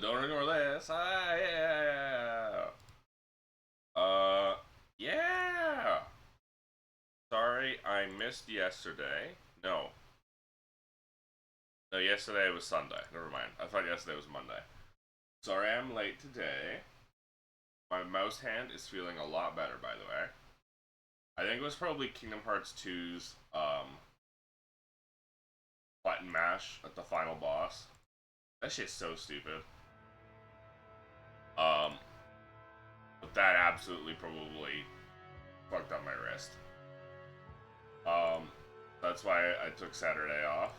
Don't ignore this. Yeah. Yeah. Sorry, I missed yesterday. No. No, yesterday was Sunday. Never mind. I thought yesterday was Monday. Sorry I'm late today. My mouse hand is feeling a lot better, by the way. I think it was probably Kingdom Hearts 2's button mash at the final boss. That shit's so stupid. Um, but that absolutely probably fucked up my wrist. That's why I took Saturday off.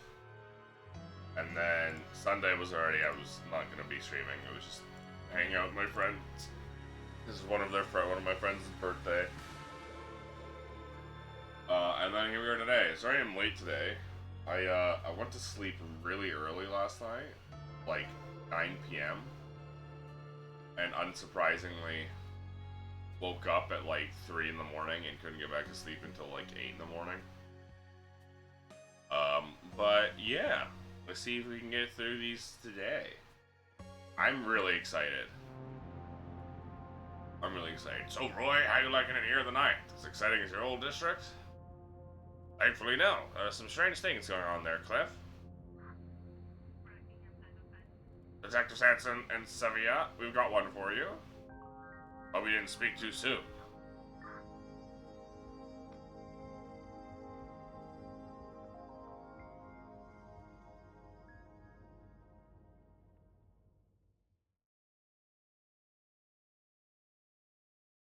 And then Sunday was already, I was not gonna be streaming. It was just hanging out with my friends. This is one of my friends' birthday. And then here we are today. Sorry I'm late today. I went to sleep really early last night, like 9 p.m. And unsurprisingly, woke up at like 3 in the morning and couldn't get back to sleep until like 8 in the morning. But yeah, let's see if we can get through these today. I'm really excited. So Roy, how you liking it here the night? As exciting as your old district? Thankfully no. There's some strange things going on there, Cliff. Detective Sanson and Sevilla, we've got one for you. But we didn't speak too soon.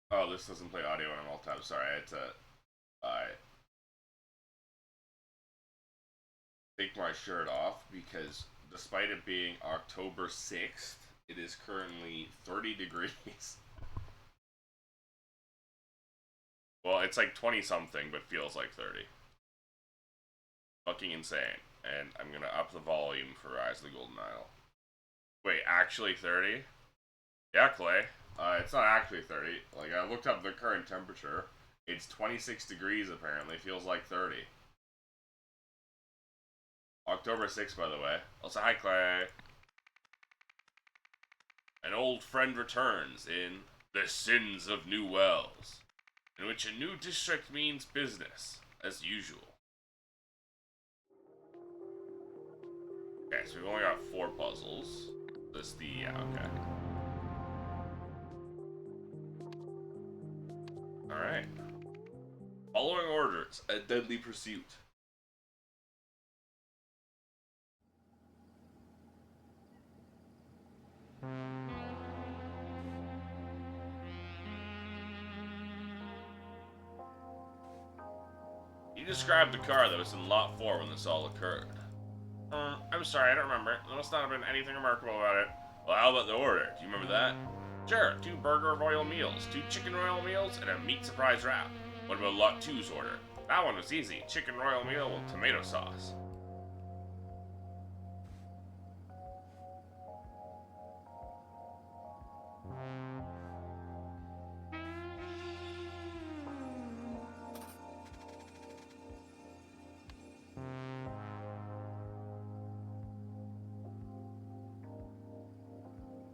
Oh, this doesn't play audio when I'm all tapped. Sorry, I had to take my shirt off because despite it being October 6th, it is currently 30 degrees. Well, it's like 20 something, but feels like 30. Fucking insane. And I'm gonna up the volume for Rise of the Golden Isle. Wait, actually 30? Yeah, Clay. It's not actually 30. Like, I looked up the current temperature. It's 26 degrees, apparently. Feels like 30. October 6th, by the way. Also, hi, Clay. An old friend returns in The Sins of New Wells, in which a new district means business, as usual. Okay, so we've only got 4 puzzles. Yeah, okay. Alright. Following orders, a deadly pursuit. You described the car that was in Lot 4 when this all occurred. I'm sorry, I don't remember. There must not have been anything remarkable about it. Well, how about the order? Do you remember that? Sure, 2 burger royal meals, 2 chicken royal meals, and a meat surprise wrap. What about Lot 2's order? That one was easy. Chicken royal meal with tomato sauce.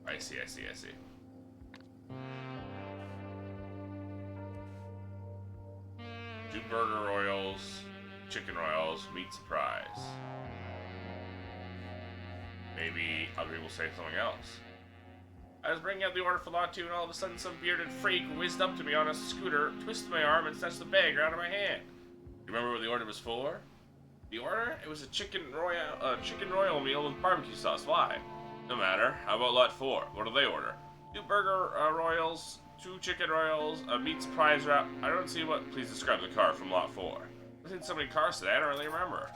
I see. 2 burger royals, chicken royals, meat surprise. Maybe other people say something else. I was bringing out the order for Lot 2 and all of a sudden some bearded freak whizzed up to me on a scooter, twisted my arm, and snatched the bag out of my hand. Do you remember what the order was for? The order? It was a chicken royal meal with barbecue sauce. Why? No matter. How about Lot 4? What do they order? 2 burger royals, 2 chicken royals, a meat surprise wrap. I don't see what. Please describe the car from Lot 4. I've seen so many cars today, I don't really remember.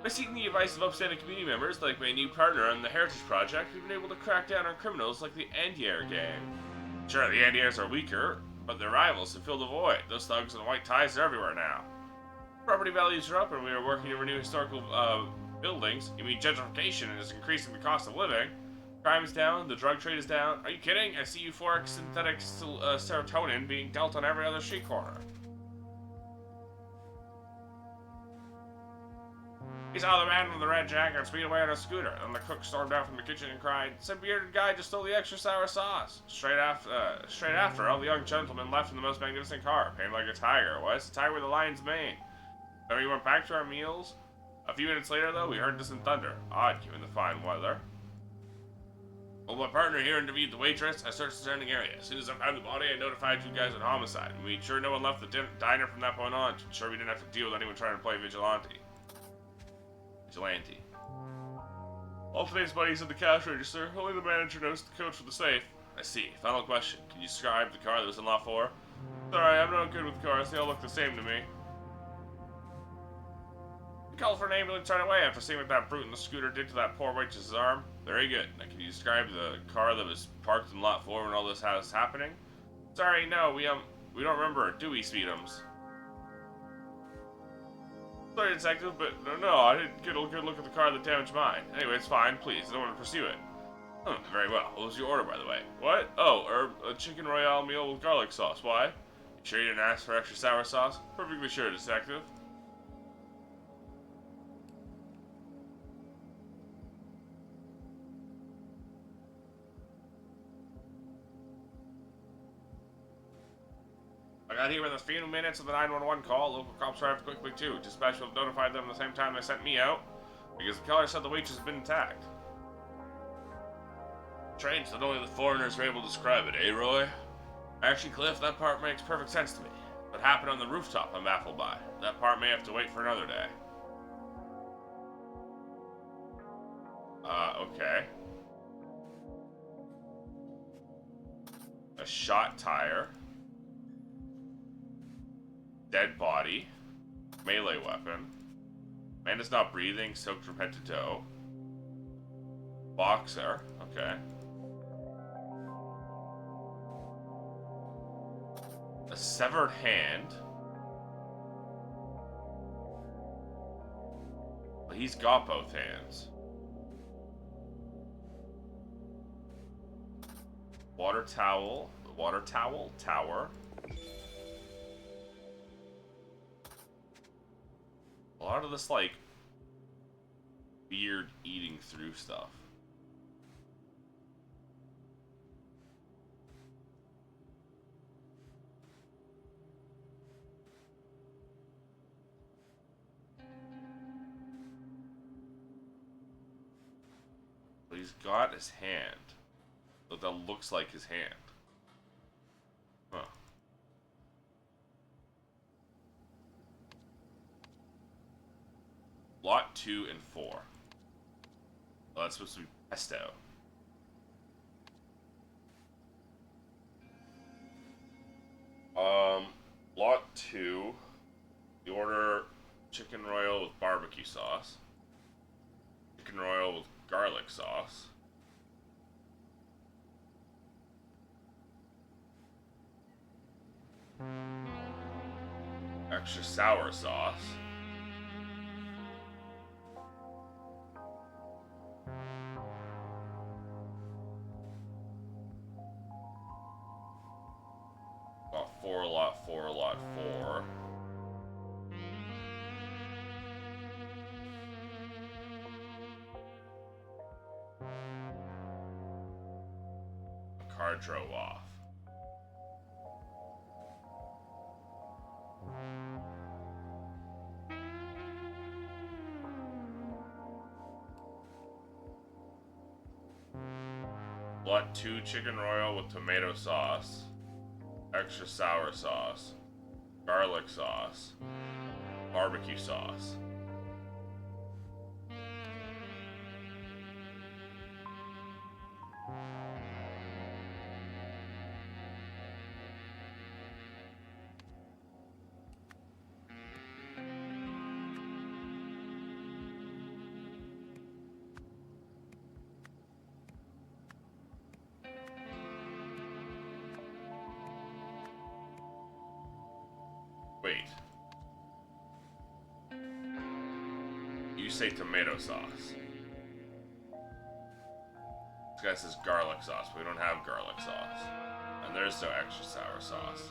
By seeking the advice of upstanding community members, like my new partner on the Heritage Project, we've been able to crack down on criminals like the Andier gang. Sure, the Andiers are weaker, but their rivals have filled the void. Those thugs and white ties are everywhere now. Property values are up and we are working to renew historical buildings. You mean gentrification is increasing the cost of living. Crime is down, the drug trade is down. Are you kidding? I see euphoric synthetic serotonin being dealt on every other street corner. He saw the man with the red jacket speed away on a scooter, and the cook stormed out from the kitchen and cried, "Some bearded guy just stole the extra sour sauce." Straight after, all the young gentlemen left in the most magnificent car, painted like a tiger. Why is the tiger with a lion's mane? Then we went back to our meals. A few minutes later, though, we heard distant thunder. Odd, given the fine weather. Well, my partner here interviewed the waitress. I searched the surrounding area. As soon as I found the body, I notified you guys at homicide. We made sure no one left the diner from that point on to ensure we didn't have to deal with anyone trying to play vigilante. All today's money's in the cash register. Only the manager knows the code for the safe. I see. Final question. Can you describe the car that was in lot 4? Sorry, I'm not good with cars. They all look the same to me. You called for an ambulance right away after seeing what that brute in the scooter did to that poor waitress's arm. Very good. Now, can you describe the car that was parked in lot 4 when all this was happening? Sorry, no, we don't remember, do we, Speedums? Sorry, detective, but no, I didn't get a good look at the car that damaged mine. Anyway, it's fine, please, I don't want to pursue it. Very well. What was your order, by the way? What? Oh, a chicken royale meal with garlic sauce. Why? You sure you didn't ask for extra sour sauce? Perfectly sure, detective. I got here within a few minutes of the 911 call. Local cops arrived quickly too. Dispatch will have notified them at the same time they sent me out, because the killer said the waitress has been intact. Strange that only the foreigners were able to describe it, eh, Roy? Actually, Cliff, that part makes perfect sense to me. What happened on the rooftop, I'm baffled by. That part may have to wait for another day. Okay. A shot tire. Dead body. Melee weapon. Man is not breathing, soaked from head to toe. Boxer. Okay. A severed hand. Well, he's got both hands. Water towel. Water towel. Tower. A lot of this, like, weird eating through stuff. But he's got his hand. But that looks like his hand. Huh. Lot 2 and 4. Well, that's supposed to be pesto. Lot 2. You order chicken royal with barbecue sauce. Chicken royal with garlic sauce. Extra sour sauce. Lot 4. The car drove off. Lot 2 chicken royal with tomato sauce. Extra sour sauce, garlic sauce, barbecue sauce. Wait. You say tomato sauce. This guy says garlic sauce, but we don't have garlic sauce. And there's no extra sour sauce.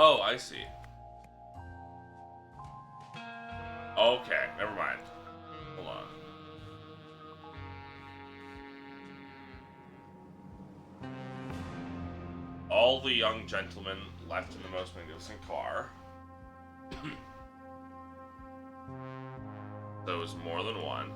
Oh, I see. Okay, never mind. Hold on. All the young gentlemen left in the most magnificent car. There was more than one.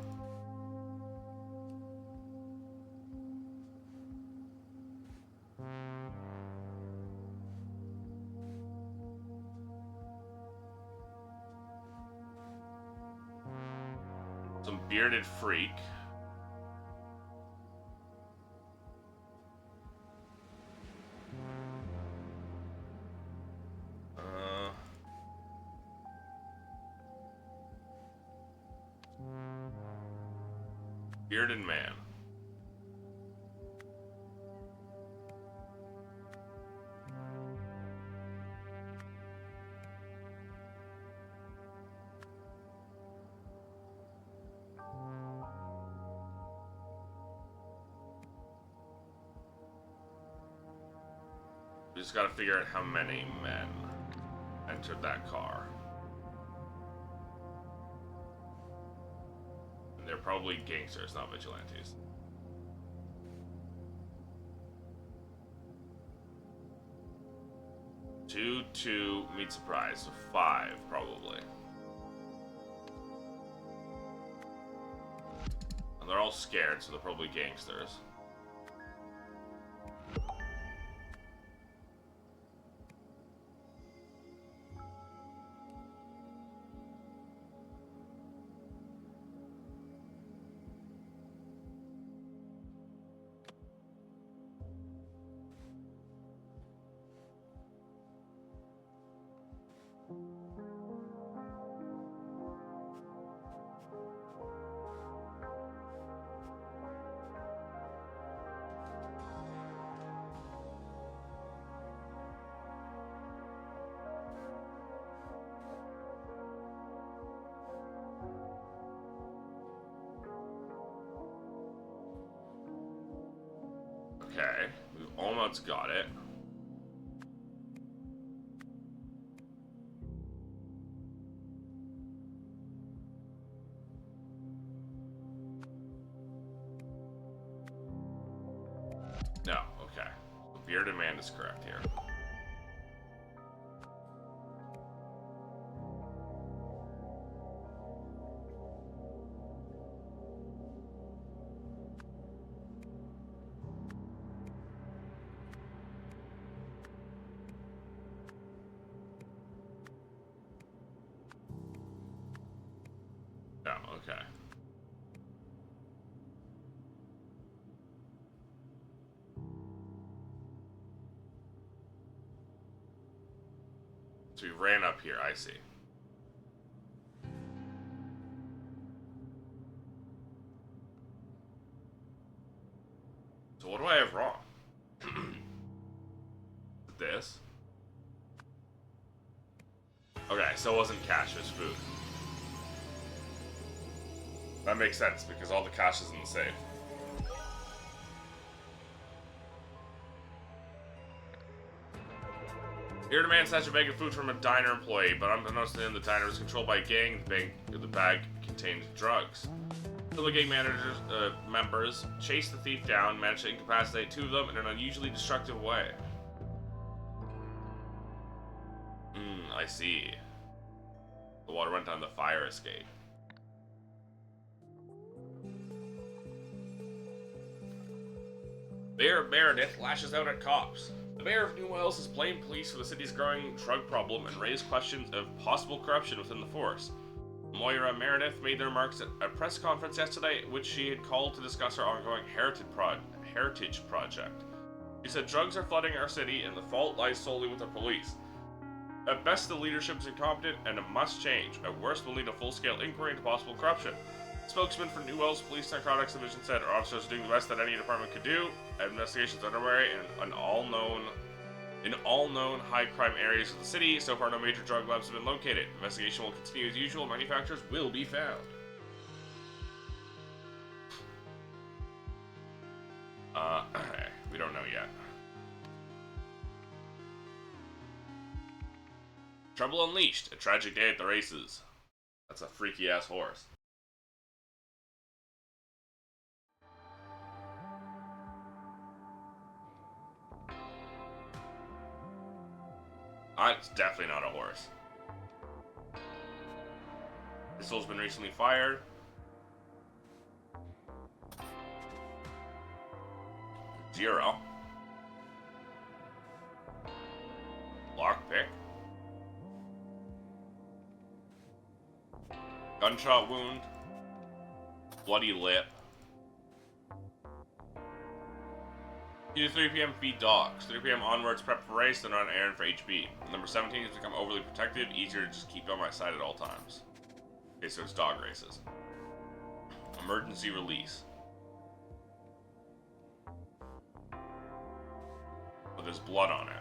Some bearded freak. Bearded man. We just gotta figure out how many men entered that car. And they're probably gangsters, not vigilantes. 2, 2, meet surprise, so 5 probably. And they're all scared, so they're probably gangsters. Okay, we've almost got it. No, okay. The bearded man is correct here. No, okay. So we ran up here, I see. So what do I have wrong? This? Okay, so it wasn't cash, it was food. That makes sense, because all the cash is in the safe. Here, the man snatched a bag of food from a diner employee, but unbeknownst to him, the diner was controlled by a gang. The bag contained drugs. So the gang members chased the thief down, managed to incapacitate 2 of them in an unusually destructive way. I see. The water went down the fire escape. Mayor Meredith lashes out at cops. The mayor of New Wales has blamed police for the city's growing drug problem and raised questions of possible corruption within the force. Moira Meredith made the remarks at a press conference yesterday, which she had called to discuss her ongoing heritage project. She said drugs are flooding our city and the fault lies solely with the police. At best, the leadership is incompetent and it must change. At worst, we'll need a full-scale inquiry into possible corruption. Spokesman for New Wales Police Narcotics Division said our officers are doing the best that any department could do. Investigations underway in all known high crime areas of the city. So far, no major drug labs have been located. Investigation will continue as usual. Manufacturers will be found. We don't know yet. Trouble Unleashed, a tragic day at the races. That's a freaky ass horse. It's definitely not a horse. Pistol's been recently fired. Zero. Lockpick. Gunshot wound. Bloody lip. 2 to 3 p.m. feed dogs. 3 p.m. onwards prep for race, then run an errand for HB. Number 17 has become overly protective, easier to just keep on my side at all times. Okay, so it's dog races. Emergency release. But there's blood on it.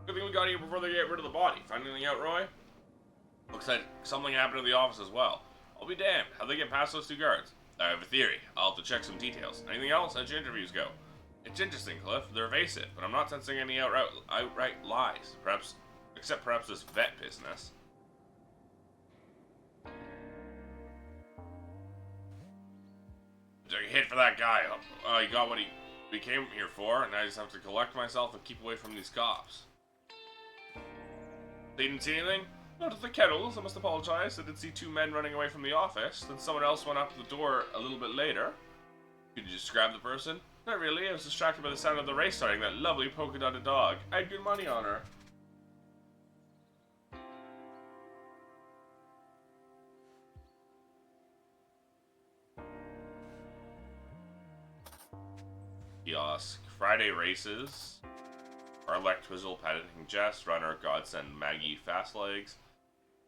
Good thing we got here before they get rid of the body. Find anything out, Roy? Looks like something happened to the office as well. I'll be damned. How'd they get past those 2 guards? I have a theory. I'll have to check some details. Anything else? How'd your interviews go? It's interesting, Cliff. They're evasive, but I'm not sensing any outright lies. Except perhaps this vet business. Took a hit for that guy. He got what he came here for, and I just have to collect myself and keep away from these cops. They didn't see anything? Not at the kennels, I must apologize. I did see 2 men running away from the office. Then someone else went up the door a little bit later. Could you describe the person? Not really, I was distracted by the sound of the race starting. That lovely polka-dotted dog. I had good money on her. Kiosk. Friday races. Arlect, Twizzle, Patenting Jess, Runner, Godsend, Maggie, Fastlegs.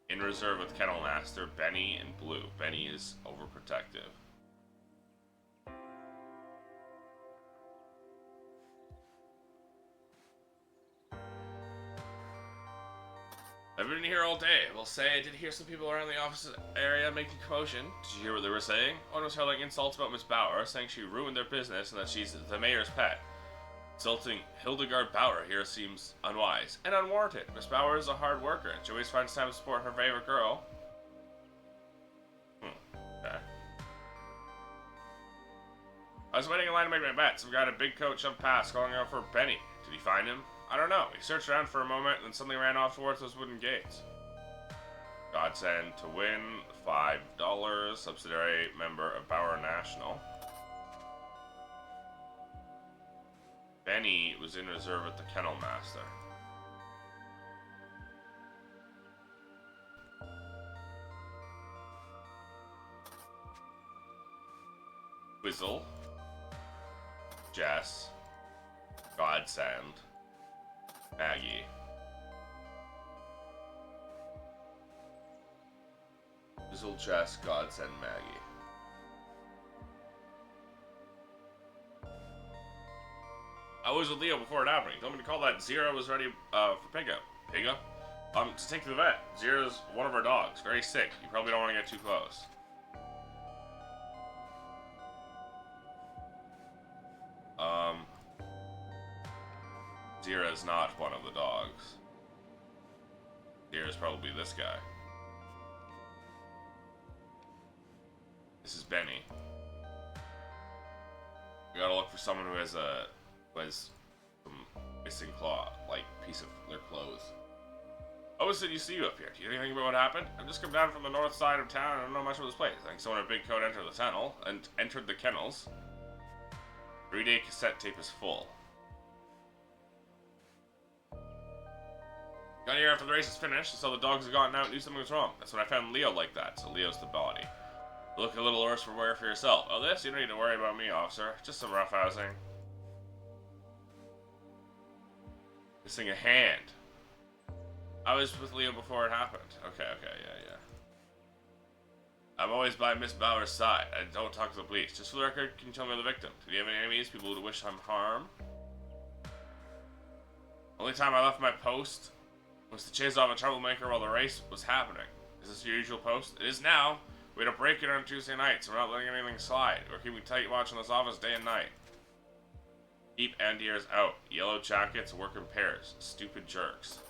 In reserve with Kennel Master, Benny, and Blue. Benny is overprotective. I've been here all day. I will say I did hear some people around the office area making commotion. Did you hear what they were saying? One was hurling insults about Miss Bauer, saying she ruined their business and that she's the mayor's pet. Insulting Hildegard Bauer here seems unwise and unwarranted. Miss Bauer is a hard worker, and she always finds time to support her favorite girl. Okay. I was waiting in line to make my bet. Some guy in a big coat jumped past, calling out for Benny. Did he find him? I don't know. He searched around for a moment, and then suddenly ran off towards those wooden gates. Godsend to win, $5. Subsidiary member of Bauer National. Benny was in reserve with the Kennel Master. Twizzle. Jess. Godsend. Maggie. Twizzle, Jess, Godsend, Maggie. I was with Leo before it happened. He told me to call that Zero was ready for pickup. Pickup? To take to the vet. Zero's one of our dogs. Very sick. You probably don't want to get too close. Zero's not one of the dogs. Zero's probably this guy. This is Benny. We gotta look for someone who has some missing claw, like piece of their clothes. I always said you see you up here. Do you know anything about what happened? I've just come down from the north side of town and I don't know much about this place. I think someone in a big coat entered the tunnel and entered the kennels. 3-day cassette tape is full. Got here after the race is finished, so the dogs had gotten out and knew something was wrong. That's when I found Leo like that, so Leo's the body. Look a little worse for wear for yourself. Oh, this? You don't need to worry about me, officer. Just some rough housing. Missing a hand. I was with Leo before it happened. Okay, yeah. I'm always by Miss Bauer's side. I don't talk to the police. Just for the record, can you tell me the victim? Do you have any enemies? People who wish him harm? Only time I left my post was to chase off a troublemaker while the race was happening. Is this your usual post? It is now. We had a break-in on Tuesday night, so we're not letting anything slide. We're keeping tight watch on this office day and night. Keep anti-airs out. Yellow jackets work in pairs. Stupid jerks.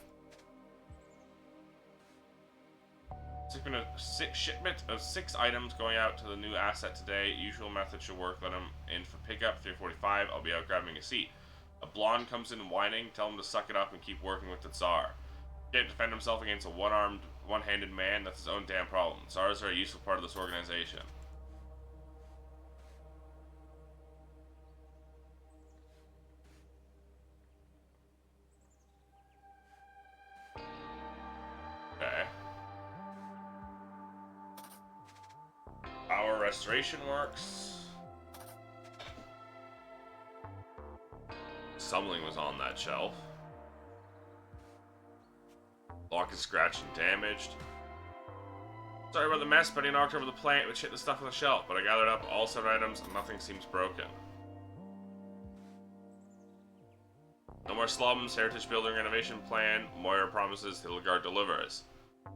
Shipment of 6 items going out to the new asset today. Usual method should work. Let him in for pickup. 3:45. I'll be out grabbing a seat. A blonde comes in whining. Tell him to suck it up and keep working with the Tsar. Can't defend himself against a one-handed man. That's his own damn problem. Tsars are a useful part of this organization. Okay. Power restoration works. Something was on that shelf. Lock is scratched and damaged. Sorry about the mess, Betty knocked over the plant which hit the stuff on the shelf, but I gathered up all 7 items and nothing seems broken. No more slums, Heritage Building Renovation Plan. Moira promises Hildegard delivers.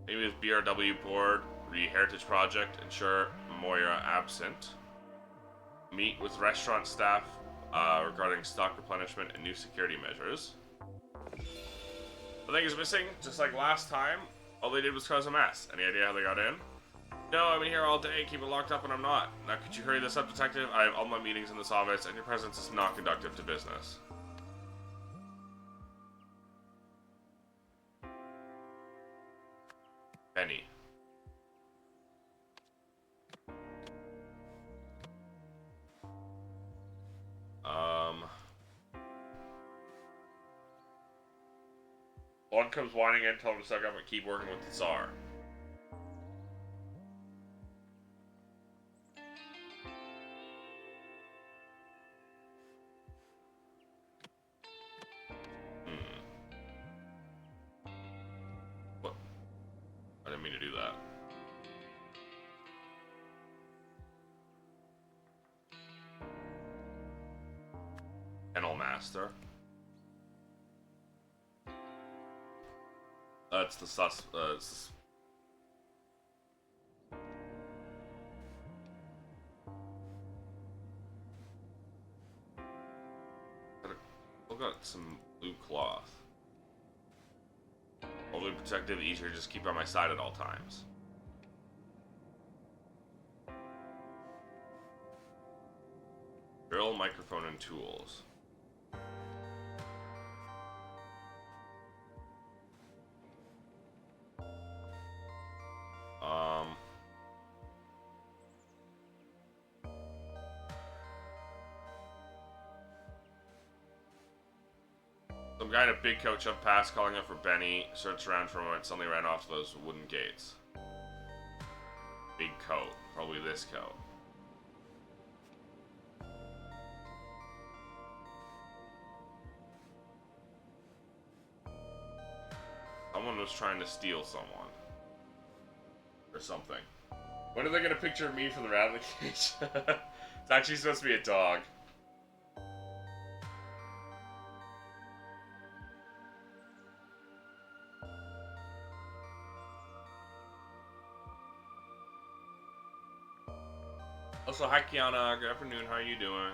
Maybe with BRW Board, Heritage Project, ensure Moira absent. Meet with restaurant staff regarding stock replenishment and new security measures. The thing is missing, just like last time. All they did was cause a mess. Any idea how they got in? No, I've been here all day, keep it locked up when I'm not. Now could you hurry this up, detective? I have all my meetings in this office, and your presence is not conducive to business. Penny. One comes whining in, tell him to suck up and keep working with the Tsar. What? I didn't mean to do that. Kennel Master. It's the I've got some blue cloth. Overly protective, easier to just keep on my side at all times. Drill, microphone, and tools. Some guy in a big coat jumped past, calling out for Benny. Searched around for a moment, suddenly ran off to those wooden gates. Big coat. Probably this coat. Someone was trying to steal someone. Or something. When are they get a picture of me from the rat in the cage? It's actually supposed to be a dog. Also, hi Kiana, good afternoon, how are you doing?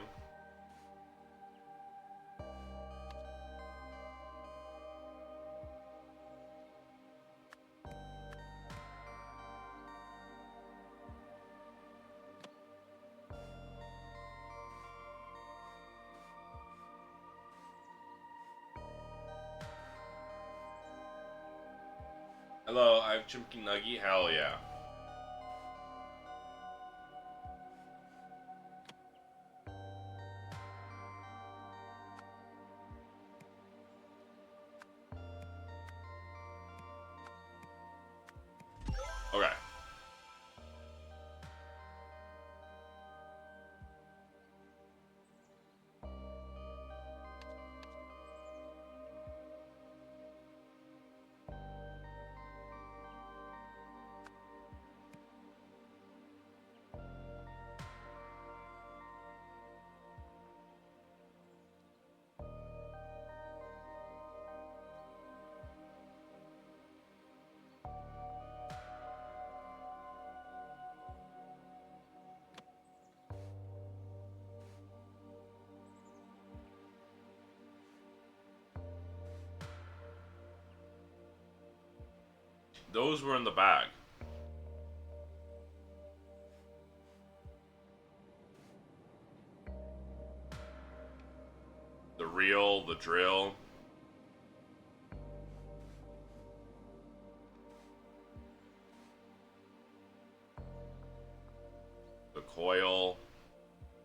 Hello, I have Chimkin Nuggy, hell yeah. Okay. Those were in the bag. The reel, the drill. The coil.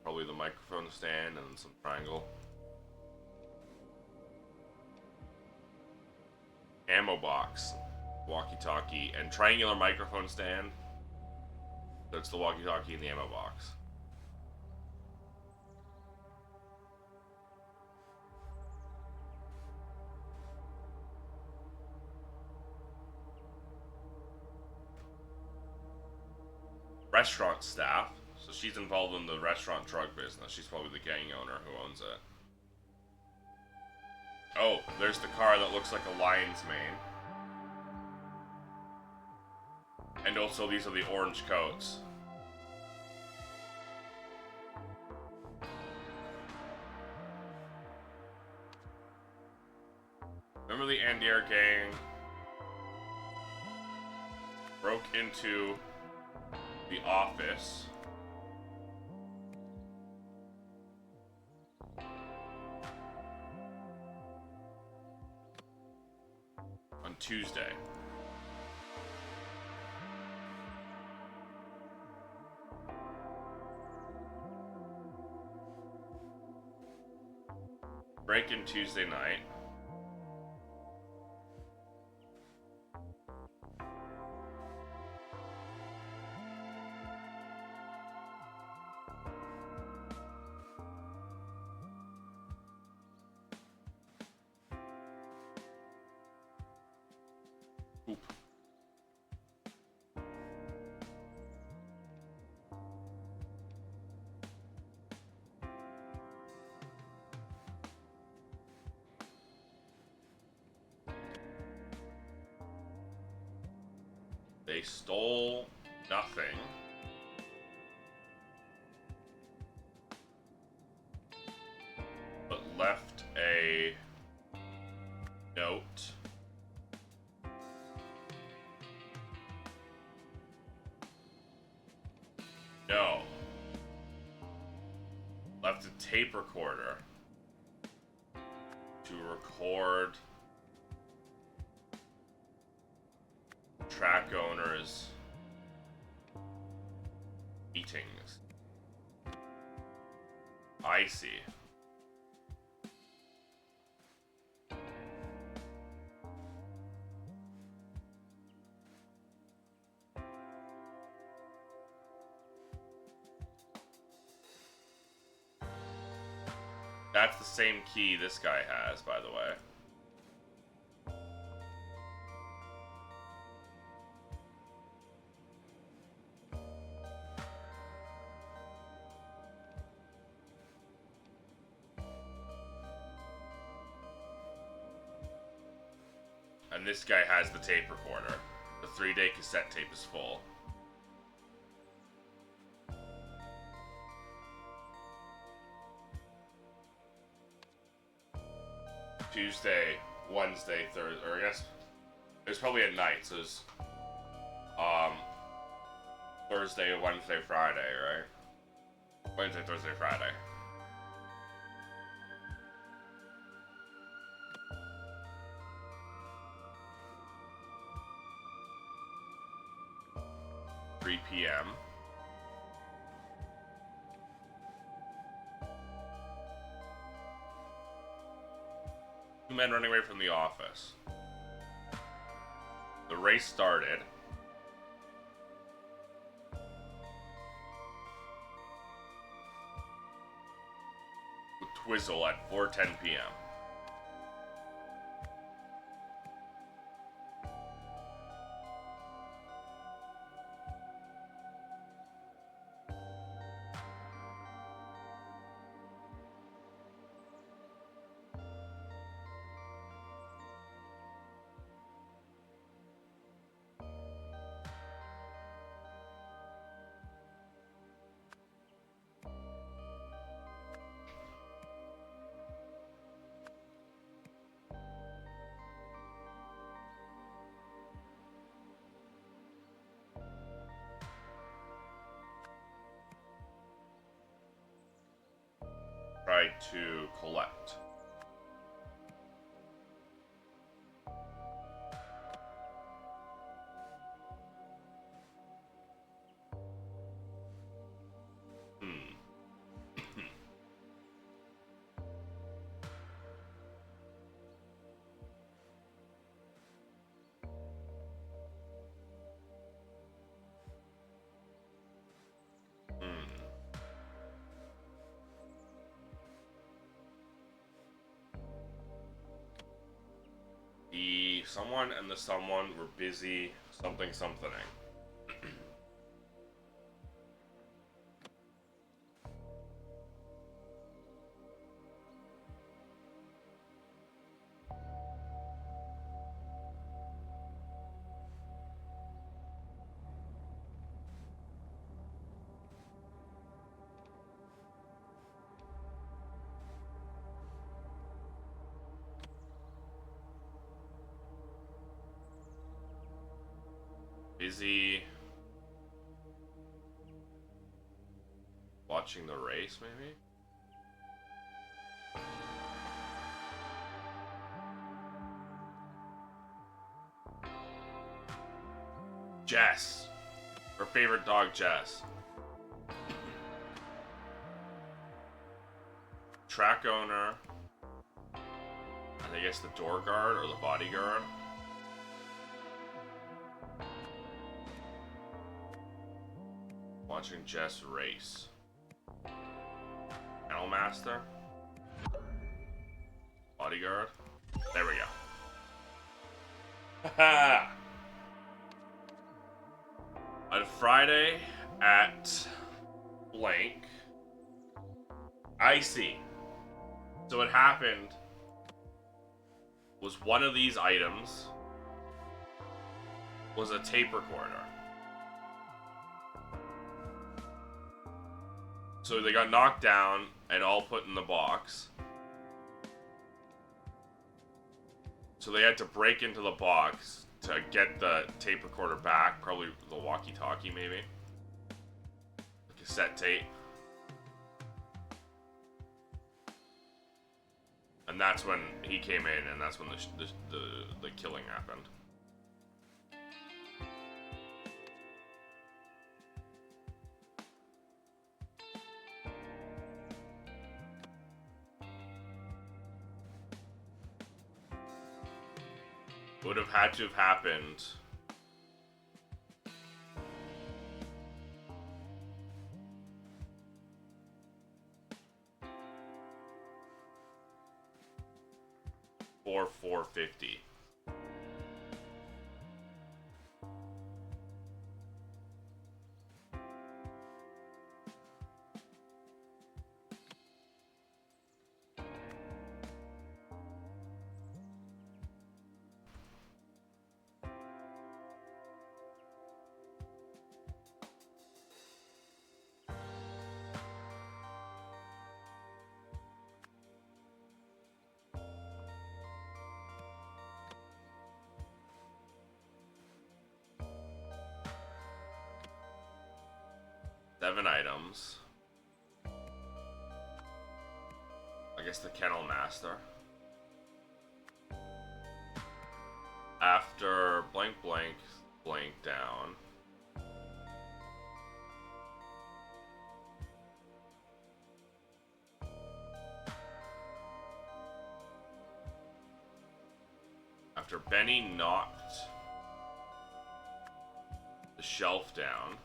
Probably the microphone stand and some triangle. Ammo box. Walkie-talkie and triangular microphone stand. That's the walkie-talkie and the ammo box. Restaurant staff. So she's involved in the restaurant drug business. She's probably the gang owner who owns it. Oh, there's the car that looks like a lion's mane. And also these are the orange coats. Remember the Andier gang broke into the office on Tuesday. Break in Tuesday night. Oop. They stole nothing. But left a note. No. Left a tape recorder to record track owners' meetings. I see. That's the same key this guy has, by the way. And this guy has the tape recorder. The 3-day cassette tape is full. Tuesday, Wednesday, Thursday, or I guess it was probably at night, so it was Thursday, Wednesday, Friday, right? Wednesday, Thursday, Friday. p.m. Two men running away from the office. The race started. With Twizzle at 4:10 p.m. decide to collect? The someone and the someone were busy something. Busy watching the race, maybe? Jess. Her favorite dog, Jess. Track owner. And I guess the door guard or the bodyguard. Watching Jess race. Kennel master. Bodyguard. There we go. Haha! On Friday at blank. I see. So what happened was one of these items was a tape recorder. So they got knocked down and all put in the box. So they had to break into the box to get the tape recorder back. Probably the walkie-talkie, maybe. The cassette tape. And that's when he came in, and that's when the killing happened. Would have had to have happened for 450. Seven items. I guess the kennel master. After blank blank blank down. After Benny knocked the shelf down.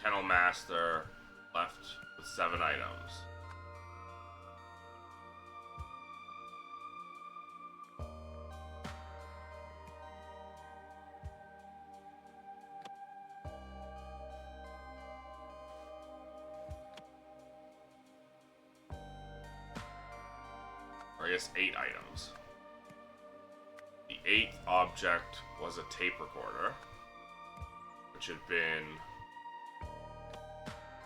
Kennel Master left with 7 items. Or I guess 8 items. The 8th object was a tape recorder, which had been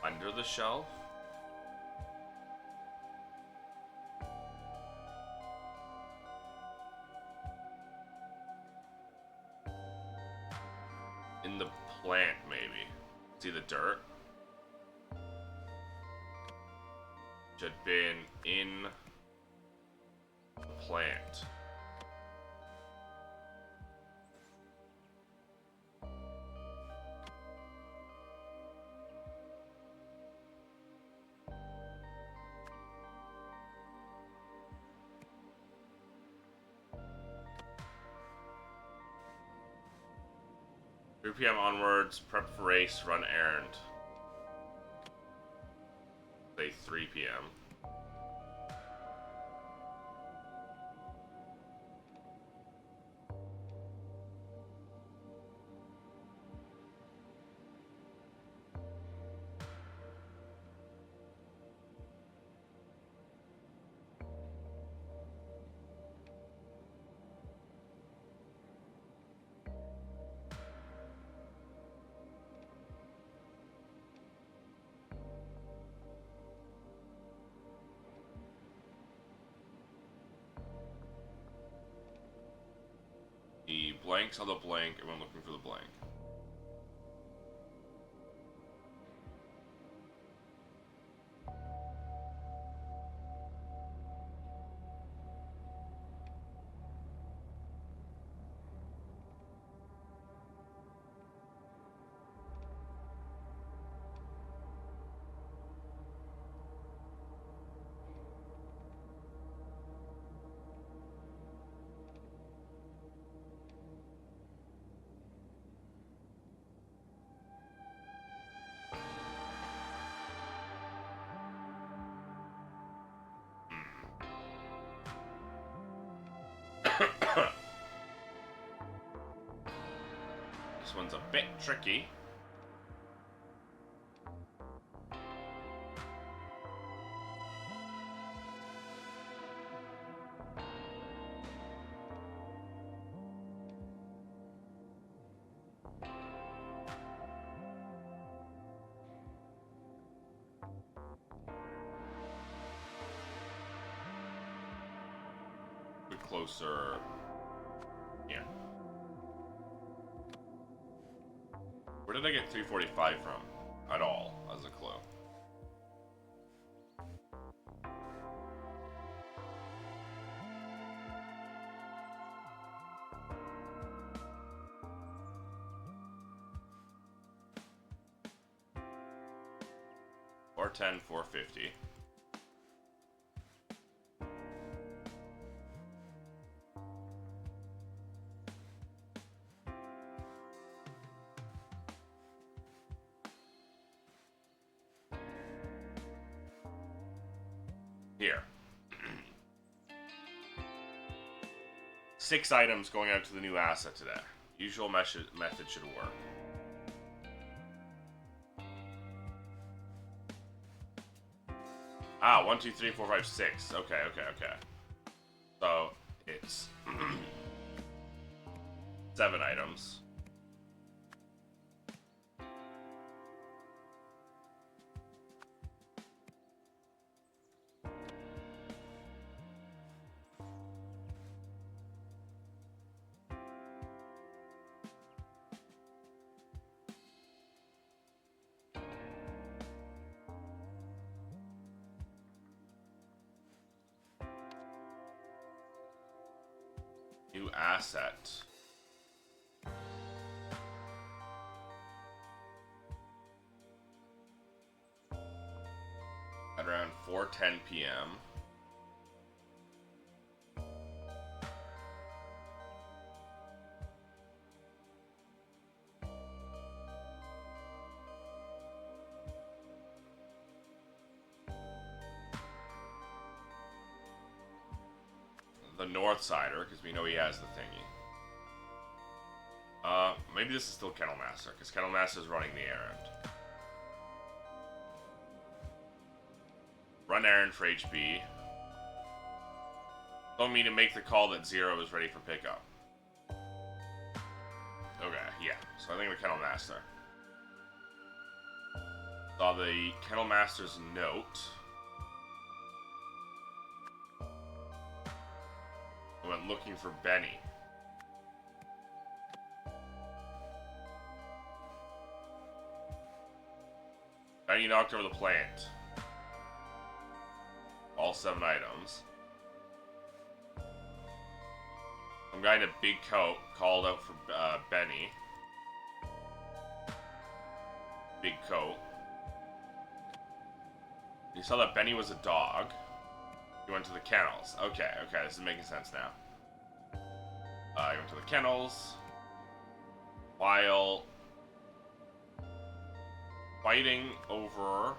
under the shelf. In the plant, maybe. See the dirt? which had been in the plant. PM onwards, prep for race, run errand. Say 3 p.m. The blanks on the blank, and I'm looking for the blank. This one's a bit tricky. Bit closer. Yeah. Where did I get 345 from? At all, as a clue. Or 10, 450. Here. 6 items going out to the new asset today. Usual method should work. Ah, 1, 2, 3, 4, 5, 6. Okay. So, it's 7 items. New asset. At around 4:10 p.m. The North Sider, because we know he has the thingy. Maybe this is still Kennel Master, because Kennel Master is running the errand. Run errand for HB. Don't mean to make the call that Zero is ready for pickup. Okay, yeah. So I think the Kennel Master. Saw the Kennel Master's note. I went looking for Benny. Benny knocked over the plant. All 7 items. Some guy in a big coat called out for Benny. Big coat. He saw that Benny was a dog. He went to the kennels. Okay, this is making sense now. He went to the kennels. While fighting over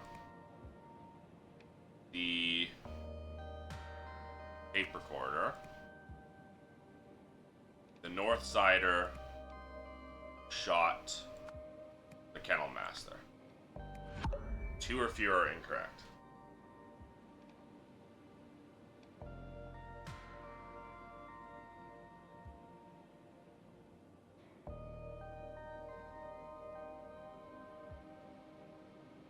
the tape recorder, the North Sider shot the Kennel Master. 2 or fewer are incorrect.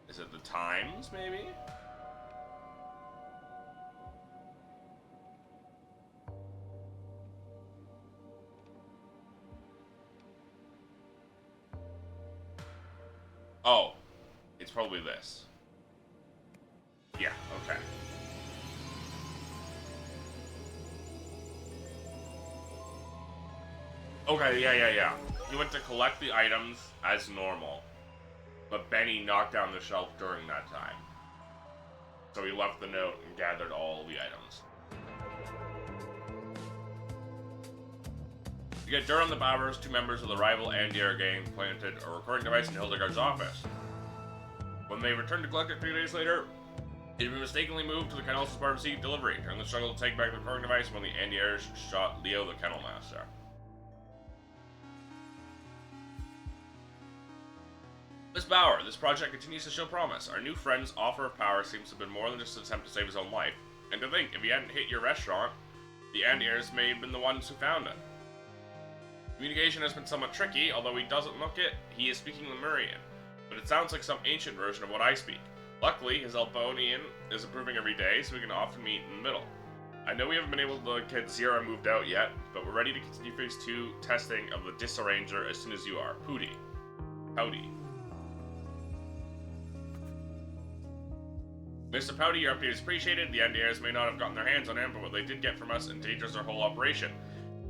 Is it the times, maybe? Oh, it's probably this. Yeah, okay. Okay, yeah. He went to collect the items as normal, but Benny knocked down the shelf during that time. So he left the note and gathered all the items. To get dirt on the Bowers, 2 members of the rival Andier gang planted a recording device in Hildegard's office. When they returned to collect it 3 days later, it had been mistakenly moved to the Kennel's pharmacy delivery. During the struggle to take back the recording device, when the Andiers shot Leo the Kennel Master. Miss Bauer, this project continues to show promise. Our new friend's offer of power seems to have been more than just an attempt to save his own life. And to think, if he hadn't hit your restaurant, the Andiers may have been the ones who found it. Communication has been somewhat tricky, although he doesn't look it, he is speaking Lemurian. But it sounds like some ancient version of what I speak. Luckily, his Albonian is improving every day, so we can often meet in the middle. I know we haven't been able to get Zira moved out yet, but we're ready to continue Phase 2 testing of the Disarranger as soon as you are. Howdy. Mr. Pouty, your update is appreciated. The Andiers may not have gotten their hands on him, but what they did get from us endangers our whole operation.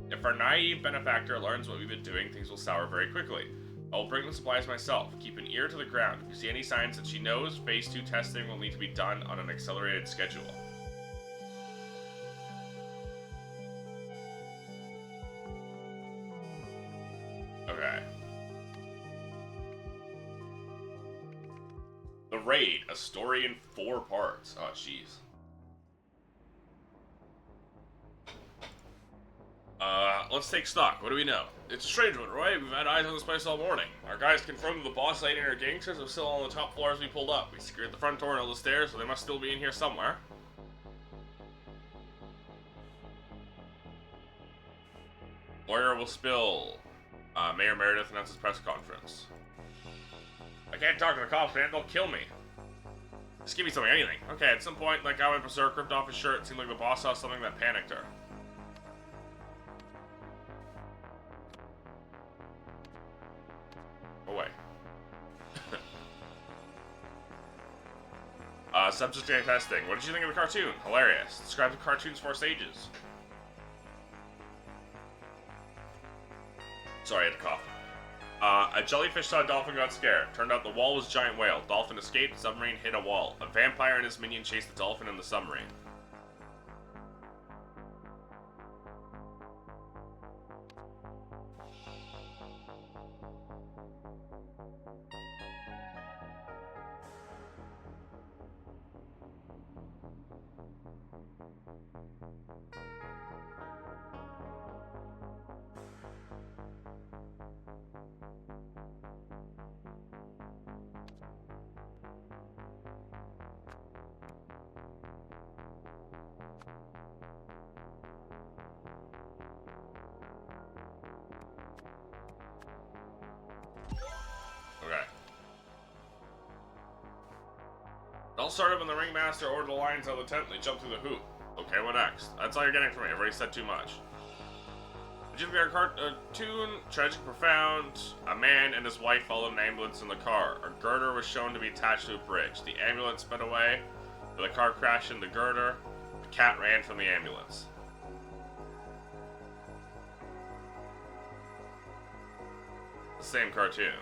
If our naive benefactor learns what we've been doing, things will sour very quickly. I will bring the supplies myself. Keep an ear to the ground. If you see any signs that she knows, Phase 2 testing will need to be done on an accelerated schedule. Okay. The Raid, a story in 4 parts. Oh, jeez. Let's take stock. What do we know? It's a strange one, right? We've had eyes on this place all morning. Our guys confirmed that the boss lady and her gangsters are still on the top floor as we pulled up. We secured the front door and all the stairs, so they must still be in here somewhere. Lawyer will spill. Mayor Meredith announces press conference. I can't talk to the cops, man. They'll kill me. Just give me something, anything. Okay, at some point, that guy went berserk, ripped off his shirt. It seemed like the boss saw something that panicked her. Away. Subject testing. What did you think of the cartoon? Hilarious. Describe the cartoon's 4 stages. Sorry, I had to cough. A jellyfish saw a dolphin, got scared. Turned out the wall was a giant whale. Dolphin escaped, submarine hit a wall. A vampire and his minion chased the dolphin in the submarine. Okay. It all started when the ringmaster ordered the lions out of the tent and they jumped through the hoop. Okay, what next? That's all you're getting from me. I've already said too much. Did you think our cartoon, tragic, profound? A man and his wife followed an ambulance in the car. A girder was shown to be attached to a bridge. The ambulance sped away, but the car crashed into the girder. The cat ran from the ambulance. The same cartoon.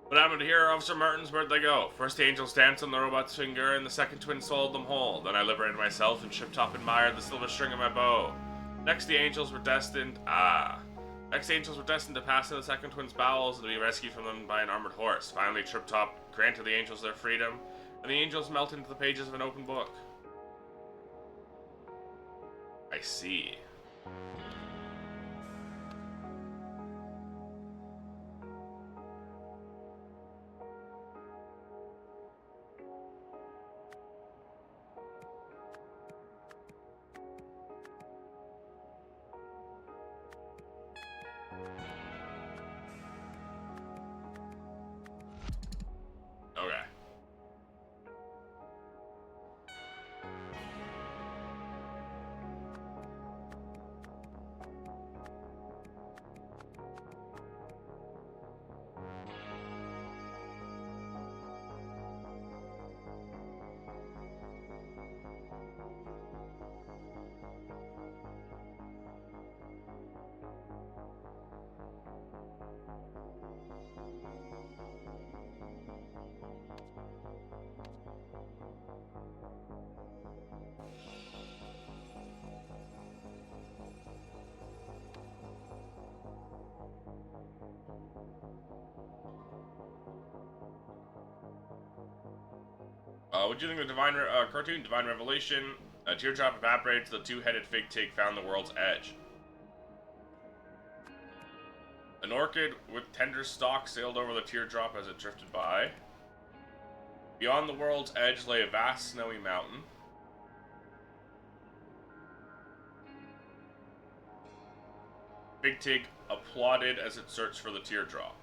What happened to here, Officer Martins? Where'd they go? First the angels danced on the robot's finger, and the second twin swallowed them whole. Then I liberated myself and Ship-Top admired the silver string of my bow. Next the angels were destined... Next the angels were destined to pass in the second twin's bowels and to be rescued from them by an armored horse. Finally, Trip-Top granted the angels their freedom, and the angels melted into the pages of an open book. I see. Okay. What do you think of the cartoon Divine Revelation? A teardrop evaporates, the two-headed fig tig found the world's edge. An orchid with tender stalk sailed over the teardrop as it drifted by. Beyond the world's edge lay a vast snowy mountain. Fig tig applauded as it searched for the teardrop.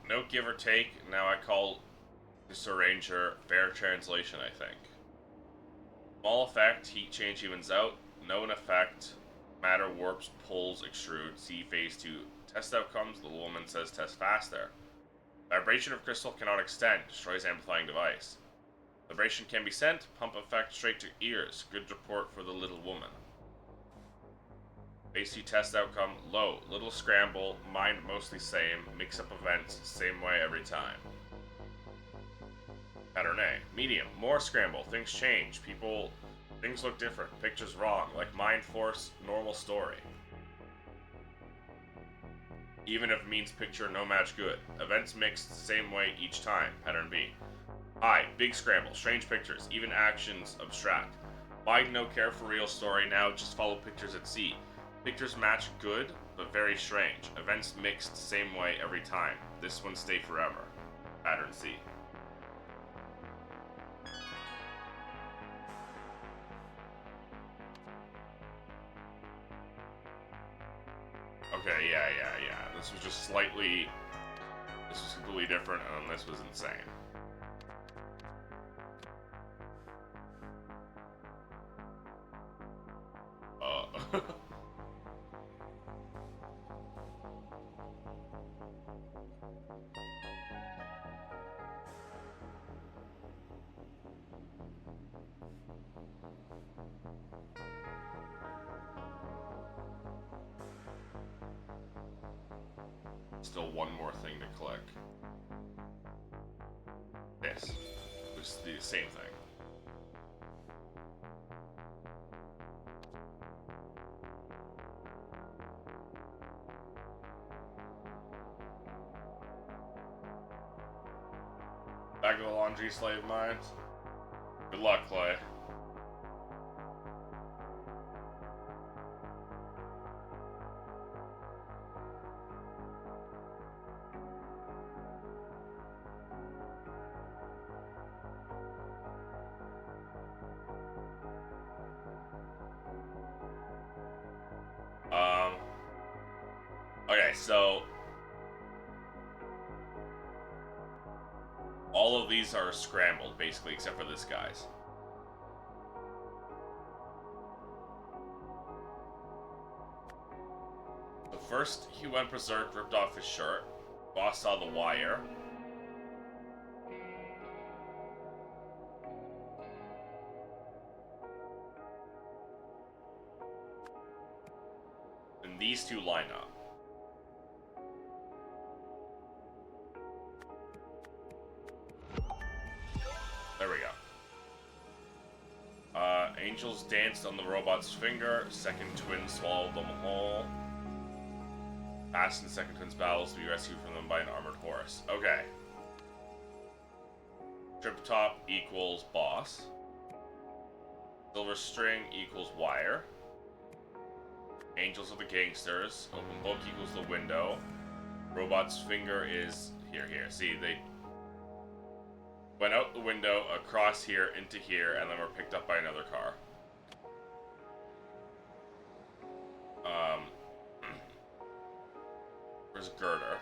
No give or take. Now I call this arranger fair translation, I think. Small effect, heat change evens out. Known effect, matter warps, pulls, extrude. See phase 2. Test outcomes, the little woman says test faster. Vibration of crystal cannot extend, destroys amplifying device. Vibration can be sent, pump effect straight to ears. Good report for the little woman. AC test outcome, low, little scramble, mind mostly same, mix up events, same way every time. Pattern A, medium, more scramble, things change, things look different, pictures wrong, like mind force, normal story. Even if means picture no match good, events mixed same way each time, pattern B. High, big scramble, strange pictures, even actions abstract. Wide no care for real story, now just follow pictures at sea. Pictures match good, but very strange. Events mixed same way every time. This one stay forever. Pattern C. Okay, yeah. This was just slightly... This was completely different, and this was insane. Still one more thing to click. This. It's the same thing. Back to the laundry slave mines. Good luck, Clay. Okay, so all of these are scrambled, basically, except for this guy's. So first, he went berserk, ripped off his shirt. Boss saw the wire. And these two line up. There we go. Angels danced on the robot's finger. Second twin swallowed them whole. Fast and second twin's battles to be rescued from them by an armored horse. Okay. Trip top equals boss. Silver string equals wire. Angels are the gangsters. Open book equals the window. Robot's finger is here. See, they went out the window, across here, into here, and then were picked up by another car. Where's girder?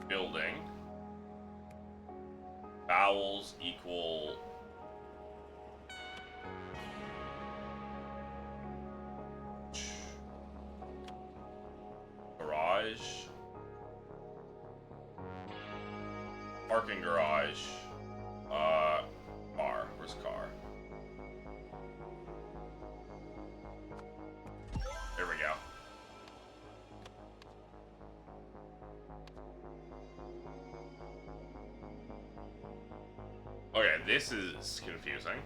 Building. Bowels equal... garage. Parking garage. Car. Where's car? There we go. Okay, this is confusing.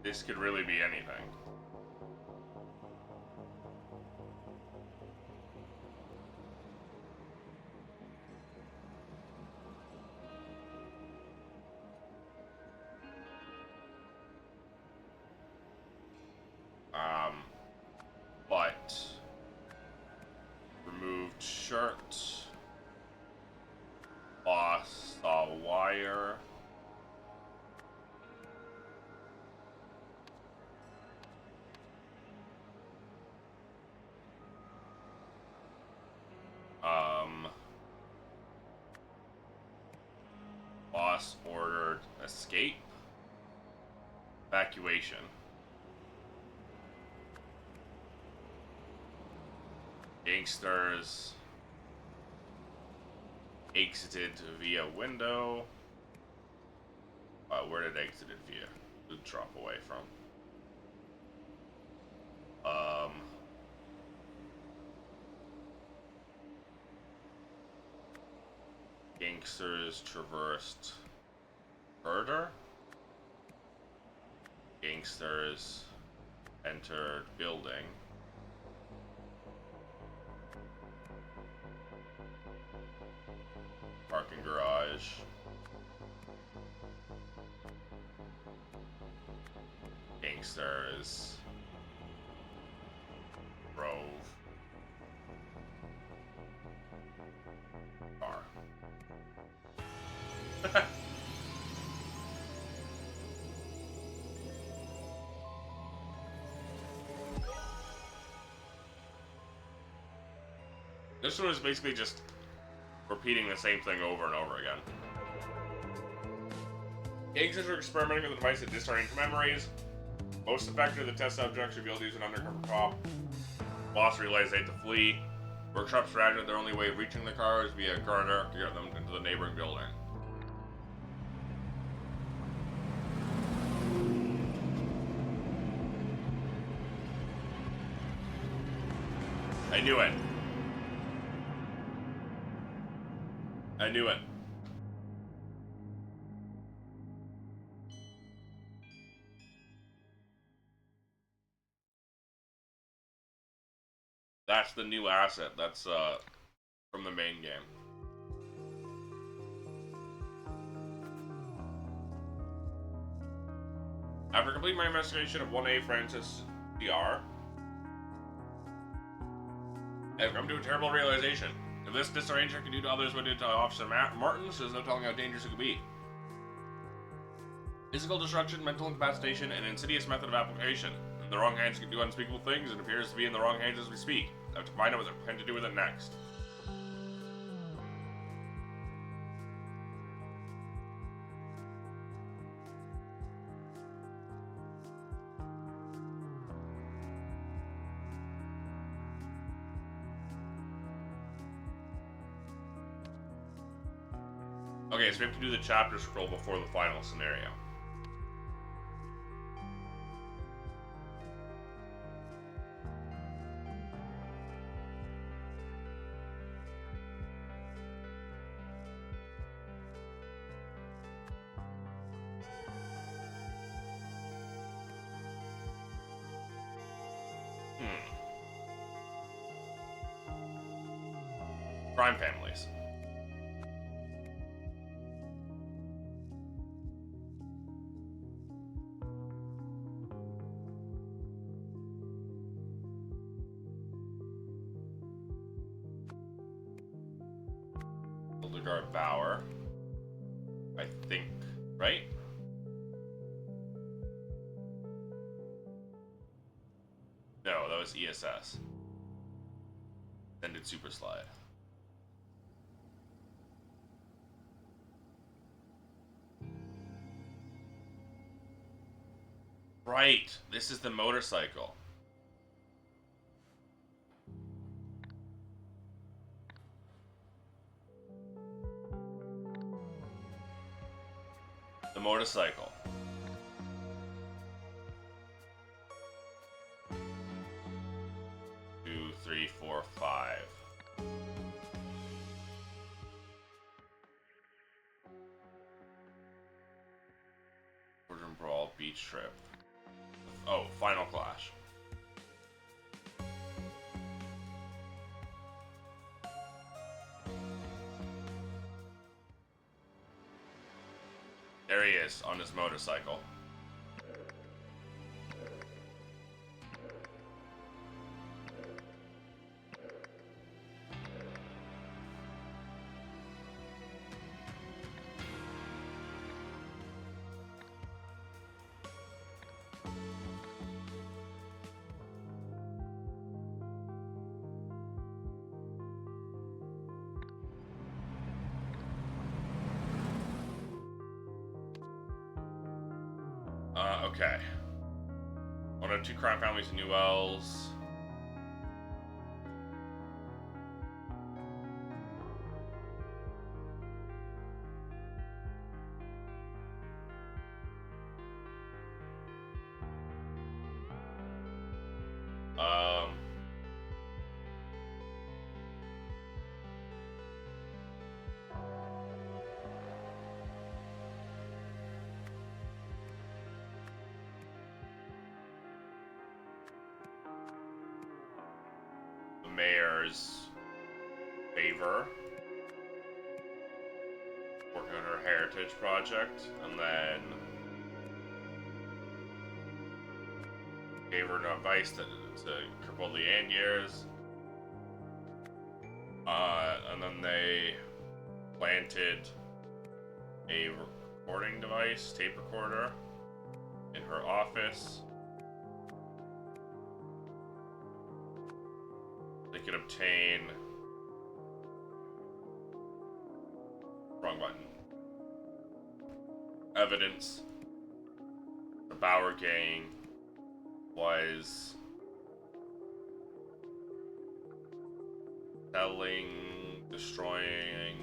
This could really be anything. But removed shirt. Boss saw wire. Boss ordered escape. Evacuation. Gangsters exited via window. Where did exited via? Did drop away from? Gangsters traversed further. Gangsters entered building. Parking garage. Gangsters drove car. This one is basically just repeating the same thing over and over again. Gangsters are experimenting with a device that disorients memories. Most effective, the test subjects revealed to use an undercover cop. Boss realized they had to flee. Workshop strategy, their only way of reaching the car is via a garter to get them into the neighboring building. I knew it. I knew it. That's the new asset. That's from the main game. After completing my investigation of 1A Francis DR, I've come to a terrible realization. If this disarrangement can do to others what it did to Officer Martins, there's no telling how dangerous it could be. Physical destruction, mental incapacitation, and insidious method of application. In the wrong hands can do unspeakable things, and appears to be in the wrong hands as we speak. I have to find out what I plan to do with it next. Okay, so we have to do the chapter scroll before the final scenario. Crime families. Hildegard Bauer. I think, right? No, that was ESS. Extended Super Slide. Right, this is the motorcycle. The motorcycle. Two, three, four, five. Origin Brawl, Beach Trip. Oh, Final Clash. There he is on his motorcycle. Okay. One of two crime families in New Wells. Mayor's favor, working on her heritage project, and then gave her an advice to cripple the years. And then they planted a recording device, tape recorder, in her office. They could obtain... Wrong button. Evidence. The Bauer gang was selling, destroying,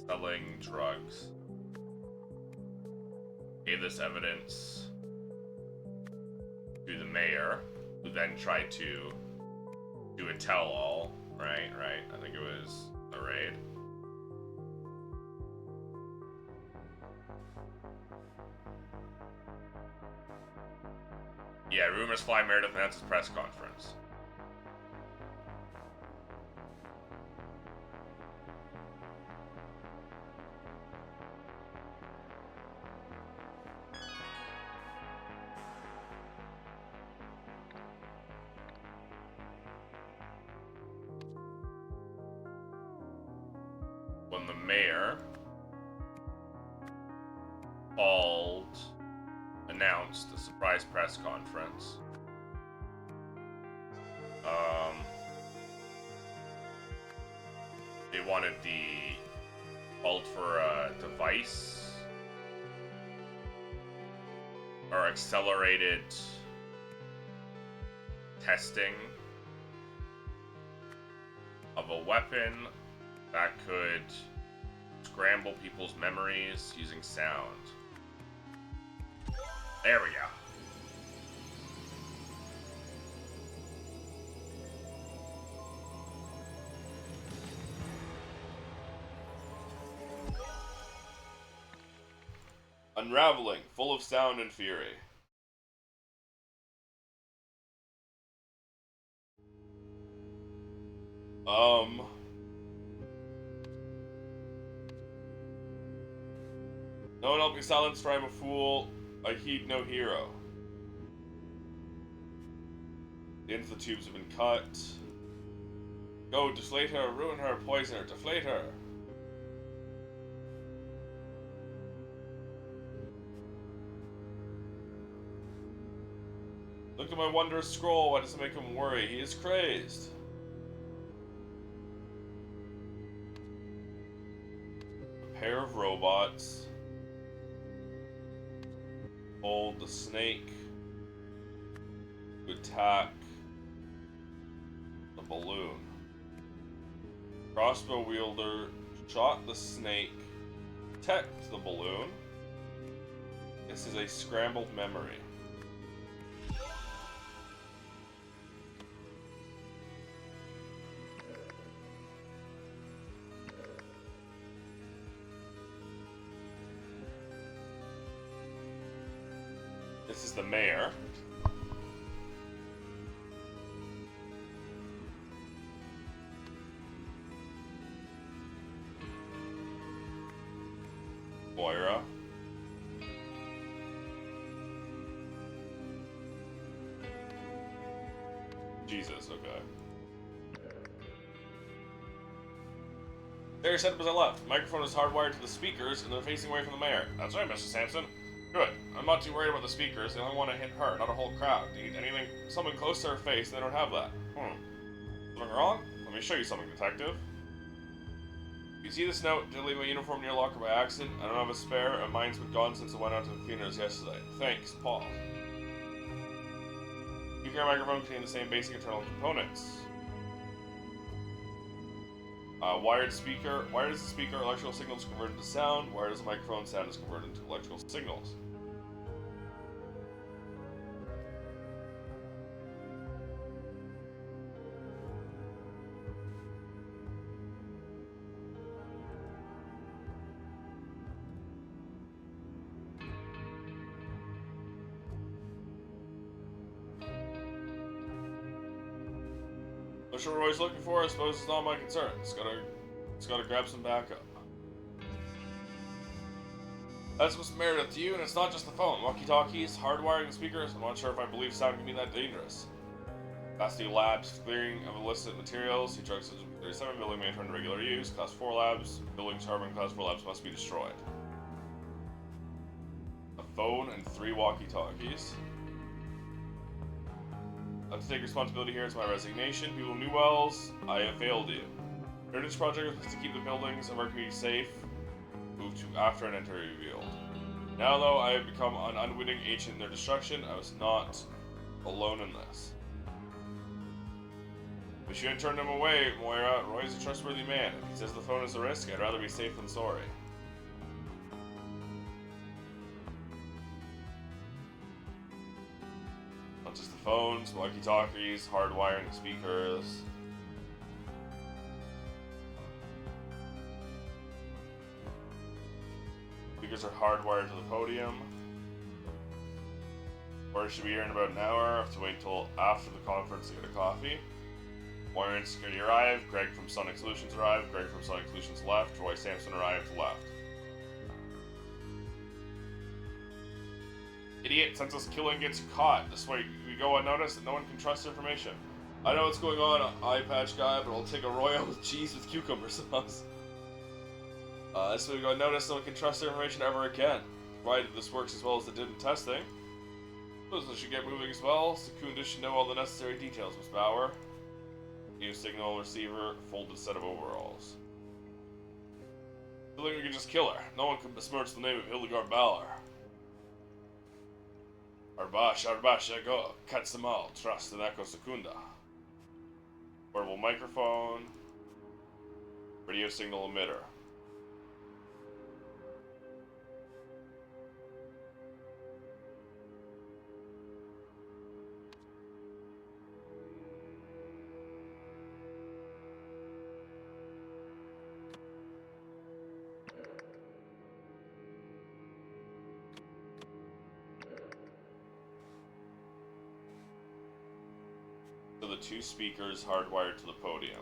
selling drugs. Gave this evidence to the mayor, who then tried to do a tell-all, right, I think it was a raid. Yeah, rumors fly Meredith announces press conference. when the mayor announced a surprise press conference. They called for a device or accelerated testing of a weapon that could scramble people's memories using sound. There we go. Unraveling, full of sound and fury. No one help me silence, for I'm a fool. I heed no hero. The ends of the tubes have been cut. Go, deflate her, ruin her, poison her, deflate her. Look at my wondrous scroll, why does it make him worry? He is crazed. A pair of robots. Hold the snake to attack the balloon. Crossbow wielder shot the snake, protect the balloon. This is a scrambled memory. This is the mayor. Moira. Jesus, okay. There, set up as I left. The microphone is hardwired to the speakers, and they're facing away from the mayor. That's right, Mr. Sampson. Good. I'm not too worried about the speakers. They only want to hit her, not a whole crowd. Do you need anything, something close to her face, and they don't have that. Something wrong? Let me show you something, detective. You see this note? Did I leave my uniform in your locker by accident? I don't have a spare, and mine's been gone since I went out to the cleaners yesterday. Thanks, Paul. Speaker and microphone contain the same basic internal components. Wired speaker. Wired is the speaker, electrical signals converted to sound. Wired is the microphone, sound is converted into electrical signals. Not sure what he's looking for. I suppose it's not my concern. It's gotta grab some backup. That's what's married up to you, and it's not just the phone. Walkie-talkies, hardwiring the speakers. I'm not sure if I believe sound can be that dangerous. Capacity labs, clearing of illicit materials. He drugs 37 building maintained for regular use. Class 4 labs. Buildings harboring Class 4 labs must be destroyed. A phone and 3 walkie-talkies. I have to take responsibility here. It's my resignation. People Newells, I have failed you. Heritage Project is to keep the buildings of our community safe. Move to after an entry revealed. Now, though, I have become an unwitting agent in their destruction. I was not alone in this. We shouldn't turn him away, Moira. Roy is a trustworthy man. If he says the phone is a risk, I'd rather be safe than sorry. Not just the phones, walkie-talkies, hardwiring the speakers. Speakers are hardwired to the podium. Or should be here in about an hour. I have to wait till after the conference to get a coffee. Moira and security arrived. Greg from Sonic Solutions arrived. Greg from Sonic Solutions left. Roy Sampson arrived left. Idiot, since this killing gets caught. This way we go unnoticed and no one can trust information. I know what's going on, eye patch guy, but I'll take a Royal with cheese with cucumber sauce. This week I noticed no one can trust their information ever again. Provided this works as well as it did in testing. Business should get moving as well. Secunda should know all the necessary details, Miss Bauer. New signal receiver, folded set of overalls. I think we can just kill her. No one can besmirch the name of Hildegard Bauer. Arbash, go. Cuts them all. Trust in Echo Secunda. Portable microphone. Radio signal emitter. To the two speakers hardwired to the podium.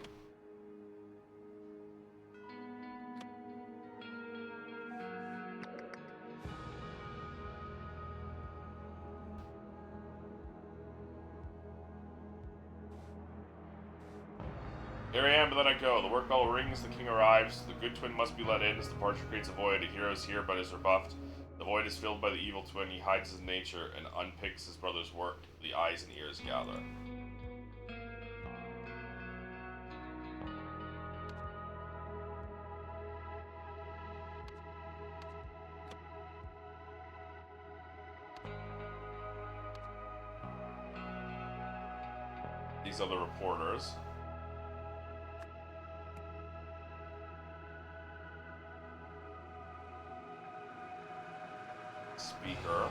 Here I am, but then I go. The work bell rings, the king arrives. The good twin must be let in. His departure creates a void. A hero is here, but is rebuffed. The void is filled by the evil twin. He hides his nature and unpicks his brother's work. The eyes and ears gather. These are the reporters. Speaker.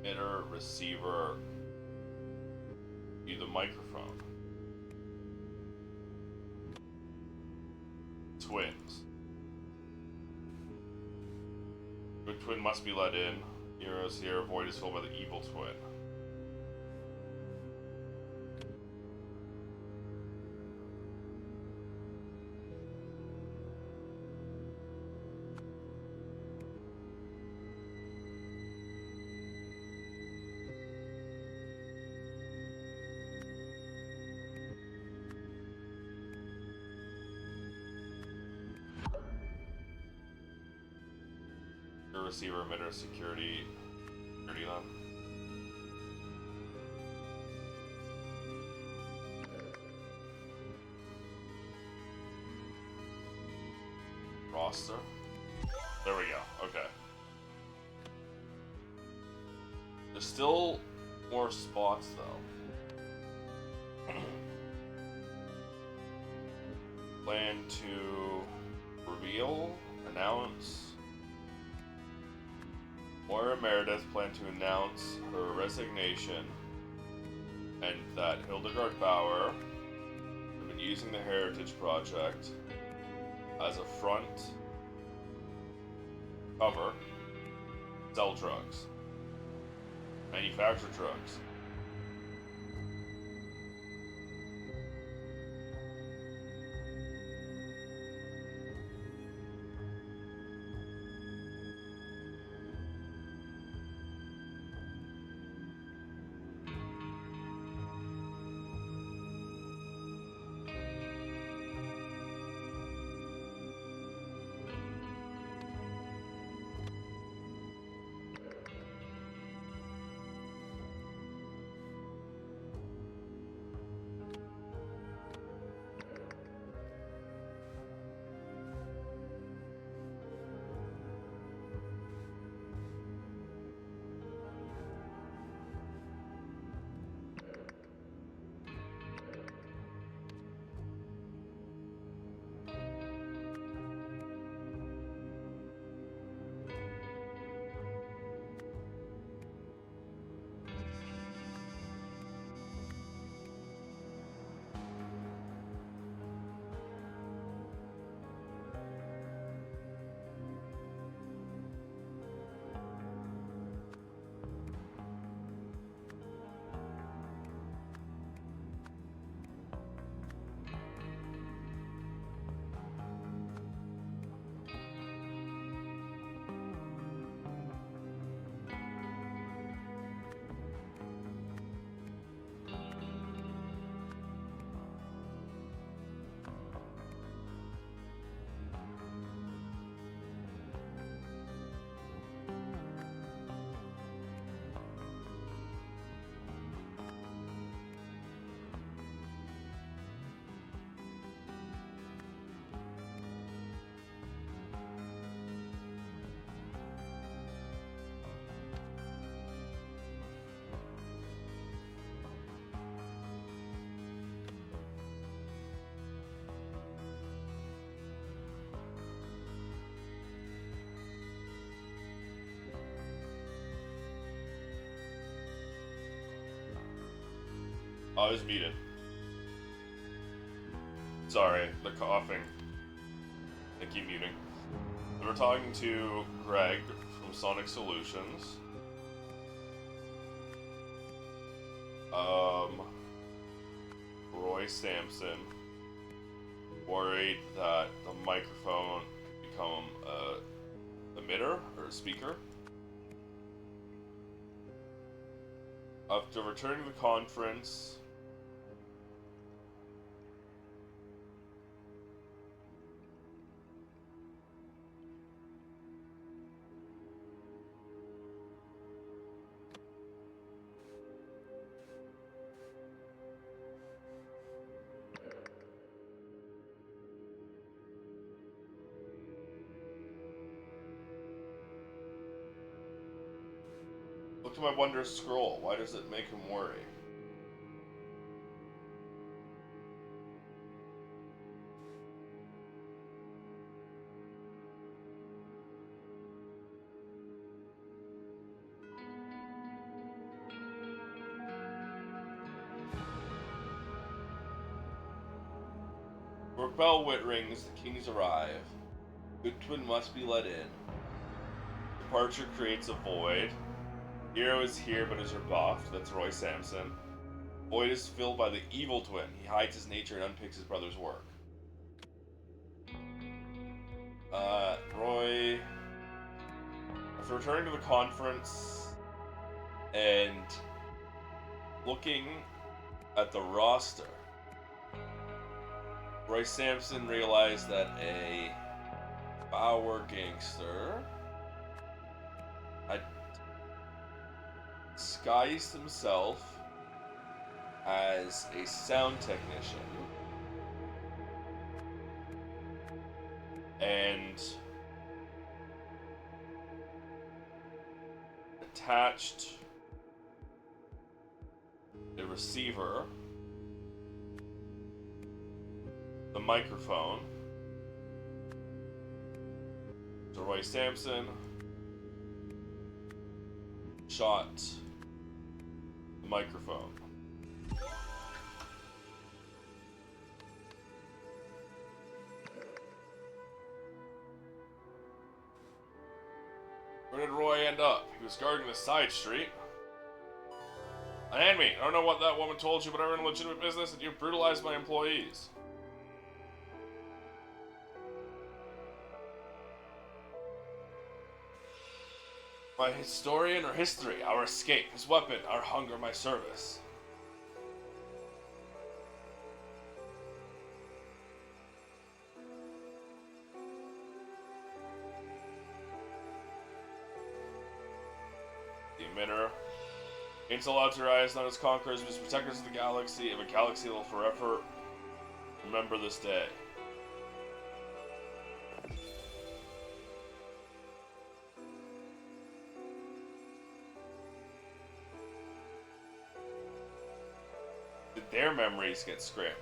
Emitter, receiver, the microphone. Twins. Good twin must be let in. Heroes here, void is filled by the evil twin. Receiver, emitter, security then. Roster. There we go. Okay. There's still more spots though. Plan to reveal, announce. Moira Meredith planned to announce her resignation and that Hildegard Bauer had been using the Heritage Project as a front cover, sell drugs, manufacture drugs. I was muted. Sorry, the coughing. I keep muting. We're talking to Greg from Sonic Solutions. Roy Sampson worried that the microphone become a emitter or a speaker. After returning to the conference, look at my wondrous scroll. Why does it make him worry? Where bell wit rings, the kings arrive. Good twin must be let in. Departure creates a void. Hero is here but is rebuffed. That's Roy Sampson. Void is filled by the evil twin. He hides his nature and unpicks his brother's work. Roy, after returning to the conference and looking at the roster, Roy Sampson realized that a Bauer gangster had disguised himself as a sound technician and attached a receiver, the microphone, to Roy Sampson, shot the microphone. Where did Roy end up? He was guarding the side street. Hand me. I don't know what that woman told you, but I run a legitimate business and you brutalized my employees. My historian or history, our escape, his weapon, our hunger, my service. The emitter. Ain't allowed to rise, not as conquerors, but as protectors of the galaxy, of a galaxy that will forever remember this day. Did their memories get scrambled?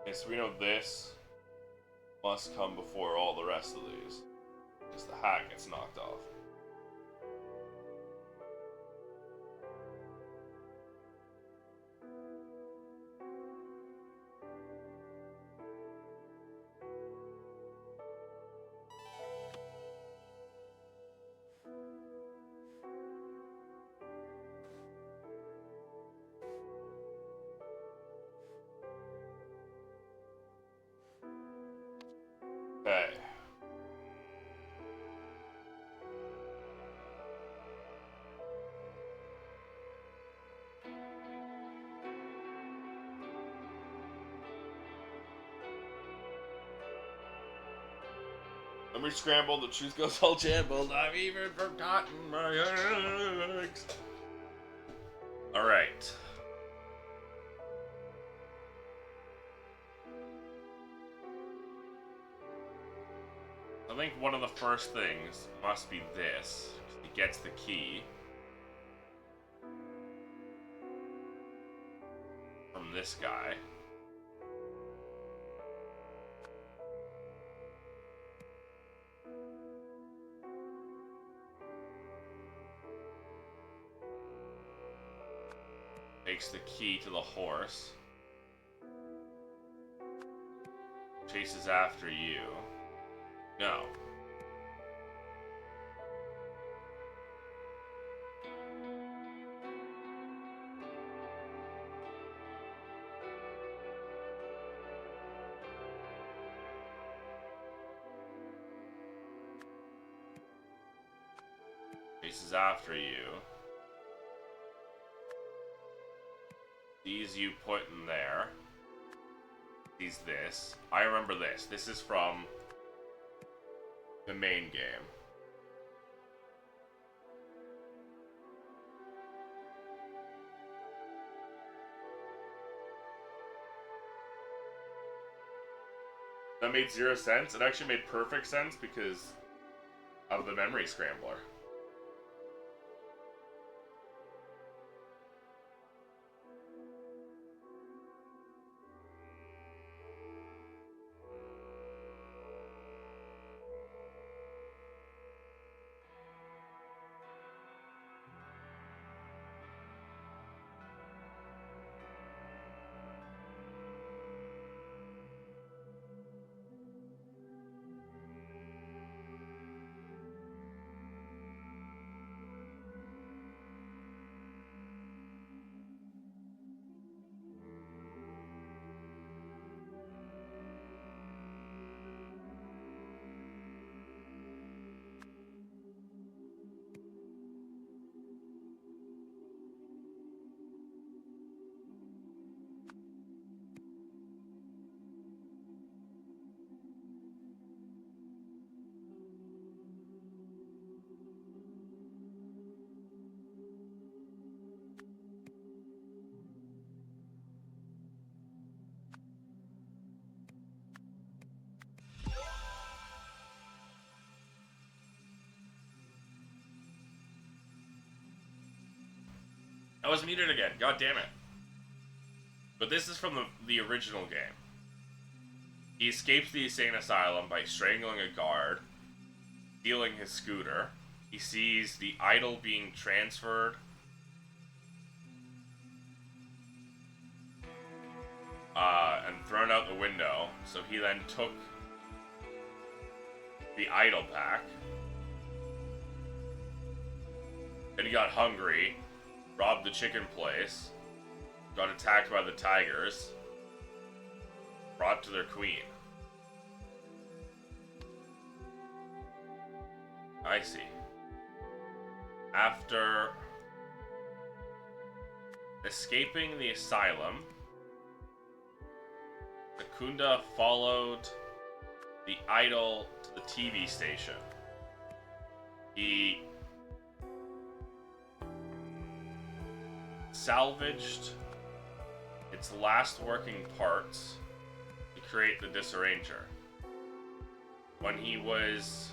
Okay, so we know this must come before all the rest of these, because the hat gets knocked off. Okay. Memory scrambled, the truth goes all jumbled. I've even forgotten my ex. Alright. I think one of the first things must be this. He gets the key from this guy. Takes the key to the horse. Chases after you. No. Chases after you. These you put in there. These this. I remember this. This is from the main game. That made 0 sense. It actually made perfect sense because of the memory scrambler. I was muted again. God damn it. But this is from the original game. He escapes the insane asylum by strangling a guard, stealing his scooter. He sees the idol being transferred. And thrown out the window. So he then took the idol back. Then he got hungry, robbed the chicken place, got attacked by the tigers, brought to their queen. I see. After escaping the asylum, Secunda followed the idol to the TV station. He salvaged its last working parts to create the Disarranger. When he was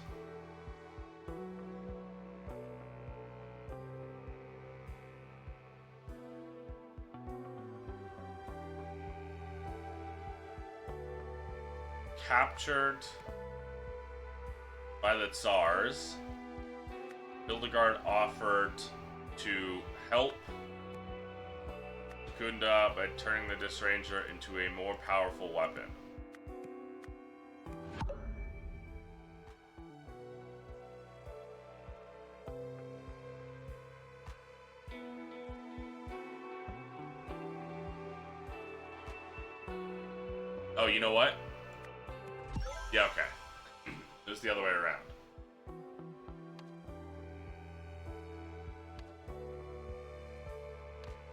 captured by the Tsars, Hildegard offered to help Secunda by turning the Disarranger into a more powerful weapon. Oh, you know what? Yeah, okay. It was the other way around.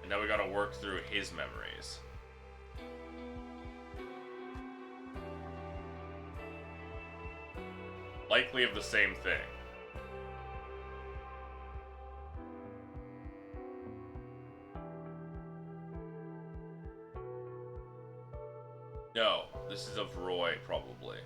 And now we gotta work through his memories. Likely of the same thing. No, this is of Roy, probably.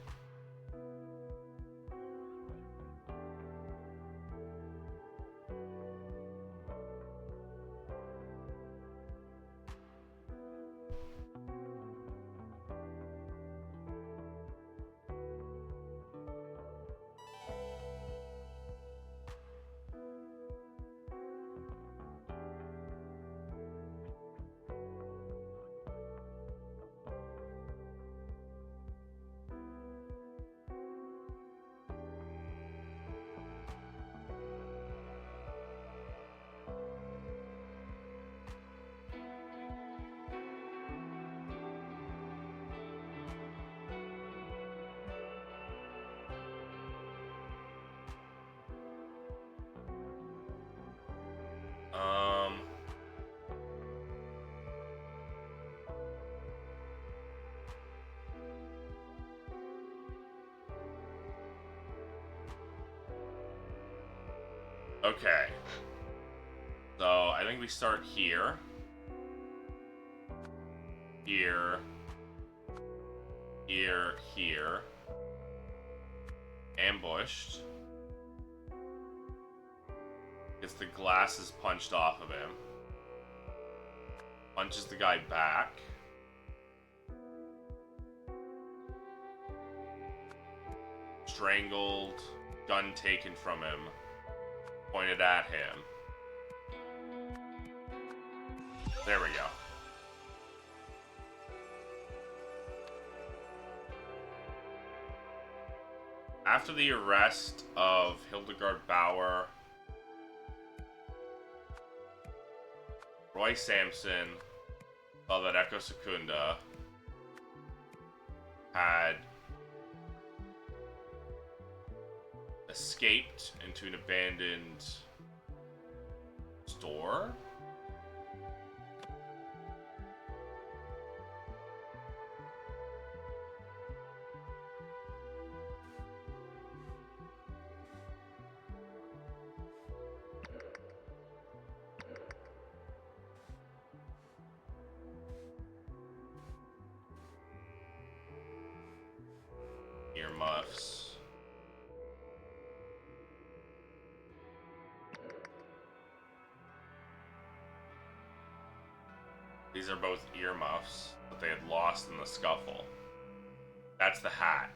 Okay. So, I think we start here. Here. Here. Here. Ambushed. Gets the glasses punched off of him. Punches the guy back. Strangled. Gun taken from him. Pointed at him. There we go. After the arrest of Hildegard Bauer, Roy Sampson saw that Echo Secunda had escaped into an abandoned store. Earmuffs. These are both earmuffs that they had lost in the scuffle. That's the hat.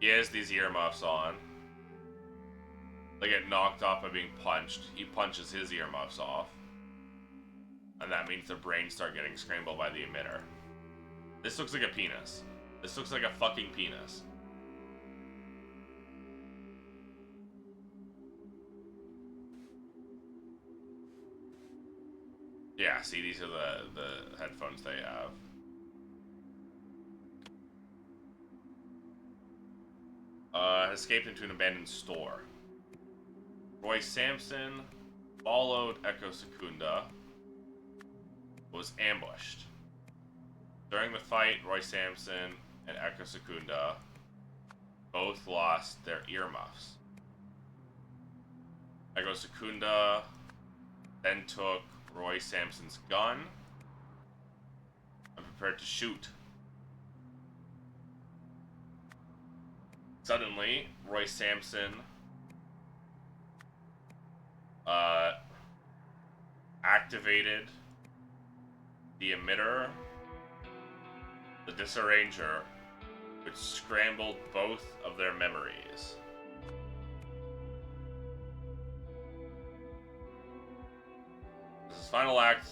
He has these earmuffs on. They get knocked off by being punched. He punches his earmuffs off. And that means their brains start getting scrambled by the emitter. This looks like a penis. This looks like a fucking penis. Yeah, see, these are the headphones they have. Escaped into an abandoned store. Roy Sampson followed Echo Secunda. Was ambushed. During the fight, Roy Sampson and Echo Secunda both lost their earmuffs. Echo Secunda then took Roy Sampson's gun and prepared to shoot. Suddenly, Roy Sampson activated the emitter, the disarranger, which scrambled both of their memories. As his final act,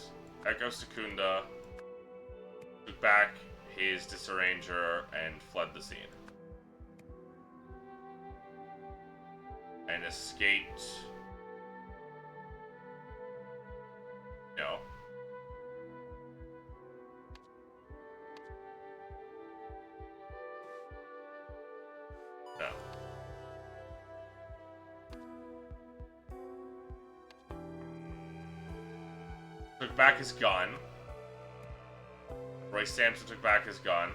Echo Secunda took back his disarranger and fled the scene. And escaped. No. No. Took back his gun. Roy Sampson took back his gun.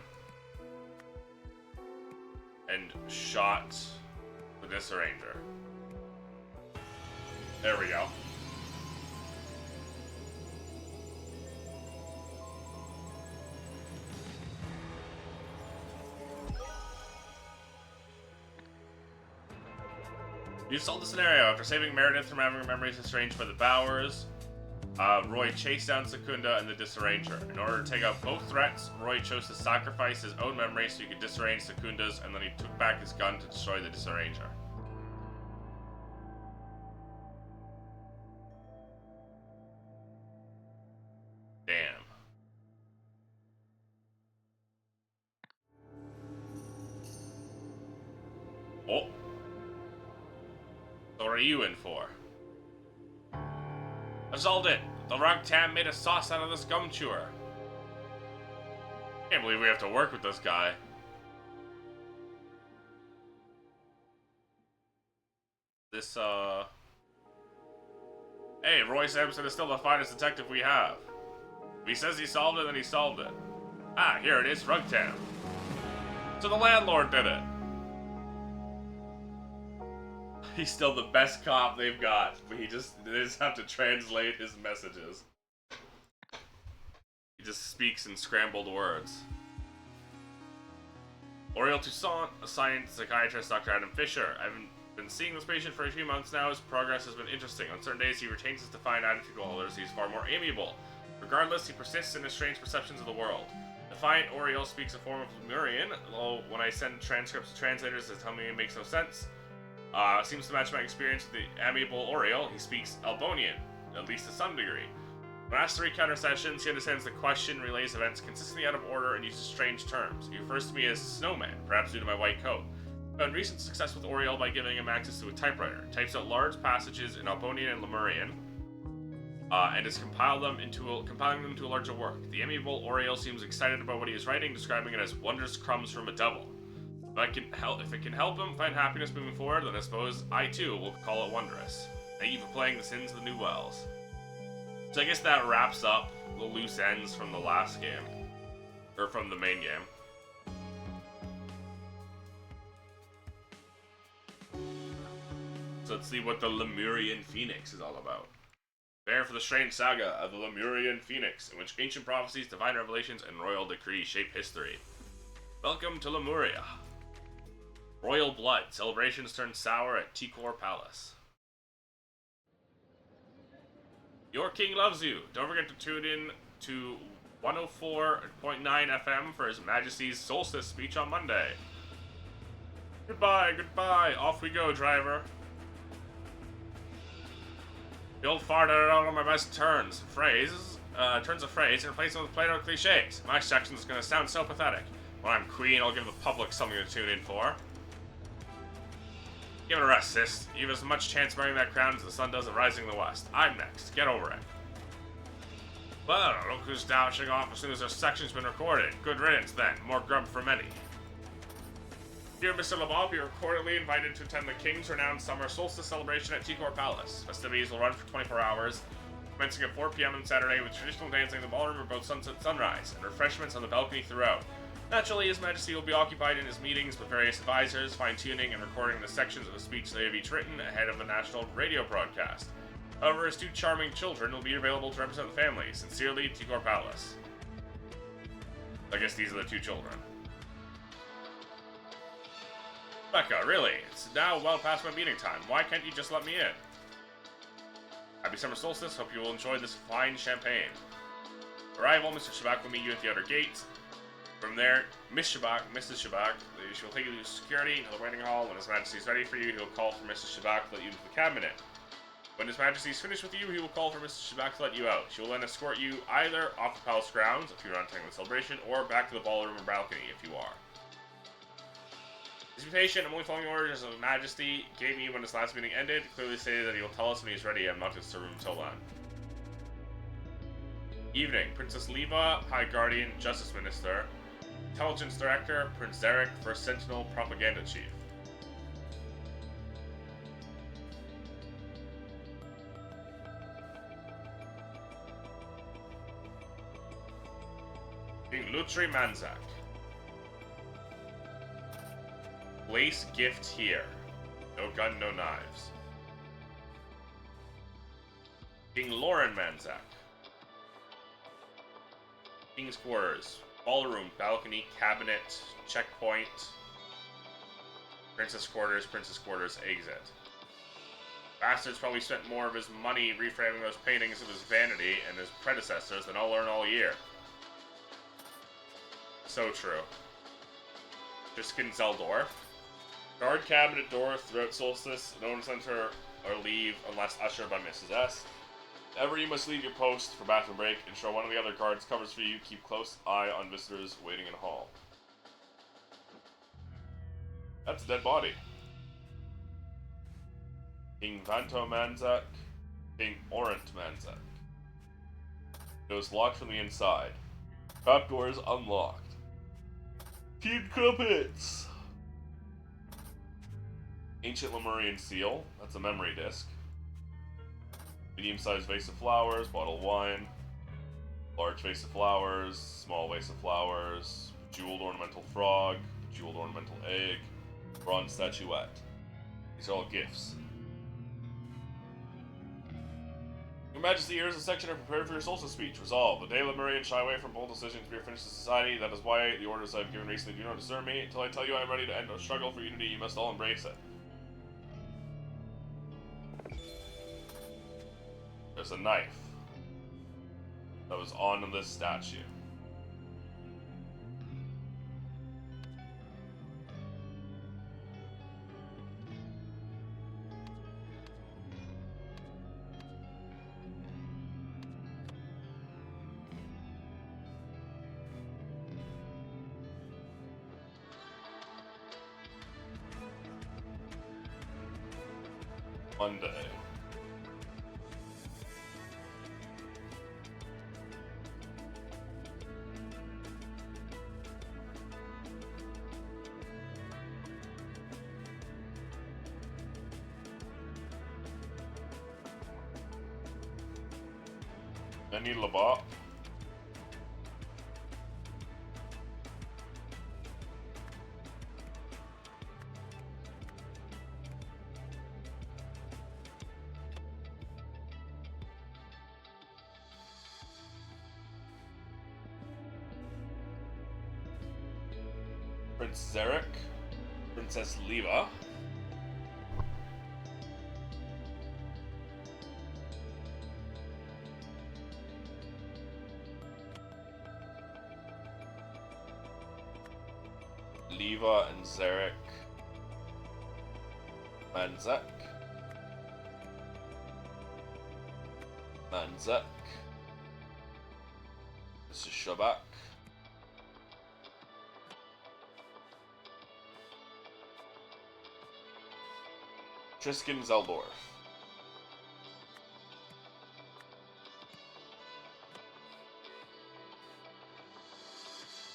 And shot the Disarranger. There we go. You solved the scenario. After saving Meredith from having her memories estranged by the Bowers, Roy chased down Secunda and the Disarranger. In order to take out both threats, Roy chose to sacrifice his own memories so he could disarrange Secunda's, and then he took back his gun to destroy the Disarranger. Damn. Oh. So what are you in for? I solved it! The Rugtam made a sauce out of this gum chewer. Can't believe we have to work with this guy. This, Hey, Roy Sampson is still the finest detective we have. If he says he solved it, then he solved it. Ah, here it is, Rugtam. So the landlord did it. He's still the best cop they've got, but they just have to translate his messages. He just speaks in scrambled words. Oriole Toussaint, assigned psychiatrist Dr. Adam Fisher. I've been seeing this patient for a few months now. His progress has been interesting. On certain days, he retains his defiant attitude, while others he's far more amiable. Regardless, he persists in his strange perceptions of the world. Defiant Oriole speaks a form of Lemurian, although when I send transcripts to translators, they tell me it makes no sense. Seems to match my experience with the amiable Oriole. He speaks Albonian, at least to some degree. When asked to recount our sessions, he understands the question, relays events consistently out of order, and uses strange terms. He refers to me as Snowman, perhaps due to my white coat. I found recent success with Oriole by giving him access to a typewriter. Types out large passages in Albonian and Lemurian, and is compiling them into a larger work. The amiable Oriole seems excited about what he is writing, describing it as wondrous crumbs from a devil. If it can help him find happiness moving forward, then I suppose I too will call it wondrous. Thank you for playing The Sins of the New Wells. So I guess that wraps up the loose ends from the last game. Or from the main game. So let's see what the Lemurian Phoenix is all about. Prepare for the strange saga of the Lemurian Phoenix, in which ancient prophecies, divine revelations, and royal decrees shape history. Welcome to Lemuria. Royal blood. Celebrations turn sour at Tikor Palace. Your king loves you. Don't forget to tune in to 104.9 FM for His Majesty's Solstice speech on Monday. Goodbye, goodbye. Off we go, driver. The old fart at all of my best turns of phrase and replace them with plain-old cliches. My section is going to sound so pathetic. When I'm queen, I'll give the public something to tune in for. Give it a rest, sis. You have as much chance of wearing that crown as the sun does of rising in the west. I'm next. Get over it. Well, look who's dashing off as soon as their section's been recorded. Good riddance, then. More grub for many. Dear Mr. LeBob, you're accordingly invited to attend the King's renowned summer solstice celebration at Tikor Palace. Festivities will run for 24 hours, commencing at 4 p.m. on Saturday with traditional dancing in the ballroom or both sunset and sunrise, and refreshments on the balcony throughout. Naturally, His Majesty will be occupied in his meetings with various advisors, fine-tuning and recording the sections of the speech they have each written ahead of the national radio broadcast. However, his two charming children will be available to represent the family. Sincerely, Tikor Palace. I guess these are the two children. Becca, really? It's now well past my meeting time. Why can't you just let me in? Happy summer solstice. Hope you will enjoy this fine champagne. Arrival, Mr. Shabak will meet you at the outer gate. From there, Mrs. Shabak, she will take you to security to the waiting hall. When His Majesty is ready for you, he will call for Mrs. Shabak to let you into the cabinet. When His Majesty is finished with you, he will call for Mrs. Shabak to let you out. She will then escort you either off the palace grounds, if you're not attending the celebration, or back to the ballroom or balcony, if you are. Please be patient. I'm only following orders His Majesty gave me when his last meeting ended. Clearly stated that he will tell us when he's ready. I'm not to disturb him until then. Evening. Princess Leva, High Guardian, Justice Minister, Intelligence Director, Prince Derek, First Sentinel, Propaganda Chief. King Lutri Manzak. Place gift here. No gun, no knives. King Lauren Manzak. King's quarters. Ballroom, balcony, cabinet, checkpoint. Princess quarters, exit. Bastard's probably spent more of his money reframing those paintings of his vanity and his predecessors than I'll learn all year. So true. Triskin Zeldorf. Guard cabinet door throughout solstice. No one enter or leave unless ushered by Mrs. S. Ever you must leave your post for bathroom break. Ensure one of the other guards covers for you. Keep close eye on visitors waiting in hall. That's a dead body. King Vanto Manzak. King Orant Manzak. It was locked from the inside. Trap doors unlocked. King Crumpets! Ancient Lemurian seal. That's a memory disc. Medium-sized vase of flowers, bottle of wine. Large vase of flowers, small vase of flowers. Jeweled ornamental frog, jeweled ornamental egg. Bronze statuette. These are all gifts. Your Majesty, here is a section of prepared for your solstice speech. Resolve. The day Lemurians shy away from bold decisions to be a finished in society. That is why the orders I have given recently do not disturb me. Until I tell you I am ready to end a struggle for unity, you must all embrace it. There's a knife that was on this statue. Monday. Benny Labat. Prince Zarek. Princess Leva. Leva and Zarek. Manzak. Manzak. This is Shabak. Triskin Zeldorf.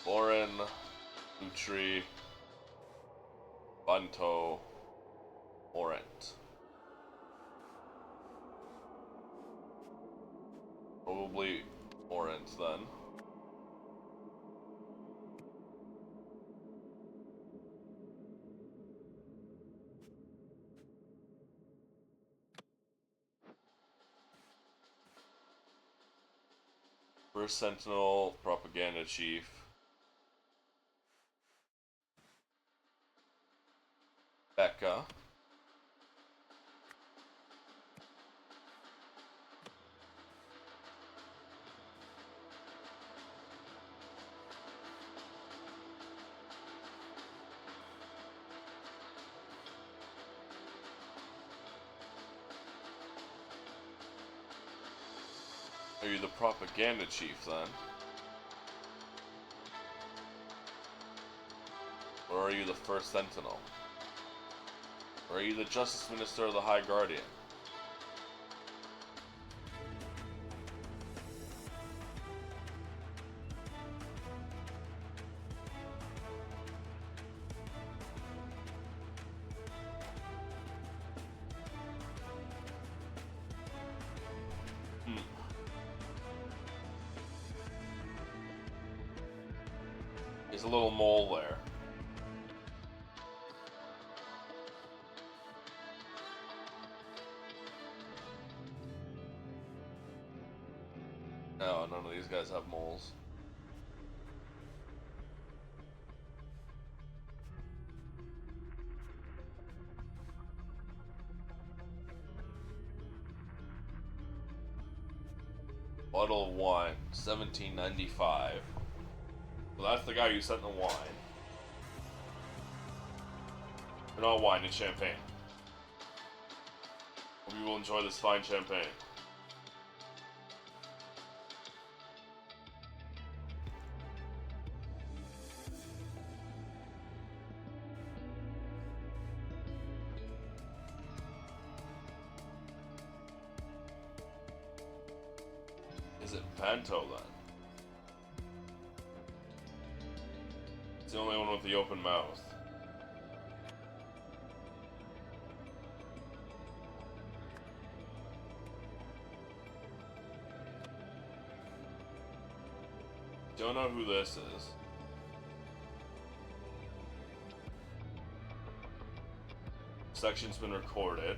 Lauren. Utri. Banto. Orant. Probably Orant then. First Sentinel, Propaganda Chief. Becca. Are you the Propaganda Chief then? Or are you the First Sentinel? Or are you the Justice Minister or the High Guardian? There's a little mole there. No, none of these guys have moles. Bottle of wine, 1795. So that's the guy who sent the wine. Or not wine, it's champagne. Hope you will enjoy this fine champagne. Is it Panto then? It's the only one with the open mouth. Don't know who this is. Section's been recorded.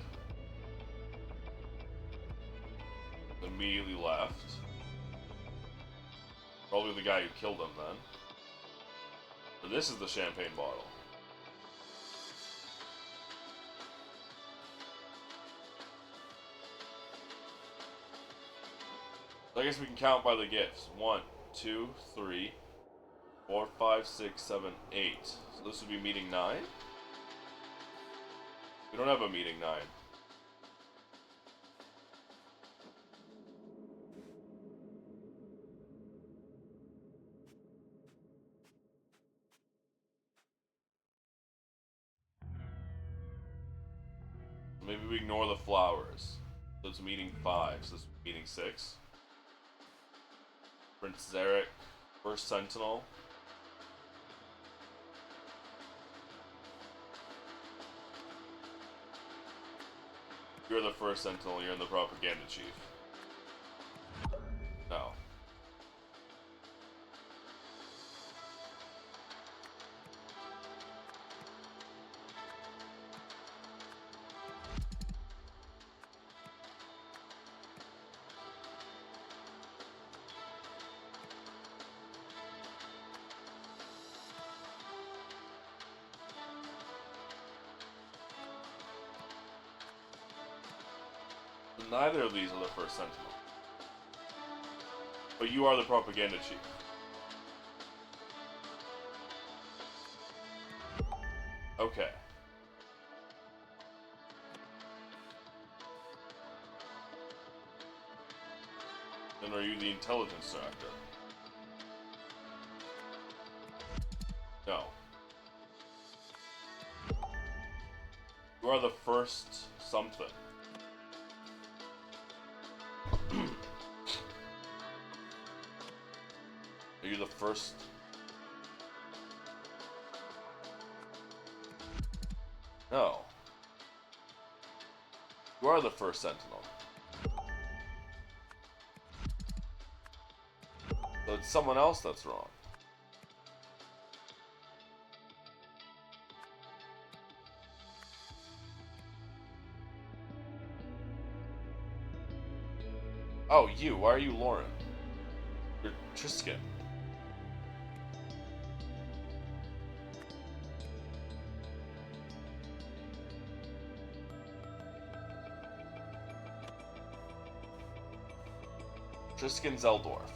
Immediately left. Probably the guy who killed him then. But this is the champagne bottle. So I guess we can count by the gifts. 1, 2, 3, 4, 5, 6, 7, 8. So this would be meeting 9? We don't have a meeting 9. Maybe we ignore the flowers. So it's meeting 5, so this is meeting 6. Prince Zarek, First Sentinel. You're the First Sentinel, you're in the Propaganda Chief. No. Neither of these are the First Sentinel. But you are the Propaganda Chief. Okay. Then are you the Intelligence Director? No. You are the First something. Are you the First? No. You are the First Sentinel. So it's someone else that's wrong. Oh, you. Why are you Lauren? You're Triskin. Triskin Zeldorf.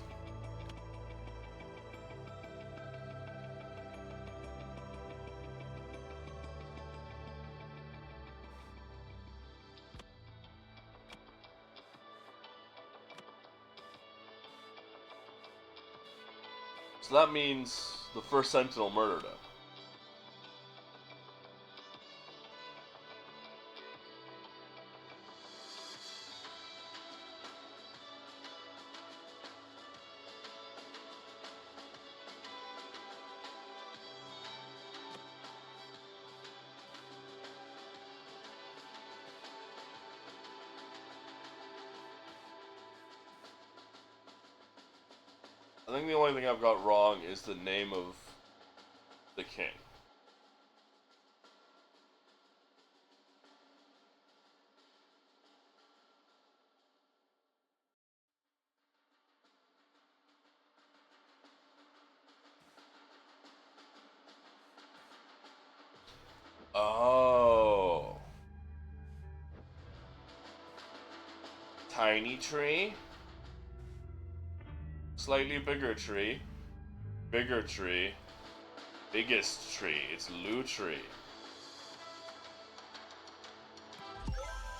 So that means the First Sentinel murdered him. I think the only thing I've got wrong is the name of the king. Oh. Tiny tree. Slightly bigger tree. Bigger tree. Biggest tree. It's Lou tree.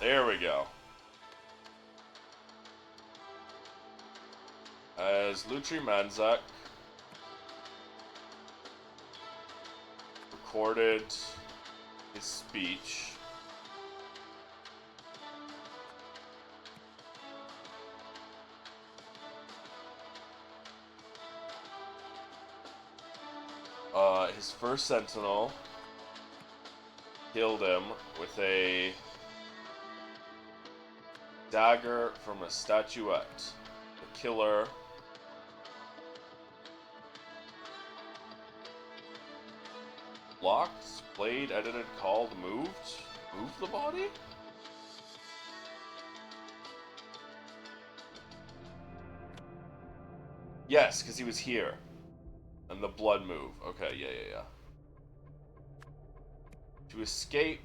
There we go. As Lutri Manzak recorded his speech, his first sentinel killed him with a dagger from a statuette. The killer locked, played, edited, called, moved the body? Yes, because he was here. And the blood move. Okay, yeah. To escape,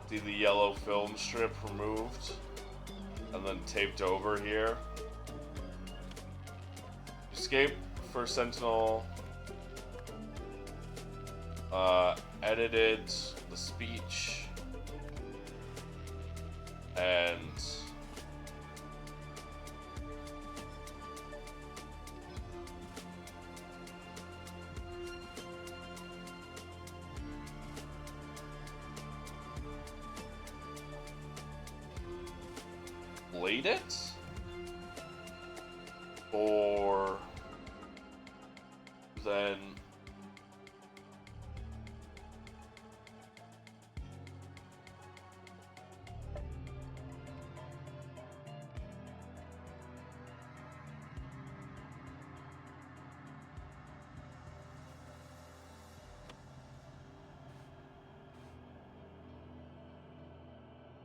see the yellow film strip removed and then taped over here. Escape, first sentinel edited the speech and played it or then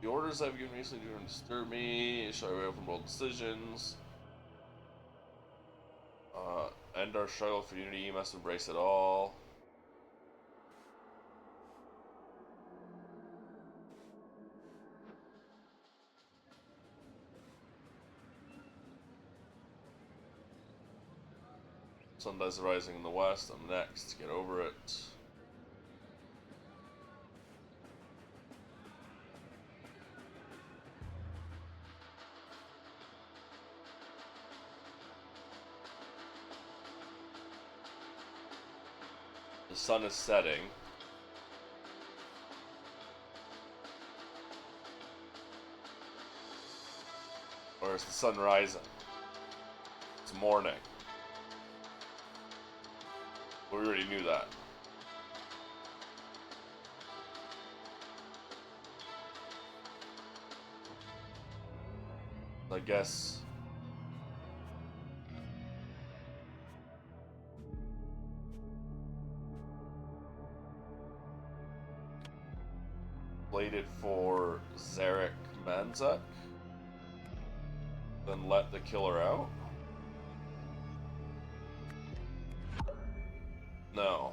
the orders I've given recently do not disturb me, shy away from bold decisions. End our struggle for unity, you must embrace it all. Sun is rising in the west, I'm next, get over it. The sun is setting. Or is the sun rising? It's morning. We already knew that. I guess played it for Zarek Manzuk, then let the killer out? No.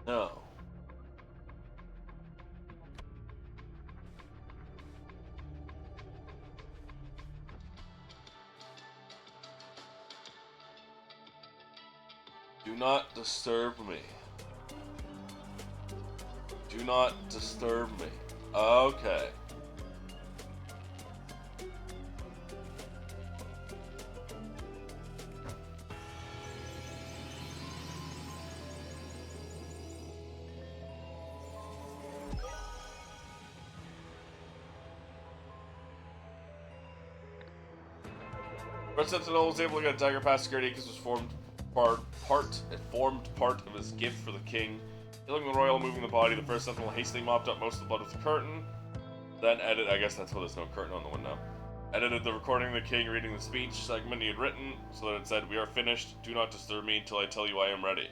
No. Do not disturb me. Do not disturb me. Okay. Red Sentinel was able to get a dagger past security because it formed part of his gift for the king. Killing the royal, moving the body, the first Sentinel hastily mopped up most of the blood with the curtain. Then I guess that's why there's no curtain on the window. Edited the recording of the king reading the speech segment he had written, so that it said, "We are finished. Do not disturb me until I tell you I am ready."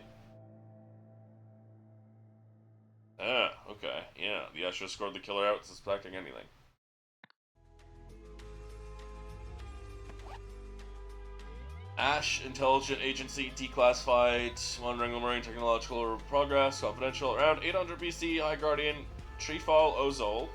Ah, okay, yeah. The usher scored the killer out, suspecting anything. Ash, Intelligent Agency, declassified, monitoring the marine technological progress, confidential. Around 800 BC, High Guardian Trefal Ozol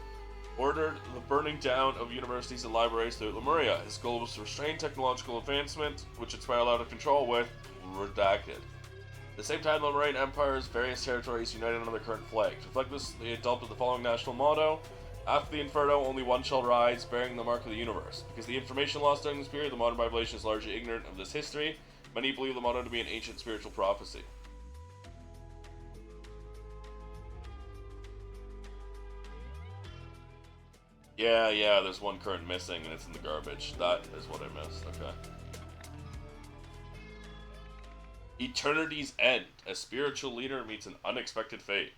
ordered the burning down of universities and libraries throughout Lemuria. His goal was to restrain technological advancement, which had spiraled out of control with redacted. At the same time, the Lemurian Empire's various territories united under the current flag. To reflect this, they adopted the following national motto: "After the Inferno, only one shall rise, bearing the mark of the universe." Because the information lost during this period, the modern population is largely ignorant of this history. Many believe the motto to be an ancient spiritual prophecy. Yeah, there's one current missing and it's in the garbage. That is what I missed, okay. Eternity's End. A spiritual leader meets an unexpected fate.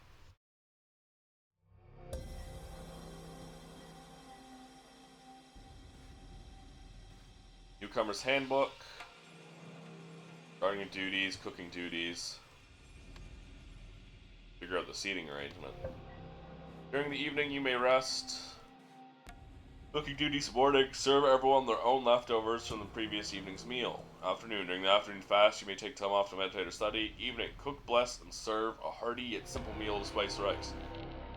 Newcomer's Handbook. Guarding duties, cooking duties. Figure out the seating arrangement. During the evening, you may rest. Cooking duties morning, serve everyone their own leftovers from the previous evening's meal. Afternoon, during the afternoon fast, you may take time off to meditate or study. Evening, cook, bless, and serve a hearty yet simple meal of spiced rice.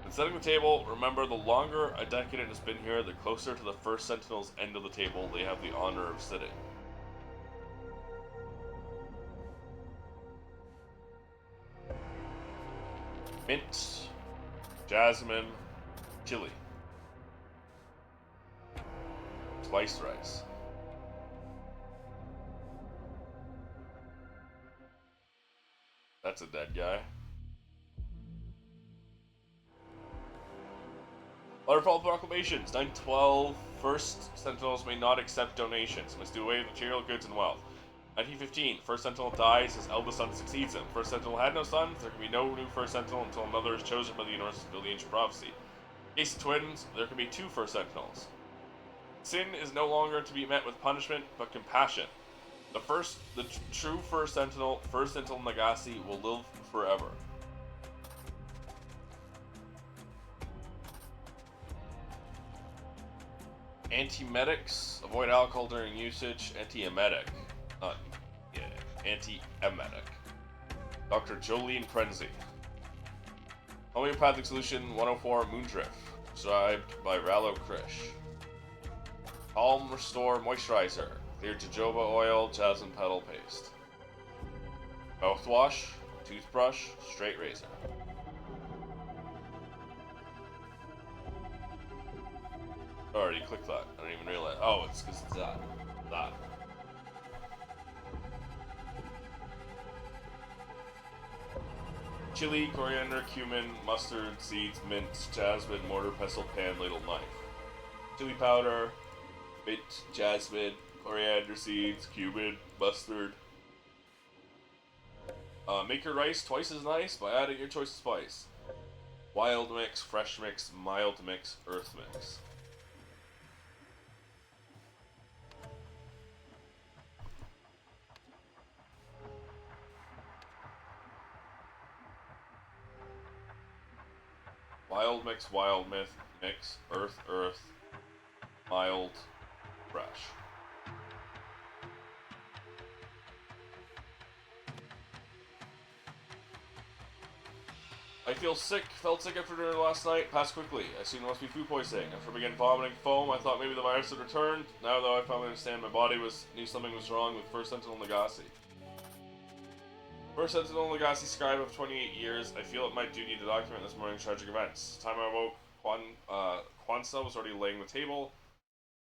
In setting the table, remember the longer a decadent has been here, the closer to the first sentinel's end of the table they have the honor of sitting. Mint, jasmine, chili. Spiced rice. That's a dead guy. Letterfall proclamations. 912. First Sentinels may not accept donations. Must do away with material goods and wealth. 1915. First Sentinel dies. His eldest son succeeds him. First Sentinel had no sons. There can be no new First Sentinel until another is chosen by the universe to fulfill the ancient prophecy. In case of twins, there can be two First Sentinels. Sin is no longer to be met with punishment, but compassion. The true First Sentinel, First Sentinel Nagasi, will live forever. Antiemetics. Avoid alcohol during usage. Antiemetic. Antiemetic. Dr. Jolene Prenzy. Homeopathic Solution 104 Moondrift. Described by Rallo Krish. Calm Restore Moisturizer. Clear jojoba oil, jasmine petal paste. Mouthwash, toothbrush, straight razor. I already clicked that. I didn't even realize. Oh, it's because it's that. Chili, coriander, cumin, mustard, seeds, mint, jasmine, mortar, pestle, pan, ladle, knife. Chili powder, mint, jasmine, coriander seeds, cumin, mustard. Make your rice twice as nice by adding your choice of spice. Wild mix, fresh mix, mild mix, earth mix. Wild mix, earth, mild, fresh. I felt sick after dinner last night, passed quickly. I assumed it must be food poisoning. After I began vomiting foam, I thought maybe the virus had returned. Now, though, I finally understand my body knew something was wrong with First Sentinel Nagasi. First Sentinel Legacy scribe of 28 years, I feel it my duty to document this morning's tragic events. The time I awoke, Kwanzaa was already laying the table.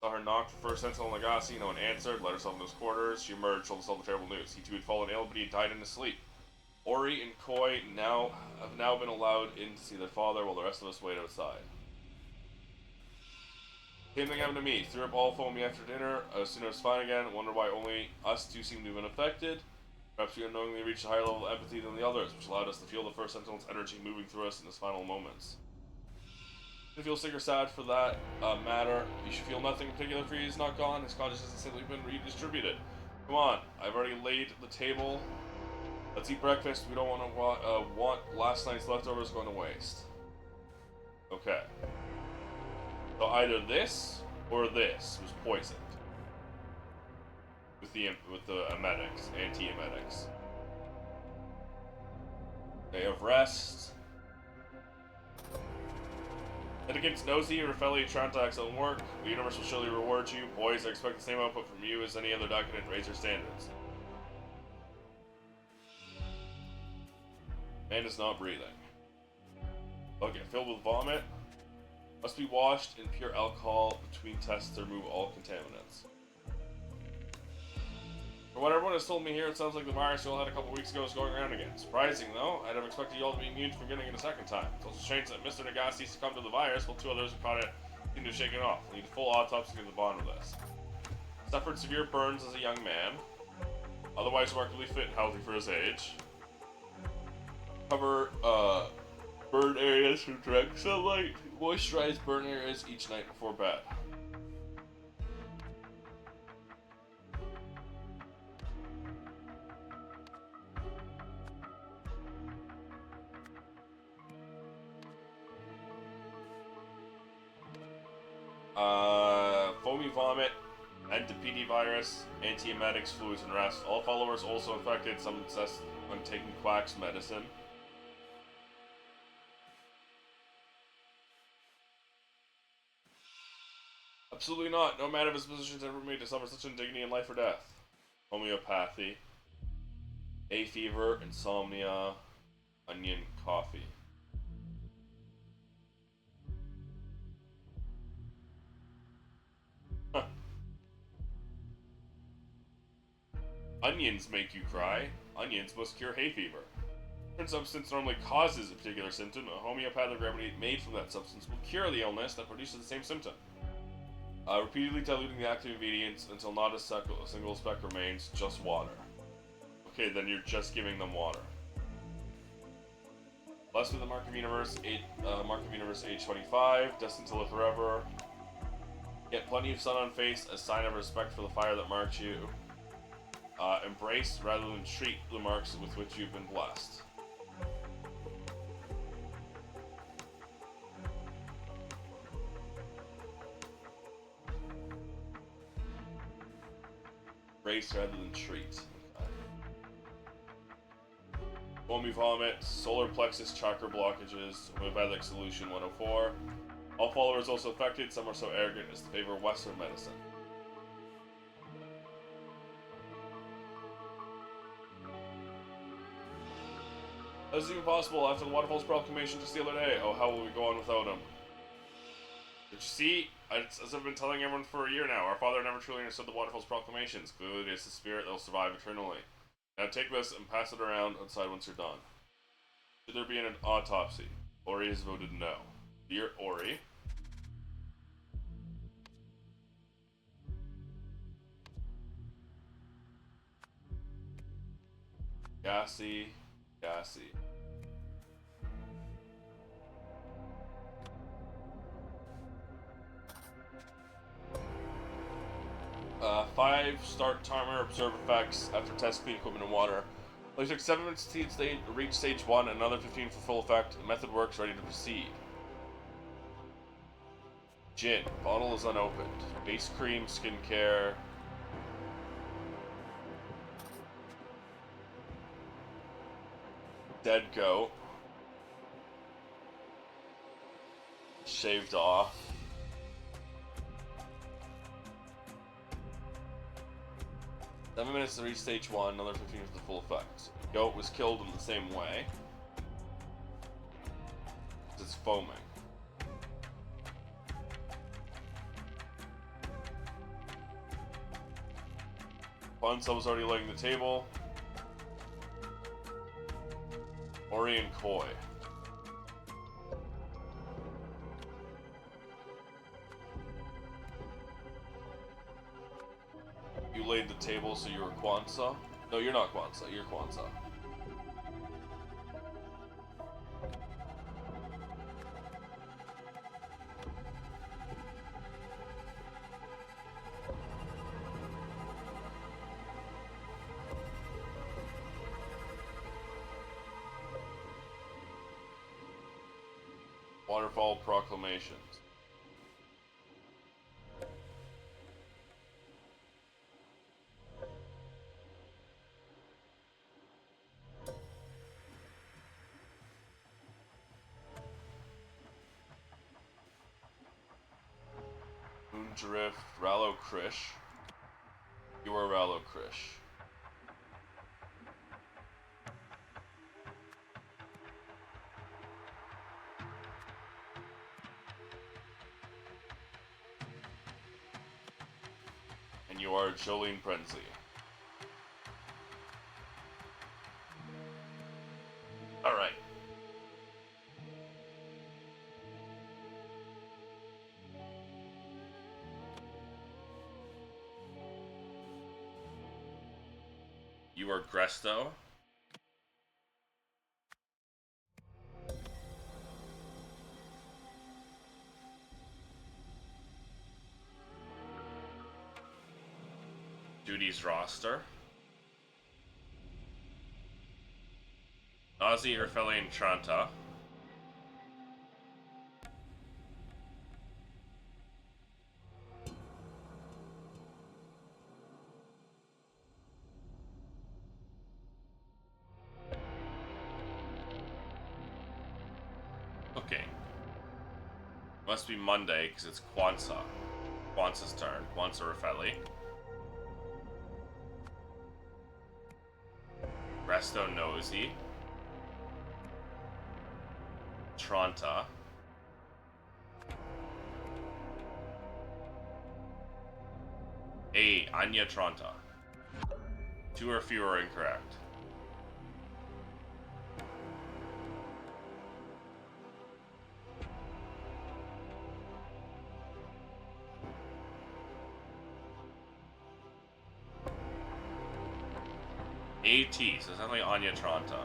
Saw her knock for First Sentinel Legacy, no one answered, let herself into his quarters. She emerged, told us all the terrible news. He too had fallen ill, but he had died in his sleep. Ori and Koi have now been allowed in to see their father, while the rest of us wait outside. Same thing happened to me. Threw up all foamy after dinner. Soon I was fine again. Wonder why only us two seem to have been affected. Perhaps we unknowingly reached a higher level of empathy than the others, which allowed us to feel the first Sentinel's energy moving through us in his final moments. If you feel sick or sad for that matter, you should feel nothing particular for you. He's not gone. His consciousness has simply been redistributed. Come on, I've already laid the table. Let's eat breakfast. We don't want last night's leftovers going to waste. Okay. So either this or this was poisoned with the emetics, anti-emetics. Day of rest. And against Nosy, Raffaele Trantak's own work, the universe will surely reward you. Boys, I expect the same output from you as any other document. Raise your standards. Man is not breathing. Okay, filled with vomit. Must be washed in pure alcohol between tests to remove all contaminants. From what everyone has told me here, it sounds like the virus you all had a couple weeks ago is going around again. Surprising, though. I'd have expected you all to be immune from getting it a second time. It's also strange that Mr. Nagasi succumbed to the virus, while two others who caught it seem to have shaken it off. We need a full autopsy to get to the bottom of this. Suffered severe burns as a young man. Otherwise remarkably fit and healthy for his age. Cover, burn areas from direct sunlight. Moisturize burn areas each night before bed. Foamy vomit, anti-PD virus, anti-emetics, fluids, and rest. All followers also infected. Some insist on taking Quack's medicine. Absolutely not. No man of his position has ever made to suffer such indignity in life or death. Homeopathy, hay fever, insomnia, onion coffee. Huh. Onions make you cry. Onions must cure hay fever. Different substance normally causes a particular symptom. A homeopathic remedy made from that substance will cure the illness that produces the same symptom. Repeatedly diluting the active ingredients until not a single speck remains, just water. Okay, then you're just giving them water. Blessed with the Mark of Universe, Mark of Universe age 25, destined to live forever. Get plenty of sun on face, a sign of respect for the fire that marks you. Embrace rather than treat the marks with which you've been blessed. Embrace rather than treat. Okay. Foamy vomit, solar plexus chakra blockages, homeopathic solution 104. All followers also affected, some are so arrogant as to favor Western medicine. How is it even possible after the Waterfall's proclamation just the other day? Oh, how will we go on without him? Did you see? As I've been telling everyone for a year now, our father never truly understood the Waterfall's proclamations. Clearly it is the spirit that will survive eternally. Now take this and pass it around outside once you're done. Should there be an autopsy? Ori has voted no. Dear Ori. Gassy. 5 start timer, observe effects after test clean equipment and water. It took 7 minutes to reach stage 1, another 15 for full effect. The method works, ready to proceed. Gin, bottle is unopened. Base cream, skincare. Dead goat. Shaved off. Seven minutes to reach stage 1, another 15 for the full effect. Goat was killed in the same way. It's foaming. Bunso was already laying the table. Ori and Koi. You laid the table, so you're Kwanzaa? No, you're not Kwanzaa. You're Kwanzaa. Waterfall proclamations. Moondrift, Rallo Krish. You are Rallo Krish. And you are Jolene Prensley. Alright. You are Gresto. Duty's roster. Ozzy, Urfeli, and Tranta. Okay. Must be Monday, because it's Kwanzaa. Kwanzaa's turn. Kwanzaa Urfeli. Resto Nosy. Tranta. A. Anya Tranta. 2 or fewer are incorrect. AT, so it's definitely Anya Tranta.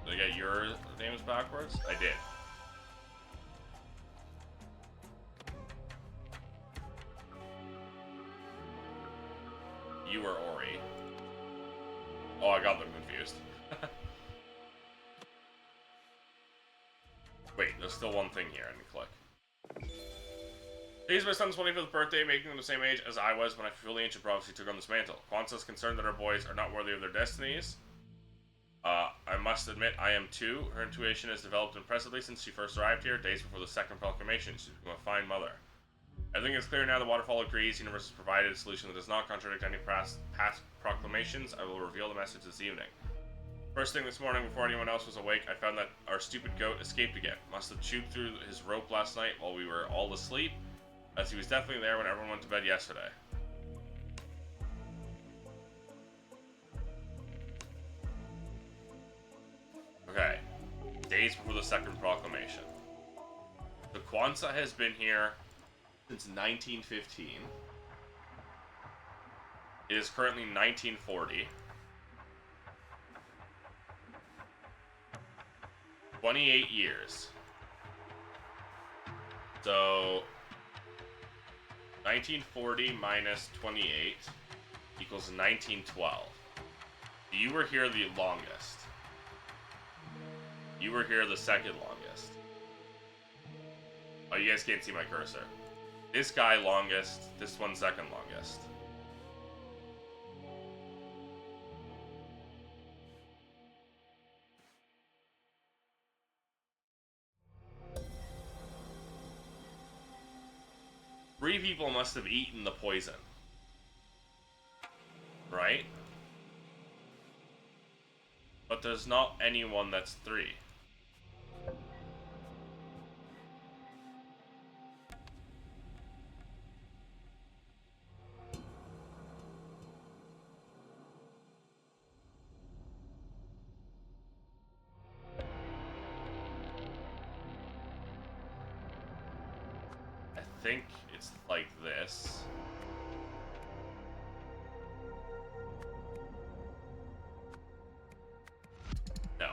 Did I get your names backwards? I did. You were Ori. Oh, I got them confused. Wait, there's still one thing here I need to click. Today's my son's 25th birthday, making him the same age as I was when I fulfilled the ancient prophecy took on this mantle. Kwanzaa is concerned that our boys are not worthy of their destinies. I must admit, I am too. Her intuition has developed impressively since she first arrived here, days before the second proclamation. She's become a fine mother. Everything is clear now. The Waterfall agrees. The universe has provided a solution that does not contradict any past proclamations. I will reveal the message this evening. First thing this morning, before anyone else was awake, I found that our stupid goat escaped again. Must have chewed through his rope last night while we were all asleep, as he was definitely there when everyone went to bed yesterday. Okay. Days before the second proclamation. The Kwanzaa has been here since 1915. It is currently 1940. 28 years. So 1940 minus 28 equals 1912. You were here the longest. You were here the second longest. Oh, you guys can't see my cursor. This guy longest, this one second longest. Three people must have eaten the poison. Right? But there's not anyone that's 3. think it's like this. No.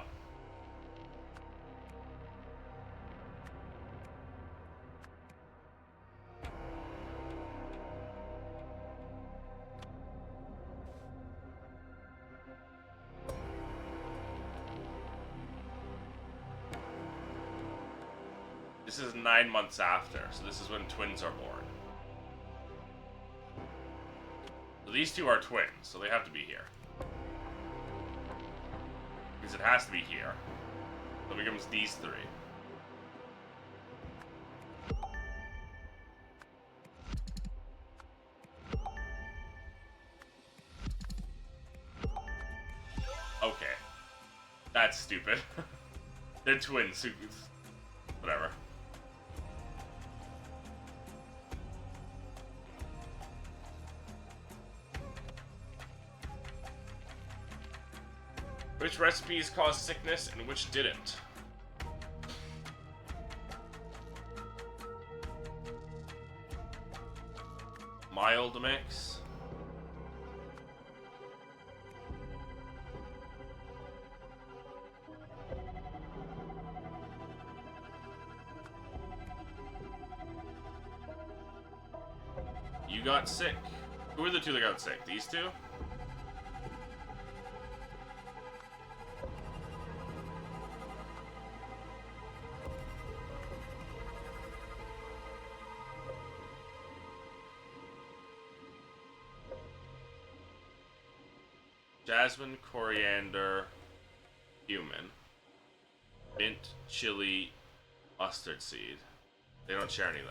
This is 9 months after, so this is when twins are born. So these two are twins, so they have to be here. Because it has to be here. So it becomes these three. Okay. That's stupid. They're twins. Whatever. Which recipes cause sickness and which didn't? Mild mix. You got sick. Who are the two that got sick? These two? Jasmine, coriander, cumin, mint, chili, mustard seed. They don't share anything.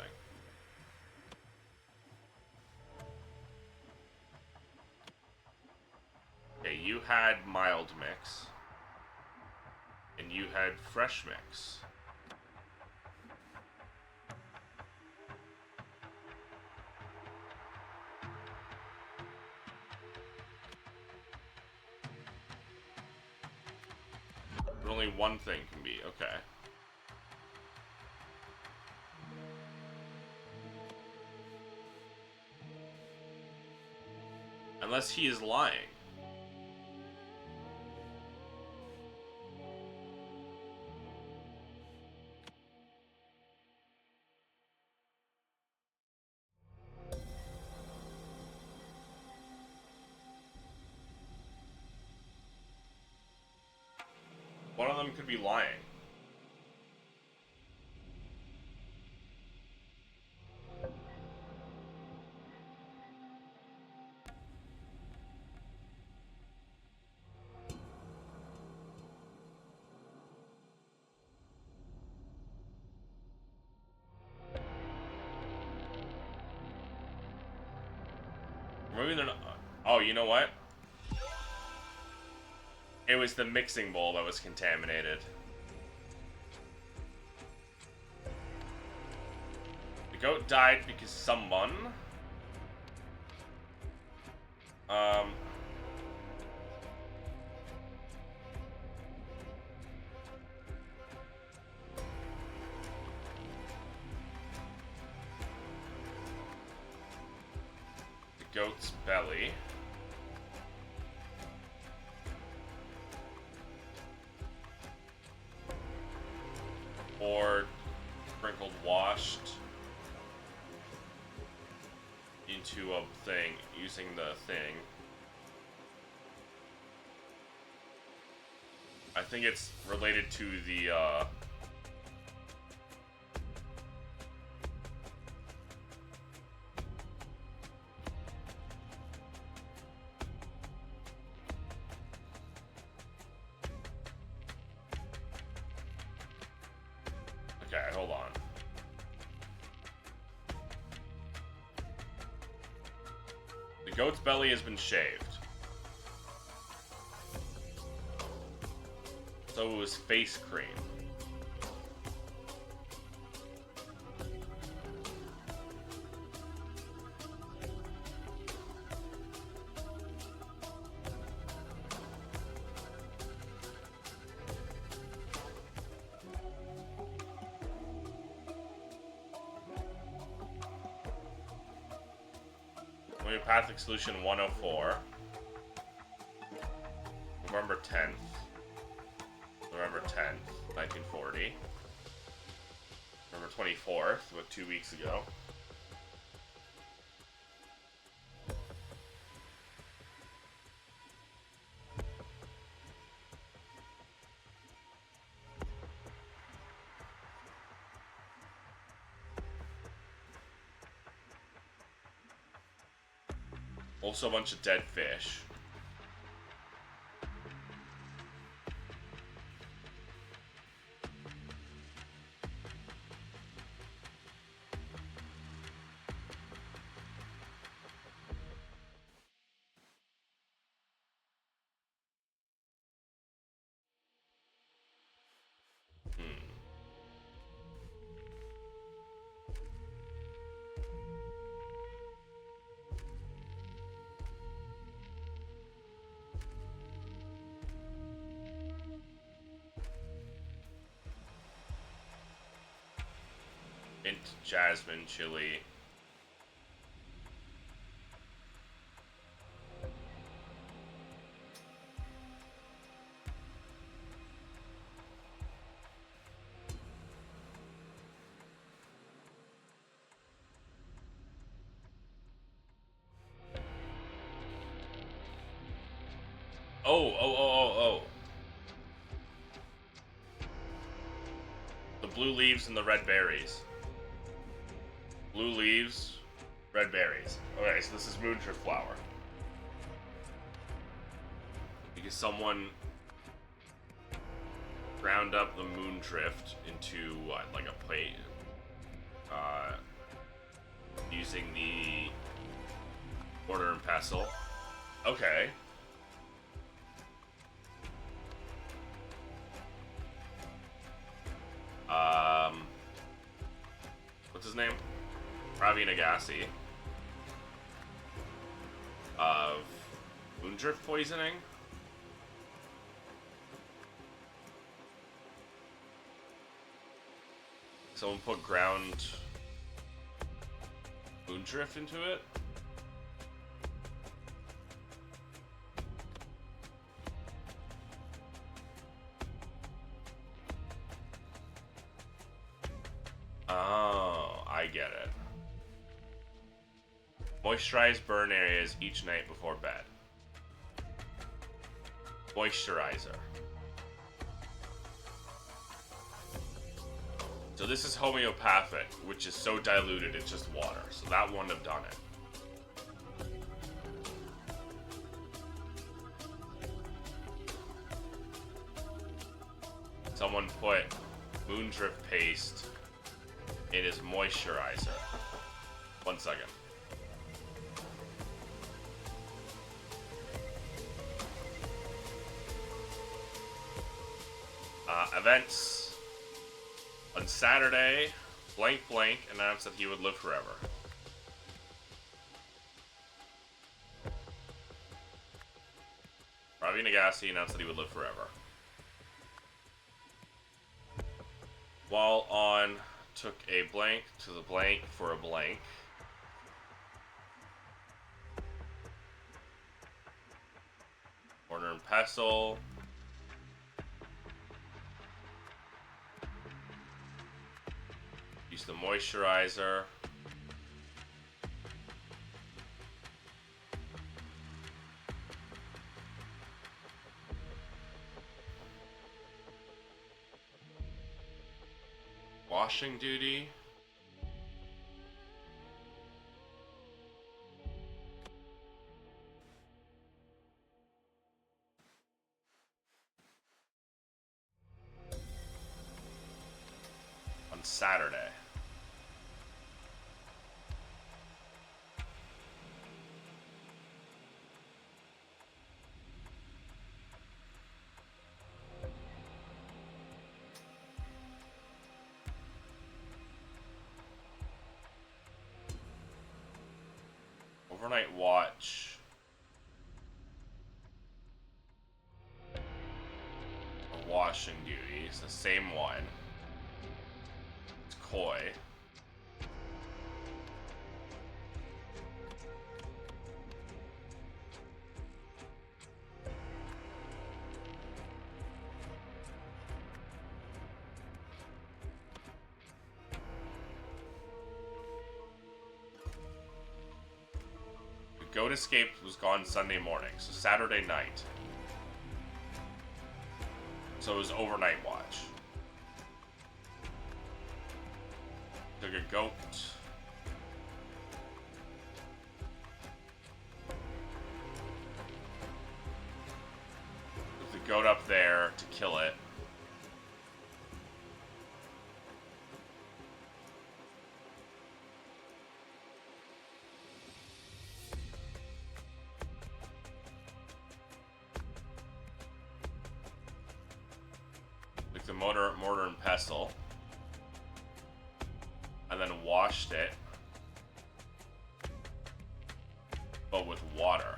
Okay, you had mild mix. And you had fresh mix. But only one thing can be, okay. Unless he is lying. One of them could be lying. Maybe they're not. Oh, you know what? It was the mixing bowl that was contaminated. The goat died because someone... The goat's belly. Or sprinkled, washed into a thing using the thing. I think it's related to the okay, hold on. The goat's belly has been shaved. So it was face cream. Homeopathic Solution 104. November 10th. November 10th, 1940. November 24th, about 2 weeks ago. Also a bunch of dead fish. Mint, jasmine, chili. Oh. The blue leaves and the red berries. Blue leaves, red berries. Okay, so this is moonshrift flower. Because someone ground up the moondrift into what, like a plate, using the mortar and pestle. Okay. What's his name? Ravi Nagase. Of moondrift poisoning. Someone put ground moondrift into it. Oh, I get it. Moisturize burn areas each night before bed. Moisturizer. So this is homeopathic, which is so diluted it's just water. So that wouldn't have done it. Someone put moondrift paste in his moisturizer. 1 second. Events. On Saturday, blank announced that he would live forever. Ravi Nagase announced that he would live forever. While on, took a blank to the blank for a blank. Mortar and pestle. Use the moisturizer. Washing duty. On Saturday. Overnight watch. A washing duty. It's the same one. It's koi. goat escaped was gone Sunday morning, so Saturday night. So it was overnight watch. Took a goat. Took the goat up there to kill it. Took the mortar and pestle. And then washed it, but with water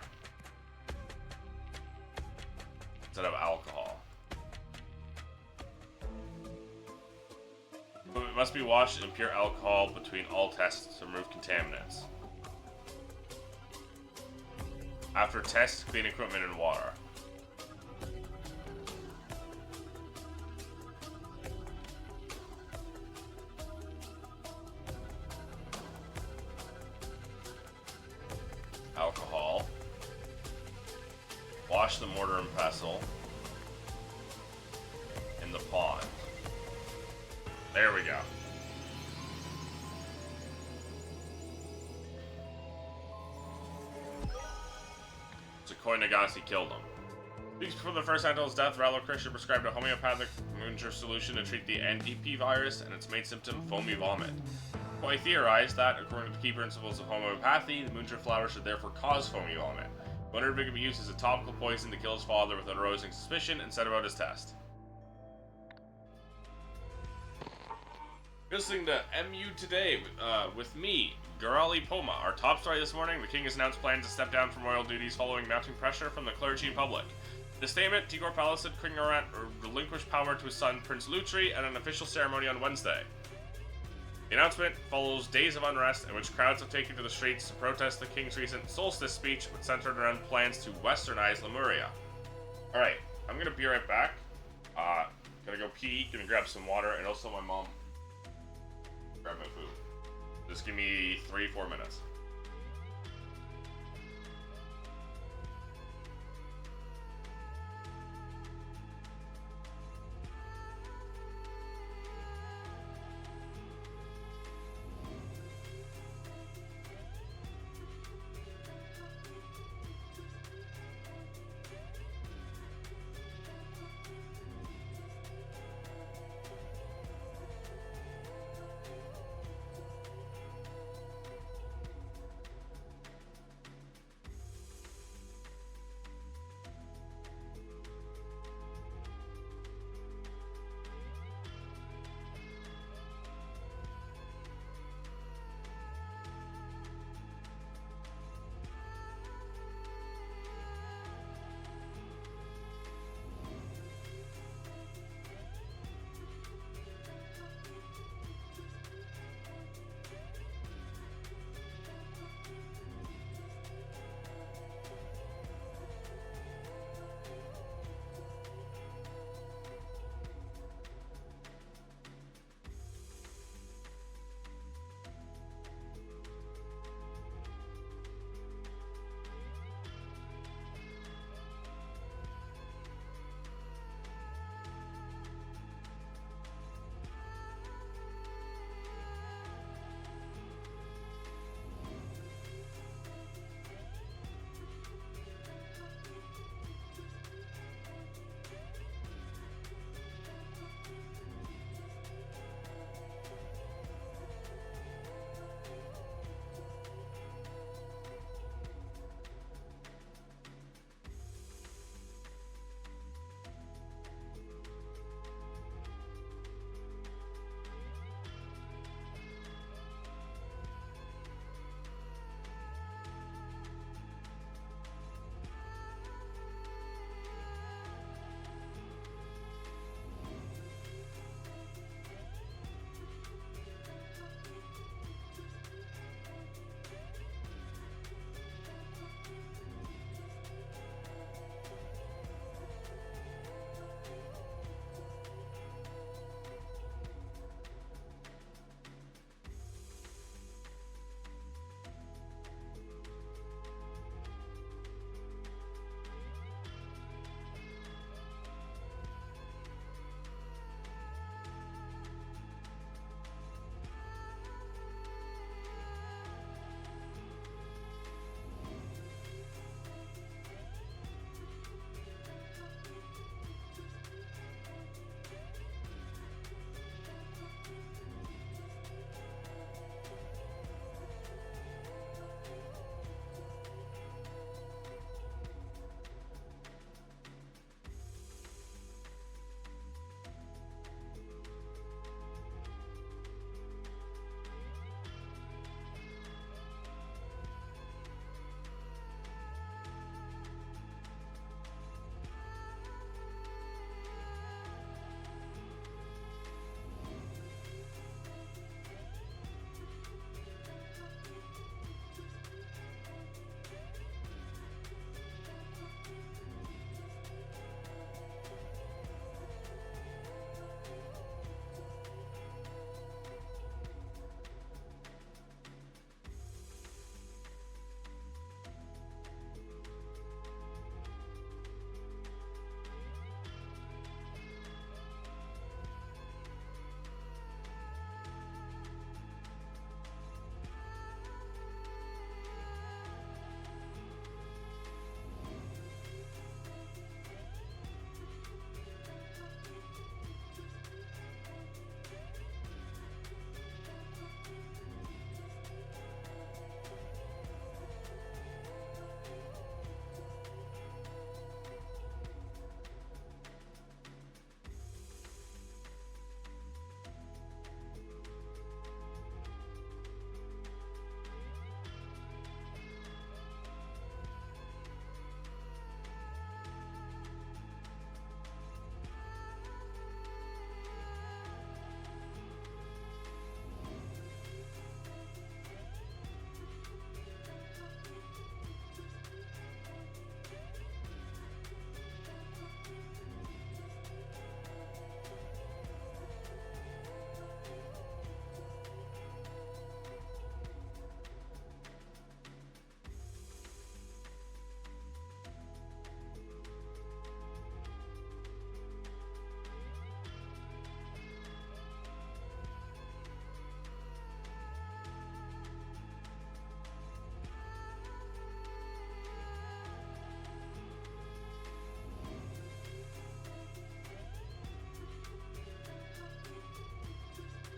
instead of alcohol. It must be washed in pure alcohol between all tests to remove contaminants. After tests, clean equipment in water. Alcohol. Wash the mortar and pestle in the pond. There we go. Zakoi Nagase killed him. Weeks before the first Sentinel's death, Rallo Christian prescribed a homeopathic Muncher solution to treat the NDP virus and its main symptom, foamy vomit. Koi theorized that, according to key principles of homeopathy, the Muncher flower should therefore cause foamy vomit. He wondered if it could be used as a topical poison to kill his father without arousing suspicion, and set about his test. Listening to MU Today with me, Garali Poma. Our top story this morning, the king has announced plans to step down from royal duties following mounting pressure from the clergy and public. In a statement, Tigor Palace said King Orant relinquished power to his son, Prince Lutri, at an official ceremony on Wednesday. The announcement follows days of unrest in which crowds have taken to the streets to protest the king's recent solstice speech, which centered around plans to westernize Lemuria. Alright, I'm gonna be right back. Gonna go pee, gonna grab some water, and also my mom grab my food. Just give me 3-4 minutes.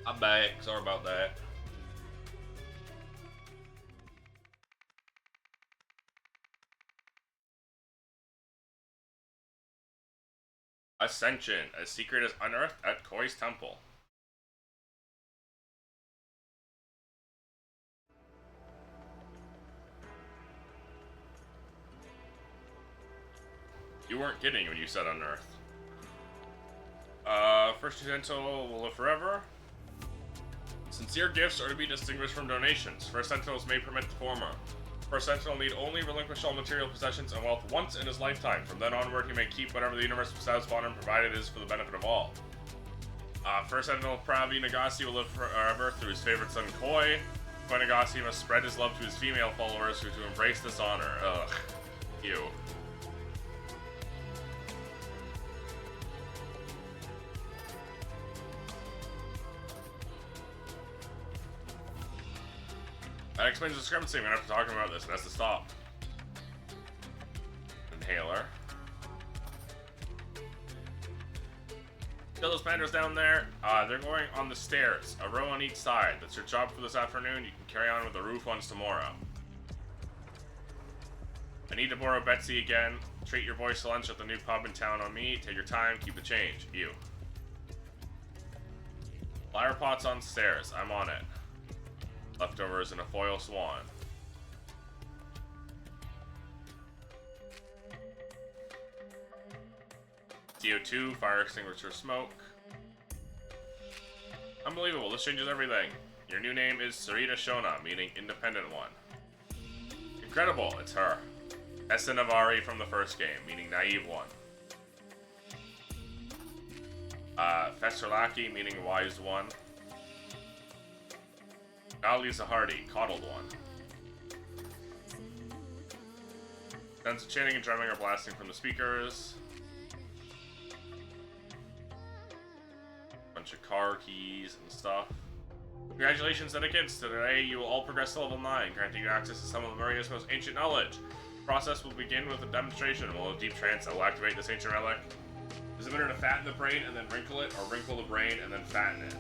I'm back. Sorry about that. Ascension. A secret is unearthed at Koi's temple. You weren't kidding when you said unearthed. First Sentinel will live forever. Sincere gifts are to be distinguished from donations. First Sentinels may permit the former. First Sentinel need only relinquish all material possessions and wealth once in his lifetime. From then onward, he may keep whatever the universe bestows upon him, provided it is for the benefit of all. First Sentinel Pravi Nagasi will live forever through his favorite son Koi. Koi Nagasi must spread his love to his female followers who to embrace this honor. Ugh. Ew. That explains the discrepancy. I'm gonna have to talk about this. It has to stop. Inhaler. Kill those pandas down there. They're going on the stairs. A row on each side. That's your job for this afternoon. You can carry on with the roof ones tomorrow. I need to borrow Betsy again. Treat your boys to lunch at the new pub in town on me. Take your time. Keep the change. You. Flower pots on stairs. I'm on it. Leftovers in a foil swan. CO2, fire extinguisher smoke. Unbelievable, this changes everything. Your new name is Sarita Shona, meaning independent one. Incredible, it's her. Essa Navari from the first game, meaning naive one. Festerlaki, meaning wise one. Lisa Hardy, coddled one. Sounds of chanting and drumming are blasting from the speakers. Bunch of car keys and stuff. Congratulations, Etiquettes! Today you will all progress to level 9, granting you access to some of Maria's most ancient knowledge. The process will begin with a demonstration. While in deep trance, I will activate this ancient relic. Is it better to fatten the brain and then wrinkle it, or wrinkle the brain and then fatten it?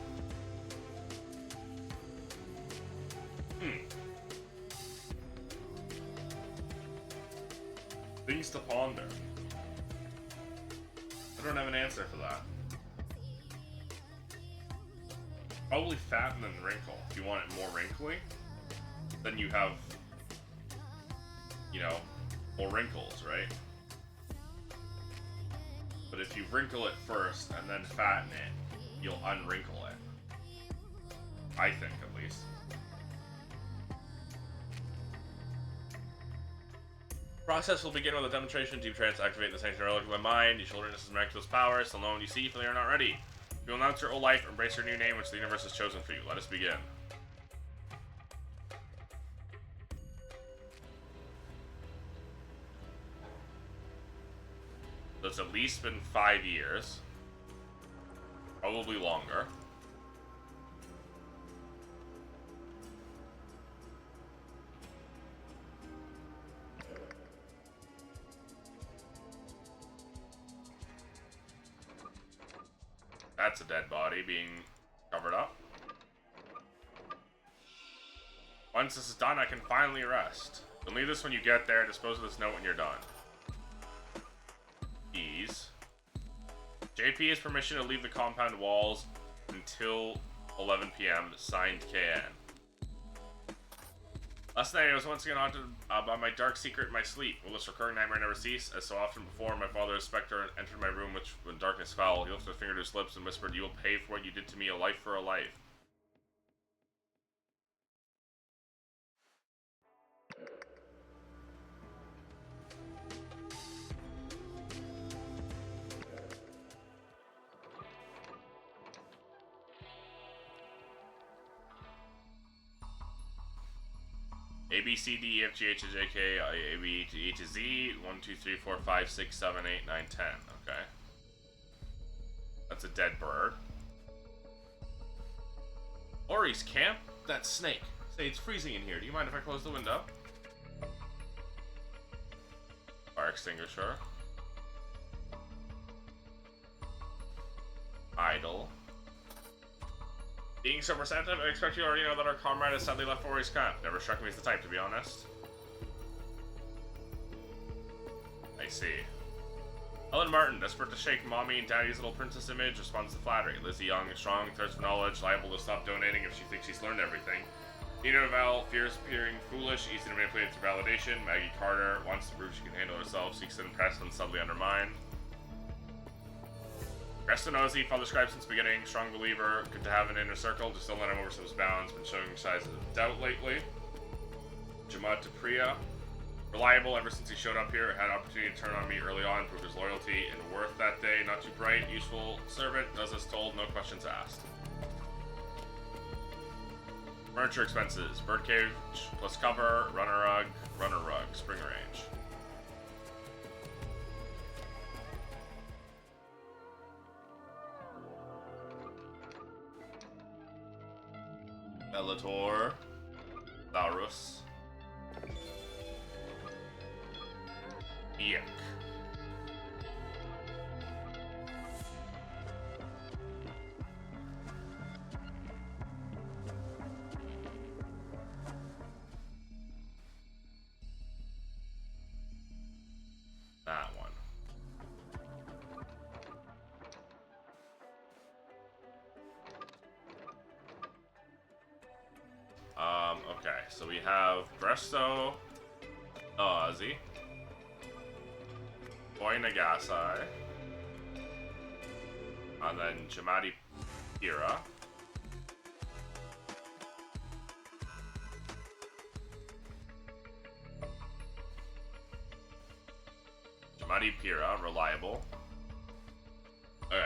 Things to ponder. I don't have an answer for that. Probably fatten and wrinkle. If you want it more wrinkly, then you have, you know, more wrinkles, right? But if you wrinkle it first and then fatten it, you'll unwrinkle it. I think, at least. Process will begin with a demonstration. Deep trance activate this ancient relic of my mind. You shall learn this miraculous powers. So know when you see, for they are not ready. You will announce your old life, embrace your new name, which the universe has chosen for you. Let us begin. So it's at least been 5 years. Probably longer. That's a dead body being covered up. Once this is done, I can finally rest. You'll need this when you get there. Dispose of this note when you're done. Keys. JP has permission to leave the compound walls until 11 p.m. Signed, KN. Last night I was once again haunted by my dark secret in my sleep. Will this recurring nightmare never cease? As so often before, my father's spectre entered my room, which, when darkness fell, he lifted a finger to his lips and whispered, "You will pay for what you did to me, a life for a life." A, B, C, D, E, F, G, H, I, J, K, I, A, B, E to Z, 1, 2, 3, 4, 5, 6, 7, 8, 9, 10. Okay. That's a dead bird. Ori's camp? That snake. Say, it's freezing in here. Do you mind if I close the window? Fire extinguisher. Idle. Being so perceptive, I expect you already know that our comrade has sadly left for his camp. Never struck me as the type, to be honest. I see. Helen Martin, desperate to shake mommy and daddy's little princess image, responds to flattery. Lizzie Young, strong, thirst for knowledge, liable to stop donating if she thinks she's learned everything. Nina Val, fears appearing foolish, easy to manipulate through validation. Maggie Carter, wants to prove she can handle herself, seeks to impress and subtly undermine. Restonozzi, father scribe since beginning, strong believer, good to have an inner circle, just don't let him over some bounds, been showing signs of doubt lately. Jamad Tapria, reliable ever since he showed up here, had opportunity to turn on me early on, proved his loyalty and worth that day, not too bright, useful servant, does as told, no questions asked. Furniture expenses, birdcage plus cover, runner rug, spring range. Bellator, Laurus, Yuck. That one. Okay, so we have Bresto, Ozzy, Boy Nagasai, and then Jamadi Pira. Jamadi Pira, reliable. Okay.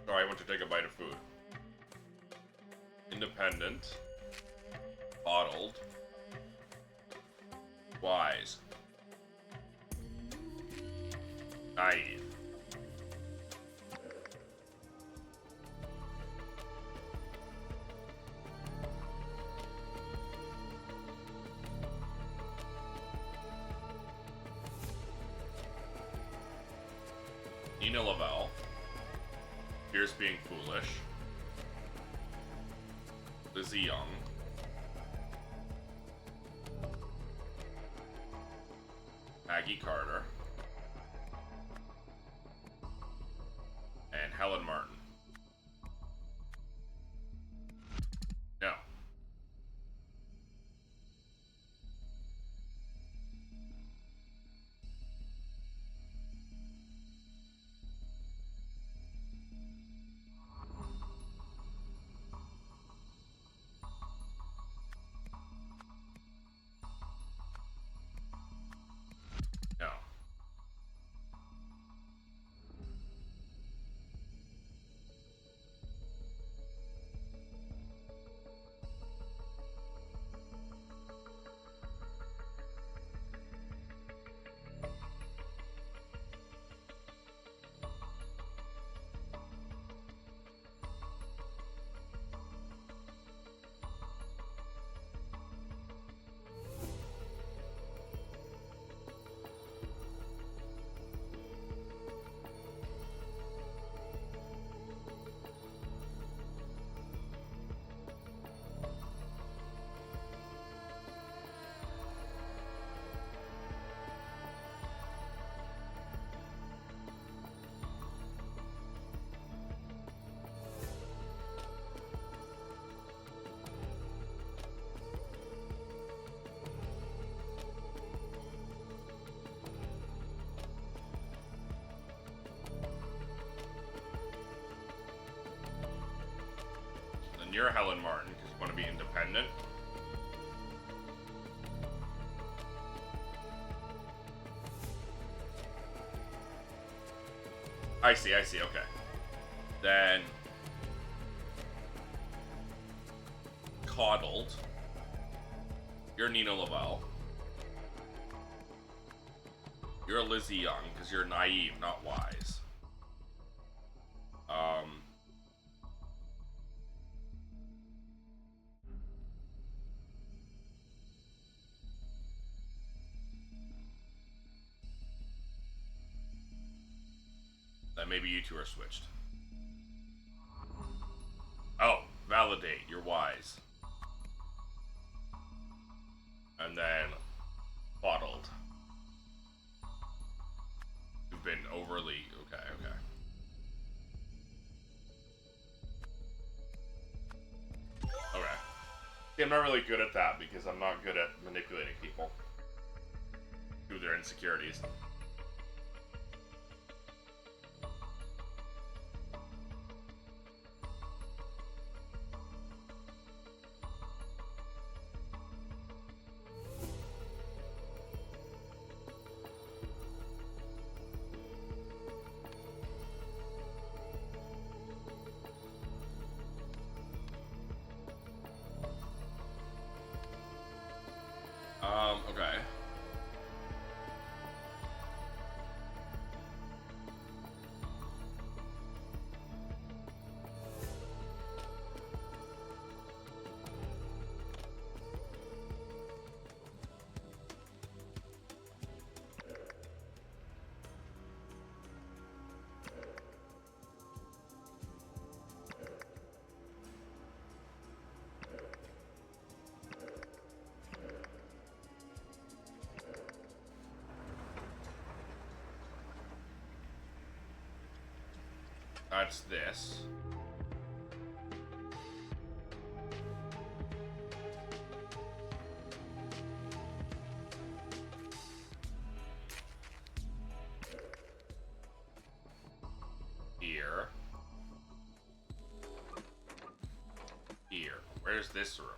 Sorry, I want to take a bite of food. Independent. Bottled. Wise. Naive. Nina Lavelle. Here's being foolish. Lizzie Young. Maggie Carter. And Helen Martin. No. No. Then you're Helen Martin because you want to be independent. I see, okay. Then coddled. You're Nina Lavelle. You're Lizzie Young, because you're naive, not wise. Then maybe you two are switched. Oh, validate, you're wise. And then coddled. You've been overly... Okay. Okay. See, I'm not really good at that because I'm not good at manipulating people through their insecurities. Okay. That's this. Here. Here. Where's this room?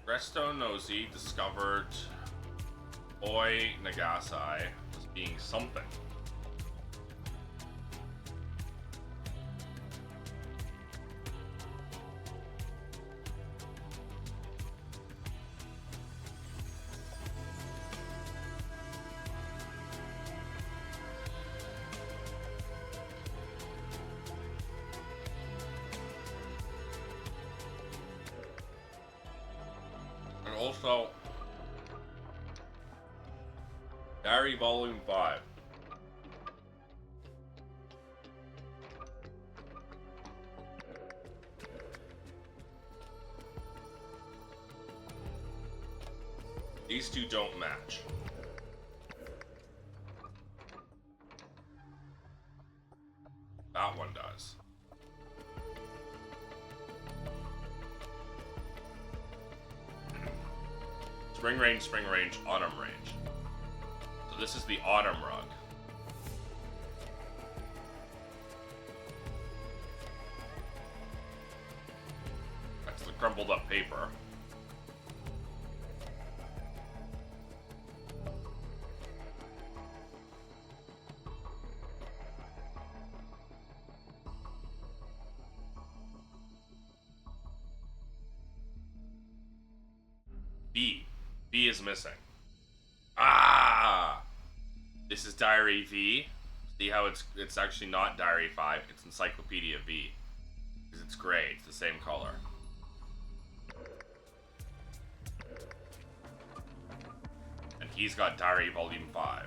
Resto Nosy discovered Oi Nagasai as being something. Also, Diary Volume 5. These two don't match. That one does. Spring range, autumn range. So this is the autumn rug. That's the crumpled up paper. B is missing. Ah! This is Diary V. See how it's actually not Diary 5, it's Encyclopedia V. Because it's gray, it's the same color. And he's got Diary Volume 5.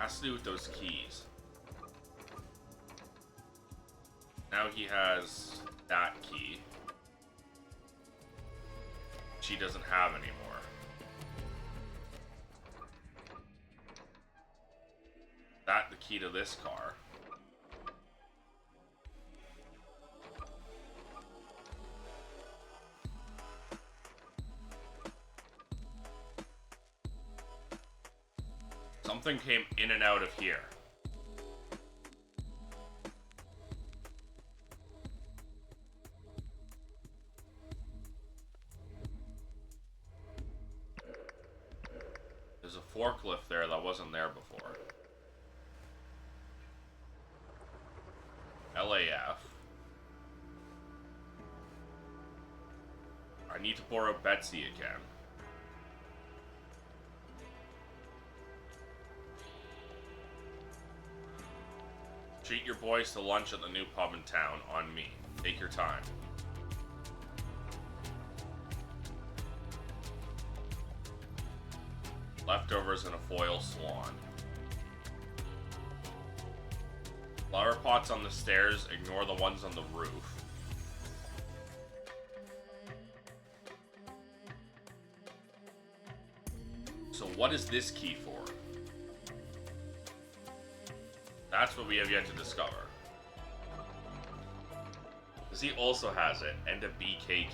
Has to do with those keys. Now he has that key. She doesn't have anymore. That the key to this car. Something came in and out of here. There's a forklift there that wasn't there before. LAF. I need to borrow Betsy again. Treat your boys to lunch at the new pub in town, on me. Take your time. Leftovers in a foil swan. Flower pots on the stairs, ignore the ones on the roof. So what is this key for? That's what we have yet to discover. Because he also has it, and a BK key.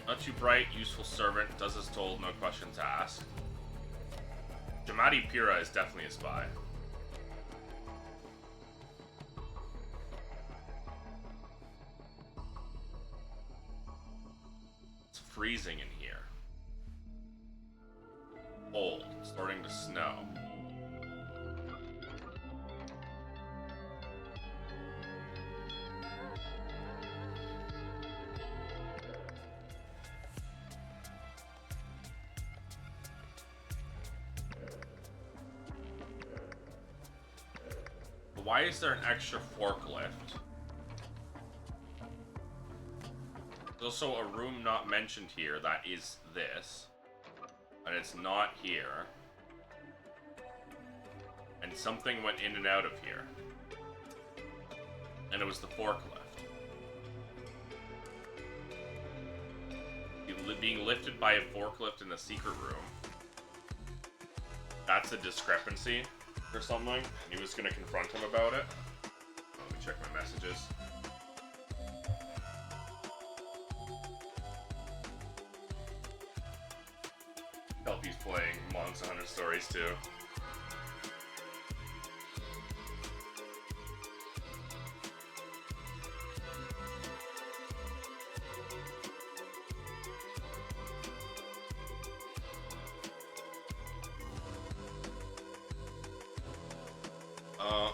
Not too bright, useful servant, does as told, no questions asked. Jamadi Pira is definitely a spy. It's freezing in here. Cold, starting to snow. Why is there an extra forklift? There's also a room not mentioned here that is this. And it's not here. And something went in and out of here. And it was the forklift. Being lifted by a forklift in a secret room. That's a discrepancy. Or something. He was gonna confront him about it. Let me check my messages. Kelpie's playing Monster Hunter Stories too.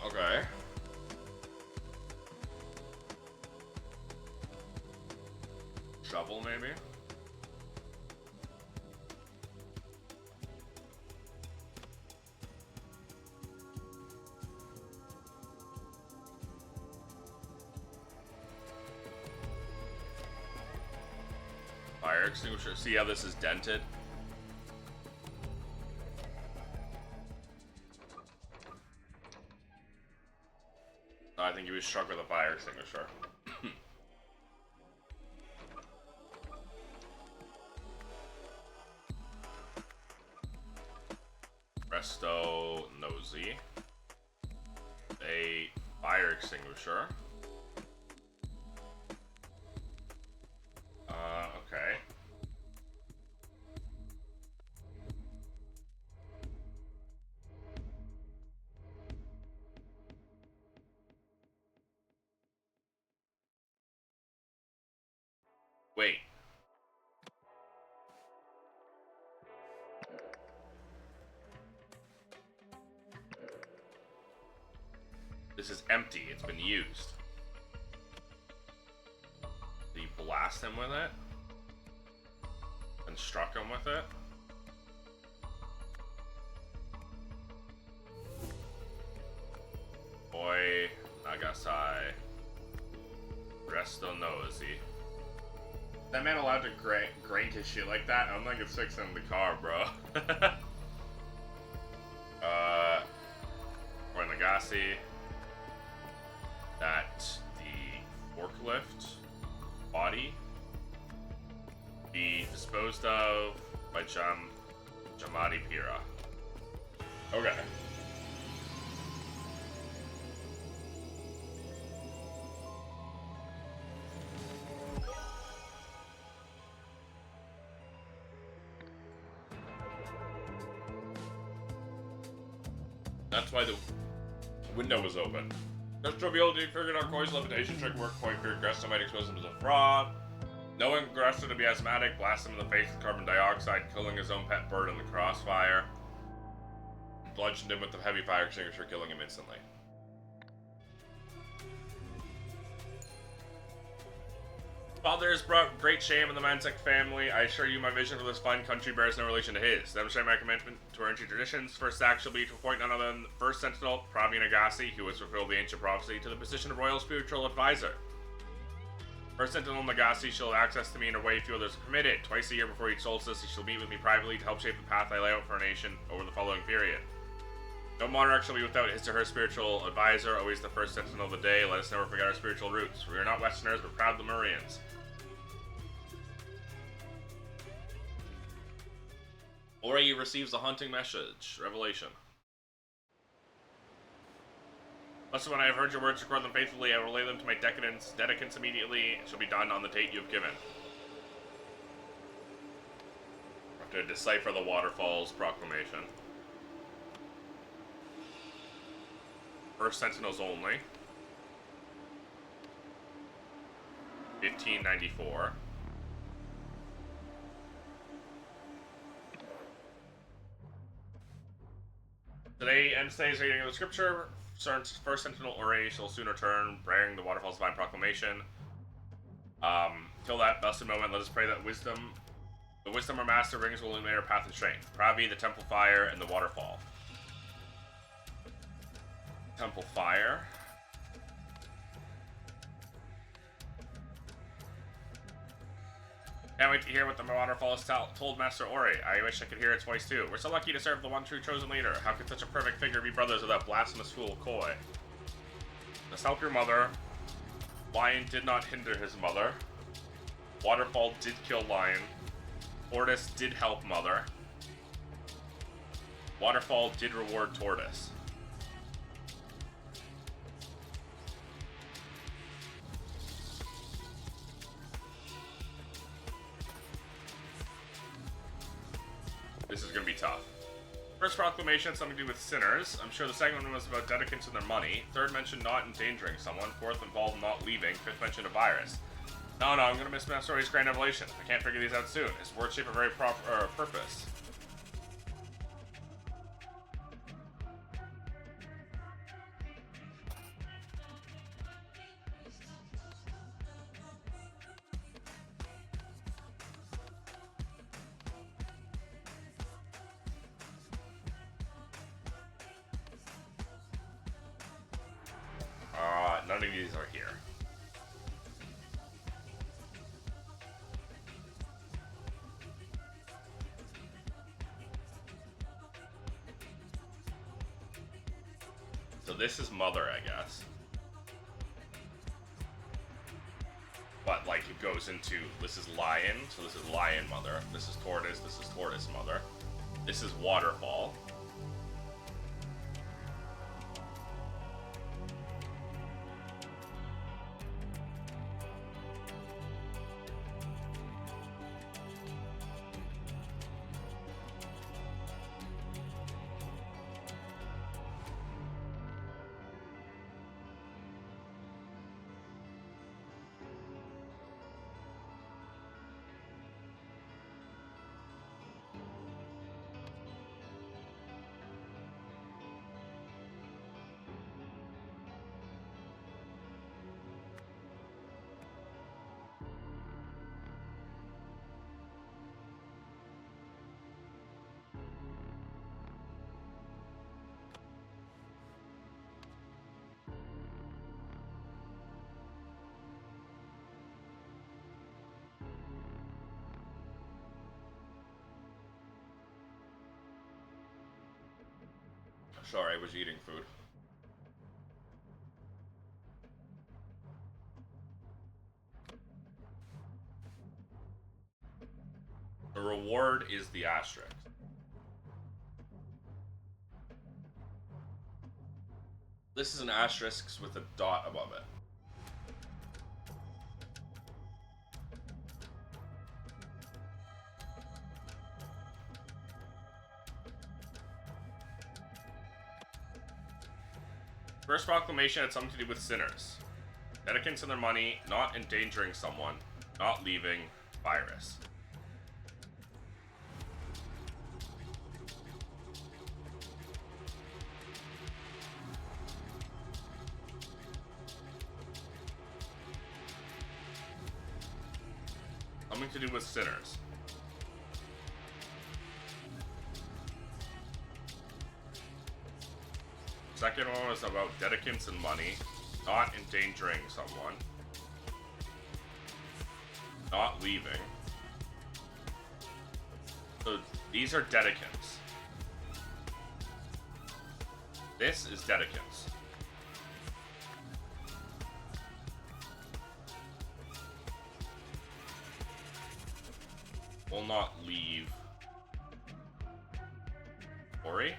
Okay. Shovel, maybe? Fire extinguisher. See how this is dented? I think he was struck with a fire extinguisher. Resto nosy. A fire extinguisher. Okay. Wait. This is empty. It's been used. Did he blast him with it? And struck him with it? Boy, Nagasai. Resto nosy. That man allowed to crank his shit like that? I don't think it's fixing the car, bro. For Nagasi, that the forklift body be disposed of by Jamadi Pira. Okay. That's why the window was open. Just revealed he figured out Koi's levitation trick worked. Koi feared Gresta might expose him as a fraud. Knowing Gresta to be asthmatic, blasted him in the face with carbon dioxide, killing his own pet bird in the crossfire. Bludgeoned him with the heavy fire extinguisher, killing him instantly. Father has brought great shame on the Mantek family. I assure you my vision for this fine country bears no relation to his. Demonstrate my commitment to our ancient traditions. First act shall be to appoint none other than the first sentinel, Pravi Nagasi, who has fulfilled the ancient prophecy, to the position of royal spiritual advisor. First sentinel Nagasi shall have access to me in a way few others are permitted. Twice a year before each solstice, he shall meet with me privately to help shape the path I lay out for our nation over the following period. No monarch shall be without his or her spiritual advisor, always the first sentinel of the day. Let us never forget our spiritual roots. We are not Westerners, but proud Lemurians. Ori receives a haunting message. Revelation. Listen, when I have heard your words, record them faithfully. I will relay them to my dedicants immediately. It shall be done on the date you have given. I have to decipher the Waterfalls proclamation. First Sentinels only. 1594. Today ends today's reading of the scripture. First Sentinel Ori shall soon return, bearing the Waterfall's divine proclamation. Till that blessed moment, let us pray that the wisdom our master brings will illuminate our path and strength. Pravi, the temple fire, and the waterfall. Temple fire. Can't wait to hear what the waterfall has told Master Ori. I wish I could hear its voice too. We're so lucky to serve the one true chosen leader. How could such a perfect figure be brothers with that blasphemous fool Koi? Let's help your mother. Lion did not hinder his mother. Waterfall did kill Lion. Tortoise did help Mother. Waterfall did reward Tortoise. This is gonna be tough. First proclamation, something to do with sinners. I'm sure the second one was about dedicants and their money. Third mentioned not endangering someone. Fourth involved not leaving. Fifth mentioned a virus. No, I'm gonna miss Master Ori's grand revelation. I can't figure these out soon. His words shape a very purpose. None of these are here. So this is Mother, I guess. But, like, it goes into, this is Lion, so this is Lion Mother. This is Tortoise Mother. This is Waterfall. Sorry, I was eating food. The reward is the asterisk. This is an asterisk with a dot above it. First proclamation had something to do with sinners. Dedicants and their money, not endangering someone, not leaving, virus. Something to do with sinners. Second one was about dedicants and money, not endangering someone, not leaving. So these are dedicants. This is dedicants. Will not leave. Ori?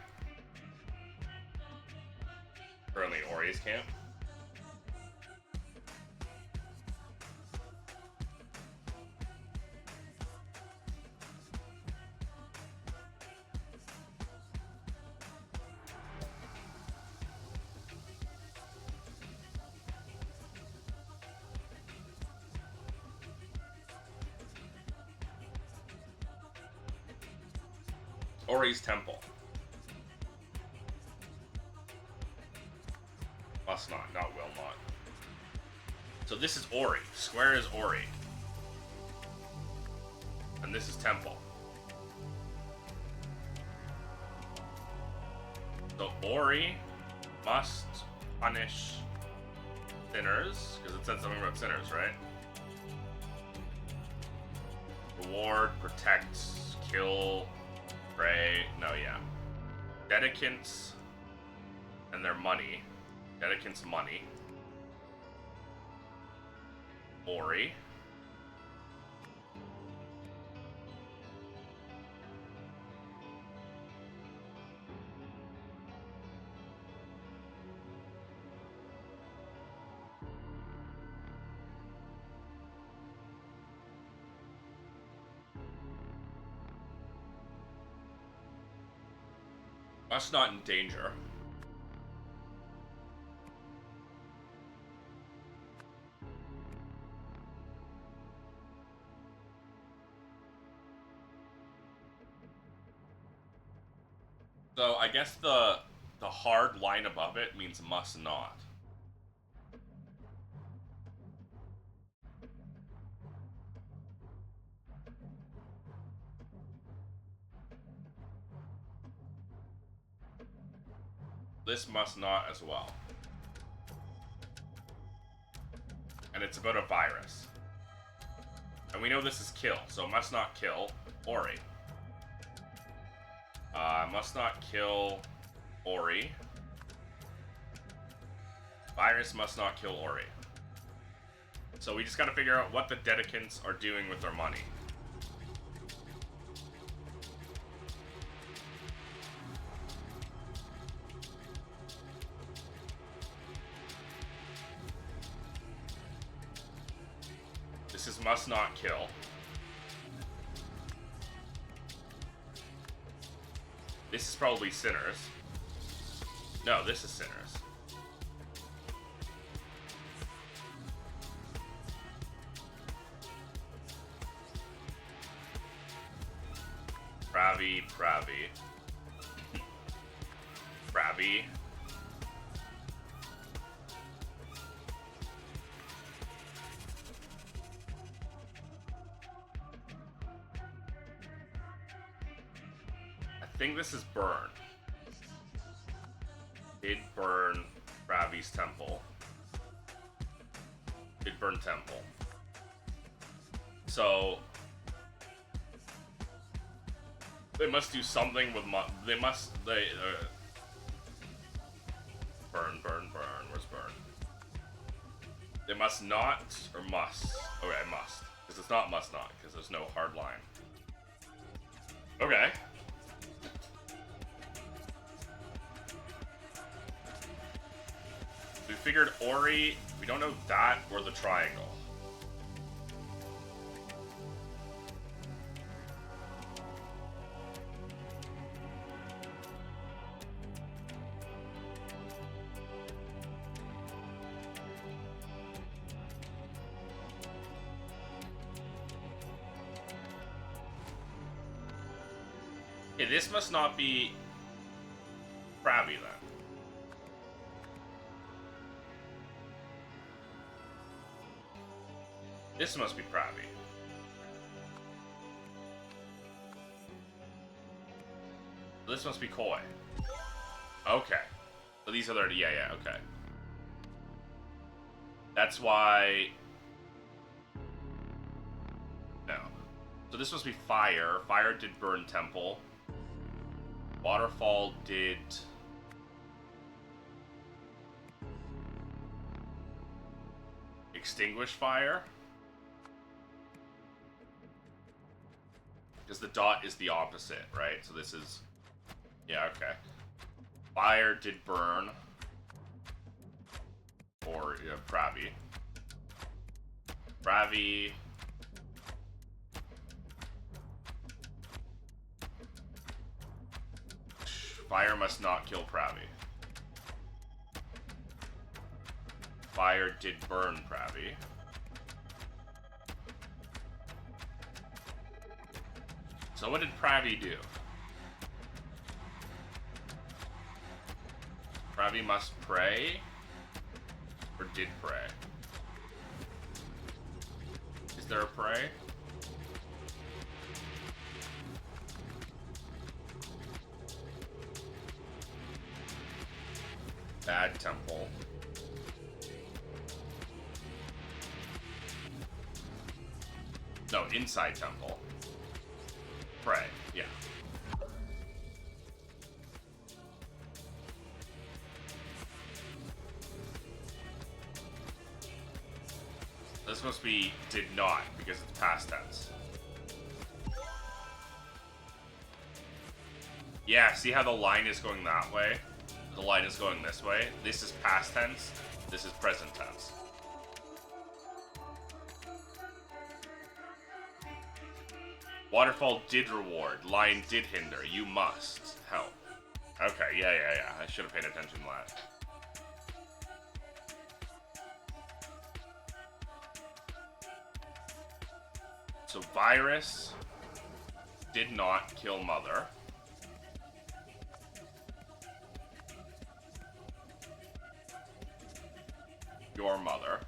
Currently Ori's camp. Ori's temple. Must not will not. So this is Ori. Square is Ori. And this is temple. So Ori must punish sinners, because it said something about sinners, right? Reward, protect, kill, pray. No, yeah. Dedicants and their money. Dedicants' money. Ori. Must not endanger. So I guess the hard line above it means must not. This must not as well. And it's about a virus. And we know this is kill, so must not kill Ori. Must not kill Ori. Virus must not kill Ori. So we just gotta figure out what the dedicants are doing with their money. This is must not kill. This is probably sinners. No, this is sinners. Pravi. Pravi. I think this is burn. Did burn Pravi's temple. Did burn temple. So they must do something with Burn, burn, burn. Where's burn? It must not, or must? Okay, must. Because it's not must not, because there's no hard line. Okay. We figured Ori, we don't know that or the triangle. Okay, this must not be Krabby then. This must be Krabby. This must be Koi. Okay. So these are the, yeah, okay. That's why... No. So this must be Fire. Fire did burn Temple. Waterfall did... Extinguish Fire. Because the dot is the opposite, right? So this is... Yeah, okay. Fire did burn. Or, yeah, Krabby. Krabby... Fire must not kill Krabby. Fire did burn Krabby. So what did Krabby do? Krabby must pray? Or did pray? Is there a pray? Bad temple. No, inside temple. Pray, yeah. This must be did not, because it's past tense. Yeah, see how the line is going that way? The line is going this way. This is past tense. This is present tense. Waterfall did reward. Line did hinder. You must help. Okay, yeah. I should have paid attention to that. So virus did not kill mother. Your mother.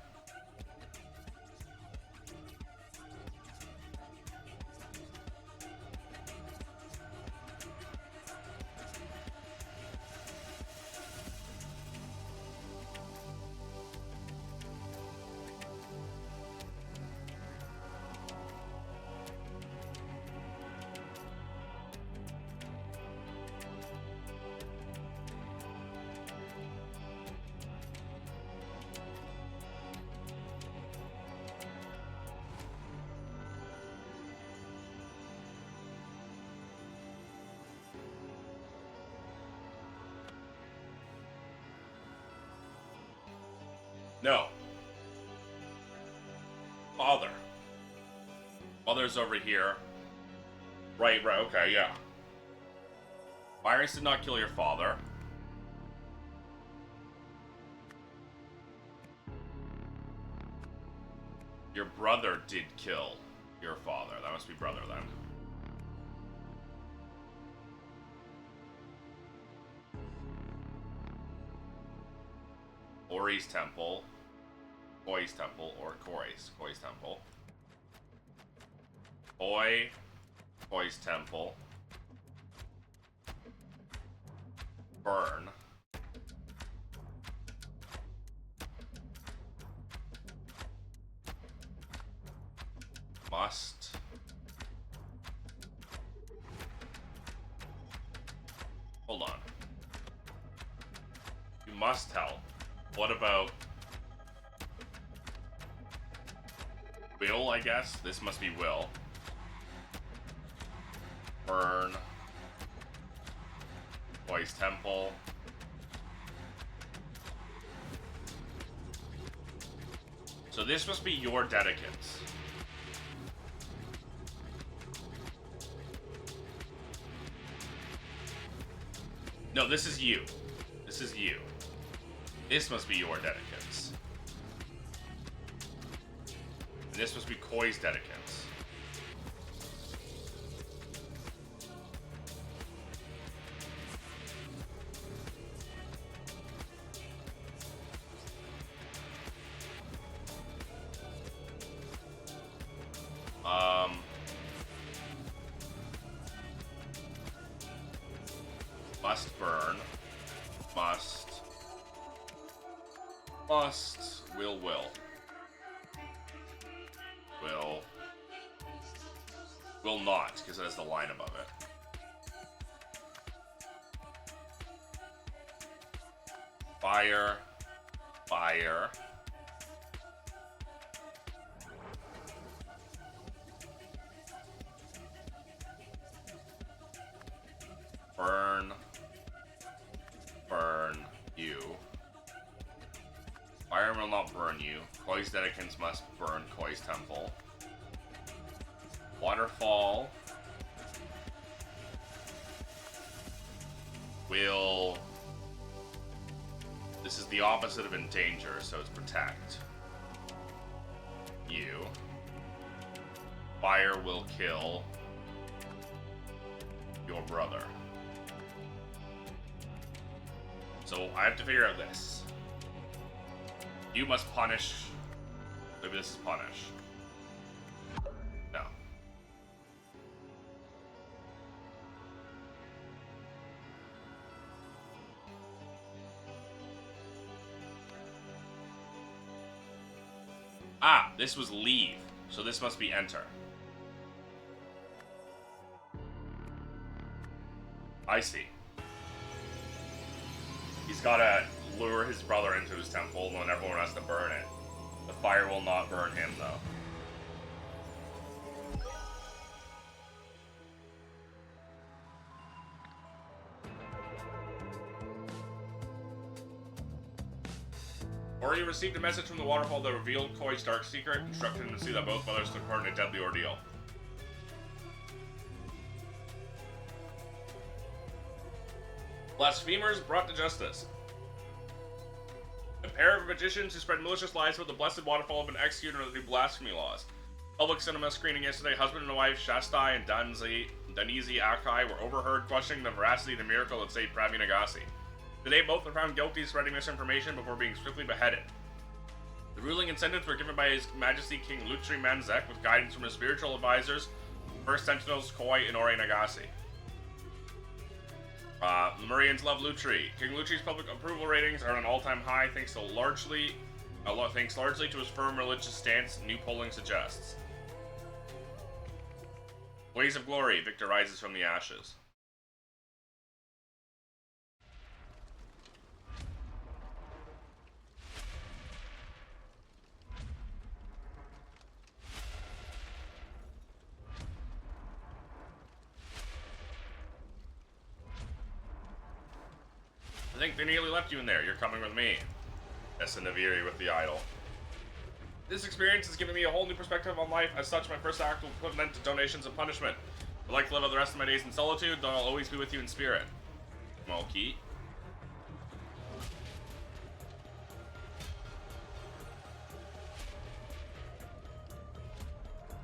No. Father. Mother's over here. Right, okay, yeah. Virus did not kill your father. Your brother did kill your father. That must be brother then. Ori's temple. Koi's temple, or Koi's temple. Koi's temple. Burn. Must. Hold on. You must help. What about Will, I guess? This must be Will. Burn. Boy's Temple. So this must be your dedicants. No, this is you. This is you. This must be your dedicants. And this must be Koi's dedicants. Must burn. Must. Will. Will not, because it has the line above it. Fire. Burn you. Fire will not burn you. Koi's dedicants must burn Koi's temple. Waterfall will... This is the opposite of endanger, so it's protect. You. Fire will kill your brother. So I have to figure out this. You must punish. Maybe this is punish. No. Ah, this was leave. So this must be enter. I see. He's gotta lure his brother into his temple, and then everyone has to burn it. The fire will not burn him, though. Ori received a message from the waterfall that revealed Koi's dark secret, instructed him to see that both brothers took part in a deadly ordeal. Blasphemers brought to justice. A pair of magicians who spread malicious lies about the blessed waterfall have been executed under the new blasphemy laws. Public cinema screening yesterday, husband and wife Shastai and Danizi Akai were overheard questioning the veracity of the miracle that saved Pravi Nagasi. Today, both were found guilty of spreading misinformation before being swiftly beheaded. The ruling and sentence were given by His Majesty King Lutri Manzek with guidance from his spiritual advisors, First Sentinels Koi and Ori Nagasi. Lemurians love Lutri. King Lutri's public approval ratings are at an all-time high thanks largely to his firm religious stance, new polling suggests. Ways of Glory, Victor rises from the ashes. I think they nearly left you in there. You're coming with me. Essa Naviri with the idol. This experience has given me a whole new perspective on life. As such, my first act will put an end to donations and punishment. I'd like to live out the rest of my days in solitude, though I'll always be with you in spirit. Malki.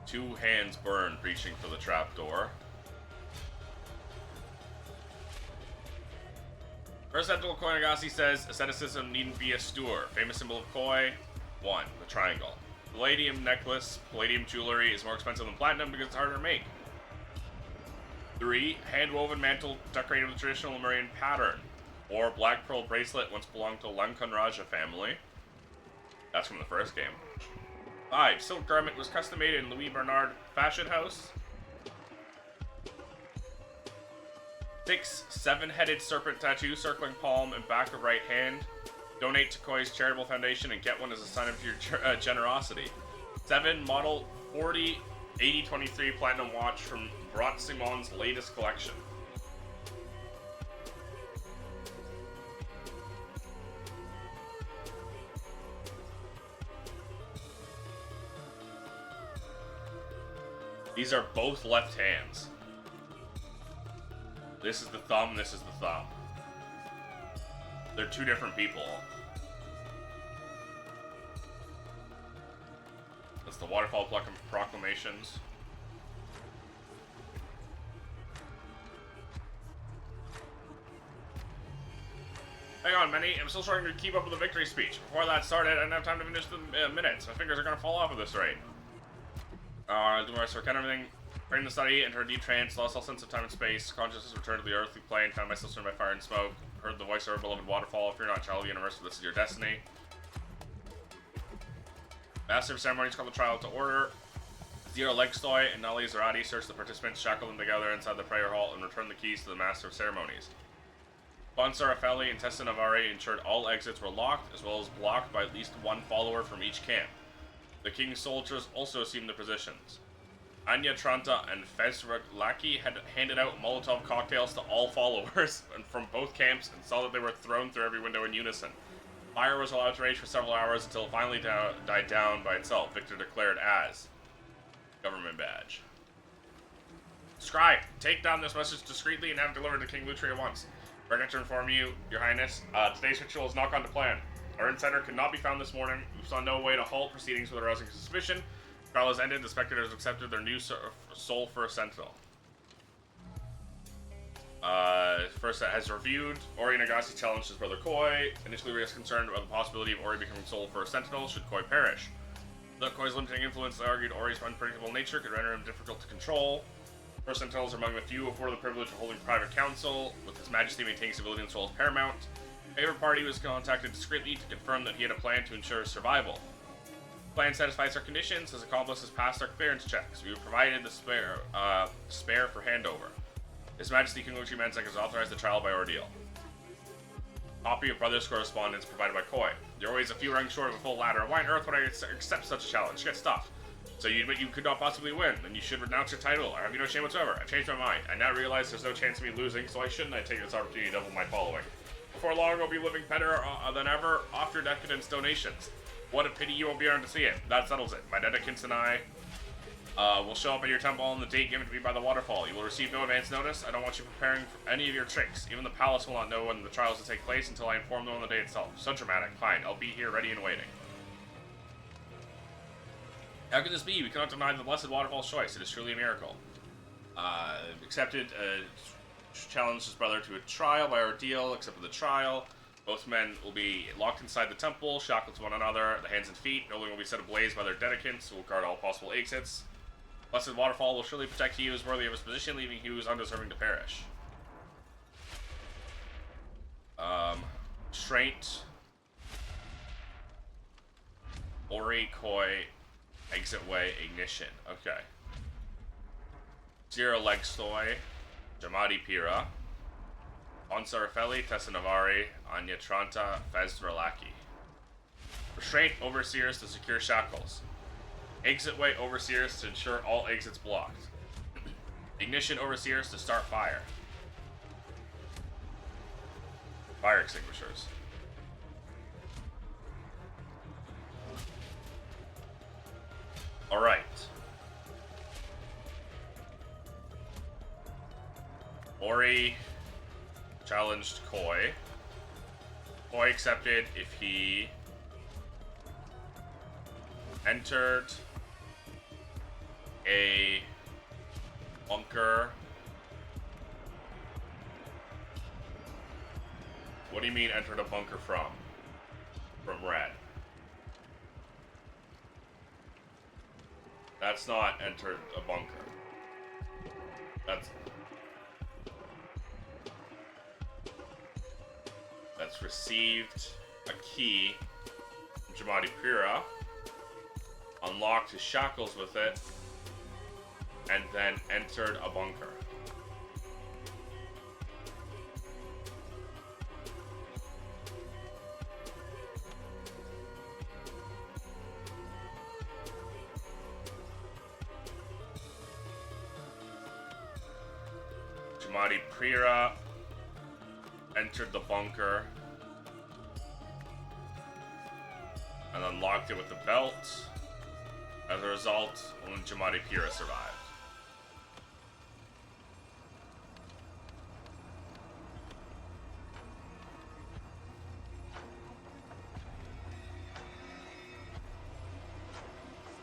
Two hands burn, reaching for the trapdoor. First Sentinel Koi Nagasi says, asceticism needn't be a steward. Famous symbol of Koi. 1. The triangle. Palladium necklace, palladium jewelry is more expensive than platinum because it's harder to make. 3. Hand-woven mantle decorated with traditional Lemurian pattern. 4. Black pearl bracelet once belonged to Lankan Raja family. That's from the first game. 5. Silk garment was custom made in Louis Bernard fashion house. 6 seven-headed serpent tattoo circling palm and back of right hand. Donate to Koi's charitable foundation and get one as a sign of your generosity. 7 model 408023 platinum watch from Brat Simon's latest collection. These are both left hands. This is the thumb, this is the thumb. They're two different people. That's the Waterfall Proclamations. Hang on, Manny. I'm still trying to keep up with the victory speech. Before that started, I didn't have time to finish the minutes. My fingers are gonna fall off at this rate. Do I sort everything? During the study, enter a deep trance, lost all sense of time and space. Consciousness returned to the earthly plane, found myself surrounded by fire and smoke. Heard the voice of our beloved waterfall. If you're not child of the universe, this is your destiny. Master of ceremonies called the trial to order. Zero Legstoy and Nali Zarati searched the participants, shackled them together inside the prayer hall, and returned the keys to the Master of Ceremonies. Bonsar Afeli and Tessa Navari ensured all exits were locked, as well as blocked by at least one follower from each camp. The king's soldiers also assumed their positions. Anya Tranta and Fezraklaki had handed out Molotov cocktails to all followers from both camps and saw that they were thrown through every window in unison. Fire was allowed to rage for several hours until it finally died down by itself. Victor declared as government badge. Scribe, take down this message discreetly and have it delivered to King Lutri at once. Regret to inform you, Your Highness, today's ritual has not gone to plan. Our insider could not be found this morning. We saw no way to halt proceedings without arousing suspicion. Trial has ended. The spectators accepted their new soul for a sentinel. First has reviewed. Ori Nagase challenged his brother Koi. Initially, we was concerned about the possibility of Ori becoming soul for a sentinel should Koi perish. Without Koi's limiting influence, they argued Ori's unpredictable nature could render him difficult to control. First sentinels are among the few afforded the privilege of holding private counsel, with His Majesty maintaining civility and soul as paramount. Favorite party was contacted discreetly to confirm that he had a plan to ensure his survival. The plan satisfies our conditions. His accomplice has passed our clearance checks. We have provided the spare for handover. His Majesty King Luchi Mansek has authorized the trial by ordeal. Copy of Brothers' correspondence provided by Koi. You're always a few rungs short of a full ladder. Why on earth would I accept such a challenge? Get stuffed. So you could not possibly win. Then you should renounce your title. I have you no shame whatsoever. I've changed my mind. I now realize there's no chance of me losing, so why shouldn't I take this opportunity to double my following? Before long, I'll be living better than ever off your decadence donations. What a pity you won't be around to see it. That settles it. My dedicants and I will show up at your temple on the date given to me by the waterfall. You will receive no advance notice. I don't want you preparing for any of your tricks. Even the palace will not know when the trials will take place until I inform them on the day itself. So dramatic. Fine, I'll be here ready and waiting. How can this be? We cannot deny the blessed waterfall's choice. It is truly a miracle. Accepted, challenged his brother to a trial by ordeal, accepted the trial. Both men will be locked inside the temple, shackled to one another, the hands and feet. No longer will be set ablaze by their dedicants, who will guard all possible exits. Blessed waterfall will surely protect he who is worthy of his position, leaving he who is undeserving to perish. Restraint. Ori, Koi, exit way, ignition. Okay. Zero Legstoy, Jamadi Pira, Onsar Feli, Tessa Navari, Anya Tranta, Fez Verlaki. Restraint overseers to secure shackles. Exit way overseers to ensure all exits blocked. Ignition overseers to start fire. Fire extinguishers. Alright. Ori challenged Koi. Koi accepted if he entered a bunker. What do you mean entered a bunker from? From red. That's not entered a bunker. That's received a key from Jamadi Pira, unlocked his shackles with it, and then entered a bunker. Jamadi Prira entered the bunker and then locked it with the belt. As a result, only Jamadi Prira survived.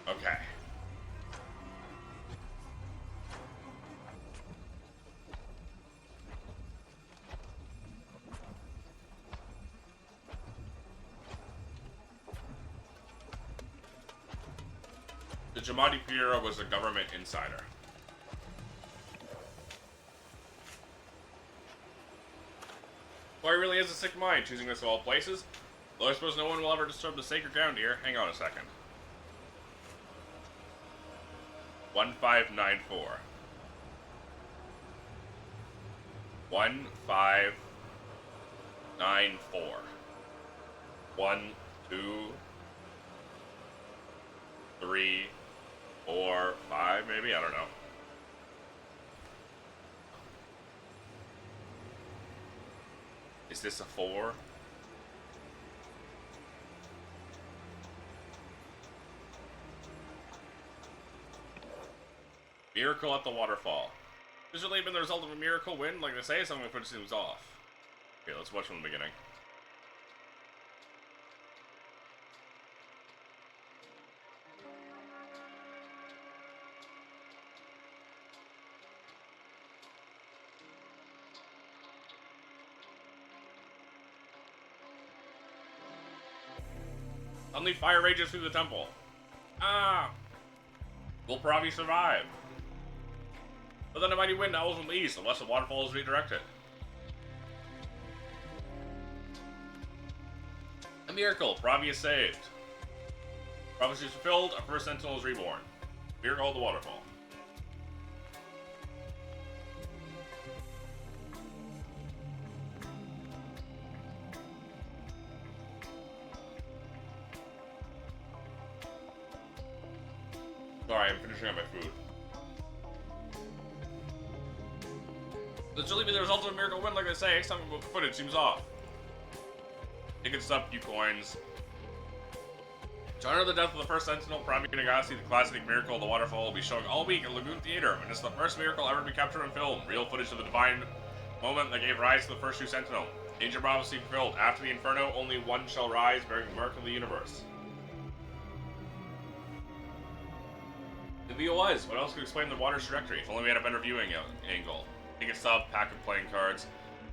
Okay. The Jamadi Prira was a government insider. Boy really is a sick mind, choosing this of all places. Though I suppose no one will ever disturb the sacred ground here. Hang on a second. 1594. 1594. 1, 2, 3, 4, 5, maybe? I don't know. Is this a 4? Miracle at the waterfall. This really been the result of a miracle win? Like they say, something that puts things off. Okay, let's watch from the beginning. Suddenly fire rages through the temple. Ah! Will Paravi survive? But then a mighty wind howls from the east unless the waterfall is redirected. A miracle, Paravi is saved. Prophecy is fulfilled, a first sentinel is reborn. Miracle of the waterfall. Sorry, I'm finishing up my food. This really be the result of a miracle win, like they say. Something about footage seems off. Tickets up, few coins. To honor the death of the first sentinel, Prime Nagasi, the classic Miracle of the Waterfall, will be showing all week at Lagoon Theater, and it's the first miracle ever to be captured on film. Real footage of the divine moment that gave rise to the first true sentinel. Ancient prophecy fulfilled. After the Inferno, only one shall rise, bearing the mark of the universe. Maybe it was. What else could explain the water's trajectory? If only we had a better viewing angle. Tickets up, pack of playing cards.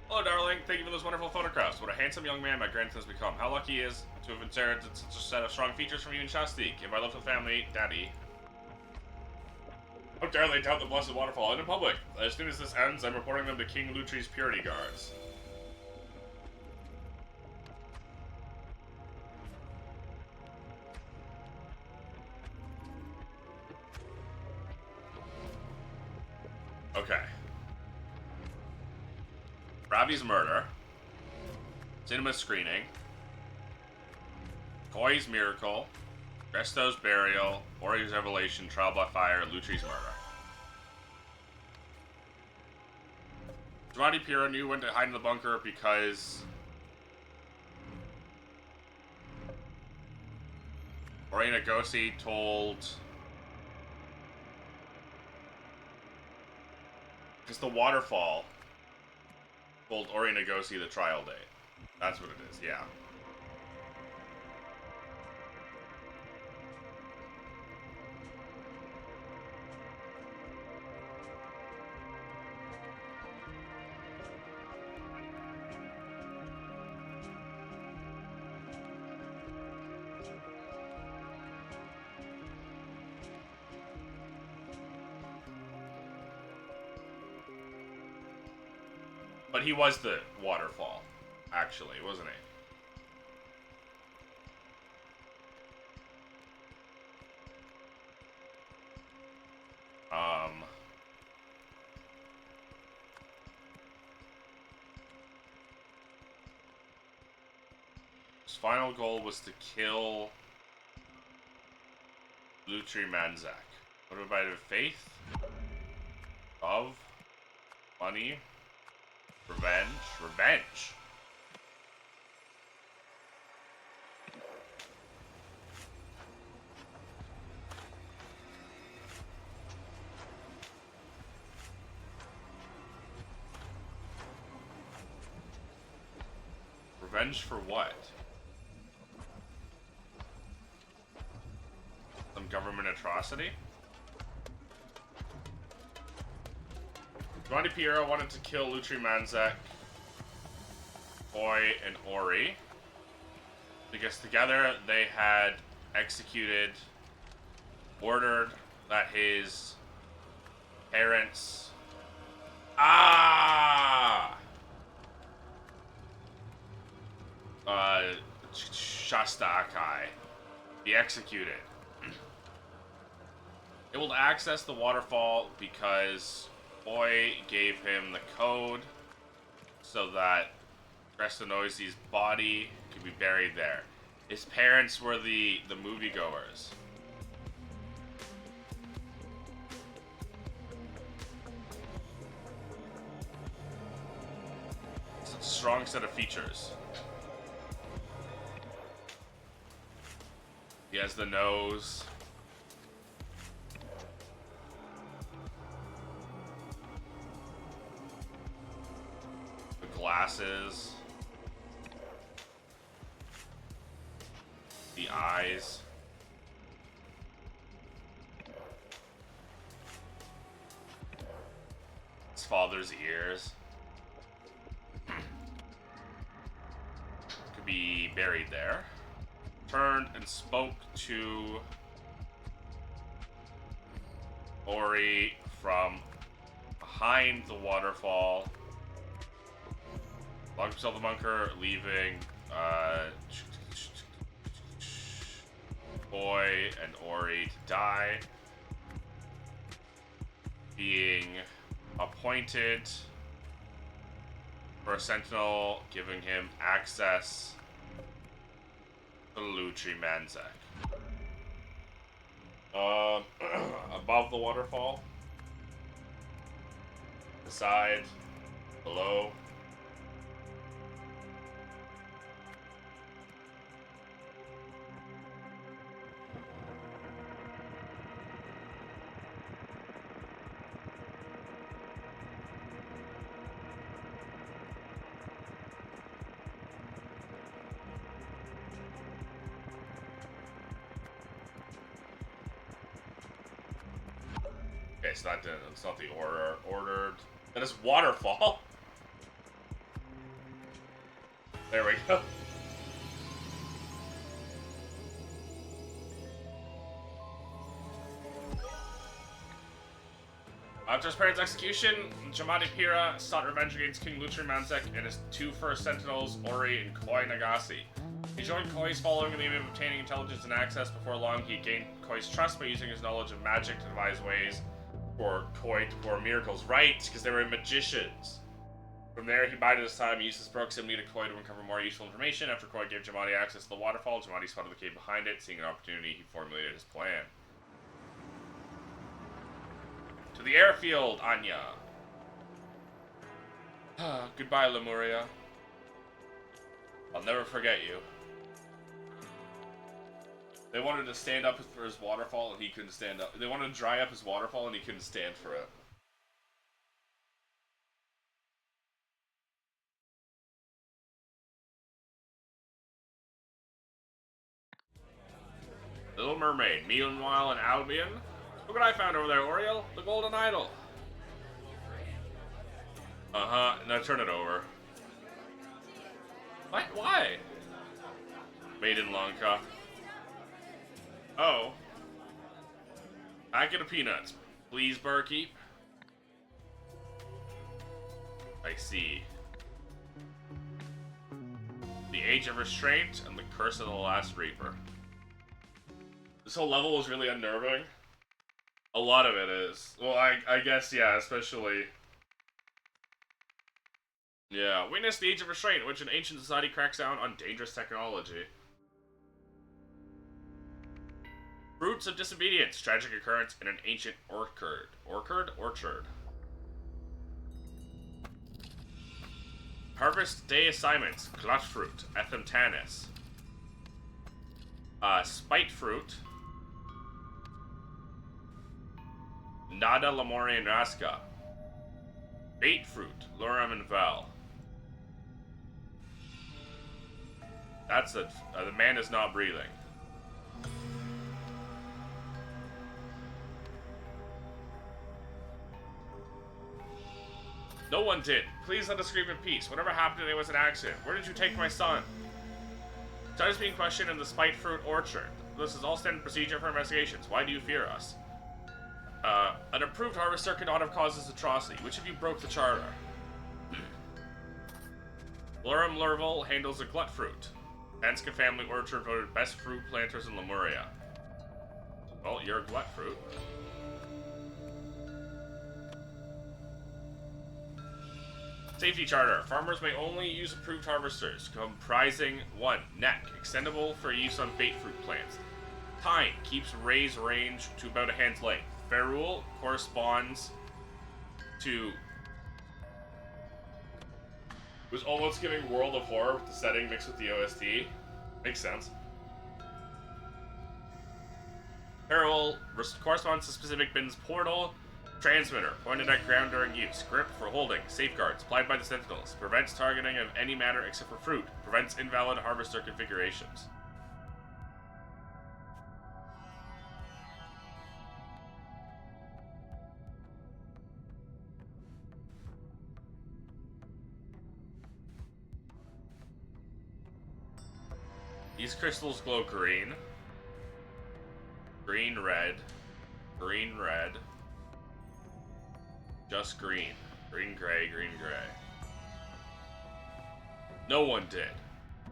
Hello, darling. Thank you for those wonderful photographs. What a handsome young man my grandson has become. How lucky he is to have inherited such a set of strong features from you and Shasti. Give my love to the family, Daddy. How dare they doubt the blessed waterfall and in public? As soon as this ends, I'm reporting them to King Lutri's purity guards. Okay. Ravi's murder. Cinema's screening. Koi's miracle. Resto's burial. Ori's revelation. Trial by fire. Lutri's murder. Jamadi Prira knew when to hide in the bunker because Ori Nagosi told... Because the waterfall told Ori Nagosi the trial date. That's what it is, yeah. But he was the waterfall, actually, wasn't he? His final goal was to kill Lutri Manzak. What about faith? Of? Money. Revenge. Revenge. Revenge for what? Some government atrocity? Giovanni Piero wanted to kill Lutri Manzek, Boy, and Ori, because together they had ordered that his parents... Shasta Akai be executed. Able to access the waterfall because Boy gave him the code so that Crestanoisi's body could be buried there. His parents were the moviegoers. It's a strong set of features. He has the nose. The glasses. The eyes. His father's ears. Could be buried there. Turned and spoke to Ori from behind the waterfall. Locked himself in the bunker, leaving Boy and Ori to die. Being appointed for a sentinel, giving him access to Lutri Manzek. Above the waterfall. Beside. Below. It's not the ordered. That is waterfall. There we go. After his parents' execution, Jamadi Pira sought revenge against King Lutri Manzek and his two first sentinels, Ori and Koi Nagasi. He joined Koi's following in the aim of obtaining intelligence and access. Before long, he gained Koi's trust by using his knowledge of magic to devise ways for Koi to perform miracles. Right, because they were magicians. From there, he bided his time and used his proximity to Koi to uncover more useful information. After Koi gave Jamadi access to the waterfall, Jamadi spotted the cave behind it. Seeing an opportunity, he formulated his plan. To the airfield, Anya. Goodbye, Lemuria. I'll never forget you. They wanted to stand up for his waterfall and he couldn't stand up. They wanted to dry up his waterfall and he couldn't stand for it. Little Mermaid. Meanwhile in Albion. Look what I found over there, Oriel. The Golden Idol. Uh-huh. Now turn it over. What? Why? Made in Lanka. Oh. Packet of peanuts. Please, barkeep. I see. The Age of Restraint and the Curse of the Last Reaper. This whole level was really unnerving. A lot of it is. Well, I guess, yeah, especially... Yeah. Witness the Age of Restraint, in which an ancient society cracks down on dangerous technology. Fruits of Disobedience. Tragic occurrence in an ancient orchard. Orchard? Orchard. Harvest day assignments. Glut fruit. Ethemptanus. Spite fruit. Nada, Lamore, and Raska. Bait fruit. Lurum and Val. That's it. The man is not breathing. No one did. Please let us grieve in peace. Whatever happened today was an accident. Where did you take my son? Son is being questioned in the Spite Fruit Orchard. This is all standard procedure for investigations. Why do you fear us? An approved harvester could not have caused this atrocity. Which of you broke the charter? Lurum Lurval handles the Glut Fruit. Anska family orchard voted best fruit planters in Lemuria. Well, you're a Glut Fruit. Safety charter. Farmers may only use approved harvesters, comprising 1. Neck, extendable for use on bait fruit plants. Tine, keeps raise range to about a hand's length. Ferrule corresponds to... It was almost giving World of Horror with the setting mixed with the OST. Makes sense. Ferrule corresponds to specific bin's portal. Transmitter, pointed at ground during use. Grip for holding. Safeguards, applied by the sentinels. Prevents targeting of any matter except for fruit. Prevents invalid harvester configurations. These crystals glow green. Green, red. Green, red. Just green. Green, gray, green, gray. No one did.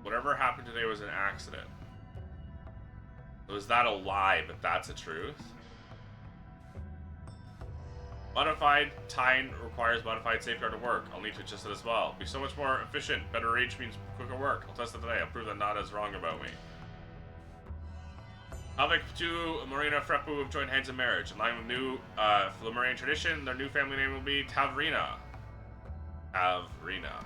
Whatever happened today was an accident. Was that a lie, but that's a truth? Modified Tine requires modified safeguard to work. I'll need to adjust it as well. Be so much more efficient. Better reach means quicker work. I'll test it today. I'll prove that Nada's wrong about me. Havoc to Marina Freppu have joined hands in marriage. In line with new Flamarian tradition, their new family name will be Tavrina. Tavrina.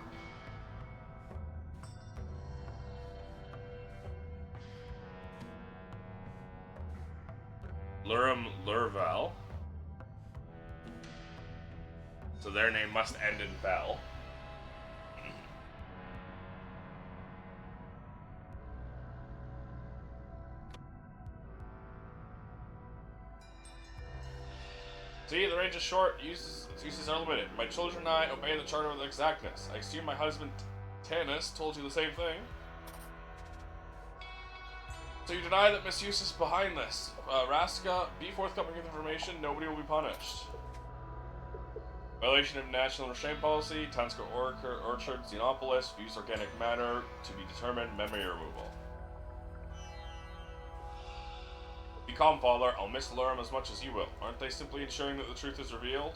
Lurum Lurval. So their name must end in Vel. See, the range is short, its uses are limited. My children and I obey the charter with exactness. I assume my husband, Tanis, told you the same thing? So you deny that misuse is behind this. Raska, be forthcoming with information, nobody will be punished. Violation of national restraint policy, Tanska Orchard, Xenopolis, use organic matter to be determined, memory removal. Be calm, father. I'll miss Lurum as much as you will. Aren't they simply ensuring that the truth is revealed?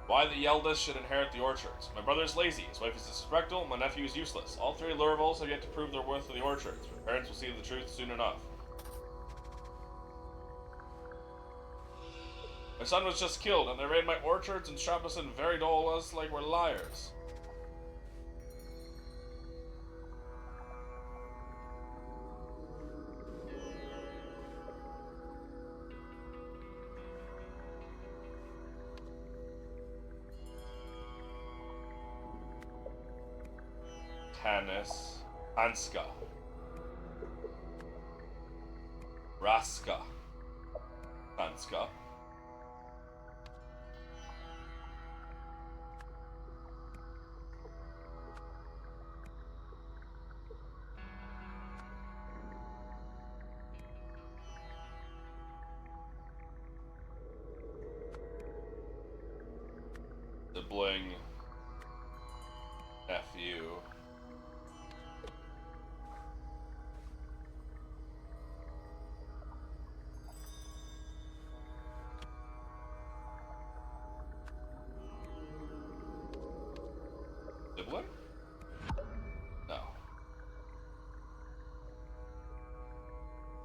Why the eldest should inherit the orchards. My brother is lazy, his wife is disrespectful, my nephew is useless. All three Lurvals have yet to prove their worth to the orchards. My parents will see the truth soon enough. My son was just killed, and they raid my orchards and strap us in very dull us like we're liars. Tanis, Anska, Raska, Anska, sibling, nephew. Sibling? No.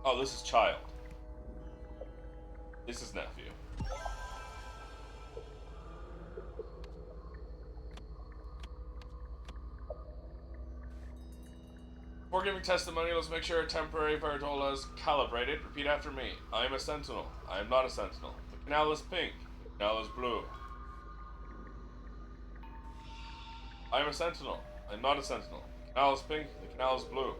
Oh, this is child. This is nephew. Before giving testimony, let's make sure our temporary paradola is calibrated. Repeat after me. I am a sentinel. I am not a sentinel. The canal is pink. The canal is blue. I am a sentinel. I am not a sentinel. The canal is pink. The canal is blue.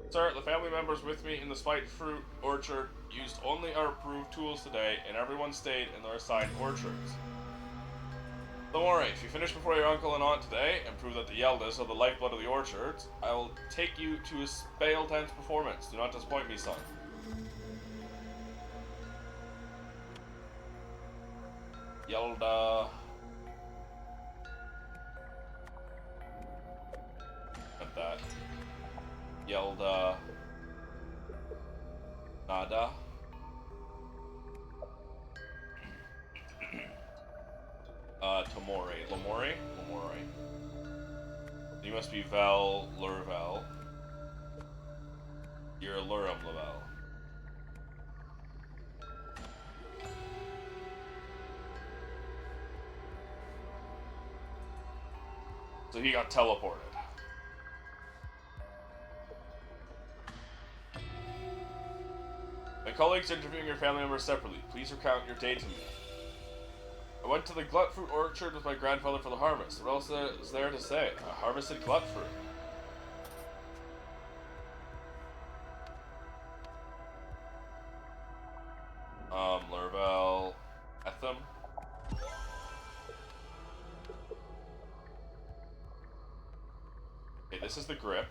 Sir, the family members with me in the Spite Fruit Orchard used only our approved tools today, and everyone stayed in their assigned orchards. Don't worry, if you finish before your uncle and aunt today, and prove that the Yeldas are the lifeblood of the orchards, I will take you to a Spale Dance performance. Do not disappoint me, son. Yelda... At that. Yelda... Nada. Tomori. Lamori? Lamori. You must be Val Lurval. You're a Lurum Laval. So he got teleported. My colleagues are interviewing your family members separately. Please recount your day to me. I went to the glut fruit orchard with my grandfather for the harvest. What else is there to say? I harvested glut fruit. Lurvel, Etham. Okay, this is the grip.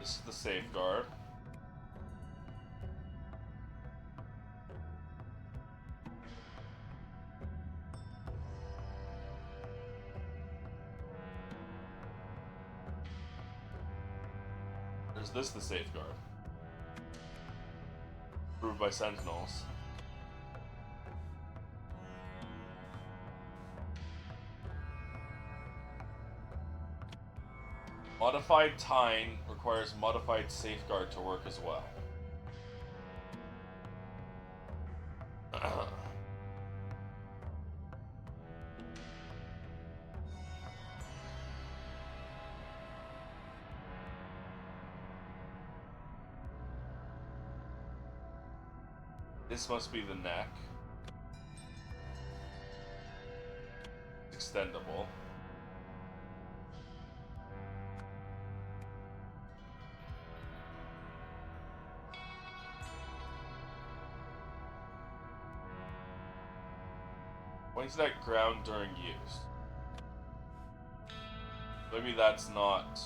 This is the safeguard. Is this the safeguard? Approved by Sentinels. Modified Tine requires modified safeguard to work as well. This must be the neck. It's extendable. Points at ground during use. Maybe that's not...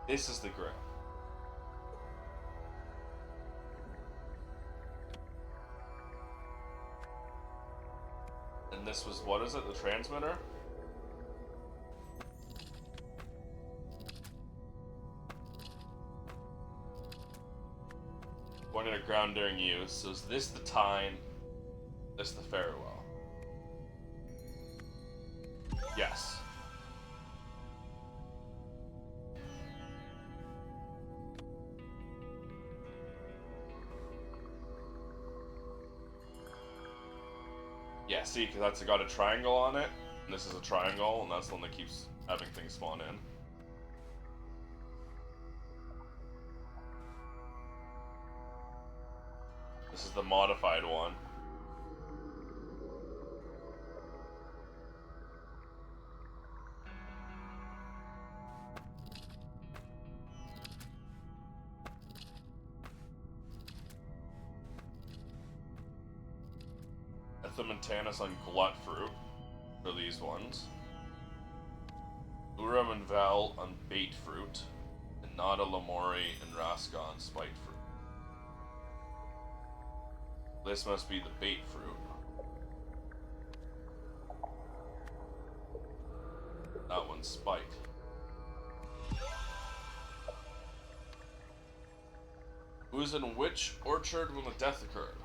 This is the grip. And this was, what is it, the transmitter? Pointed at ground during use. So is this the time? This the farewell? Yes. Yeah, see, because that's got a triangle on it, and this is a triangle, and that's the one that keeps having things spawn in. This is the modified one. Ethymantanus on Glut Fruit for these ones. Urim and Val on Bait Fruit. And Nada Lamori and Raska on Spite Fruit. This must be the Bait Fruit. That one's Spite. Who was in which orchard when the death occurred?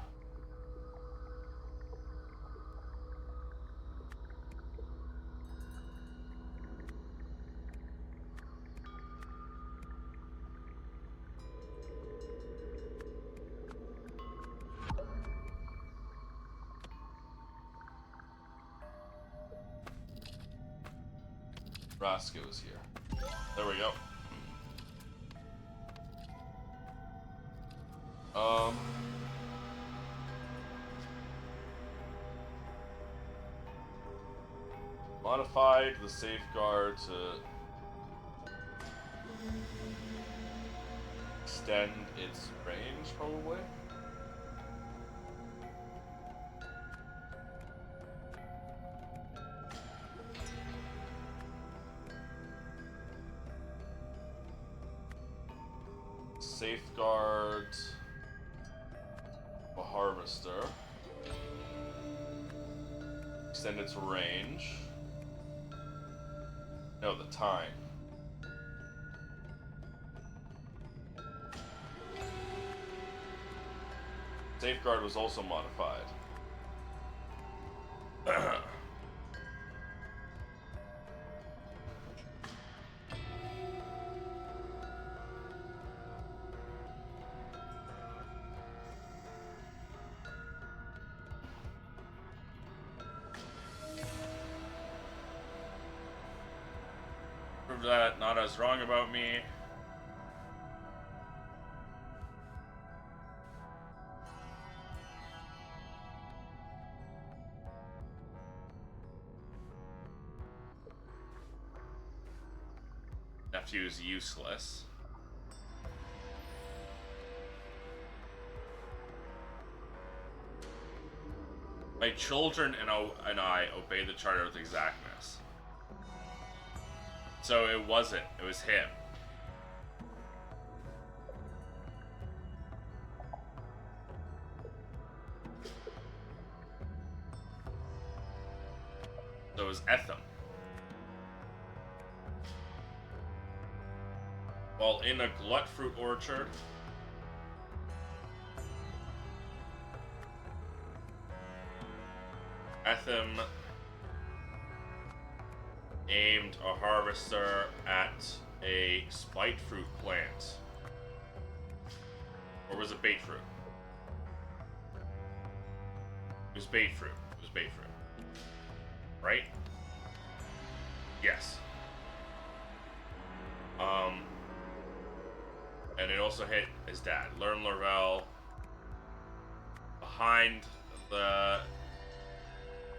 Roscoe's here. There we go. Modified the safeguard to extend its range, probably. Safeguard a harvester. Extend its range. No, the time. Safeguard was also modified. Prove that Nada's wrong about me. Nephew's useless. My children and I obey the charter with exactness. So it wasn't. It was him. So it was Etham. While in a glut fruit orchard, Etham aimed a harvester at a spite fruit plant. Or was it bait fruit? It was bait fruit. It was bait fruit. Right? Yes. And it also hit his dad. Learn Laurel behind the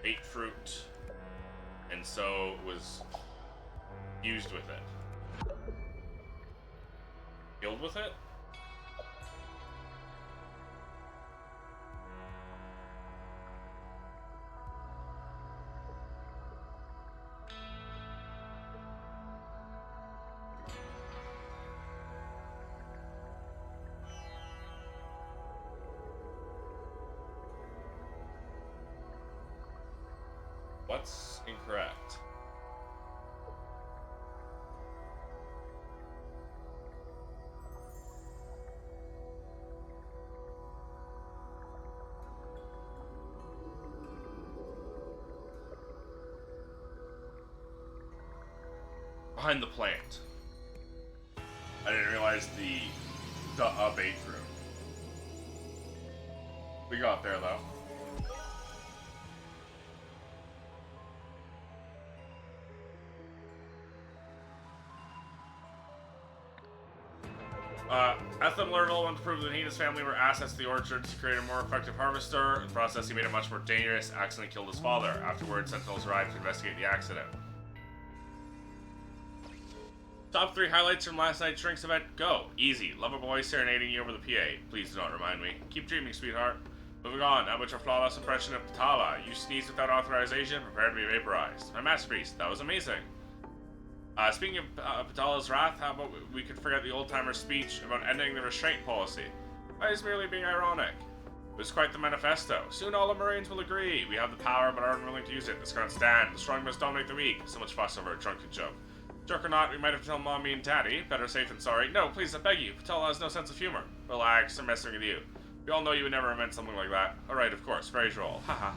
bait fruit, and so was used with it. Killed with it? What's incorrect? Behind the plant. I didn't realize the bait fruit. We got there though. Etham learned all to prove that he and his family were assets to the orchard to create a more effective harvester. In the process, he made it much more dangerous, accidentally killed his father. Afterwards, sentinels arrived to investigate the accident. Top 3 highlights from last night's drinks event. Go. Easy. Love a boy serenading you over the PA. Please do not remind me. Keep dreaming, sweetheart. Moving on. How about your flawless impression of Patala? You sneezed without authorization. Prepare to be vaporized. My masterpiece. That was amazing. Speaking of Patala's wrath, how about we could forget the old-timer speech about ending the restraint policy? I was merely being ironic. It was quite the manifesto. Soon all the Marines will agree. We have the power but are unwilling to use it. This can't stand. The strong must dominate the weak. So much fuss over a drunken joke. Jerk or not, we might have to tell Mommy and Daddy. Better safe than sorry. No, please, I beg you. Patala has no sense of humor. Relax, I'm messing with you. We all know you would never invent something like that. Alright, of course. Very droll. Haha.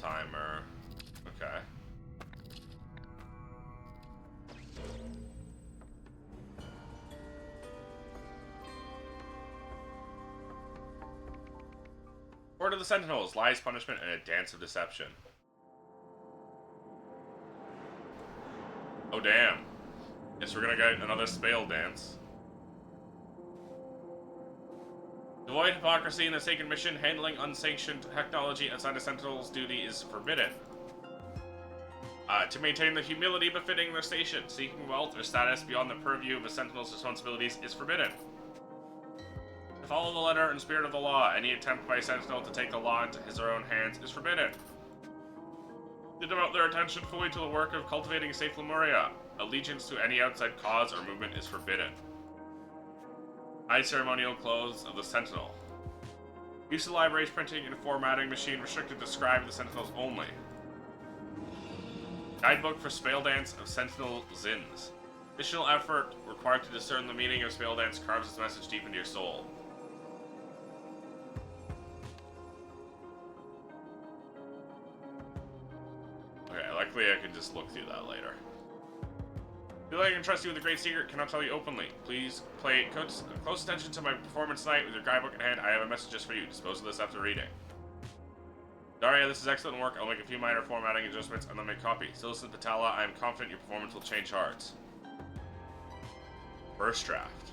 timer. Okay. Word of the Sentinels, lies, punishment, and a dance of deception. Oh damn. Guess we're gonna get another spell dance. Avoid hypocrisy in the sacred mission. Handling unsanctioned technology outside of Sentinel's duty is forbidden. To maintain the humility befitting their station, seeking wealth or status beyond the purview of a Sentinel's responsibilities is forbidden. To follow the letter and spirit of the law, any attempt by a Sentinel to take the law into his or her own hands is forbidden. To devote their attention fully to the work of cultivating a safe Lemuria. Allegiance to any outside cause or movement is forbidden. High ceremonial clothes of the Sentinel. Use of the library's printing and formatting machine restricted to scribe the Sentinels only. Guidebook for Spell Dance of Sentinel Zins. Additional effort required to discern the meaning of Spell Dance carves its message deep into your soul. Okay, luckily I can just look through that later. Feel like I can trust you with a great secret, cannot tell you openly. Please pay close attention to my performance tonight with your guidebook in hand. I have a message just for you. Dispose of this after reading. Daria, this is excellent work. I'll make a few minor formatting adjustments and then make copy. Citizen Patala, I am confident your performance will change hearts. First draft.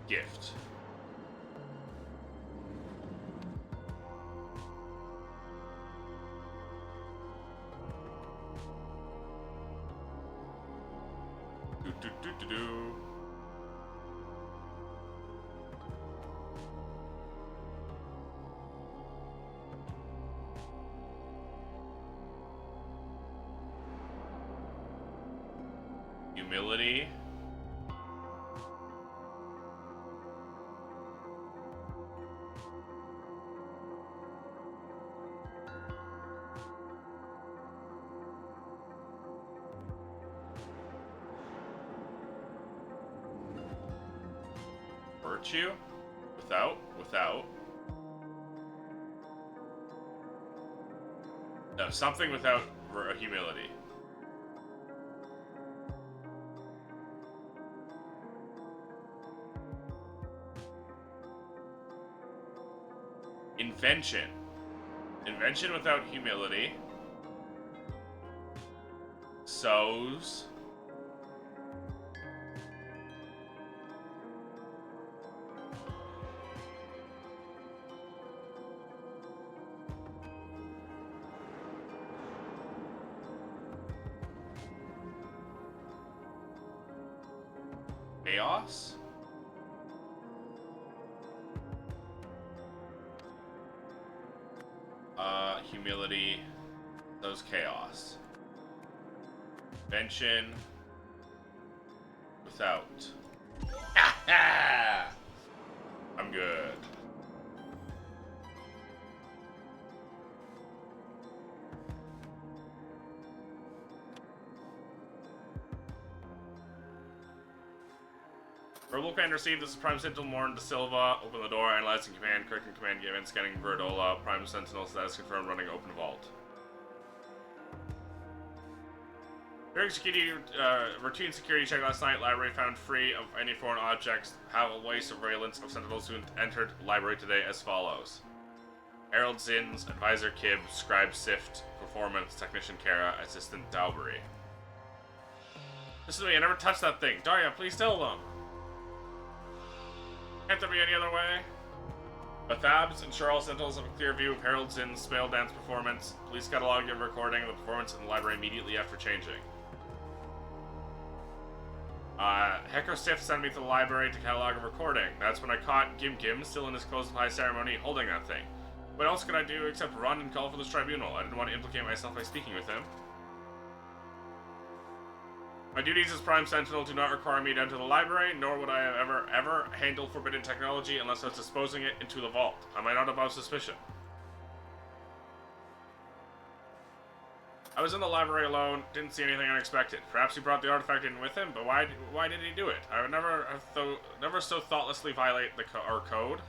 Gift. Do. Humility. Virtue? Without. No, something without humility. Invention. Invention without humility. Sows. Chaos? Humility. Those chaos. Invention. Without. I'm good. Verbal command received. This is Prime Sentinel Morn De Silva. Open the door, analyzing command, correcting command given, scanning Verdola. Prime Sentinel status confirmed, running open vault. During security, routine security check last night, library found free of any foreign objects. Have a way surveillance of Sentinels who entered library today as follows. Herald Zins, Advisor Kib, Scribe Sift, Performance, Technician Kara, Assistant Dalbury. Listen to me, I never touched that thing. Daria, please tell them. Can't there be any other way? Bathabs ensure all Sentinels have a clear view of Herald Zinn's spell dance performance. Please catalog and recording of the performance in the library immediately after changing. Hecker Sif sent me to the library to catalog a recording. That's when I caught Gim Gim still in his close of high ceremony holding that thing. What else could I do except run and call for this tribunal? I didn't want to implicate myself by speaking with him. My duties as Prime Sentinel do not require me to enter the library, nor would I have ever handle forbidden technology unless I was disposing it into the vault. Am I not above suspicion? I was in the library alone, didn't see anything unexpected. Perhaps he brought the artifact in with him, but why did he do it? I would never so thoughtlessly violate our code.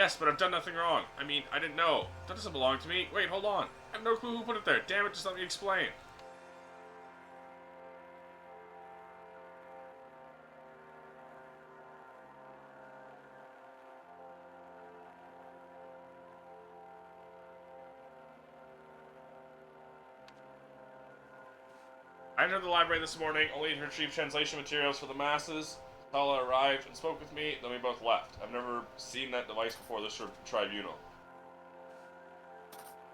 Yes, but I've done nothing wrong. I mean, I didn't know. That doesn't belong to me. Wait, hold on. I have no clue who put it there. Damn it, just let me explain. I entered the library this morning only to retrieve translation materials for the masses. Tala arrived and spoke with me, then we both left. I've never seen that device before this tribunal.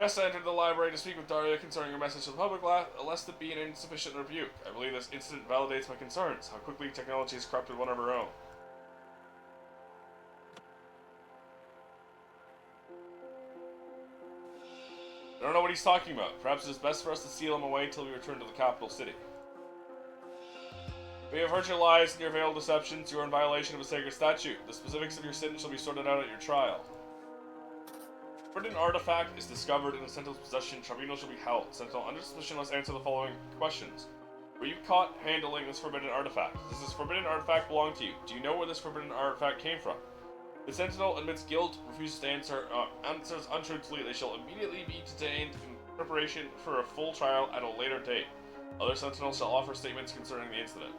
Yes, I entered the library to speak with Daria concerning a message to the public, lest it be an insufficient rebuke. I believe this incident validates my concerns, how quickly technology has corrupted one of her own. I don't know what he's talking about. Perhaps it is best for us to seal him away till we return to the capital city. We have heard your lies and your veiled deceptions. You are in violation of a sacred statute. The specifics of your sin shall be sorted out at your trial. Forbidden artifact is discovered in the Sentinel's possession. Tribunal shall be held. Sentinel, under suspicion, must answer the following questions. Were you caught handling this forbidden artifact? Does this forbidden artifact belong to you? Do you know where this forbidden artifact came from? The Sentinel admits guilt, refuses to answer, answers untruthfully. They shall immediately be detained in preparation for a full trial at a later date. Other Sentinels shall offer statements concerning the incident.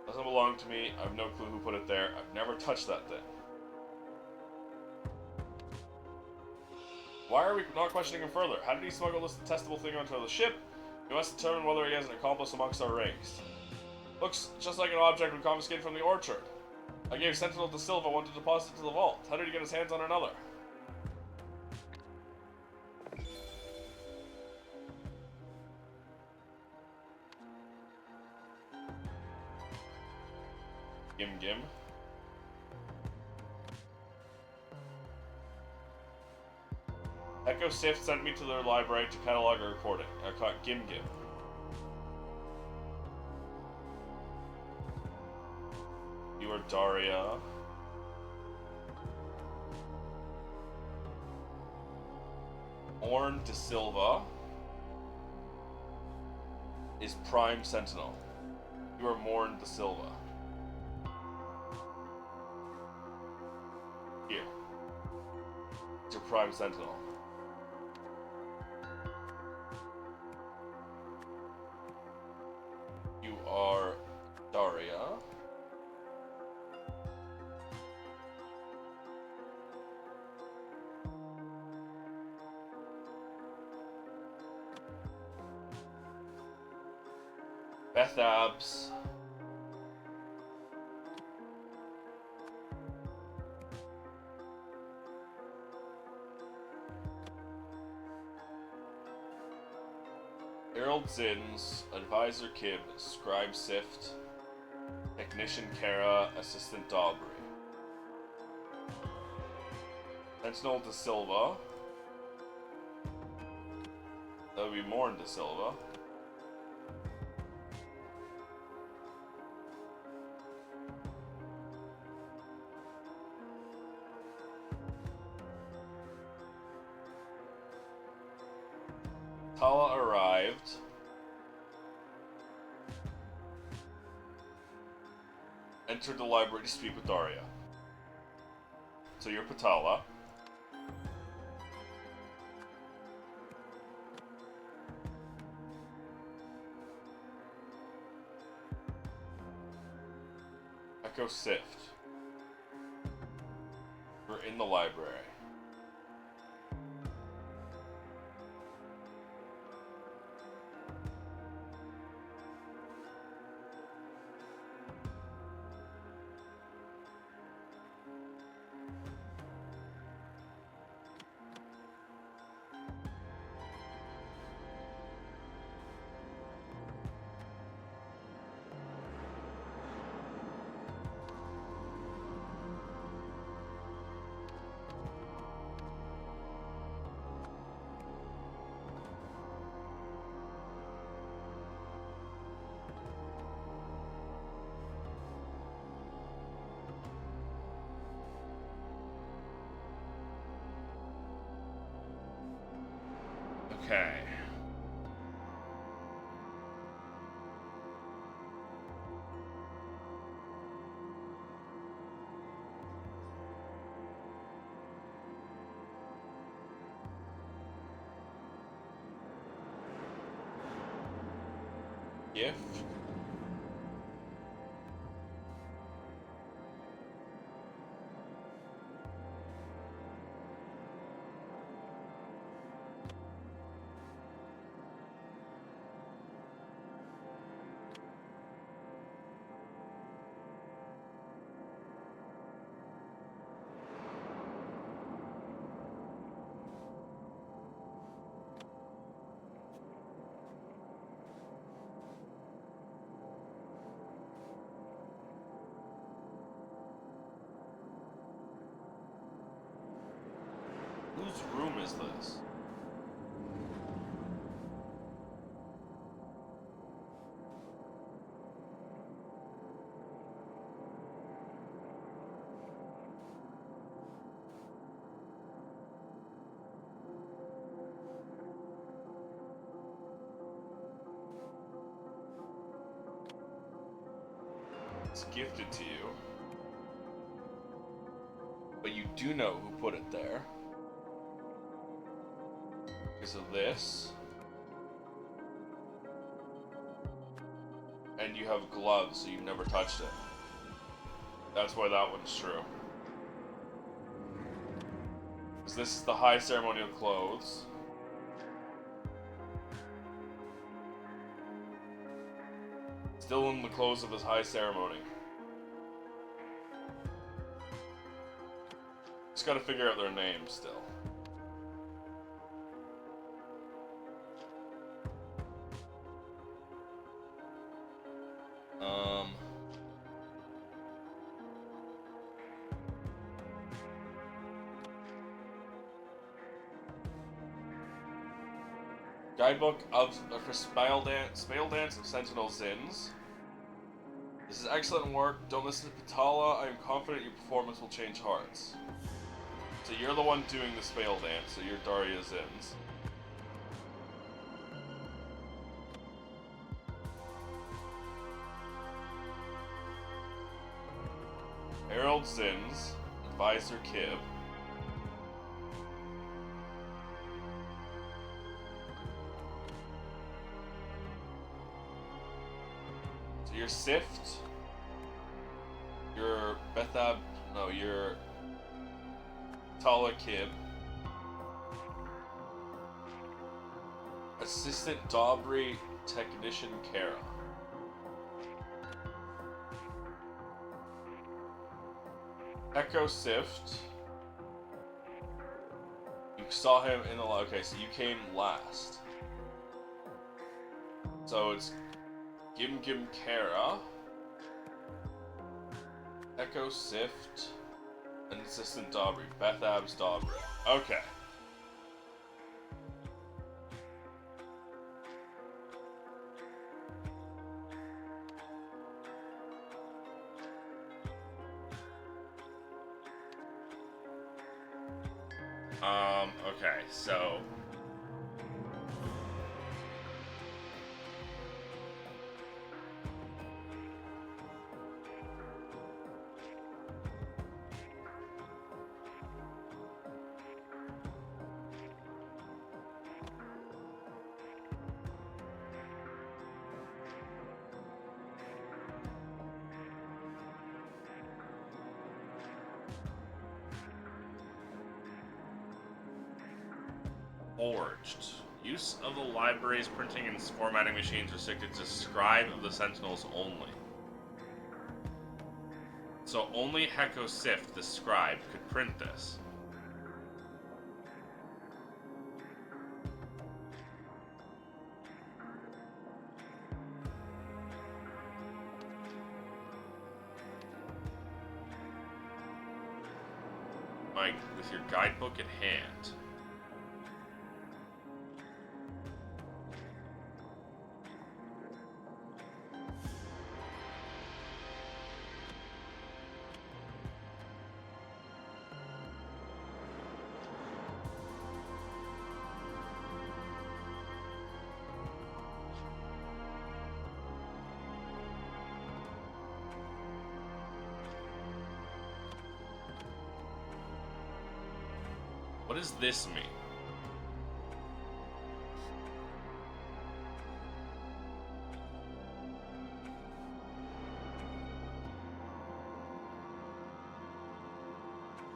Doesn't belong to me. I have no clue who put it there. I've never touched that thing. Why are we not questioning him further? How did he smuggle this detestable thing onto the ship? We must determine whether he has an accomplice amongst our ranks. Looks just like an object we confiscated from the orchard. I gave Sentinel to Silva one to deposit to the vault. How did he get his hands on another? Gim. Echo Sif sent me to their library to catalog a recording. I caught Gim. You are Daria. Orn de Silva is Prime Sentinel. You are Morn de Silva. Here. It's your Prime Sentinel. You are Daria. Beth Abs. Herald Zins, Advisor Kib, Scribe Sift, Technician Kara, Assistant Daubry. Sentinel de Silva. That would be Morn de Silva. Tala arrived. Entered the library to speak with Daria. So you're Patala. Echo Sift. We're in the library. Okay. Gift. Whose room is this? It's gifted to you. But you do know who put it there. Because of this. And you have gloves, so you've never touched it. That's why that one's true. Because this is the high ceremonial clothes. Still in the clothes of his high ceremony. Just gotta figure out their names still. Guidebook for Spale Dance of Sentinel Zins. This is excellent work. Don't listen to Patala. I am confident your performance will change hearts. So you're the one doing the Spale Dance, so you're Daria Zins. Herald Zins, Advisor Kib. Your Sift, your your Tala Kib, Assistant Dobry, Technician Kara. Echo Sift, you saw him in the, okay, so you came last. So it's Gim Kara, Echo Sift, and Assistant Dobry. Bethab's Dobry. Okay. Okay, so Forged. Use of the library's printing and formatting machines restricted to Scribe of the Sentinels only. So only Heko Sift, the Scribe, could print this. Mike, with your guidebook at hand. What does this mean?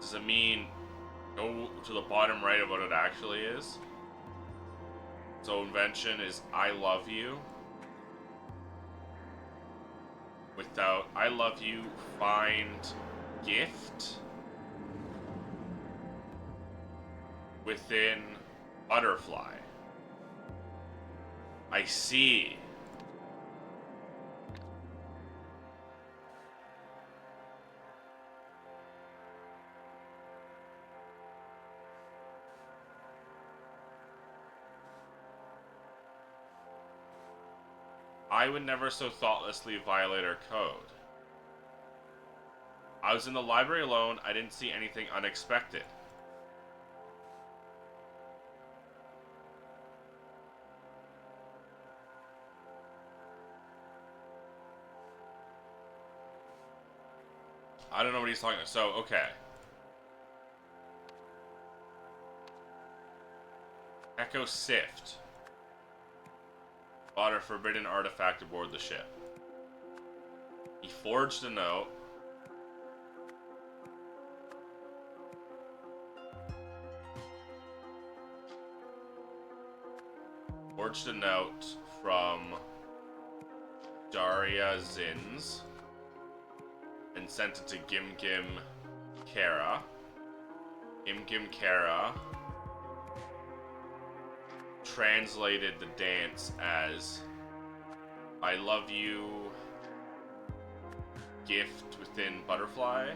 Does it mean go to the bottom right of what it actually is? So invention is I love you. Without I love you, find gift within butterfly. I see. I would never so thoughtlessly violate our code. I was in the library alone. I didn't see anything unexpected. I don't know what he's talking about. So, okay. Echo Sift. Bought a forbidden artifact aboard the ship. He forged a note. Forged a note from Daria Zins and sent it to Gim Gim Kara. Gim Gim Kara translated the dance as I love you, gift within butterfly.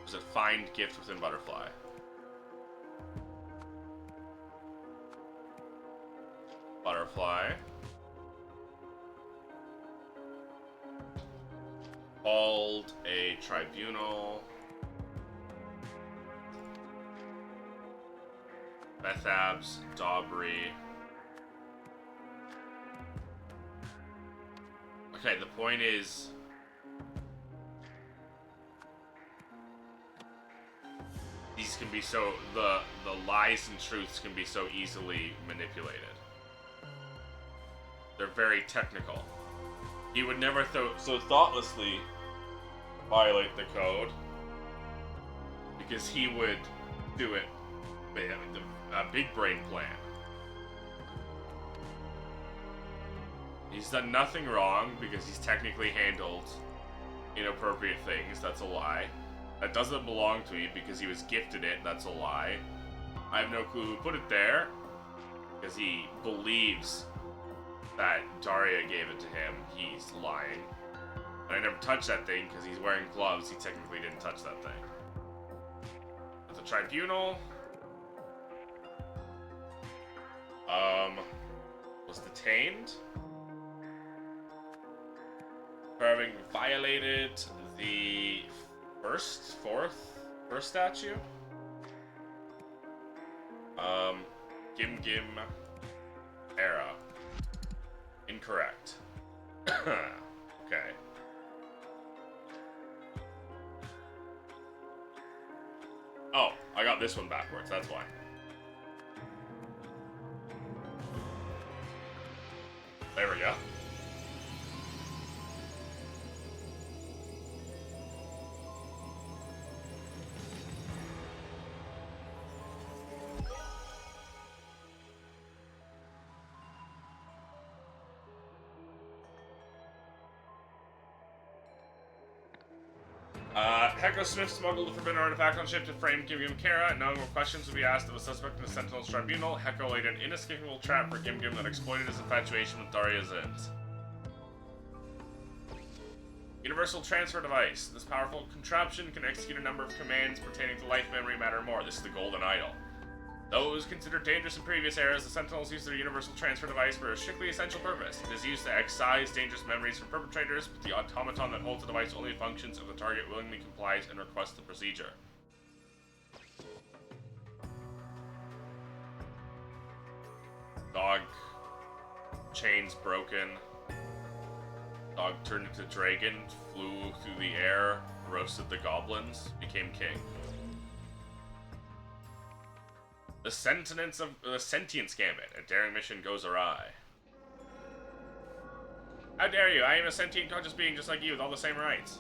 Was it find gift within butterfly? Butterfly. Called a tribunal. Bethabs, Daubry. Okay, the point is these can be so the lies and truths can be so easily manipulated. They're very technical. He would never so thoughtlessly violate the code because he would do it. A big brain plan. He's done nothing wrong because he's technically handled inappropriate things. That's a lie. That doesn't belong to me because he was gifted it. That's a lie. I have no clue who put it there because he believes that Daria gave it to him. He's lying. And I never touched that thing because he's wearing gloves. He technically didn't touch that thing. There's a tribunal. Was detained for having violated the first statue. Gim Gim Era. Incorrect. Okay. Oh, I got this one backwards, that's why. There we go. Hecko Smith smuggled a forbidden artifact on ship to frame Gim Gim Kara, and knowing what questions would be asked of a suspect in the Sentinel's tribunal, Hecko laid an inescapable trap for Gim Gim that exploited his infatuation with Daria Zins. Universal Transfer Device. This powerful contraption can execute a number of commands pertaining to life, memory, matter, and more. This is the Golden Idol. Though it was considered dangerous in previous eras, the Sentinels used their Universal Transfer Device for a strictly essential purpose. It is used to excise dangerous memories from perpetrators, but the automaton that holds the device only functions if the target willingly complies and requests the procedure. Dog. Chains broken. Dog turned into dragon, flew through the air, roasted the goblins, became king. The Sentience Gambit. A daring mission goes awry. How dare you? I am a sentient conscious being just like you with all the same rights.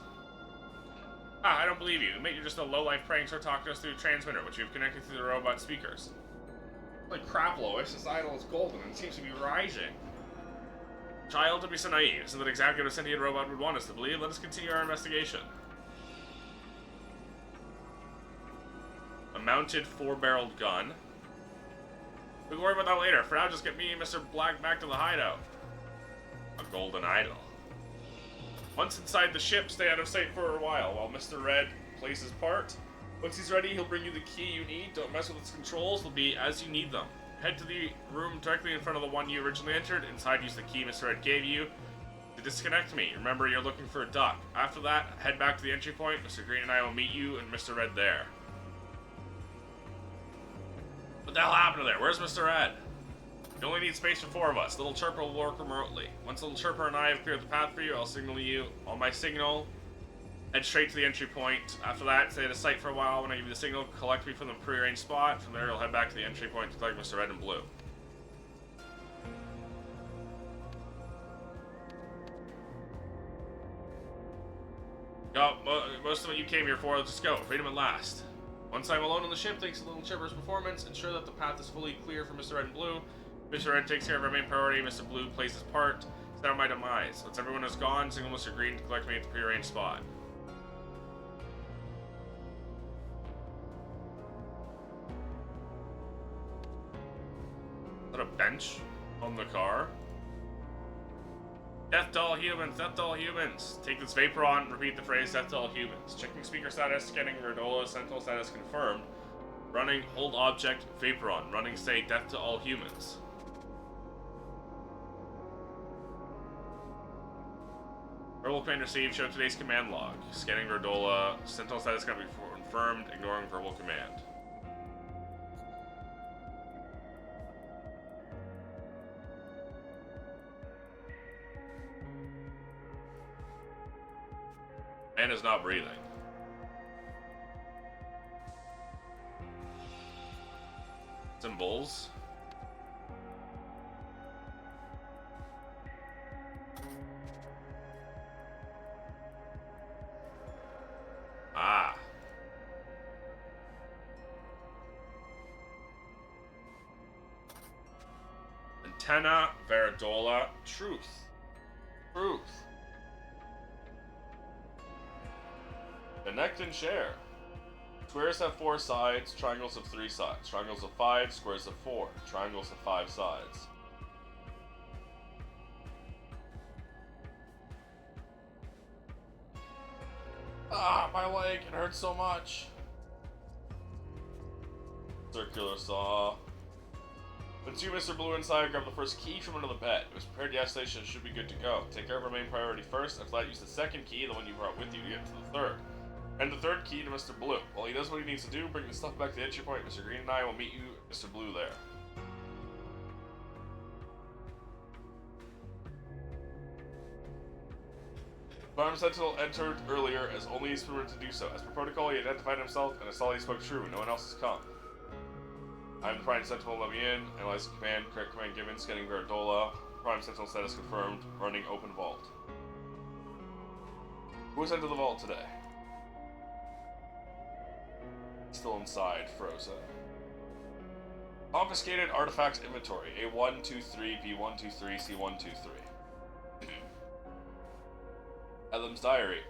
Ah, I don't believe you. Admit you're just a low-life prankster talking to us through a transmitter, which you've connected through the robot speakers. Holy crap, Lois. This idol is golden and seems to be rising. Child, to be so naive. Isn't that exactly what a sentient robot would want us to believe? Let us continue our investigation. A mounted 4-barreled gun. We can worry about that later. For now, just get me and Mr. Black back to the hideout. A golden idol. Once inside the ship, stay out of sight for a while Mr. Red plays his part. Once he's ready, he'll bring you the key you need. Don't mess with its controls. They'll be as you need them. Head to the room directly in front of the one you originally entered. Inside, use the key Mr. Red gave you to disconnect me. Remember, you're looking for a duck. After that, head back to the entry point. Mr. Green and I will meet you and Mr. Red there. What the hell happened to there? Where's Mr. Red? You only need space for 4 of us. Little Chirper will work remotely. Once Little Chirper and I have cleared the path for you, I'll signal you on my signal. Head straight to the entry point. After that, stay at a site for a while. When I give you the signal, collect me from the prearranged spot. From there, you'll head back to the entry point to collect Mr. Red and Blue. Go. Most of what you came here for, let's just go. Freedom at last. Once I'm alone on the ship, thanks to Little Chipper's performance, ensure that the path is fully clear for Mr. Red and Blue. Mr. Red takes care of our main priority. Mr. Blue plays his part. Set out my demise. Once everyone is gone, signal Mr. Green to collect me at the prearranged spot. Is that a bench on the car? Death to all humans, death to all humans. Take this vapor on and repeat the phrase death to all humans. Checking speaker status, scanning Verdola, sentinel status confirmed. Running, hold object, vapor on. Running, say death to all humans. Verbal command received, show today's command log. Scanning Verdola, sentinel status can be confirmed, ignoring verbal command. Man is not breathing. Symbols. Ah. Antenna, Veridola, truth. Truth. Connect and share. Squares have 4 sides, triangles have 3 sides. Triangles have 5, squares have 4. Triangles have 5 sides. Ah, my leg, it hurts so much. Circular saw. Once you, Mr. Blue, inside, grab the first key from under the bed. It was prepared yesterday, so it should be good to go. Take care of our main priority first. After that, use the second key, the one you brought with you, to get to the third. And the third key to Mr. Blue. While he does what he needs to do, bring the stuff back to the entry point. Mr. Green and I will meet you, Mr. Blue, there. Farm Sentinel entered earlier as only he's permitted to do so. As per protocol, he identified himself and saw he spoke true. No one else has come. I'm the Prime Sentinel, let me in. Analyzing command, correct command given, scanning Veridola. Prime Sentinel status confirmed. Running open vault. Who was into the vault today? Still inside, frozen. Confiscated artifacts inventory. A123, B123, C123. Elam's diary.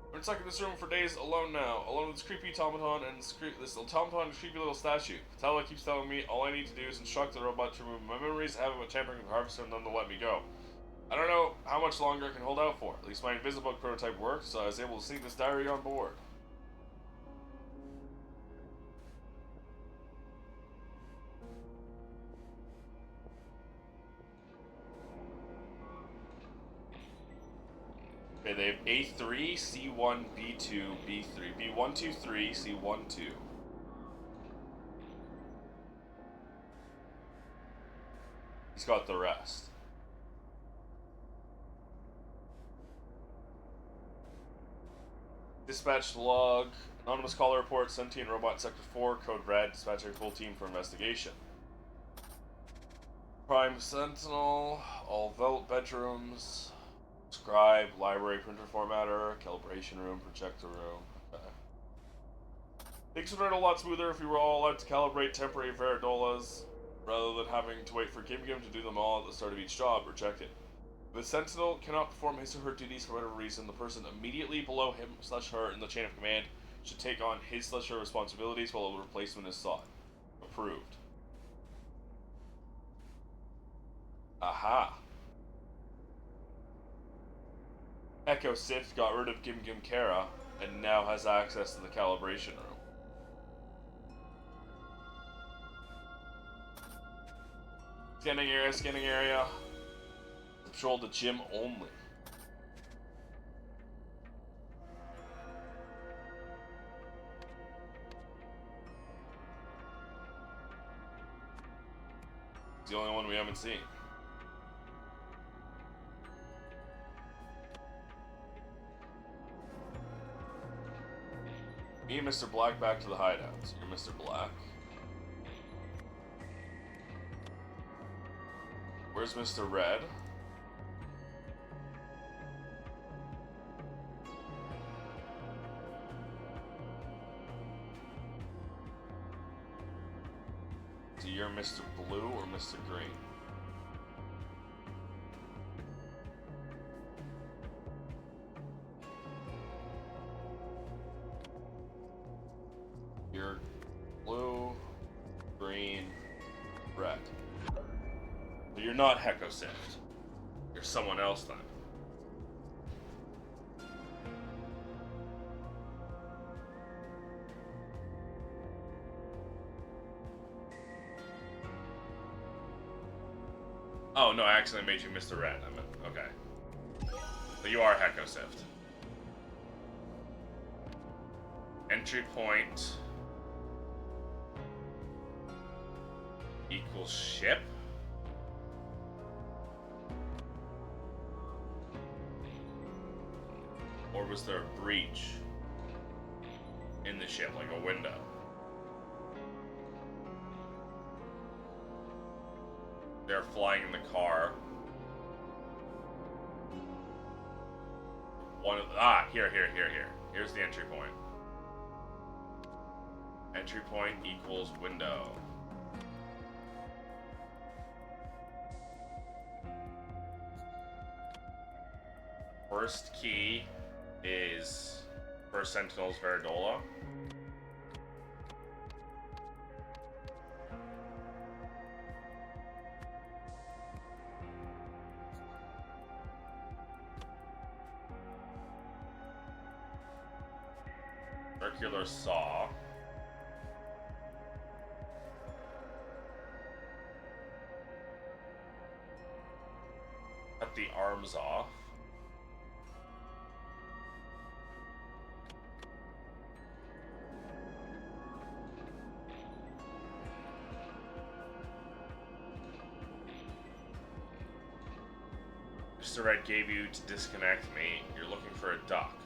I've been stuck in this room for days alone now. Alone with this creepy automaton and this automaton and creepy little statue. Patella keeps telling me all I need to do is instruct the robot to remove my memories, have him with tampering with the harvester, and then to let me go. I don't know how much longer I can hold out for. At least my invisible prototype worked, so I was able to sneak this diary on board. Okay, they have A3, C1, B2, B3, B123, C12. He's got the rest. Dispatch log. Anonymous caller report. Sentient robot sector 4. Code red. Dispatching full team for investigation. Prime Sentinel. All vault bedrooms. Scribe, library, printer formatter, calibration room, projector room. Okay. Things would run a lot smoother if we were all allowed to calibrate temporary Veridolas, rather than having to wait for Gim Gim to do them all at the start of each job or check-in. If the Sentinel cannot perform his or her duties for whatever reason, the person immediately below him/her in the chain of command should take on his/her responsibilities while a replacement is sought. Approved. Aha. Echo Sith got rid of Gim Gim Kara and now has access to the calibration room. Scanning area, scanning area. Patrol the gym only. It's the only one we haven't seen. Me and Mr. Black back to the hideouts. You're Mr. Black. Where's Mr. Red? So you're Mr. Blue or Mr. Green? You're blue, green, red. But you're not Hekosift. You're someone else then. Oh no, I accidentally made you Mr. Red. I meant, okay. So you are Hekosift. Entry point equals ship. Or was there a breach in the ship, like a window? They're flying in the car. Here. Here's the entry point. Entry point equals window. First key is for Sentinel's Veridola. Circular saw. Cut the arms off. Mr. Red gave you to disconnect me. You're looking for a duck.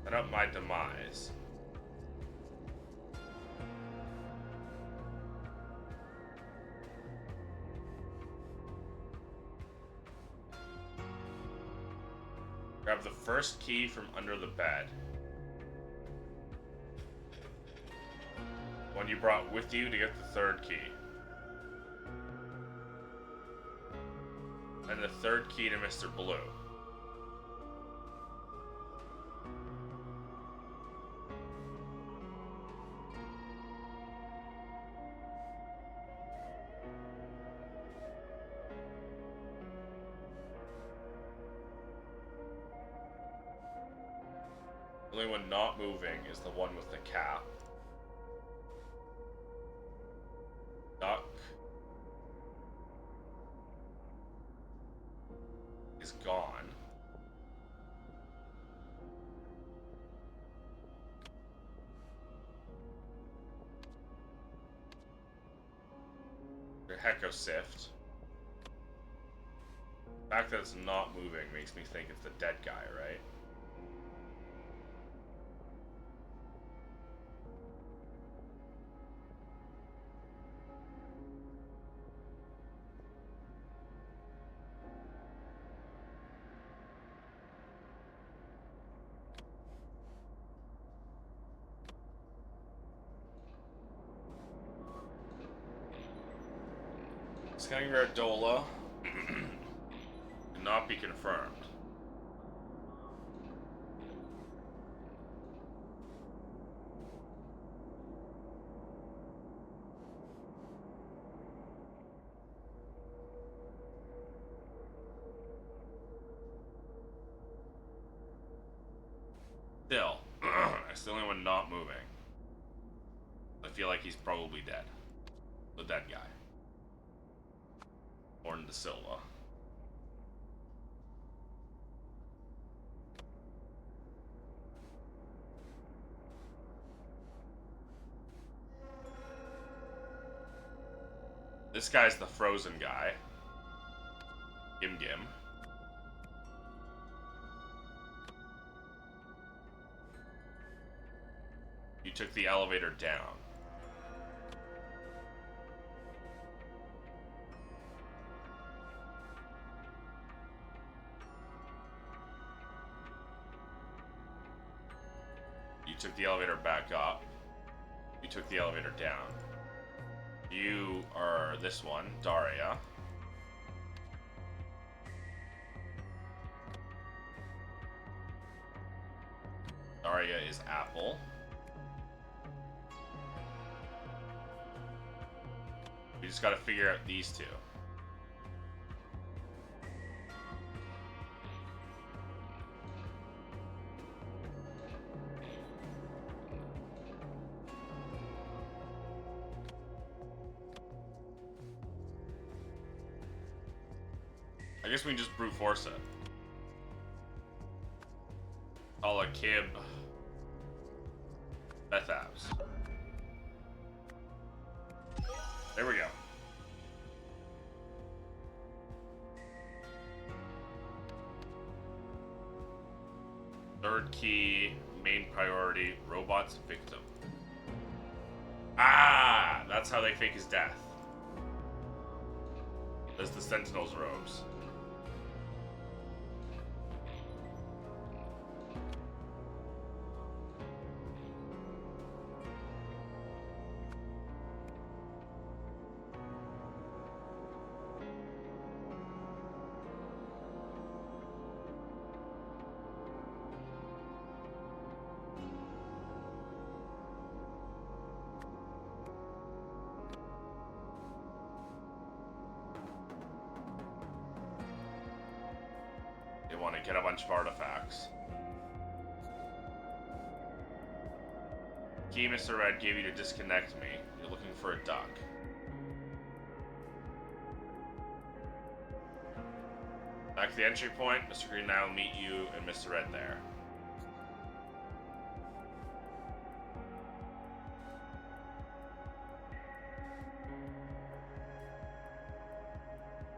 Set up my demise. Grab the first key from under the bed. One you brought with you to get the third key. And the third key to Mr. Blue. The only one not moving is the one with the cap. Duck is gone. Your Hekosift. The fact that it's not moving makes me think it's the dead guy, right? Scanning Radola cannot be confirmed. Still, it's the only one not moving. I feel like he's probably dead. The dead guy. Orn de Silva. This guy's the frozen guy. Gim Gim. You took the elevator down. You took the elevator back up. You took the elevator down. You are this one, Daria. Daria is Apple. We just gotta figure out these two. I guess we can just brute force it. Ala Kib. Bethabs. There we go. Third key, main priority, robots victim. Ah, that's how they fake his death. There's the Sentinel's robes. They want to get a bunch of artifacts. Key Mr. Red gave you to disconnect me. You're looking for a duck. Back to the entry point. Mr. Green and I will meet you and Mr. Red there.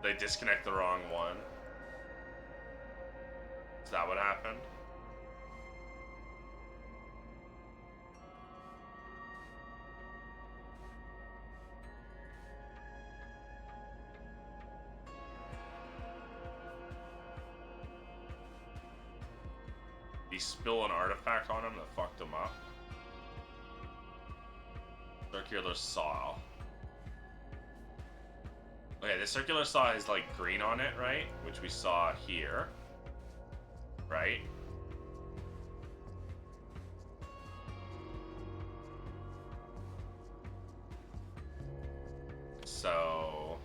They disconnect the wrong one. Is that what happened? He spilled an artifact on him that fucked him up. Circular saw. Okay, the circular saw has like green on it, right? Which we saw here. Right? So...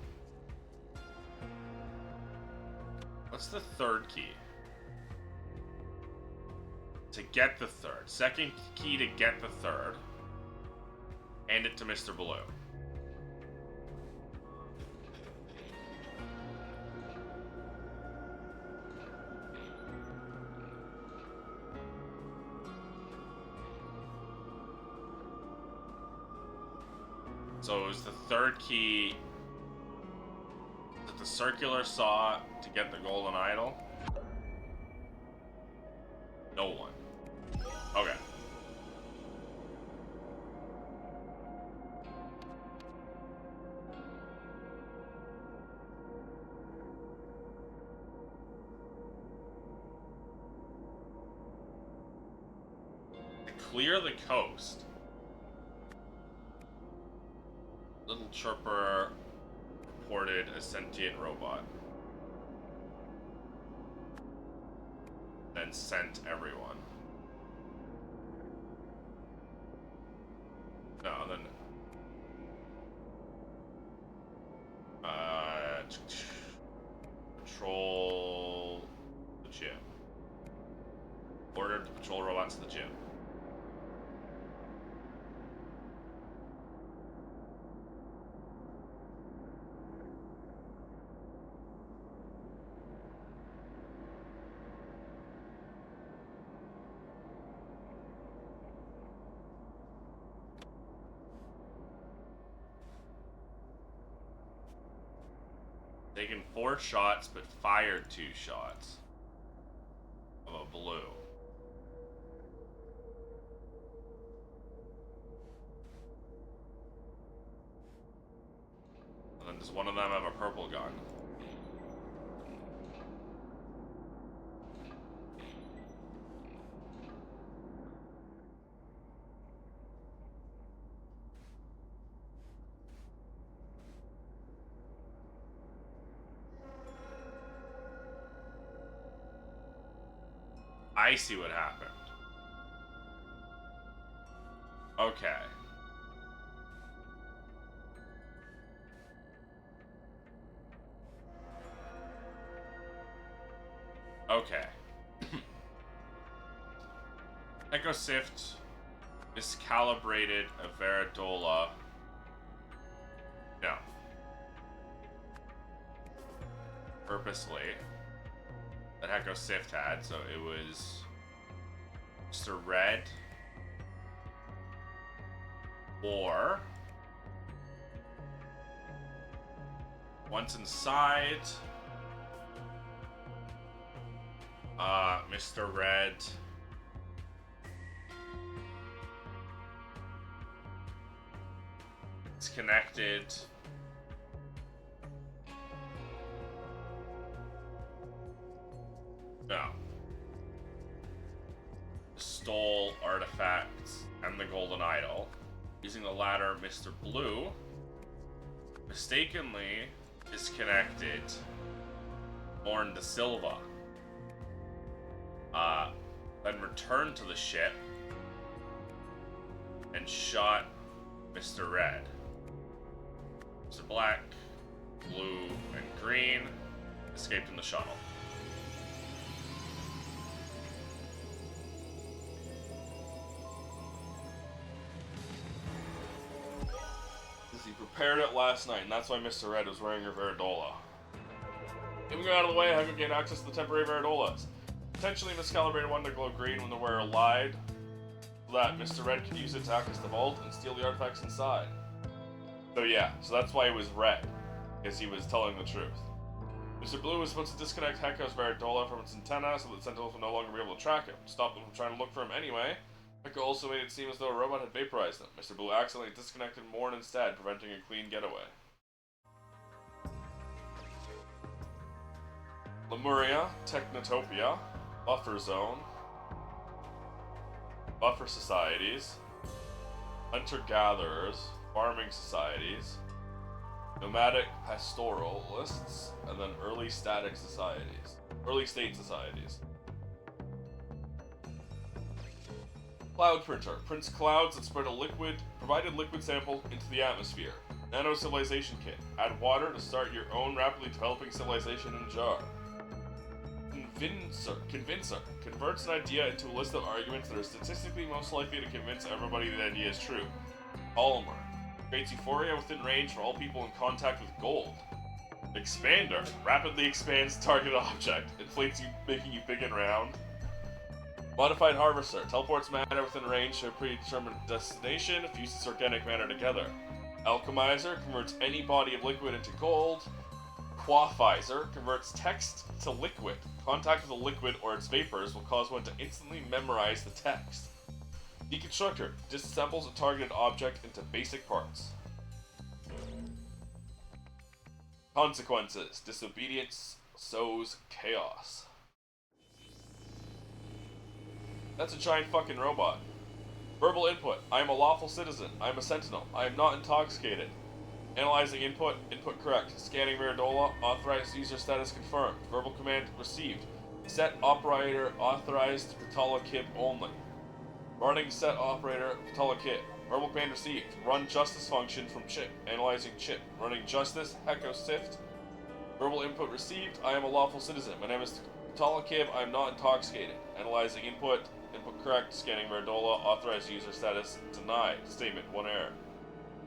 what's the third key? To get the third. Second key to get the third. Hand it to Mr. Blue. So it was the third key. Is it the circular saw to get the golden idol? No one. Okay. To clear the coast, Little Chirper reported a sentient robot. Then sent everyone. No, then... Patrol the gym. Ordered the patrol robots to the gym. Taken 4 shots, but fired 2 shots of a blue. And then does one of them have a purple gun? I see what happened. Okay. Okay. Echo Sift miscalibrated a Veridola. No. Purposely. That Echo Sift had, so it was Mr. Red or once inside Mr. Red is connected stole artifacts and the golden idol. Using the latter, Mr. Blue mistakenly disconnected Morn da Silva. Then returned to the ship and shot Mr. Red. Mr. Black, Blue, and Green escaped in the shuttle. He prepared it last night, and that's why Mr. Red was wearing her Veridola. Even go out of the way, I could gain access to the temporary Veridolas. Potentially miscalibrated one to glow green when the wearer lied, so that Mr. Red could use it to access the vault and steal the artifacts inside. So yeah, so that's why it was red, because he was telling the truth. Mr. Blue was supposed to disconnect Hecko's Veridola from its antenna so that Sentinels would no longer be able to track him. Stop them from trying to look for him anyway. Hecko also made it seem as though a robot had vaporized them. Mr. Blue accidentally disconnected Morn instead, preventing a clean getaway. Lemuria, Technotopia, Buffer Zone, Buffer Societies, Hunter-Gatherers, Farming Societies, Nomadic Pastoralists, and then Early State Societies. Cloud Printer prints clouds that spread provided liquid sample into the atmosphere. Nano Civilization Kit. Add water to start your own rapidly developing civilization in a jar. Convincer converts an idea into a list of arguments that are statistically most likely to convince everybody the idea is true. Polymer creates euphoria within range for all people in contact with gold. Expander rapidly expands target object, inflates you, making you big and round. Modified Harvester teleports matter within range to a predetermined destination, fuses organic matter together. Alchemizer converts any body of liquid into gold. Quafizer converts text to liquid. Contact with a liquid or its vapors will cause one to instantly memorize the text. Deconstructor disassembles a targeted object into basic parts. Consequences. Disobedience sows chaos. That's a giant fucking robot. Verbal input. I am a lawful citizen. I am a sentinel. I am not intoxicated. Analyzing input. Input correct. Scanning Veridola. Authorized user status confirmed. Verbal command received. Set operator authorized Vitala Kib only. Running set operator Vitala Kib. Verbal command received. Run justice function from chip. Analyzing chip. Running justice. Hecko sift. Verbal input received. I am a lawful citizen. My name is Vitala Kib. I am not intoxicated. Analyzing input. Input correct. Scanning Veridola. Authorized user status denied. Statement 1 error.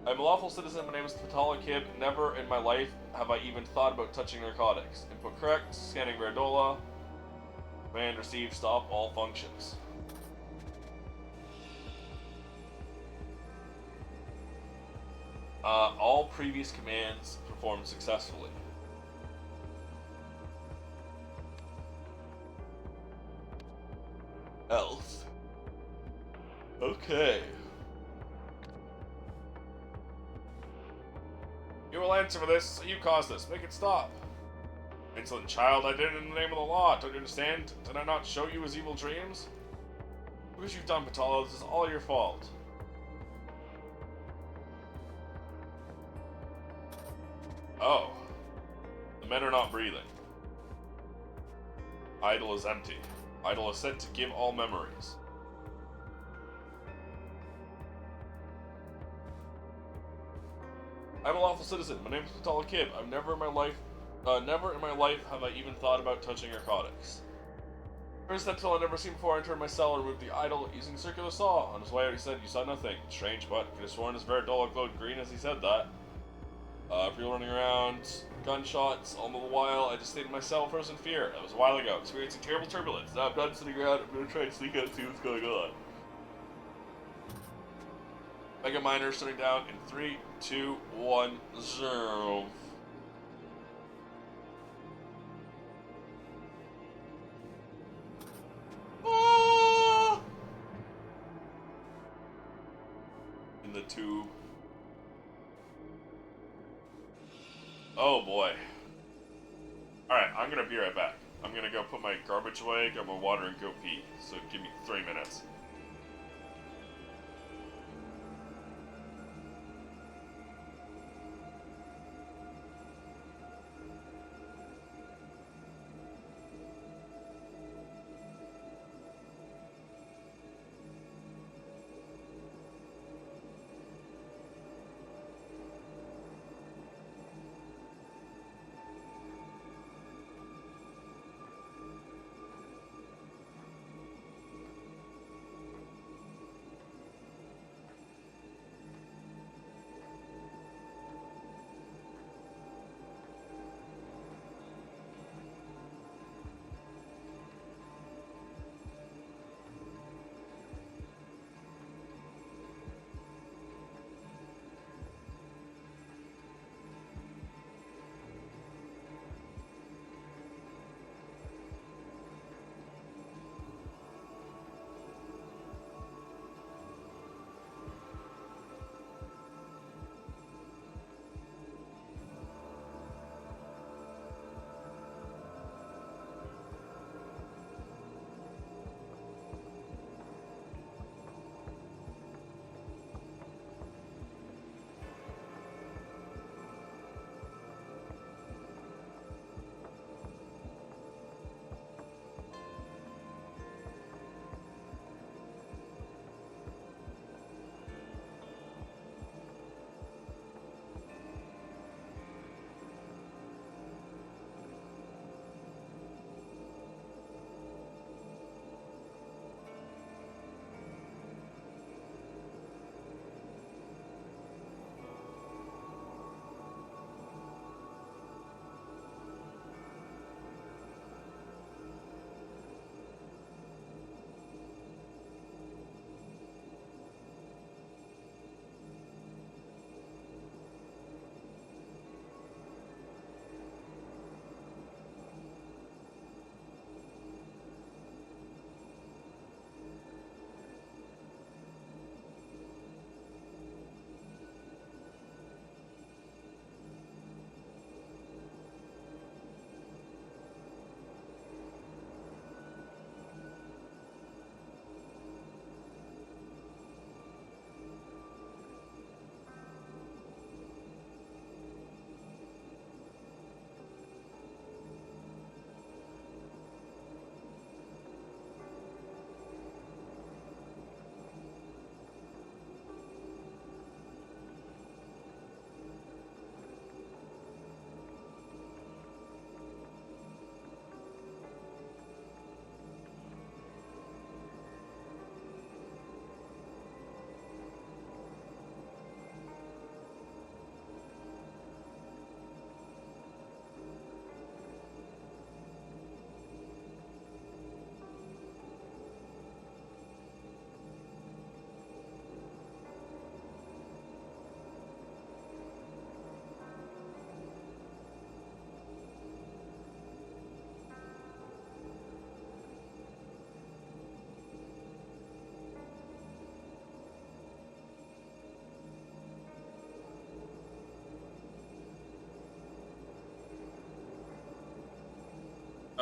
I am a lawful citizen. My name is Vitala Kib. Never in my life have I even thought about touching narcotics. Input correct. Scanning Veridola. Command received. Stop all functions. All previous commands performed successfully. Else. Okay. You will answer for this. You caused this. Make it stop. Insolent child, I did it in the name of the law. Don't you understand? Did I not show you as evil dreams? What you've done, Vitala, this is all your fault. Oh. The men are not breathing. Idol is empty. Idol is set to give all memories. I'm a lawful citizen. My name is Vitala Kib. Never in my life have I even thought about touching narcotics. First until I never seen before, I entered my cell and removed the idol using circular saw. On his way out, he said, "You saw nothing." Strange, but could have sworn his Veridola glowed green as he said that. People running around, gunshots, all the while, I just stayed in my cell, frozen in fear. That was a while ago, experiencing terrible turbulence. Now I'm done sitting around, I'm gonna try and sneak out and see what's going on. Mega Miner shutting down in 3, 2, 1, 0. Ah! In the tube. Oh boy. Alright, I'm gonna be right back. I'm gonna go put my garbage away, grab my water, and go pee. So give me 3 minutes.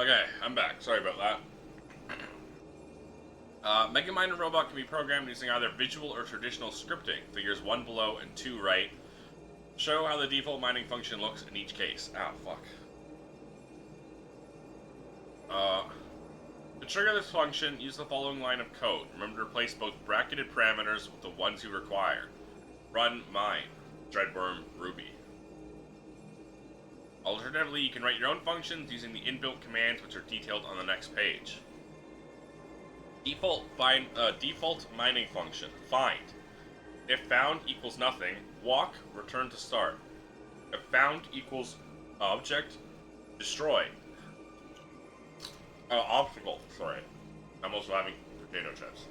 Okay, I'm back. Sorry about that. Mega Miner Robot can be programmed using either visual or traditional scripting. Figures 1 below and 2 right show how the default mining function looks in each case. Ah, fuck. To trigger this function, use the following line of code. Remember to replace both bracketed parameters with the ones you require. Run mine. Dreadworm Ruby. Alternatively, you can write your own functions using the inbuilt commands which are detailed on the next page. Default mining function. Find. If found equals nothing, walk, return to start. If found equals object, destroy. Obstacle, sorry. I'm also having potato chips.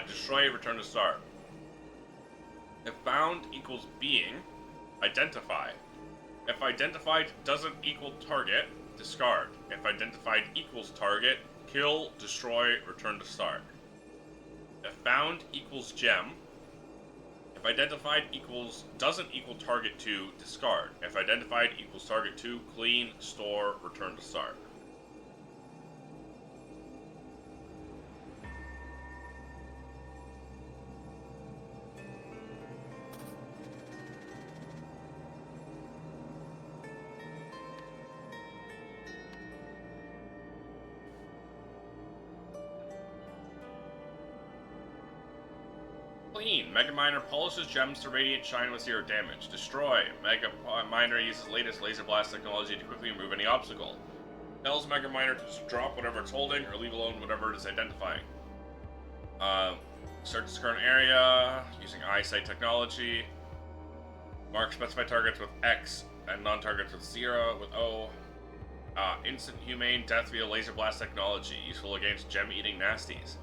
Destroy, return to start. If found equals being, identify. If identified doesn't equal target, discard. If identified equals target, kill, destroy, return to start. If found equals gem. If identified doesn't equal target 2, discard. If identified equals target 2, clean, store, return to start. Clean. Mega Miner polishes gems to radiant shine with 0 damage. Destroy. Mega Miner uses latest laser blast technology to quickly remove any obstacle. Tells Mega Miner to just drop whatever it's holding or leave alone whatever it is identifying. Search its current area using eyesight technology. Mark specified targets with X and non-targets with 0 with O. Instant humane death via laser blast technology, useful against gem-eating nasties.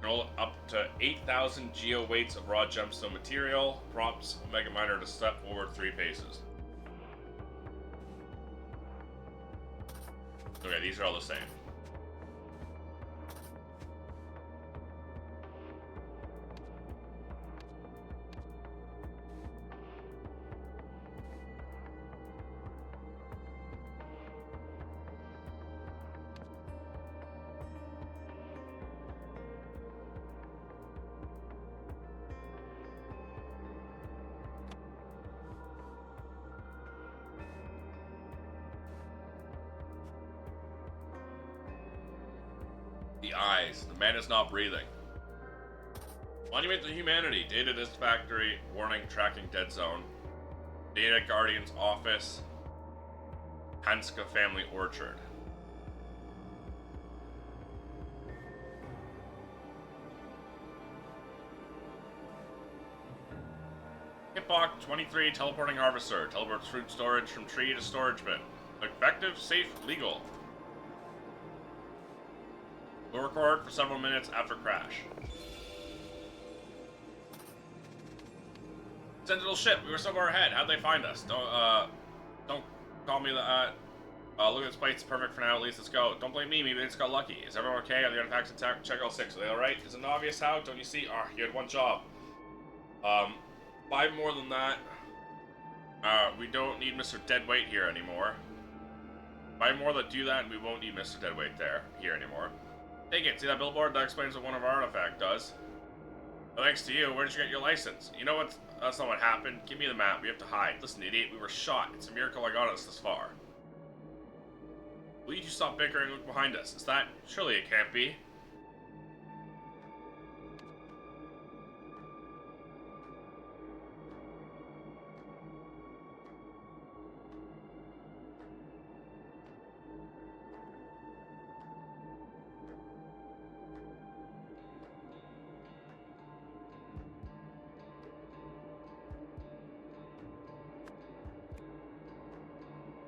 Roll up to 8,000 geo weights of raw gemstone material. Prompts Mega Miner to step forward 3 paces. Okay, these are all the same. The eyes. The man is not breathing. Monument to Humanity. Data Disk Factory. Warning tracking dead zone. Data Guardian's office. Hanska Family Orchard. Hitbox 23 Teleporting Harvester. Teleports fruit storage from tree to storage bin. Effective, safe, legal. Will record for several minutes after crash. Sentinel ship, we were so far ahead. How'd they find us? Don't call me that. Look at this place, it's perfect for now. At least let's go. Don't blame me. Maybe they just got lucky. Is everyone okay? Are the artifacts intact? Check all 6. Are they all right? Is it obvious how? Don't you see? You had one job. 5 more than that. We don't need Mr. Deadweight here anymore. 5 more that do that, and we won't need Mr. Deadweight here anymore. Take it. See that billboard? That explains what one of our artifacts does. Well, thanks to you. Where did you get your license? You know what? That's not what happened. Give me the map. We have to hide. Listen, idiot. We were shot. It's a miracle I got us this far. Will you stop bickering and look behind us? Is that? Surely it can't be.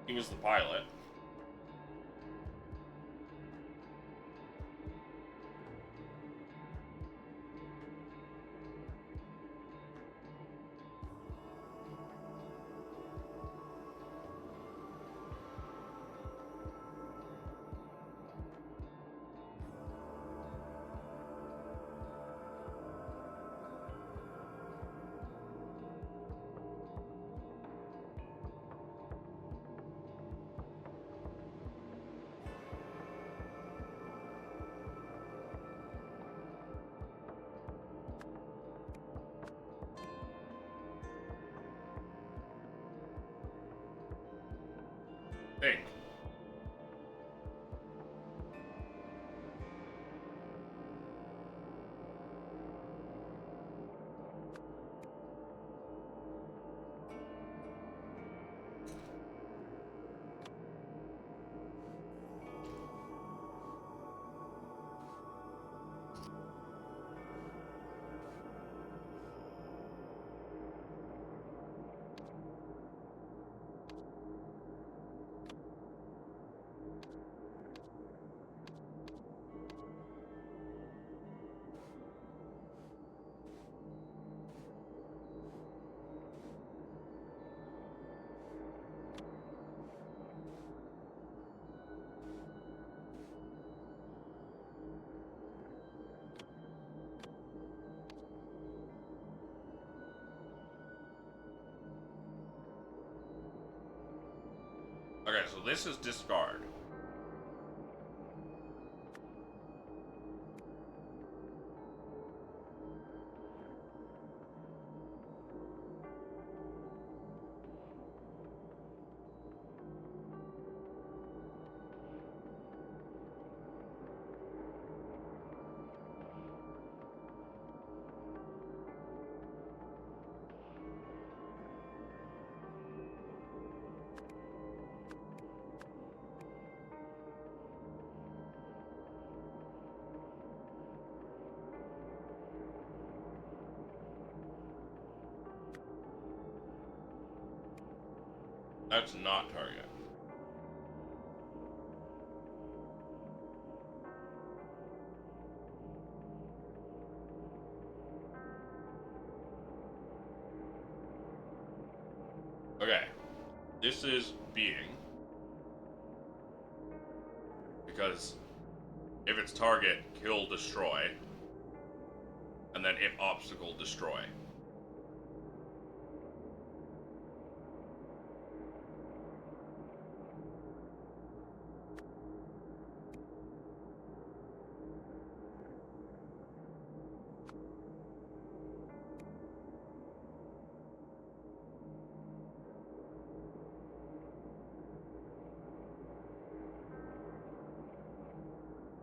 He was the pilot. Think. Okay, so this is discard. That's not target. Okay. This is being. Because if it's target, kill, destroy. And then if obstacle, destroy.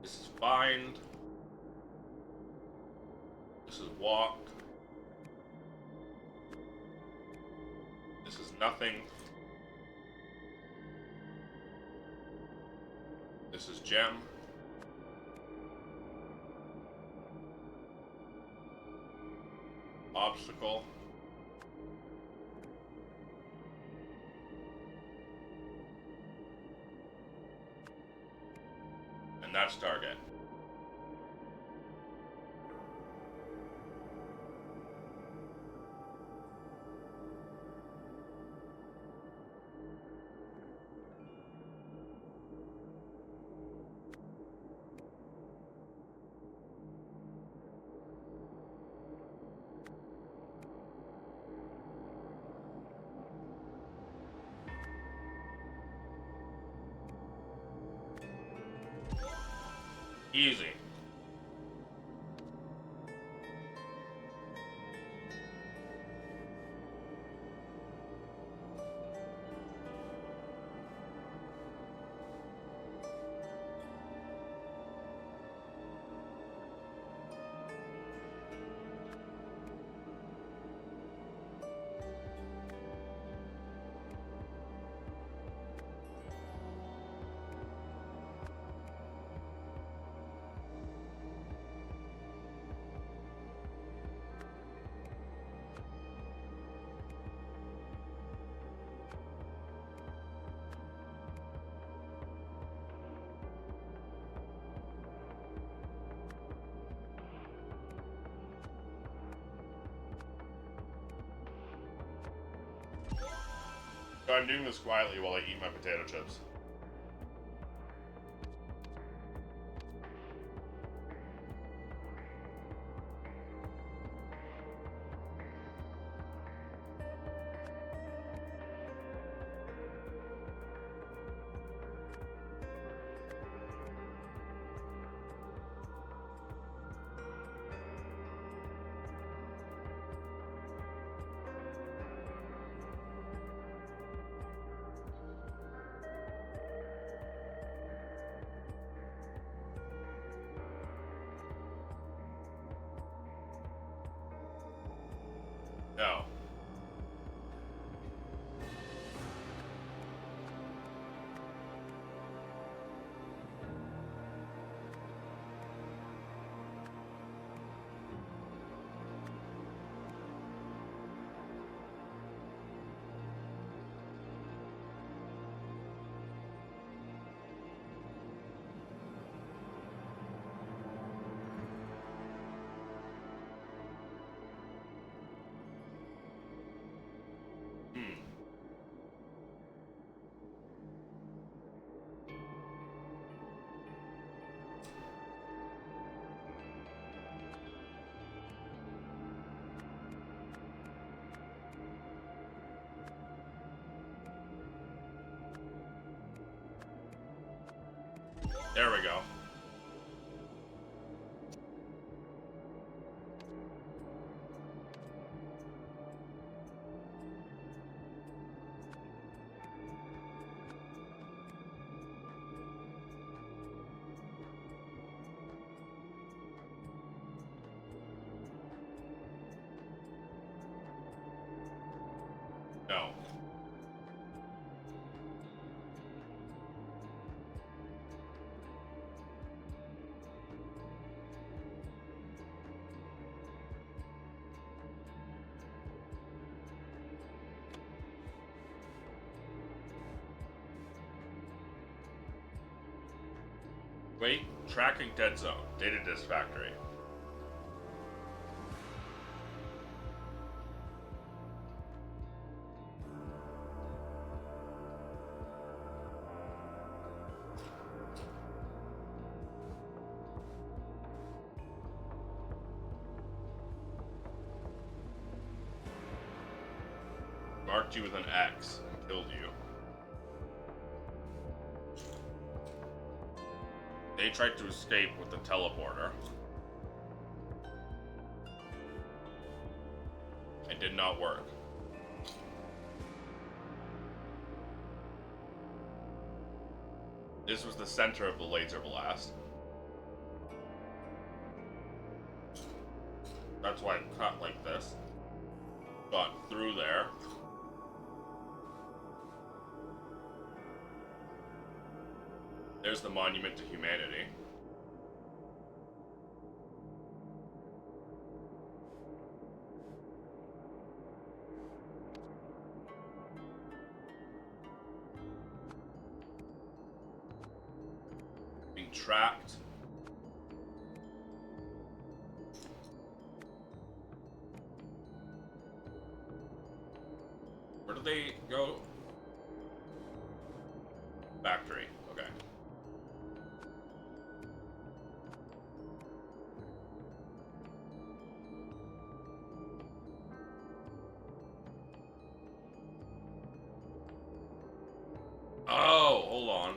This is find. This is walk. This is nothing. This is gem. Obstacle. And that's target. Easy. So I'm doing this quietly while I eat my potato chips. There we go. No. Wait, tracking dead zone. Data disk factory. Marked you with an X and killed you. They tried to escape with the teleporter. It did not work. This was the center of the laser blast. That's why it cut like this. Got through there. There's the monument to humanity. Being trapped. Where do they go? Factory. Okay. Oh, hold on.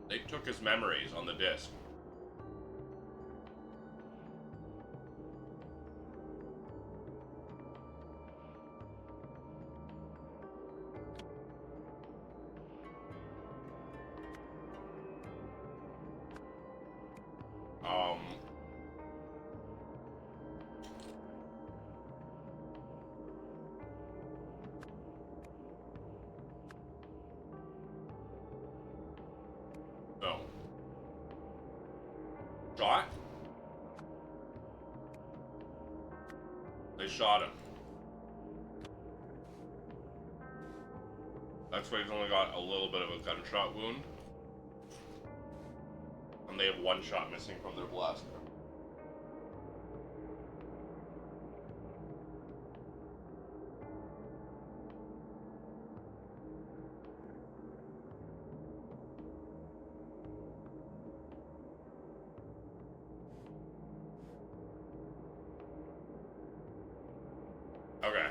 They took his memories on the disc. Um, no. Shot? They shot him. That's why he's only got a little bit of a gunshot wound. And they have one shot missing from their blaster. Okay.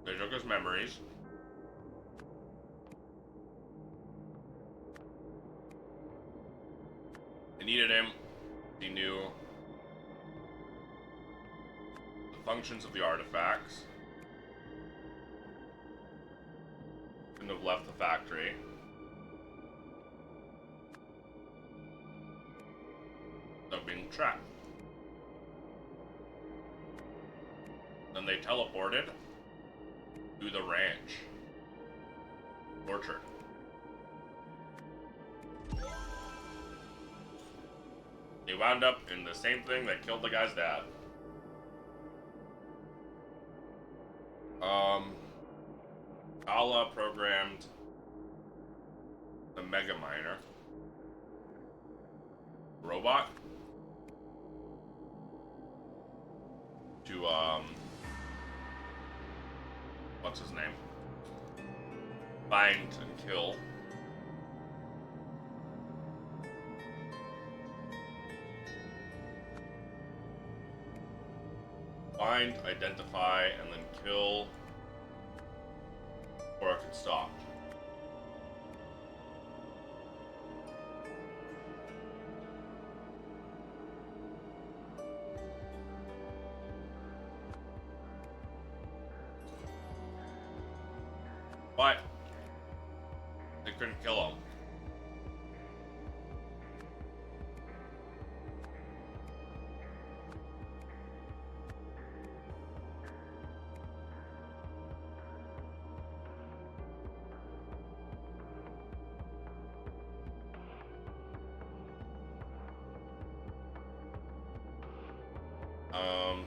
They took his memories. They needed him. He knew the functions of the artifacts. Couldn't have left the factory. Without being trapped. Then they teleported to the ranch. Orchard. They wound up in the same thing that killed the guy's dad. Allah programmed the Mega Miner robot to what's his name? Find and kill find, identify, and then kill, or it can stop. But they couldn't kill him. Um,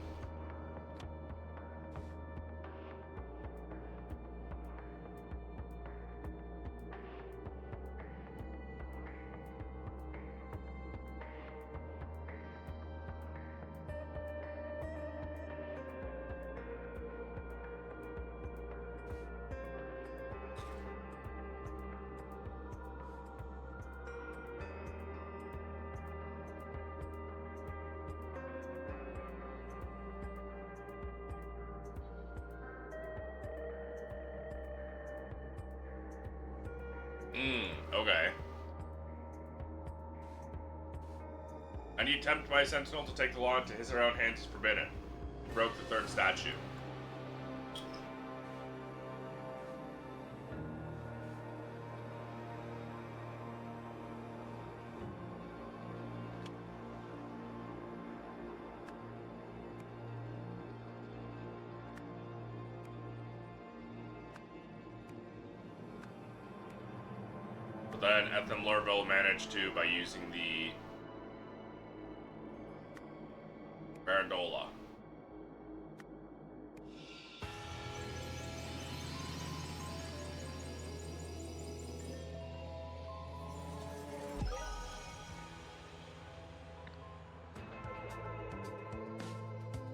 okay. Any attempt by a sentinel to take the law into his or her own hands is forbidden. He broke the third statute. But then Ethem Lurville managed to by using the Barandola.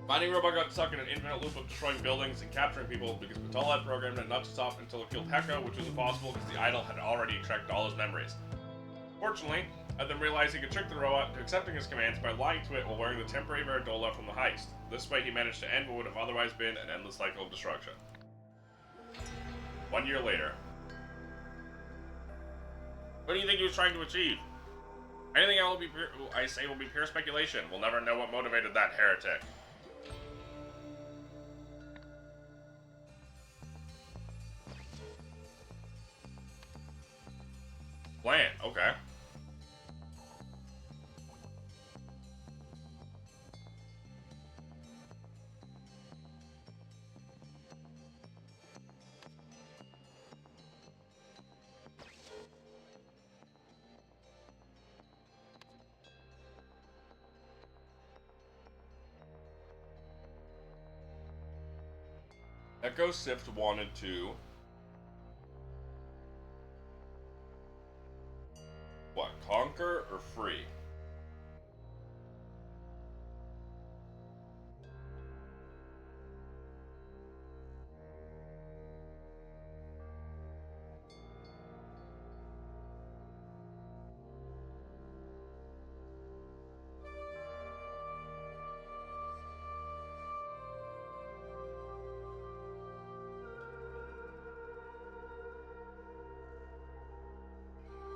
Mining Robot got stuck in an infinite loop of destroying buildings and capturing people because Patel had programmed it not to stop until it killed Heko, which was impossible because the idol had already tracked all his memories. Fortunately, Ethem realized he could trick the robot into accepting his commands by lying to it while wearing the temporary Veridola from the heist. This way he managed to end what would have otherwise been an endless cycle of destruction. 1 year later. What do you think he was trying to achieve? Anything I say will be pure speculation. We'll never know what motivated that heretic. Plan, okay. Echo Sift wanted to... What, conquer or free?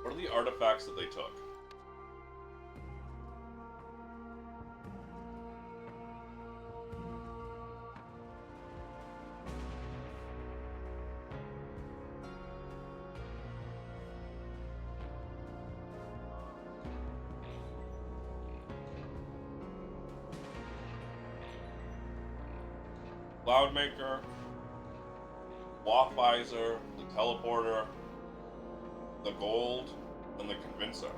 What are the artifacts that they took? Cloudmaker, Waffvisor, the Teleporter, the Gold, and the Convincer.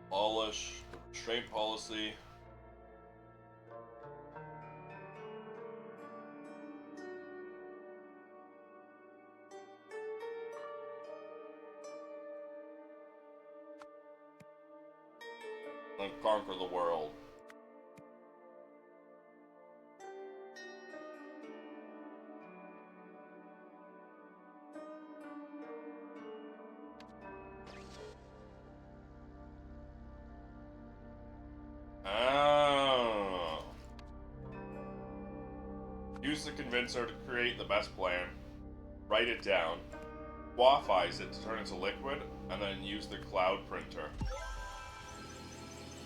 Abolish the restraint policy. and conquer the world. Oh. Use to convince her to create the best plan. Write it down. Wafize it to turn into liquid, and then use the cloud printer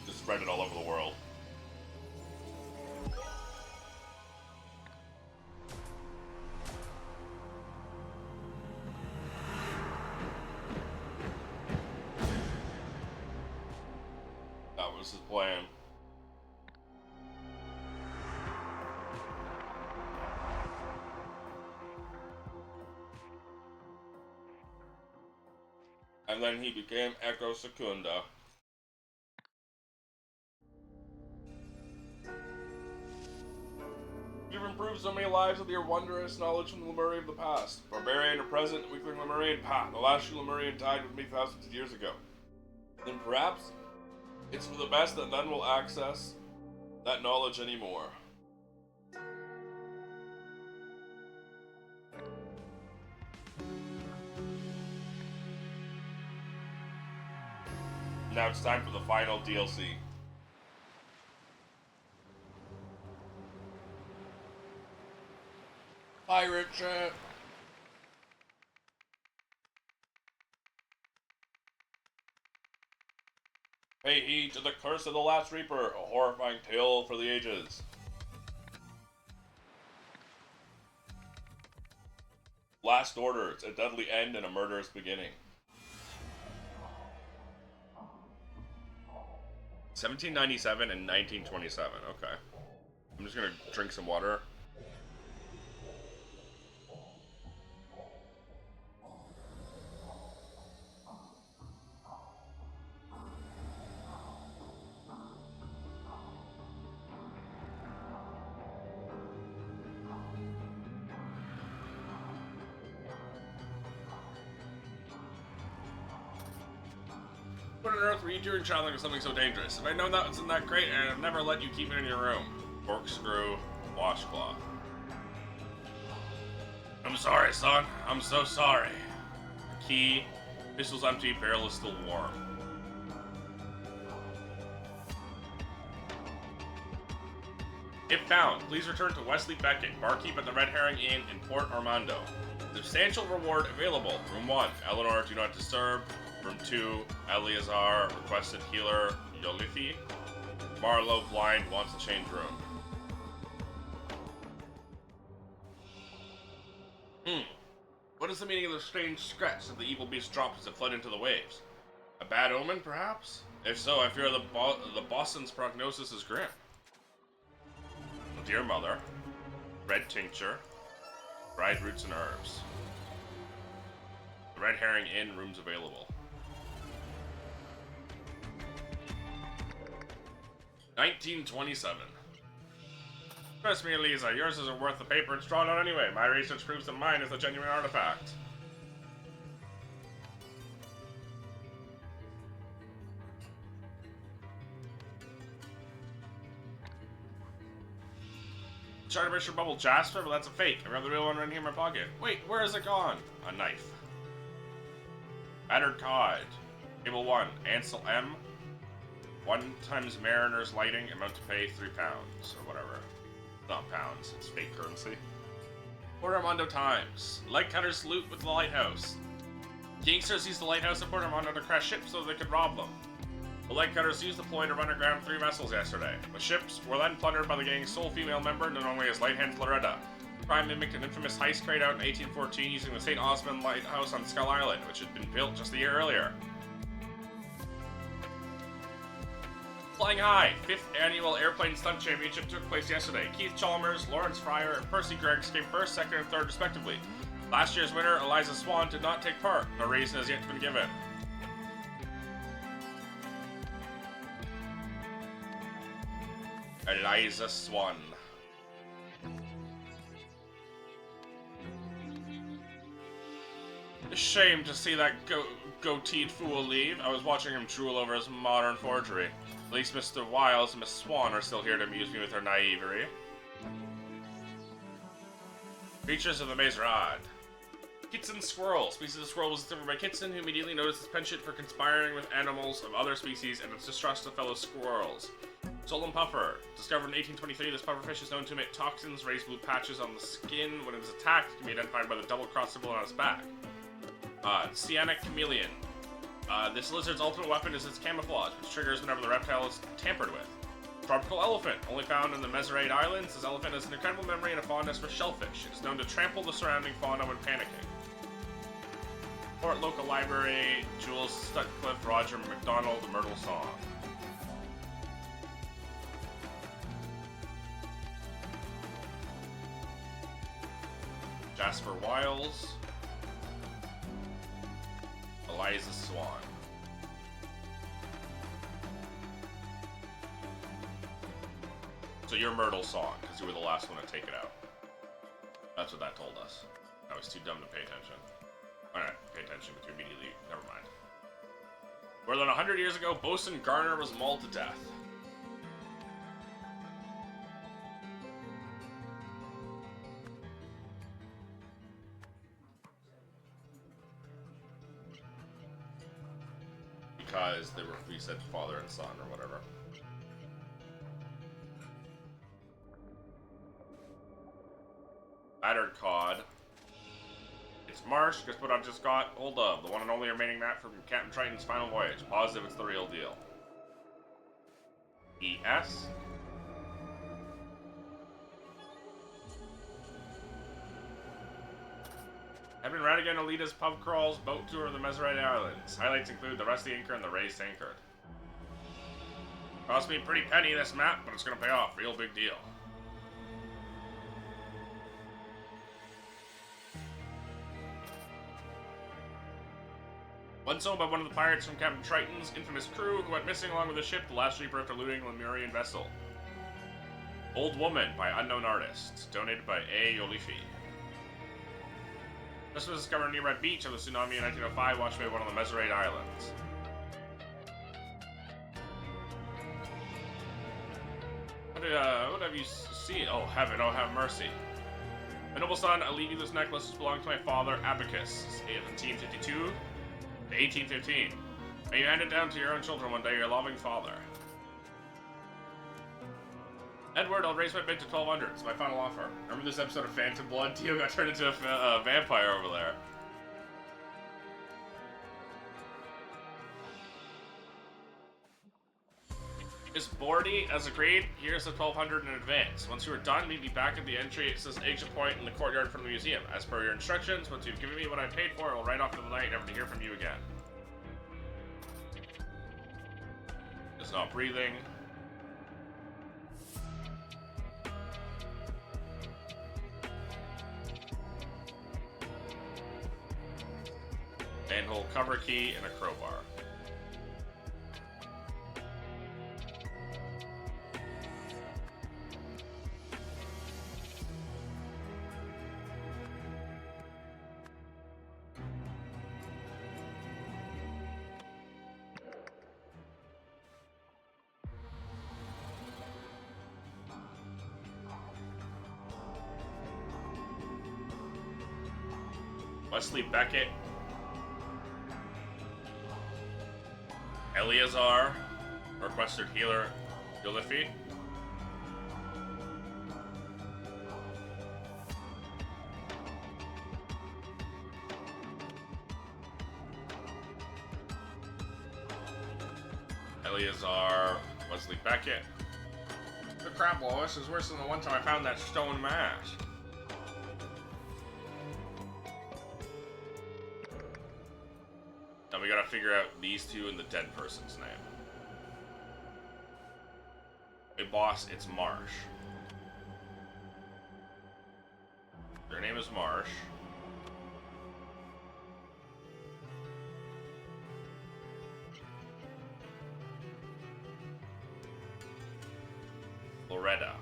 to spread it all over the world. That was his plan. And then he became Echo Secunda. You've improved so many lives with your wondrous knowledge from the Lemurian of the past. Barbarian or present, weakling Lemurian, the last true Lemurian died with me thousands of years ago. Then perhaps it's for the best that none will access that knowledge anymore. Now it's time for the final DLC. Pirate ship! Pay heed to the curse of the Last Reaper, a horrifying tale for the ages. Last Orders, a deadly end and a murderous beginning. 1797 and 1927, okay. I'm just gonna drink some water. What on earth were you doing traveling with something so dangerous? If I'd known that wasn't that great, I'd have never let you keep it in your room. Corkscrew, washcloth. I'm sorry, son. I'm so sorry. The key, pistol's empty, barrel is still warm. If found, please return to Wesley Beckett, barkeep at the Red Herring Inn in Port Armando. Substantial reward available. Room 1, Eleanor, do not disturb. Room 2, Eleazar, requested healer, Yolithi. Marlowe, blind, wants to change room. What is the meaning of the strange scratch that the evil beast dropped as it fled into the waves? A bad omen, perhaps? If so, I fear the Boston's prognosis is grim. Dear Mother, red tincture, dried roots and herbs. The Red Herring Inn, rooms available. 1927. Trust me, Eliza, yours isn't worth the paper it's drawn on anyway. My research proves that mine is the genuine artifact. Charterbisher Bubble Jasper, but that's a fake. I have the real one right here in my pocket. Wait, where is it gone? A knife. Battered cod. Table 1. Ansel M. 1 times Mariner's lighting, amount to pay £3, or whatever. Not pounds, it's fake currency. Port Armando Times. Lightcutters salute with the lighthouse. Gangsters used the lighthouse at Port Armando to crash ships so they could rob them. The lightcutters used the ploy to run aground 3 vessels yesterday. The ships were then plundered by the gang's sole female member, known only as Lighthand Floretta. The crime mimicked an infamous heist carried out in 1814 using the St. Osmond Lighthouse on Skull Island, which had been built just a year earlier. Flying High, 5th Annual Airplane Stunt Championship took place yesterday. Keith Chalmers, Lawrence Fryer, and Percy Greggs came 1st, 2nd, and 3rd respectively. Last year's winner, Eliza Swan, did not take part. No reason has yet been given. Eliza Swan. Shame to see that goateed fool leave. I was watching him drool over his modern forgery. At least Mr. Wiles and Miss Swan are still here to amuse me with their naivety. Creatures of the Maze Rod. Kitson Squirrel. Species of squirrel was discovered by Kitson, who immediately noticed its penchant for conspiring with animals of other species and its distrust of fellow squirrels. Solemn Puffer. Discovered in 1823, this pufferfish is known to emit toxins, raise blue patches on the skin when it is attacked. It can be identified by the double-cross symbol on its back. Cyanic Chameleon. This lizard's ultimate weapon is its camouflage, which triggers whenever the reptile is tampered with. Tropical Elephant. Only found in the Mesarade Islands, this elephant has an incredible memory and a fondness for shellfish. It is known to trample the surrounding fauna when panicking. Fort Local Library. Jules Sutcliffe, Roger McDonald, The Myrtle Song. Jasper Wiles. Eliza Swan. So you're Myrtle Song, because you were the last one to take it out. That's what that told us. I was too dumb to pay attention. Alright, pay attention, but you immediately... Never mind. More than 100 years ago, Bosun Garner was mauled to death. Because they were, we said father and son or whatever. Battered Cod. It's Marsh, guess what I've just got? Hold up, the one and only remaining map from Captain Triton's final voyage. Positive it's the real deal. ES. Edmund Radigan Alita's pub crawls, boat tour of the Mesarade Islands. Highlights include the Rusty Anchor and the Raised Anchor. Cost me a pretty penny this map, but it's gonna pay off. Real big deal. Once owned by one of the pirates from Captain Triton's infamous crew who went missing along with the ship, the last reaper after looting a Lemurian vessel. Old Woman by Unknown Artist. Donated by A. Yolifi. This was discovered on a nearby beach of the tsunami in 1905, washed away one of the Mesarade Islands. What have you seen? Oh, heaven, oh, have mercy. My noble son, I leave you this necklace which belonged to my father, Abacus, 1752 to 1815. May you hand it down to your own children one day, your loving father. Edward, I'll raise my bid to 1200. It's my final offer. Remember this episode of Phantom Blood? Tio got turned into a vampire over there. Is Bordy, as agreed, here's the 1200 in advance. Once you are done, meet me back at the entry. It says exit point in the courtyard from the museum. As per your instructions, once you've given me what I paid for, I will ride off into the night, never to hear from you again. Is not breathing. Manhole cover key and a crowbar. Wesley Beckett. Eleazar, requested healer, Yolifi. Eleazar, Wesley Beckett. The crap, Lois, is worse than the one time I found that stone mask. Now we gotta figure out these two and the dead person's name. Hey boss, it's Marsh. Their name is Marsh. Loretta.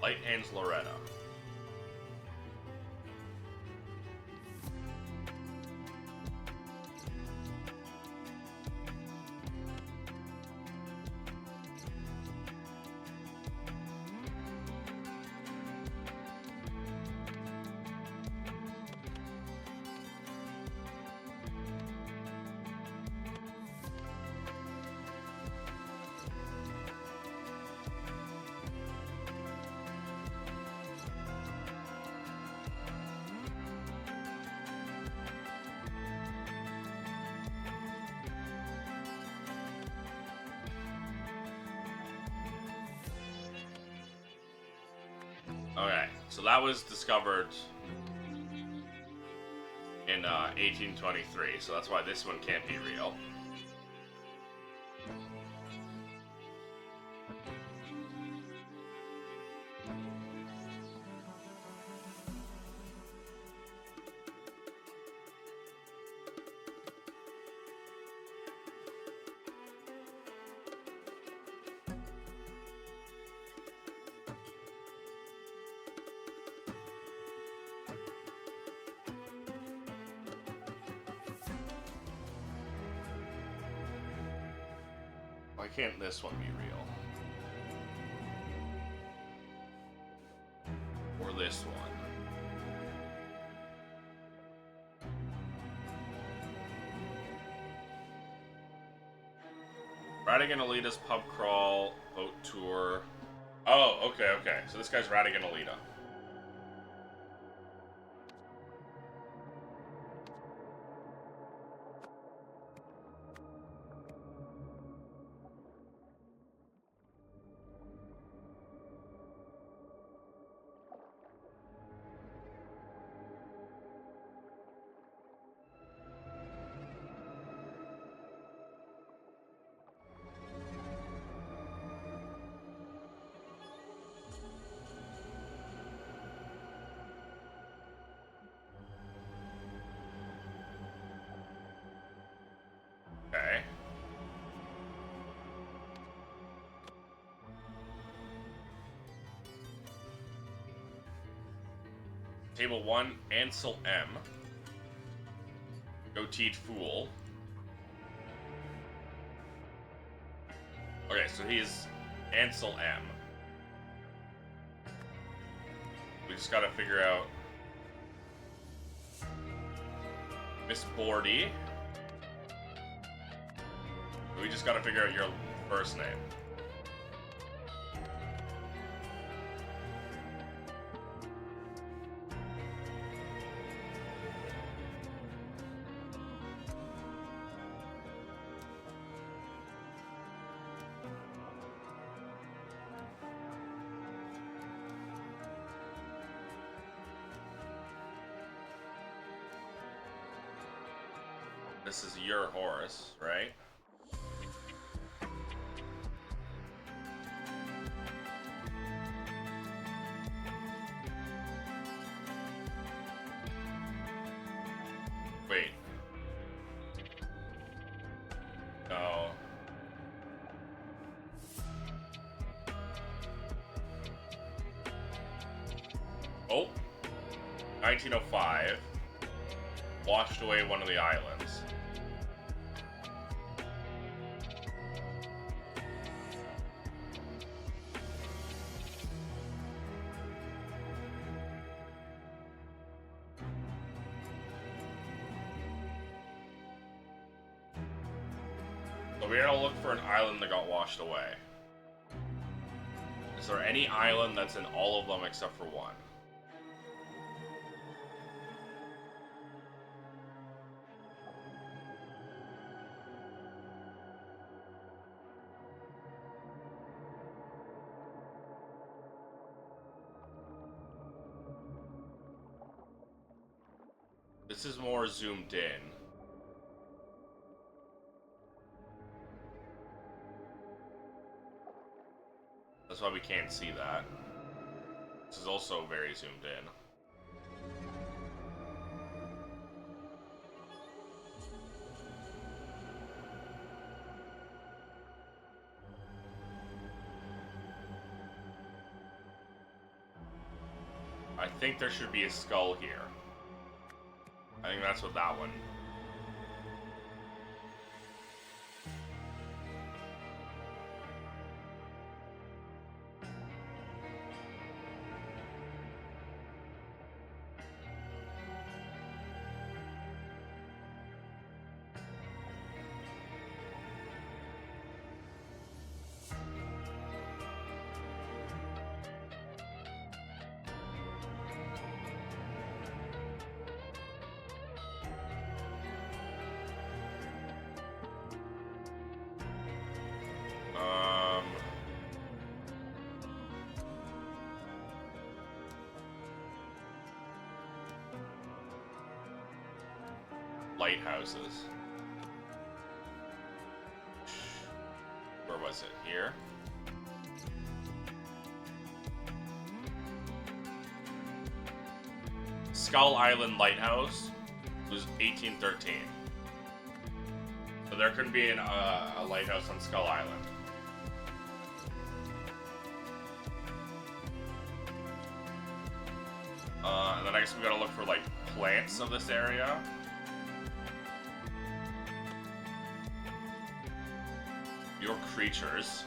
Light Hands Loretta. Okay, so that was discovered in 1823, so that's why this one can't be real. Why can't this one be real? Or this one? Radigan Alita's pub crawl, boat tour. Oh, okay. So this guy's Radigan Alita. Okay. Table 1, Ansel M. Goateed Fool. Okay, so he's Ansel M. We just gotta figure out Miss Bordy. We just gotta figure out your first name. This is your horse, right? Wait. No. Oh. 1905. Washed away one of the islands. So we're gonna look for an island that got washed away. Is there any island that's in all of them except for one? This is more zoomed in. That's why we can't see that. This is also very zoomed in. I think there should be a skull here. I think that's what that one. lighthouses. Where was it? Here? Skull Island Lighthouse was 1813. So there couldn't be a lighthouse on Skull Island. And then I guess we gotta look for, like, plants of this area. Your creatures.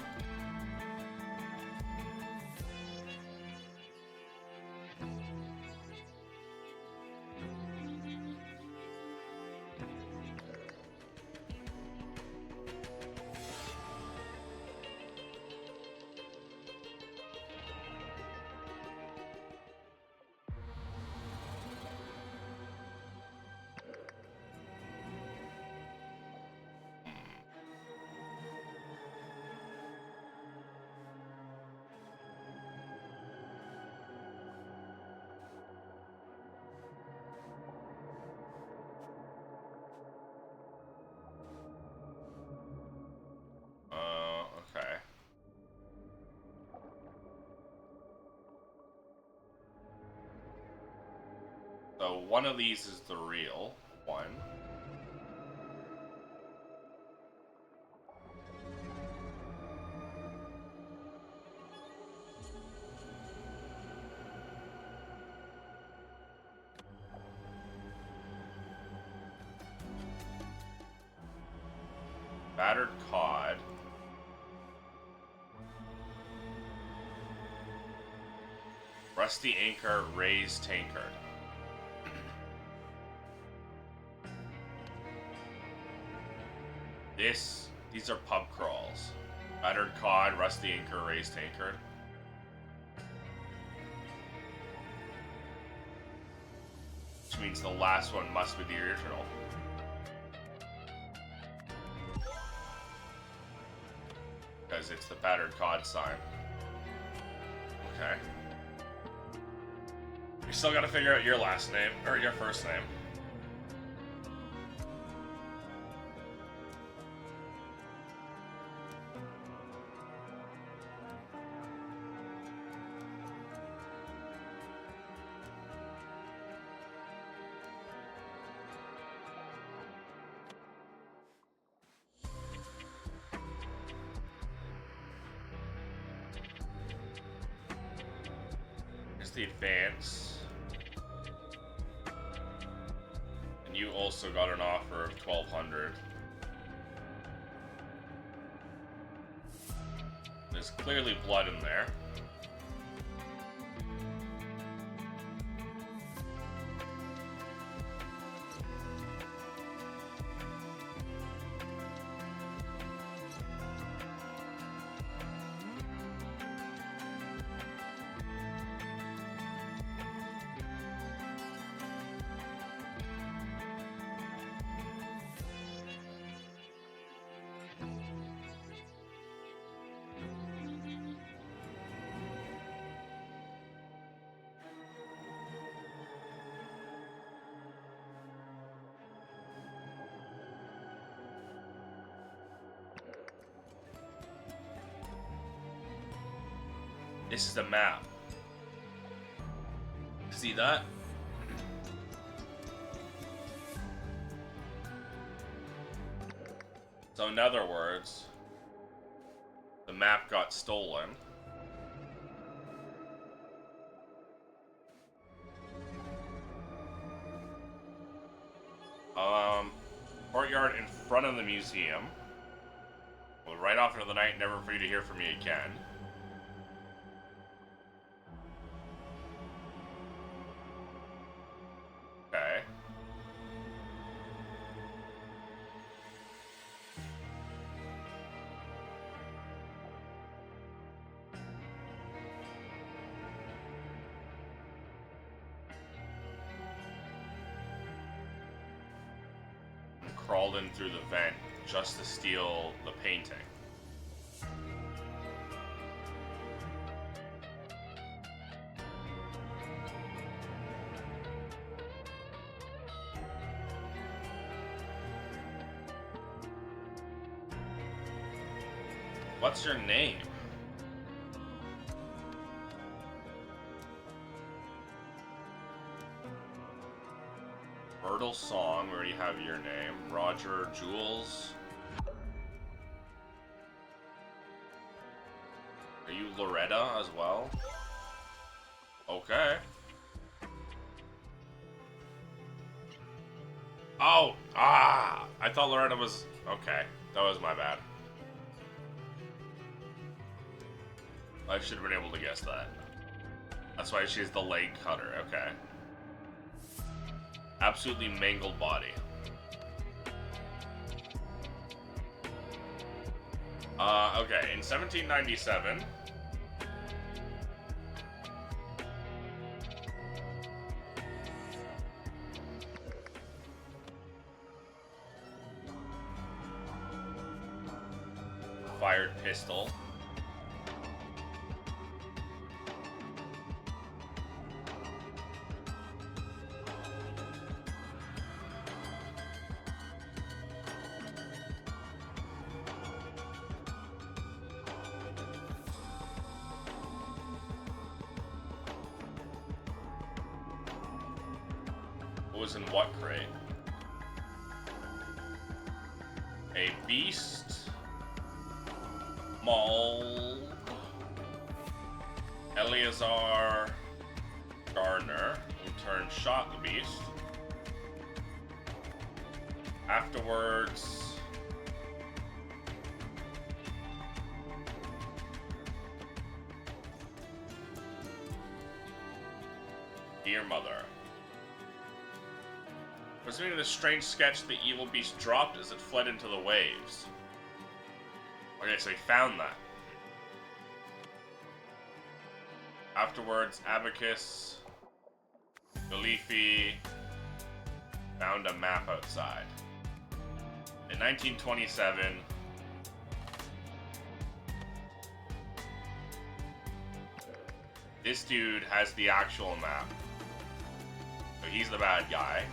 Okay. So one of these is the real one. Battered cod. Rusty anchor, raised tankard. These are pub crawls. Battered cod, rusty anchor, raised tankard. Which means the last one must be the original. Because it's the battered cod sign. Okay. We still gotta figure out your last name, or your first name. Here's the advance. And you also got an offer of 1,200. There's clearly blood in there. This is the map. See that? So in other words, the map got stolen. Courtyard in front of the museum. Well, right off into the night, never for you to hear from me again. Okay. Crawled in through the vent just to steal the painting. What's your name? Myrtle Song, we already have your name. Roger Jules. Are you Loretta as well? Okay. Oh! Ah! I thought Loretta was... Okay. That was my bad. I should have been able to guess that. That's why she's the leg cutter. Okay. Absolutely mangled body. Okay. In 1797... fired pistol. What was in what crate? A beast. Maul. Eleazar Gardner, in turn shot the beast. Afterwards, dear mother. Was meaning the strange sketch the evil beast dropped as it fled into the waves. Okay, so he found that. Afterwards, Abacus, Galifi found a map outside. In 1927, this dude has the actual map. So he's the bad guy.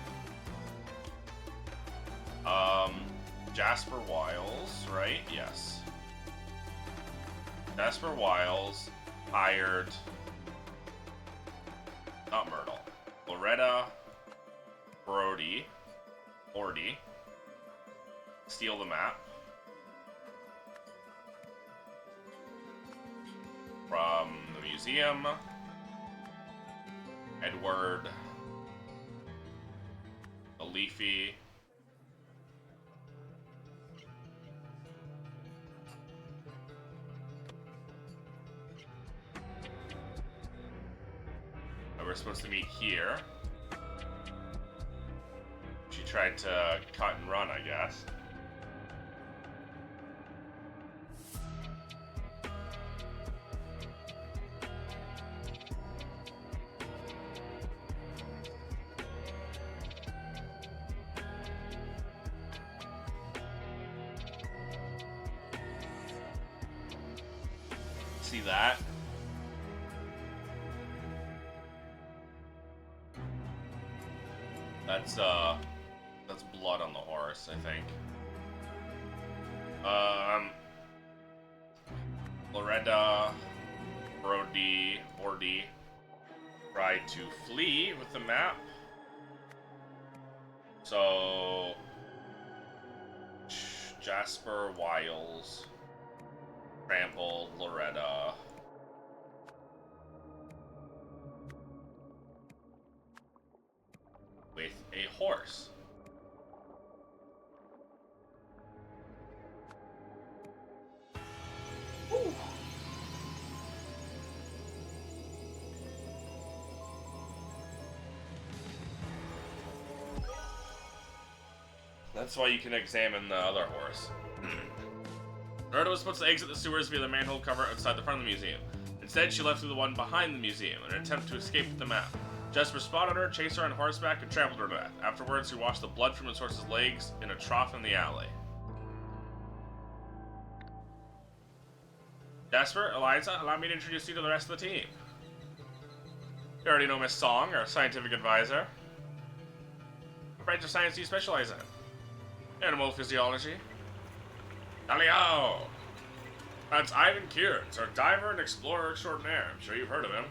Jasper Wiles, right? Yes. Jasper Wiles hired, not Myrtle, Loretta Brody, steal the map from the museum. Edward, a Leafy, we're supposed to meet here. She tried to cut and run, I guess. See that? That's blood on the horse, I think. Loretta Brody tried to flee with the map. So Jasper Wiles trampled Loretta. With a horse. Woo. That's why you can examine the other horse. Loretta was supposed to exit the sewers via the manhole cover outside the front of the museum. Instead, she left through the one behind the museum in an attempt to escape with the map. Jasper spotted her, chased her on horseback, and trampled her to death. Afterwards, he washed the blood from his horse's legs in a trough in the alley. Jasper, Eliza, allow me to introduce you to the rest of the team. You already know Miss Song, our scientific advisor. What branch of science do you specialize in? Animal physiology. Dalio! That's Ivan Kieran, our diver and explorer extraordinaire. I'm sure you've heard of him.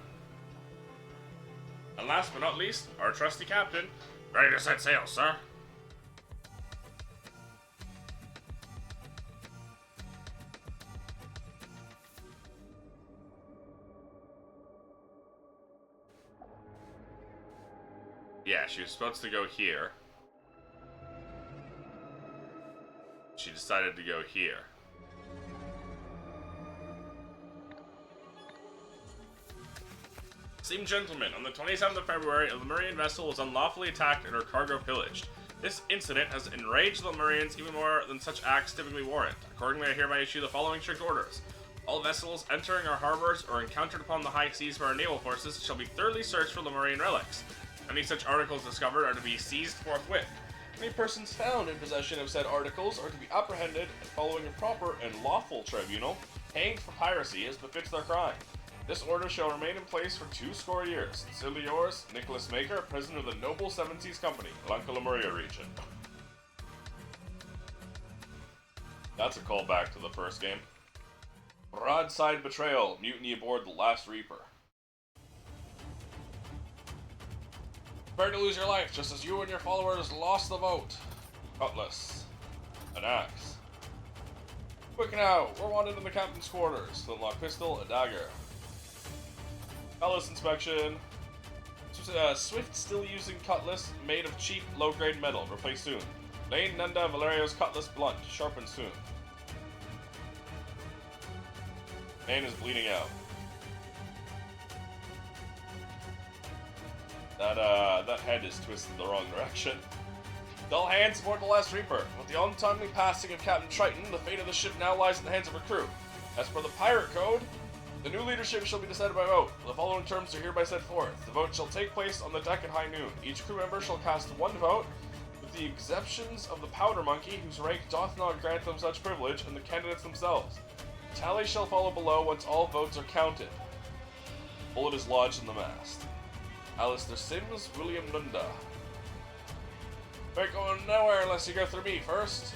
And last but not least, our trusty captain. Ready to set sail, sir. Yeah, she was supposed to go here. She decided to go here. Esteemed gentlemen, on the 27th of February, a Lemurian vessel was unlawfully attacked and her cargo pillaged. This incident has enraged the Lemurians even more than such acts typically warrant. Accordingly, I hereby issue the following strict orders. All vessels entering our harbors or encountered upon the high seas by our naval forces shall be thoroughly searched for Lemurian relics. Any such articles discovered are to be seized forthwith. Any persons found in possession of said articles are to be apprehended and, following a proper and lawful tribunal, hanged for piracy as befits their crime. This order shall remain in place for 20 years. Sincerely yours, Nicholas Maker, President of the Noble Seven Seas Company, Lanka Lemuria region. That's a callback to the first game. Broadside betrayal, mutiny aboard the Last Reaper. Prepare to lose your life, just as you and your followers lost the vote. Cutlass. An axe. Quick now, we're wanted in the captain's quarters. Flintlock pistol, a dagger. Cutlass inspection. Swift still using cutlass, made of cheap, low-grade metal. Replace soon. Lane Nanda Valerio's cutlass blunt. Sharpen soon. Man is bleeding out. That head is twisted the wrong direction. Dull hands aboard the Last Reaper. With the untimely passing of Captain Triton, the fate of the ship now lies in the hands of her crew. As per the pirate code, the new leadership shall be decided by vote. The following terms are hereby set forth. The vote shall take place on the deck at high noon. Each crew member shall cast one vote, with the exceptions of the Powder Monkey, whose rank doth not grant them such privilege, and the candidates themselves. Tally shall follow below once all votes are counted. Bullet is lodged in the mast. Alistair Sims, William Nunda. Ain't going nowhere unless you go through me first.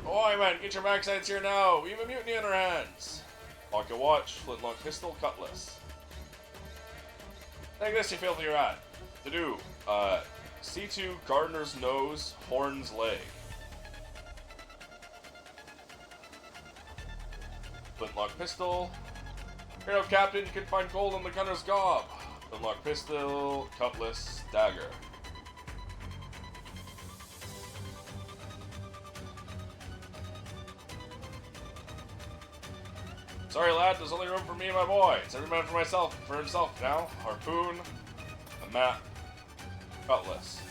Oi, man, get your backsides here now. We have a mutiny in our hands. Pocket watch, flintlock pistol, cutlass. Take this, you filthy rat. To do, C2, Gardener's nose, Horn's leg. Flintlock pistol. Here, no, Captain, you can find gold on the gunner's gob. Flintlock pistol, cutlass, dagger. Sorry, lad, there's only room for me and my boy. It's every man for himself now. Harpoon, a map, cutlass.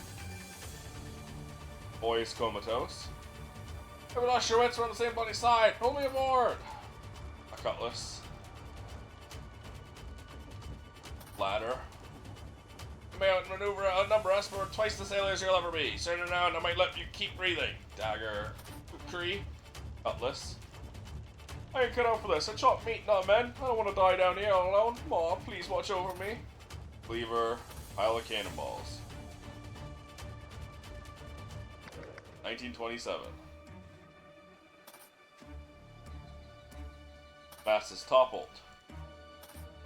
Boy's comatose. Hey, we lost your wits, we're on the same bloody side. Pull me aboard. A cutlass. Ladder. You may outmaneuver and outnumber us, but we're twice the sailors you'll ever be. Surrender now and I might let you keep breathing. Dagger. Kukri. Cutlass. I ain't cut out for this. I chop meat, not men. I don't want to die down here all alone. Ma, please watch over me. Cleaver. Pile of cannonballs. 1927. Mast is toppled.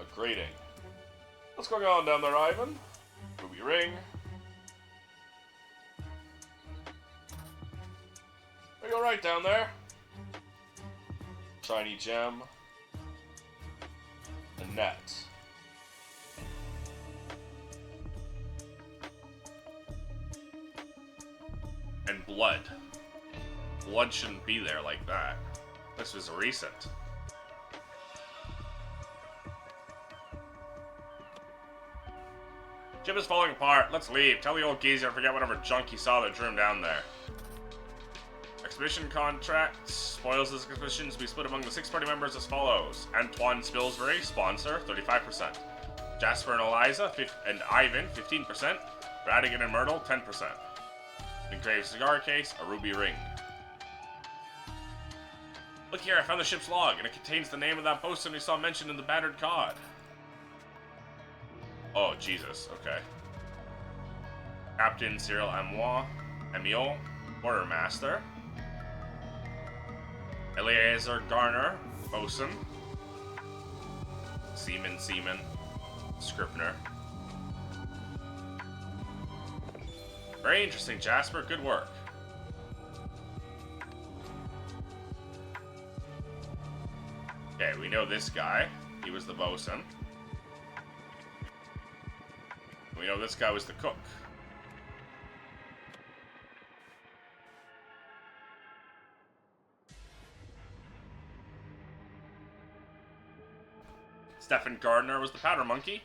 A grating. What's going on down there, Ivan? Ruby ring. Are you alright down there? Shiny gem. A net. And blood. Blood shouldn't be there like that. This was recent. Ship is falling apart. Let's leave. Tell the old geezer to forget whatever junk he saw that drew him down there. Expedition contract. Spoils of this expedition to be split among the 6 party members as follows. Antoine Spilsbury, sponsor, 35%. Jasper and Eliza, and Ivan, 15%. Radigan and Myrtle, 10%. Engraved cigar case, a ruby ring. Look here, I found the ship's log, and it contains the name of that bosun we saw mentioned in the battered cod. Oh, Jesus, okay. Captain Cyril Amiot, Quartermaster. Eleazar Garner, bosun. Seaman, Scribner. Very interesting, Jasper. Good work. Okay, we know this guy. He was the bosun. We know this guy was the cook. Stephen Gardner was the powder monkey.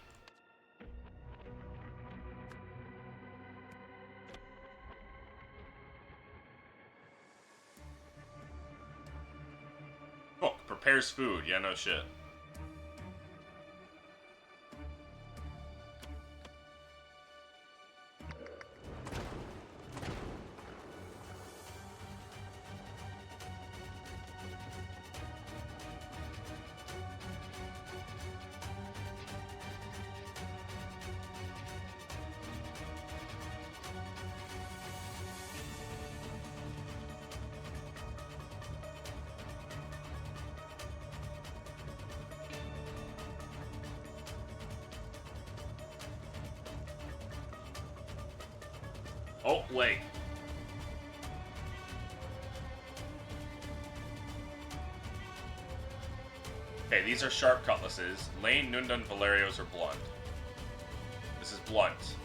Cook prepares food. Yeah, no shit. Oh, wait. Okay, these are sharp cutlasses. Lane, Nundan, Valerios are blunt. This is blunt.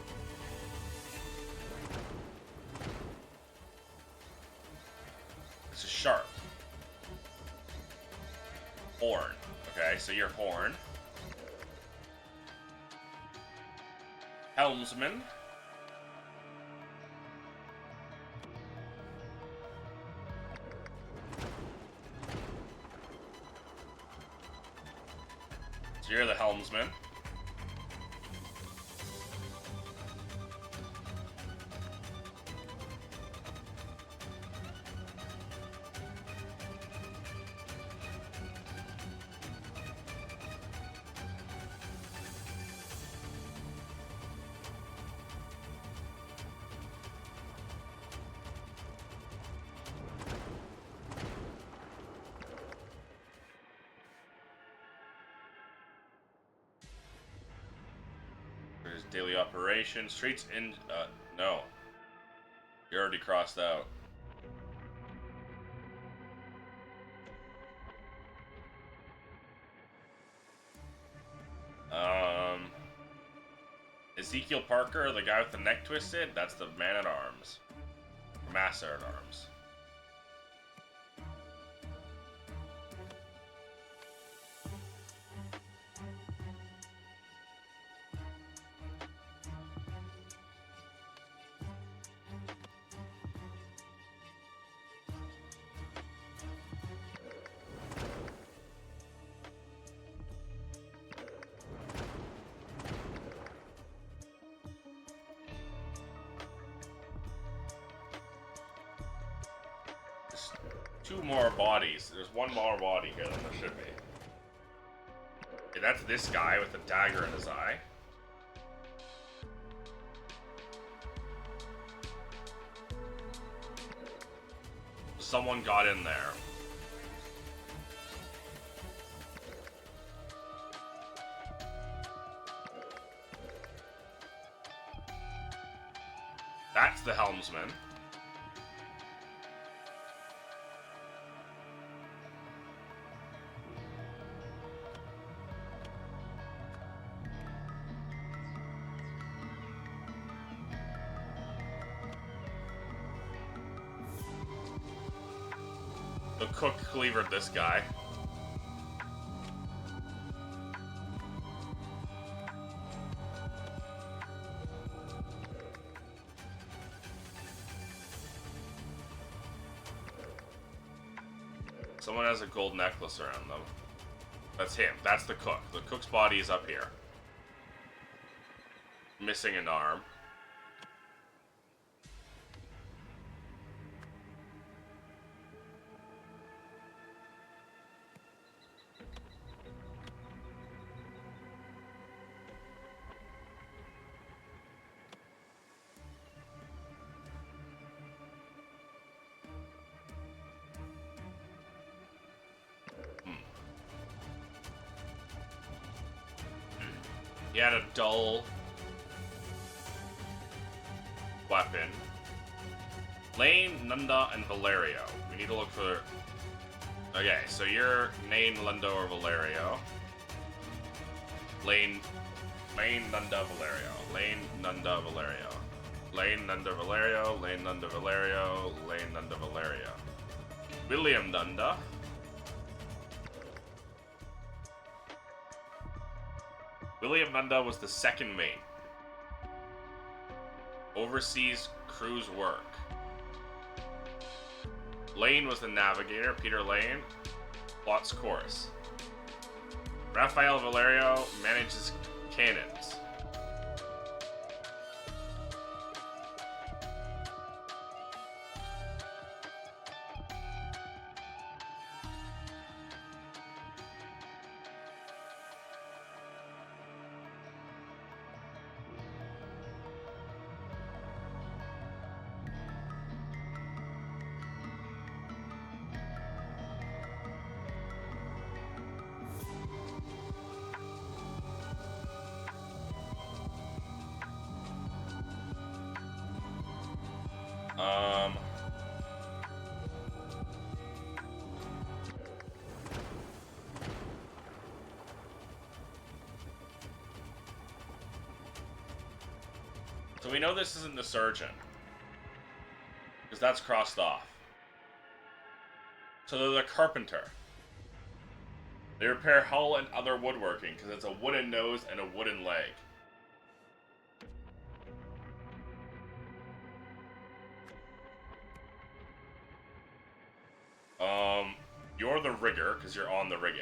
This is sharp. Horn. Okay, so you're horn. Helmsman. So you're the helmsman. There's daily operation. Streets in... no. You already crossed out. Ezekiel Parker, the guy with the neck twisted, that's the man-at-arms. Master-at-arms. Two more bodies. There's one more body here than there should be. Okay, that's this guy with the dagger in his eye. Someone got in there. That's the helmsman. The cook cleavered this guy. Someone has a gold necklace around them. That's him. That's the cook. The cook's body is up here. Missing an arm. He had a dull weapon. Lane, Nunda, and Valerio. We need to look for... Okay, so you're Lane, Nunda, or Valerio. Lane, Nunda, Valerio. Lane, Nunda, Valerio. Lane, Nunda, Valerio. Lane, Nunda, Valerio. Lane, Nunda, Valerio. William Nunda. William Nunda was the second mate. Overseas cruise work. Lane was the navigator. Peter Lane plots course. Rafael Valerio manages cannons. So we know this isn't the surgeon, because that's crossed off. So they're the carpenter. They repair hull and other woodworking, because it's a wooden nose and a wooden leg. You're the rigger, because you're on the rigging.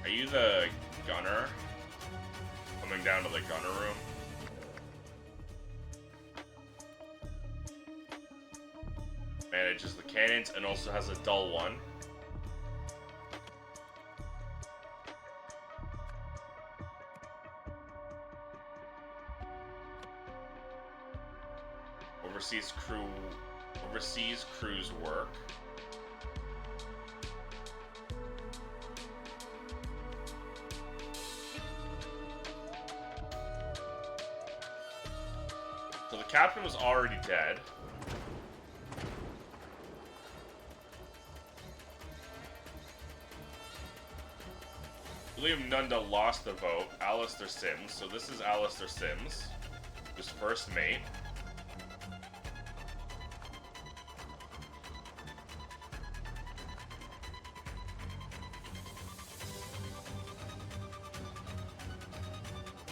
Are you the gunner? Coming down to the gunner room? Manages the cannons and also has a dull one. Overseas cruise work. So the captain was already dead. William Nunda lost the vote. Alistair Sims. So this is Alistair Sims, who's first mate.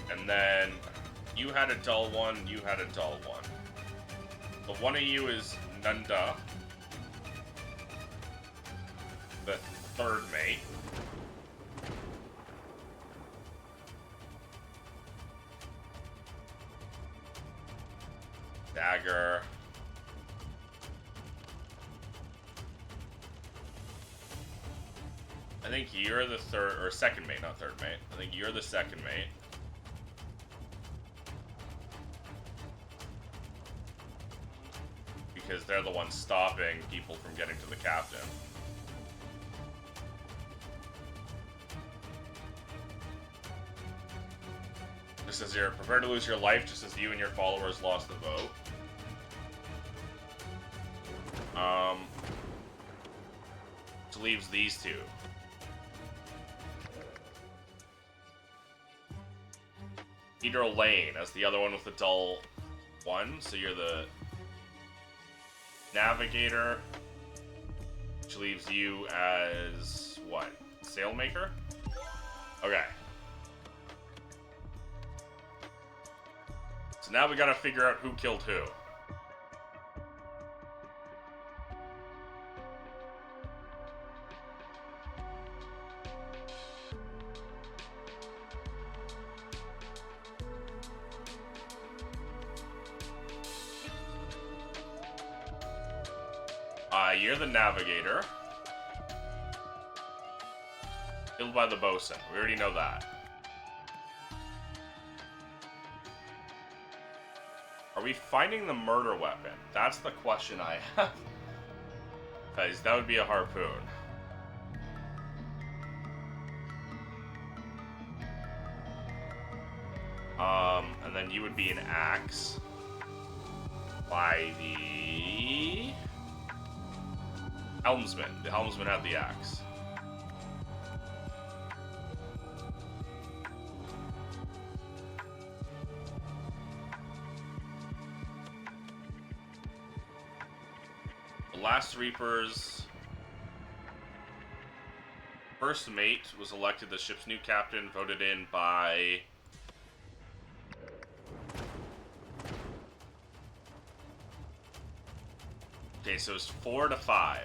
And then you had a dull one, you had a dull one. So one of you is Nunda, the third mate. Dagger. I think you're the third, or second mate, not third mate. I think you're the second mate. Because they're the ones stopping people from getting to the captain. Just as you're prepared to lose your life, just as you and your followers lost the vote. Which leaves these two. Peter Lane as the other one with the dull one, so you're the navigator, which leaves you as what? Sailmaker? Okay. So now we gotta figure out who killed who. You're the navigator. killed by the bosun. We already know that. Are we finding the murder weapon? That's the question I have. Because that would be a harpoon. And then you would be an axe. By the helmsman. The helmsman had the axe. The last Reaper's first mate was elected the ship's new captain, voted in by... Okay, so it's 4-5.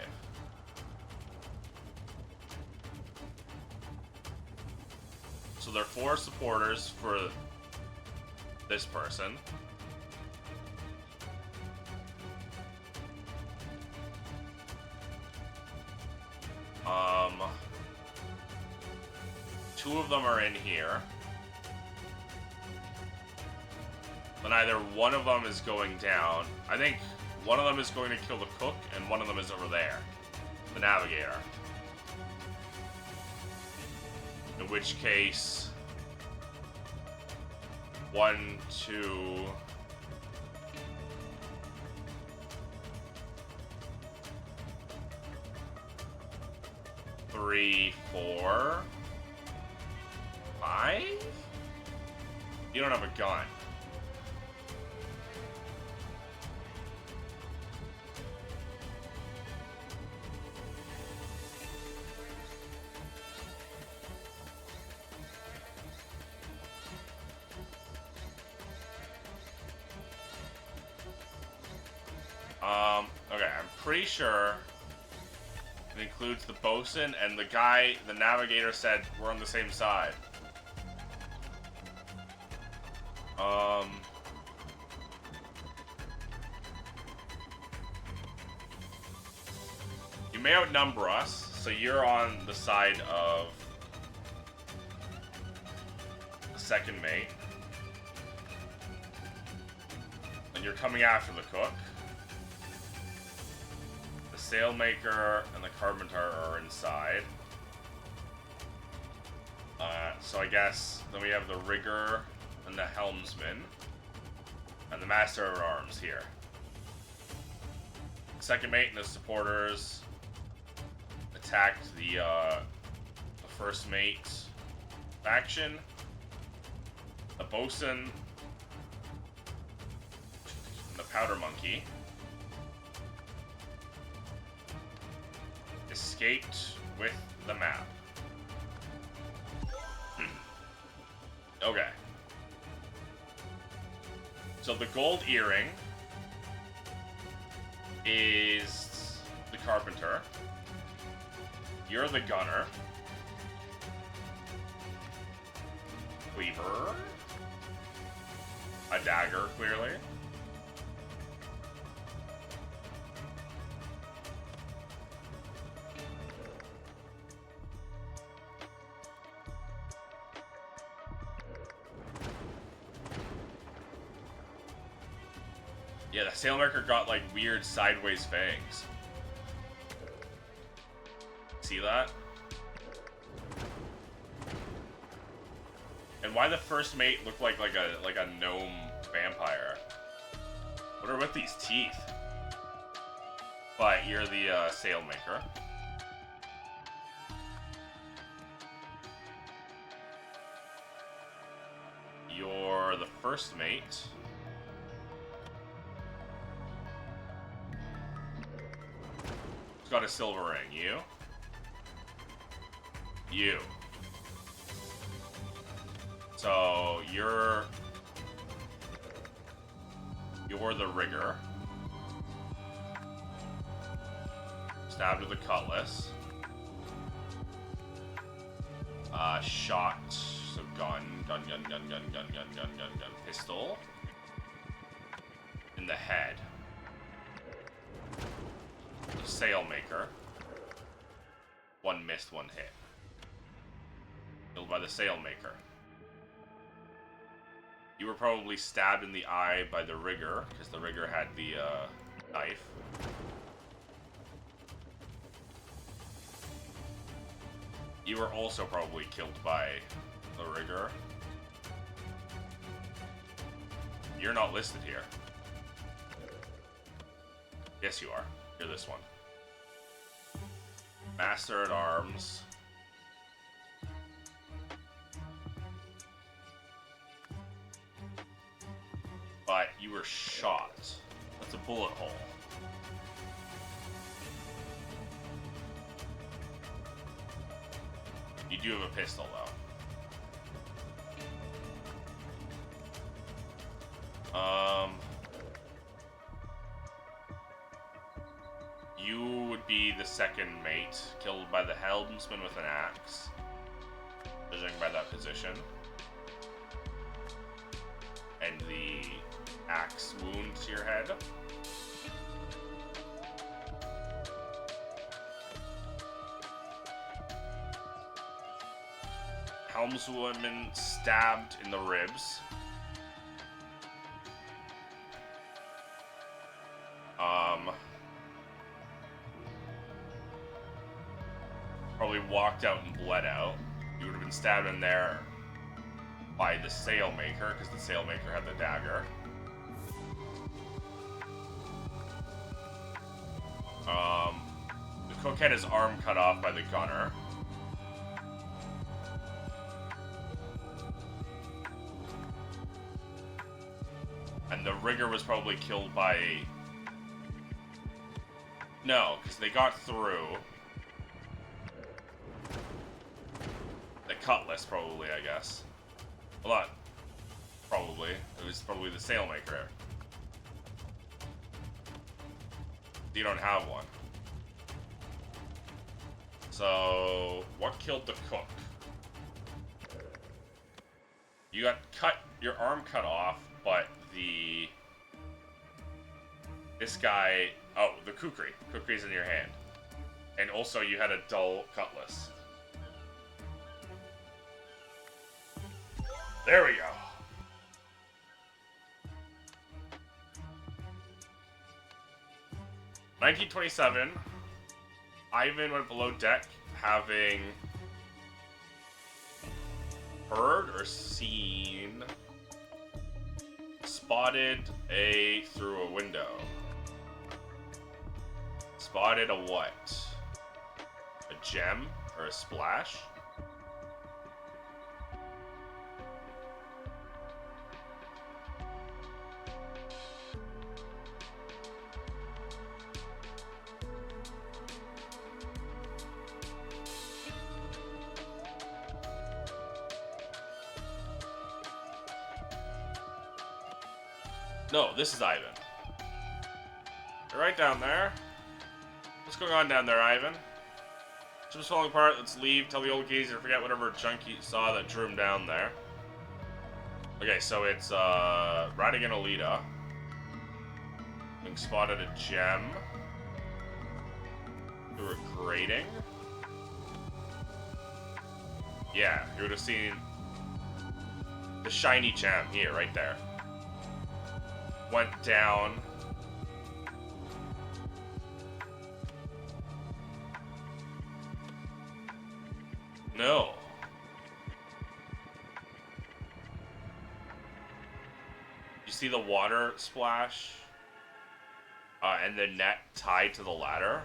So there are 4 supporters for this person. Two of them are in here. Then either one of them is going down. I think one of them is going to kill the cook, and one of them is over there. The navigator. In which case... 1, 2... 3, 4... 5? You don't have a gun. Okay, I'm pretty sure it includes the bosun, and the guy, the navigator, said we're on the same side. You may outnumber us, so you're on the side of the second mate. And you're coming after the cook. The sailmaker and the carpenter are inside. So I guess then we have the rigger and the helmsman and the master of arms here. Second mate and the supporters attacked the first mate faction. The bosun and the powder monkey escaped with the map. Okay. So the gold earring is the carpenter. You're the gunner. Weaver. A dagger, clearly. Yeah, the sailmaker got like weird sideways fangs. See that? And why the first mate looked like a gnome vampire? What are with these teeth? But you're the sailmaker. You're the first mate. Who's got a silver ring? You? You. So you're the rigger. Stabbed with a cutlass. Shot. So gun. Pistol. In the head. The sailmaker. One missed, one hit. killed by the sailmaker. You were probably stabbed in the eye by the rigger, because the rigger had the knife. You were also probably killed by the rigger. You're not listed here. Yes, you are. You're this one. Master at Arms. But you were shot. That's a bullet hole. You do have a pistol, though. You would be the second mate, killed by the helmsman with an axe. Judging by that position. And the axe wound to your head. Helmswoman stabbed in the ribs. Probably walked out and bled out. You would have been stabbed in there by the sailmaker, because the sailmaker had the dagger. The cook had his arm cut off by the gunner. And the rigger was probably killed by... No, because they got through. The cutlass, probably, I guess. Well, not probably. It was probably the sailmaker. You don't have one. So, what killed the cook? You got your arm cut off, but this guy, the kukri. Kukri's in your hand. And also you had a dull cutlass. There we go. (1927), Ivan went below deck, having heard or seen, spotted through a window. Spotted a what? A gem or a splash? No, this is Ivan. You're right down there. What's going on down there, Ivan? Ship's falling apart. Let's leave. Tell the old geezer to forget whatever junk he saw that drew him down there. Okay, so it's riding an Alita. Being spotted a gem. Through a grating. Yeah, you would have seen the shiny gem here, right there. Went down. No. You see the water splash? And the net tied to the ladder?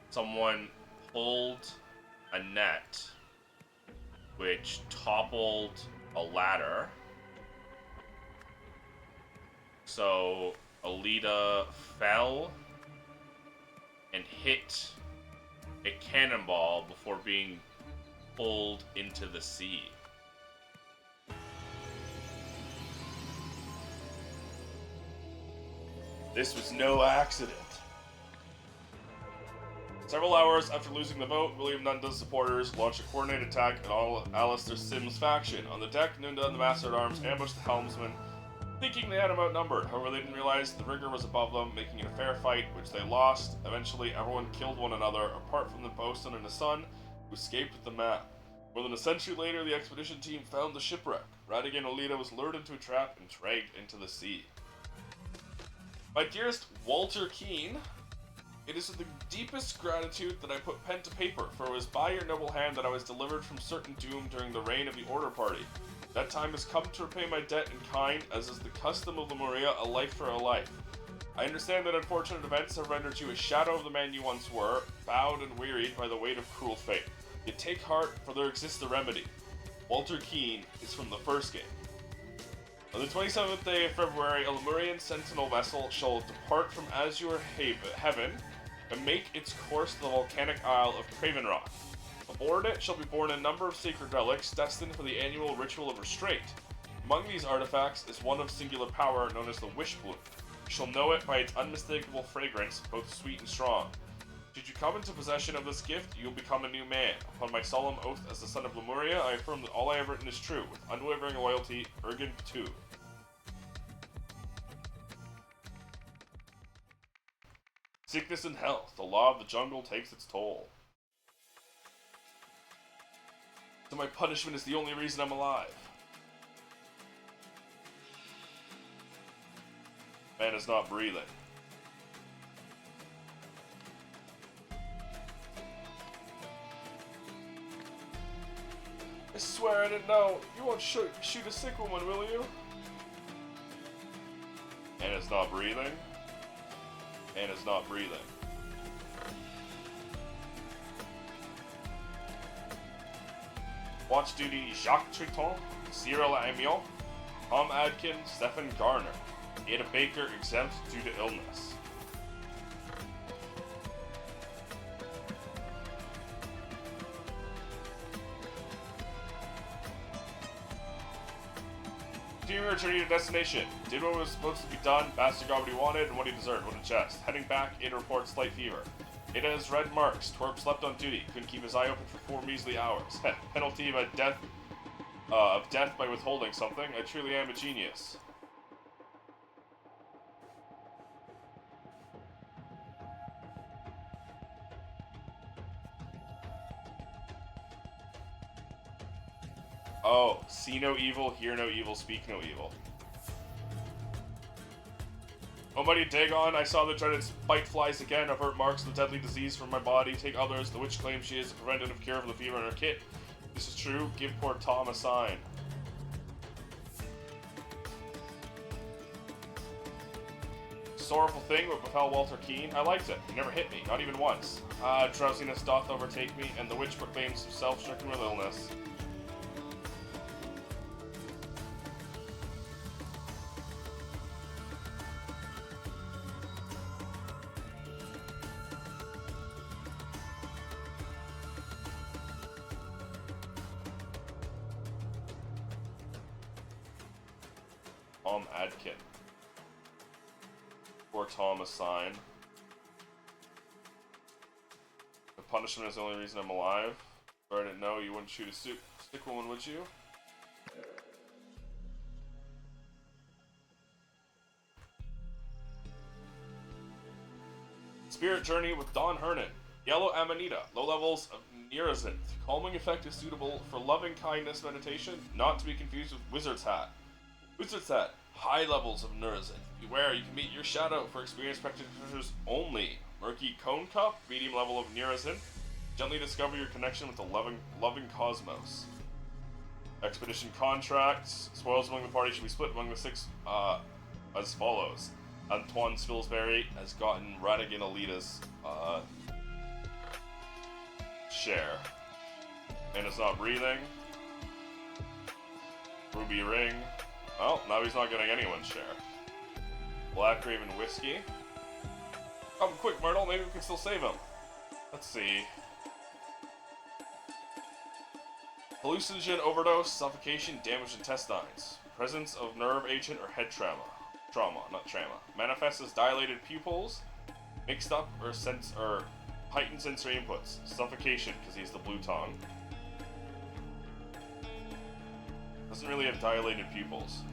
Someone pulled a net which toppled a ladder. So Alita fell and hit a cannonball before being pulled into the sea. This was no accident. Several hours after losing the vote, William Nunda's supporters launched a coordinated attack on Alistair Sim's faction. On the deck, Nunda and the Master-at-Arms ambushed the helmsman, thinking they had him outnumbered. However, they didn't realize the rigger was above them, making it a fair fight, which they lost. Eventually, everyone killed one another, apart from the bosun and his son, who escaped with the map. More than a century later, the expedition team found the shipwreck. Radigan Alita was lured into a trap and dragged into the sea. My dearest Walter Keane, it is with the deepest gratitude that I put pen to paper, for it was by your noble hand that I was delivered from certain doom during the reign of the Order Party. That time has come to repay my debt in kind, as is the custom of Lemuria, a life for a life. I understand that unfortunate events have rendered you a shadow of the man you once were, bowed and wearied by the weight of cruel fate. Yet take heart, for there exists a remedy. Walter Keane is from the first game. On the 27th day of February, a Lemurian sentinel vessel shall depart from Azure Heaven and make its course to the volcanic isle of Cravenrock. Aboard it shall be born a number of sacred relics destined for the annual ritual of restraint. Among these artifacts is one of singular power known as the Wish Bloom. You shall know it by its unmistakable fragrance, both sweet and strong. Should you come into possession of this gift, you will become a new man. Upon my solemn oath as the son of Lemuria, I affirm that all I have written is true. With unwavering loyalty, Ergen Ptu. Sickness and health, the law of the jungle takes its toll. So my punishment is the only reason I'm alive. Man is not breathing. I swear I didn't know. You won't shoot a sick woman, will you? Man is not breathing. Man is not breathing. Watch duty Jacques Triton, Cyril Amiot, Tom Adkin, Stephen Garner. Ada Baker exempt due to illness. Continue your journey to destination. Did what was supposed to be done, Bastard got what he wanted and what he deserved. What a chest. Heading back, Ada reports slight fever. Ada has red marks. Torp slept on duty. Couldn't keep his eye open for 4 measly hours. Penalty of death by withholding something. I truly am a genius. Oh, see no evil, hear no evil, speak no evil. Oh, mighty Dagon, I saw the dreaded spite flies again. Avert marks of the deadly disease from my body. Take others. The witch claims she is a preventative cure for the fever in her kit. If this is true, give poor Tom a sign. Sorrowful thing what befell Walter Keane. I liked it. He never hit me, not even once. Drowsiness doth overtake me, and the witch proclaims himself stricken with illness. Tom Adkin. Or Tom a sign. The punishment is the only reason I'm alive. If I didn't know, you wouldn't shoot a stick woman, would you? Spirit Journey with Don Hernan. Yellow Amanita. Low levels of Neurazinth. Calming effect is suitable for loving kindness meditation, not to be confused with Wizard's Hat. Wizard's Hat. High levels of Neurazinth. Beware, you can meet your shadow for experienced practitioners only. Murky Cone Cup. Medium level of Neurazinth. Gently discover your connection with the loving cosmos. Expedition contracts. Spoils among the party should be split among the 6 as follows. Antoine Spilsbury has gotten Radigan Alita's share. And is not breathing. Ruby Ring. Well, now he's not getting anyone's share. Black Raven Whiskey. Come quick, Myrtle, maybe we can still save him. Let's see. Hallucinogen overdose, suffocation, damaged intestines. Presence of nerve agent or head trauma. Not trauma. Manifests as dilated pupils, mixed up or heightened sensory inputs. Suffocation, because he's the blue tongue. Doesn't really have dilated pupils.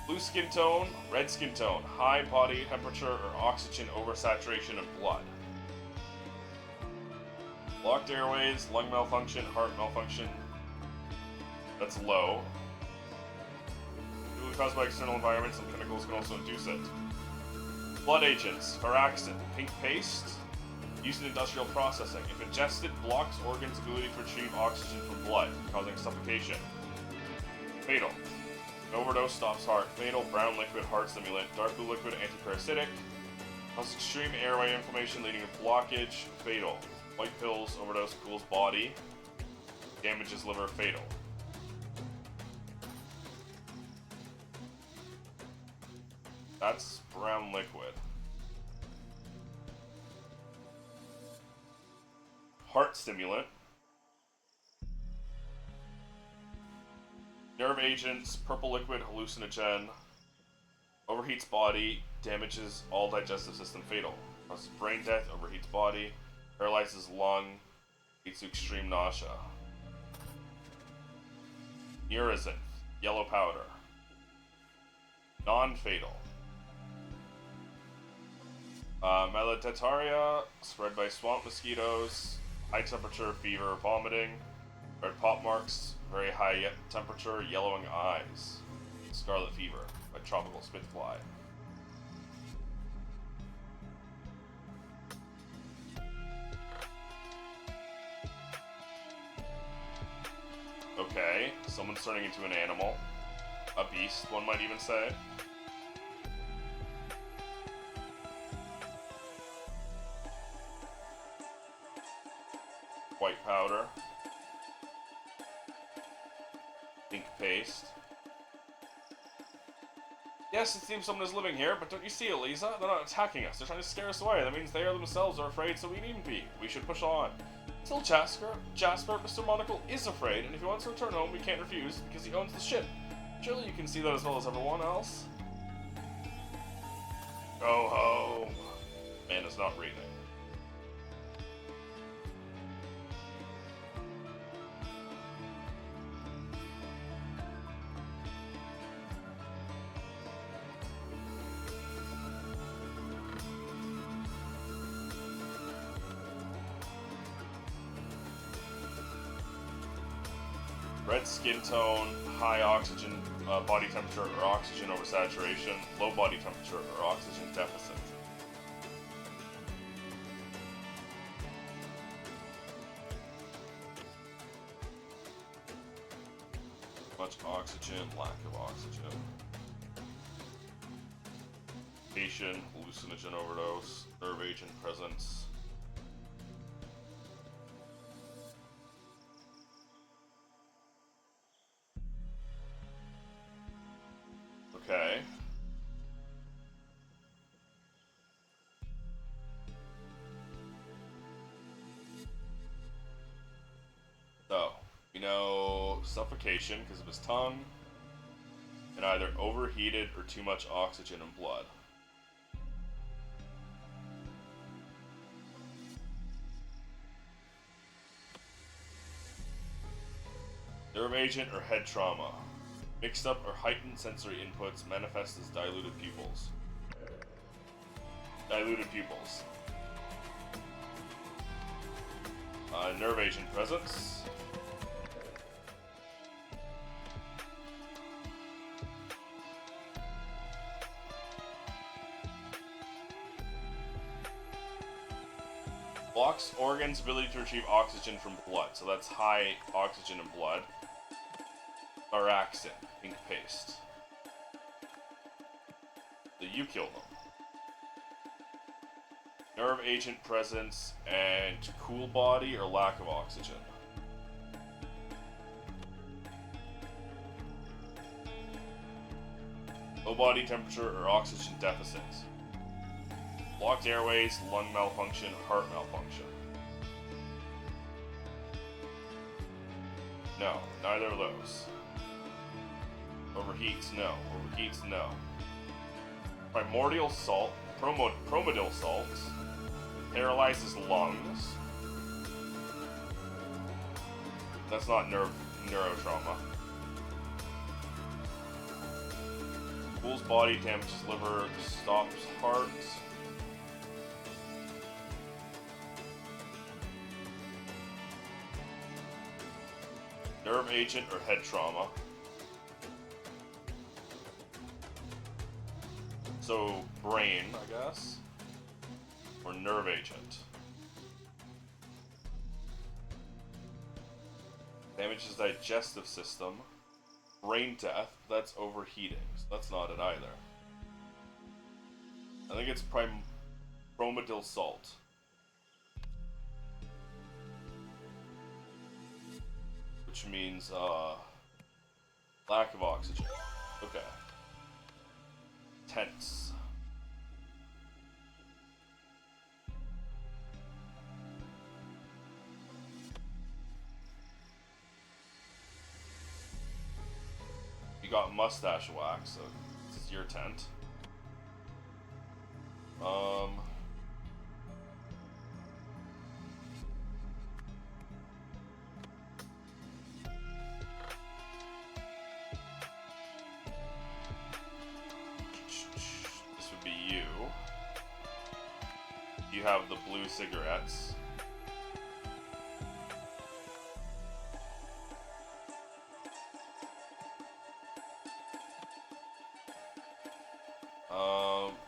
Blue skin tone, red skin tone, high body temperature or oxygen oversaturation of blood. Blocked airways, lung malfunction, heart malfunction. That's low. Usually caused by external environment, some chemicals can also induce it. Blood agents, Araxin, pink paste, used in industrial processing. If ingested, blocks organs' ability to retrieve oxygen from blood, causing suffocation. Fatal. An overdose stops heart. Fatal. Brown liquid, heart stimulant. Dark blue liquid, antiparasitic. Causes extreme airway inflammation leading to blockage. Fatal. White pills, overdose, cools body. Damages liver. Fatal. That's brown liquid. Heart stimulant. Nerve agents, purple liquid, hallucinogen. Overheats body, damages all digestive system. Fatal. Causes brain death, overheats body, paralyzes lung, leads to extreme nausea. Urizinth, yellow powder. Non-fatal. Melanotaria, spread by swamp mosquitoes, high temperature, fever, vomiting, red pop marks, very high temperature, yellowing eyes, scarlet fever, by tropical spit fly. Okay, someone's turning into an animal. A beast, one might even say. White powder. Pink paste. Yes, it seems someone is living here, but don't you see, Eliza? They're not attacking us. They're trying to scare us away. That means they themselves are afraid, so we needn't be. We should push on. Still, Jasper, Mr. Monocle is afraid, and if he wants to return home, we can't refuse, because he owns the ship. Surely you can see that as well as everyone else. Go home. Man is not reading. Red skin tone, high oxygen body temperature or oxygen oversaturation, low body temperature or oxygen deficit. Much oxygen, lack of oxygen. Patient, hallucinogen overdose, nerve agent presence. Okay. So, we know suffocation because of his tongue, and either overheated or too much oxygen in blood. Nerve agent or head trauma. Mixed up or heightened sensory inputs manifest as diluted pupils. Diluted pupils. Nerve agent presence. Blocks organs' ability to retrieve oxygen from blood, so that's high oxygen in blood. Araxin, pink paste. So you kill them. Nerve agent presence and cool body or lack of oxygen. Low body temperature or oxygen deficit. Blocked airways, lung malfunction, heart malfunction. No, neither of those. Overheats, no. Overheats, no. Primordial salt, promedial salt, paralyzes lungs. That's not neurotrauma. Cools body, damages liver, stops heart. Nerve agent or head trauma. So, brain, I guess. Or nerve agent. Damages digestive system. Brain death, that's overheating. So that's not it either. I think it's bromidil salt. Which means, lack of oxygen. Okay. Tense. You got mustache wax, so this is your tent. This would be you. You have the blue cigarettes.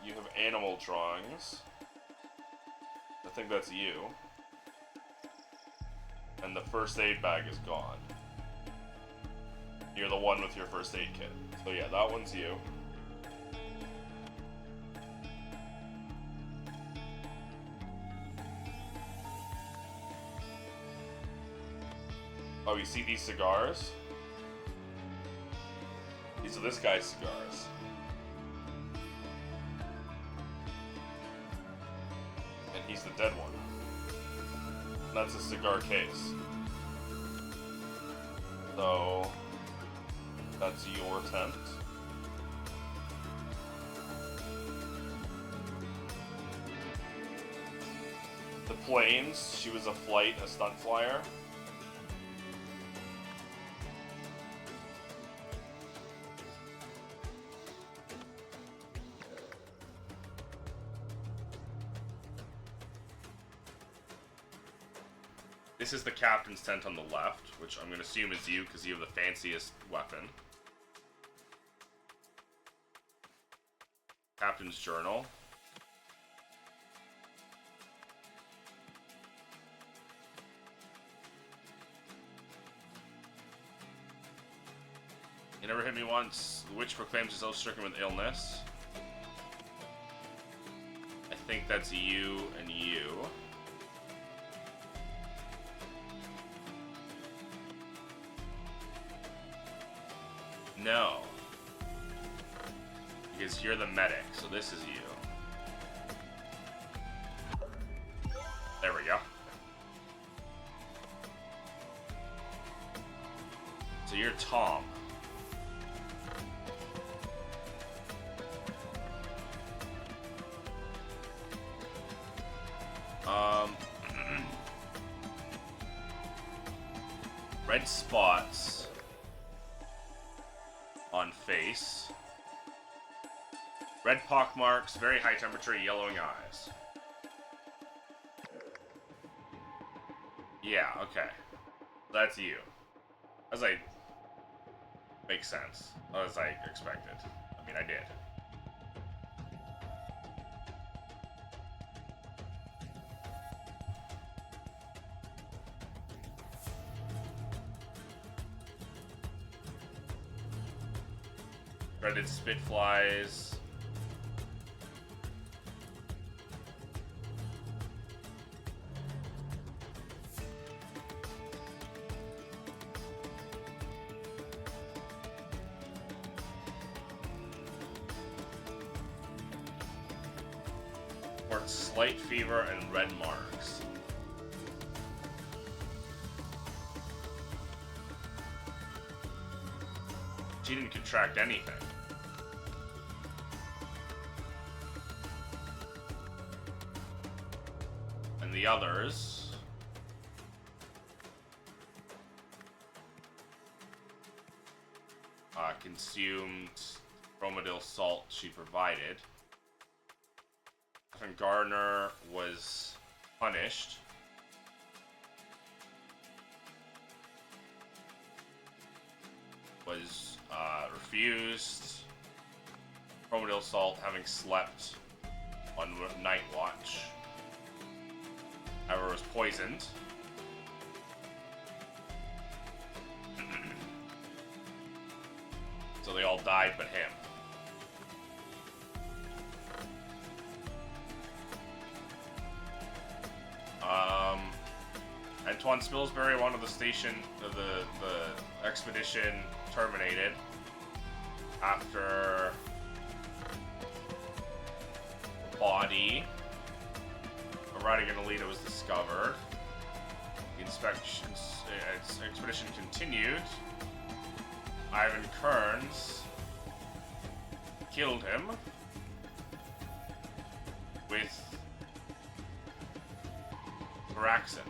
You have animal drawings. I think that's you. And the first aid bag is gone. You're the one with your first aid kit. So yeah, that one's you. Oh, you see these cigars? These are this guy's cigars. And he's the dead one. And that's a cigar case. So, that's your tent. The planes, she was a stunt flyer. This is the captain's tent on the left, which I'm going to assume is you because you have the fanciest weapon. Captain's journal. You never hit me once. The witch proclaims herself stricken with illness. I think that's you and you. No. Because you're the medic, so this is you. There we go. So you're Tom. Red spots on face. Red pock marks, very high temperature, yellowing eyes. Yeah, okay. That's you. As I... Makes sense. As I expected. I mean, I did. Dreaded spitflies. Or slight fever and red marks. She didn't contract anything. And the others... consumed bromidil salt she provided. And Gardner was punished. was refused. Chromodil salt having slept on night watch. However, was poisoned. So they all died but him. Antoine Spilsbury, one of the station, the expedition terminated after the body of Radigan Alita was discovered. The expedition continued. Ivan Kearns killed him with Varaxin.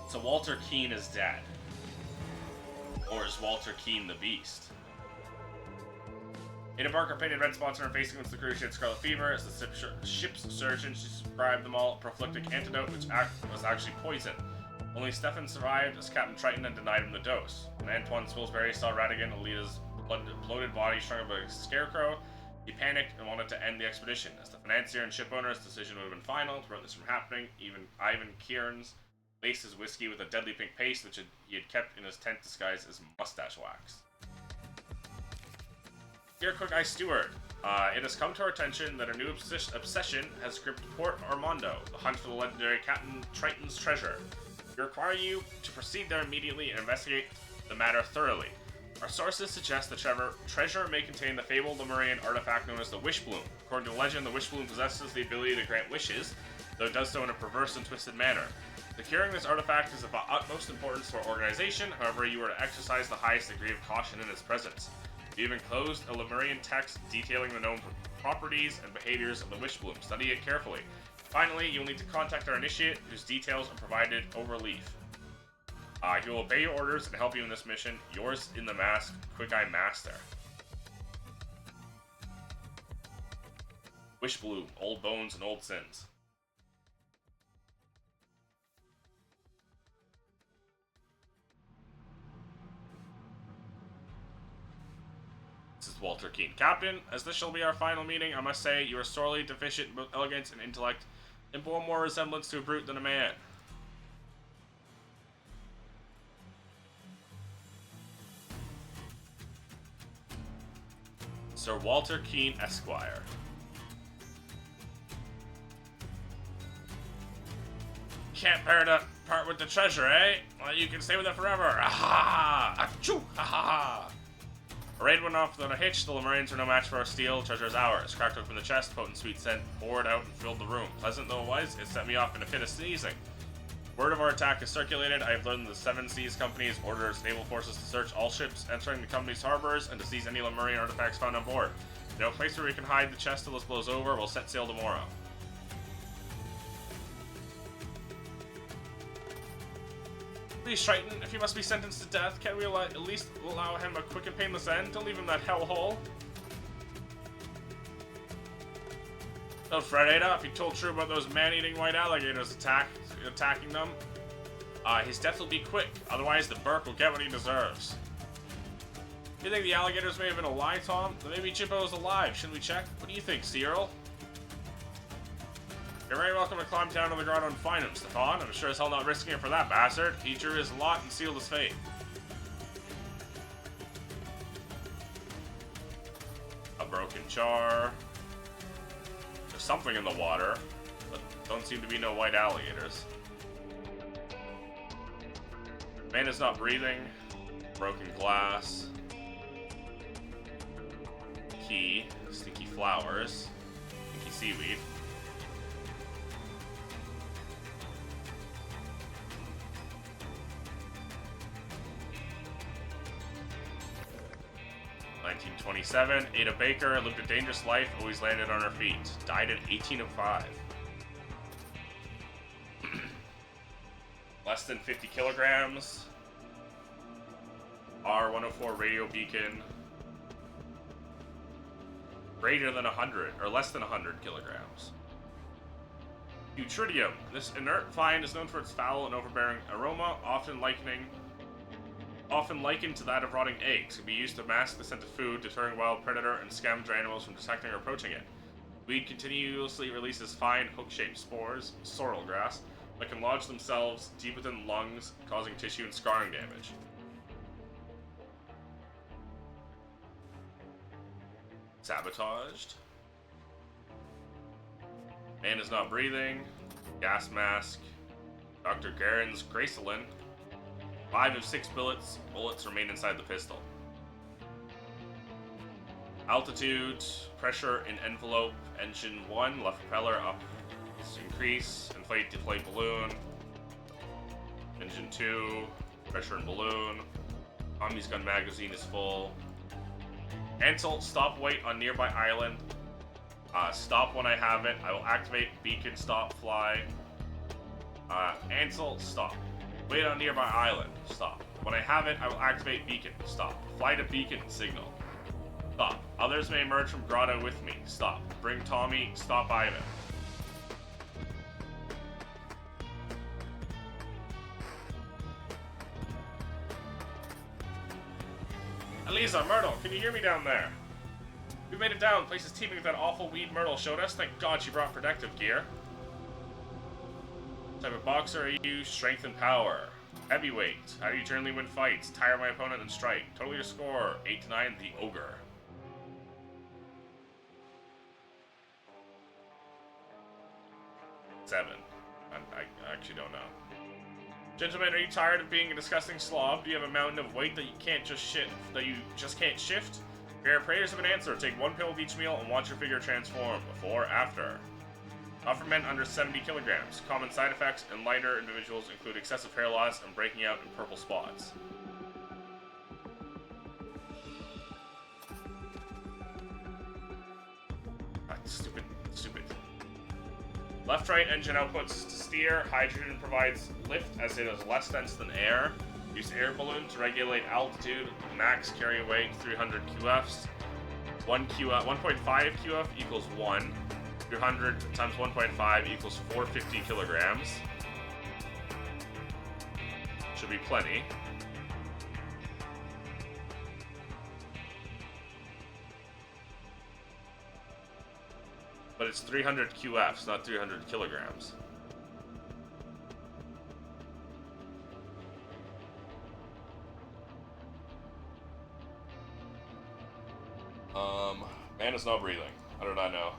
So Walter Keane is dead. Or is Walter Keane the Beast? Ada Barker painted red spots on her face against the crew. She had scarlet fever. As the ship's surgeon, she prescribed them all a prophylactic antidote, which was actually poison. Only Stefan survived as Captain Triton and denied him the dose. When Antoine Spilsbury saw Radigan Alita's bloated body shrunk like a scarecrow, he panicked and wanted to end the expedition. As the financier and ship owner, his decision would have been final to prevent this from happening. Even Ivan Kearns laced his whiskey with a deadly pink paste, which he had kept in his tent disguised as mustache wax. Dear Quick Eye Steward, it has come to our attention that a new obsession has gripped Port Armando, the hunt for the legendary Captain Triton's treasure. We require you to proceed there immediately and investigate the matter thoroughly. Our sources suggest the treasure may contain the fabled Lemurian artifact known as the Wish Bloom. According to legend, the Wish Bloom possesses the ability to grant wishes, though it does so in a perverse and twisted manner. Securing this artifact is of utmost importance to our organization, however, you are to exercise the highest degree of caution in its presence. We have enclosed a Lemurian text detailing the known properties and behaviors of the Wish Bloom. Study it carefully. Finally, you will need to contact our initiate, whose details are provided over leaf. He will obey your orders and help you in this mission. Yours in the mask, Quick Eye Master. Wish Bloom, old bones and old sins. This is Walter Keane. Captain, as this shall be our final meeting, I must say you are sorely deficient in both elegance and intellect, and bore more resemblance to a brute than a man. Sir Walter Keane, Esquire. Can't bear to part with the treasure, eh? Well, you can stay with it forever. Aha! Achoo! Ha! A raid went off without a hitch. The Lemurians are no match for our steel. Treasure is ours. Cracked open the chest, potent sweet scent poured out and filled the room. Pleasant though it was, it set me off in a fit of sneezing. Word of our attack is circulated. I have learned that the Seven Seas Company has ordered its naval forces to search all ships entering the company's harbors and to seize any Lemurian artifacts found on board. No place where we can hide the chest till this blows over. We'll set sail tomorrow. Please, Triton, if he must be sentenced to death, can we at least allow him a quick and painless end? Don't leave him that hellhole. Don't fret, Ada. If he told true about those man-eating white alligators attacking them, his death will be quick. Otherwise, the Burke will get what he deserves. You think the alligators may have been a lie, Tom? Then maybe Chippo is alive. Shouldn't we check? What do you think, Cyril? You're very welcome to climb down to the ground and find him, Stefan. I'm sure as hell not risking it for that bastard. He drew his lot and sealed his fate. A broken jar. There's something in the water, but don't seem to be no white alligators. Man is not breathing. Broken glass. Key. Stinky flowers. Stinky seaweed. (1927) Ada Baker lived a dangerous life, always landed on her feet. Died at 1805. Less than 50 kilograms. R104 radio beacon. Greater than 100, or less than 100 kilograms. Butyridium. This inert find is known for its foul and overbearing aroma, often likened to that of rotting eggs. It can be used to mask the scent of food, deterring wild predator and scavenger animals from detecting or approaching it. Weed continuously releases fine, hook-shaped spores, sorrel grass, that can lodge themselves deep within lungs, causing tissue and scarring damage. Sabotaged. Man is not breathing. Gas mask. Dr. Garen's Gracelin. 5 of 6 bullets remain inside the pistol. Altitude, pressure in envelope, engine 1, left propeller up, increase, inflate, deflate balloon. Engine 2, pressure in balloon. Tommy's gun magazine is full. Ansel, stop wait on nearby island. Stop when I have it. I will activate beacon, stop, fly. Ansel, stop. Wait on nearby island. Stop. When I have it, I will activate beacon. Stop. Fly to beacon. Signal. Stop. Others may emerge from grotto with me. Stop. Bring Tommy. Stop Ivan. Eliza, Myrtle, can you hear me down there? We made it down. Place is teeming with that awful weed Myrtle showed us. Thank God she brought protective gear. Type of boxer are you? Strength and power. Heavyweight. How do you generally win fights? Tire my opponent and strike. Total your score. 8 to 9. The Ogre. Seven. I actually don't know. Gentlemen, are you tired of being a disgusting slob? Do you have a mountain of weight that you just can't shift? We are prayers of an answer. Take 1 pill with each meal and watch your figure transform. Before, after. Not for men under 70 kilograms. Common side effects in lighter individuals include excessive hair loss and breaking out in purple spots. Stupid. Left-right engine outputs to steer. Hydrogen provides lift as it is less dense than air. Use air balloon to regulate altitude. Max carry weight 300 QFs. 1.5 QF equals 1. 300 times 1.5 equals 450 kilograms. Should be plenty. But it's 300 QFs, not 300 kilograms. Man is not breathing. How did I know?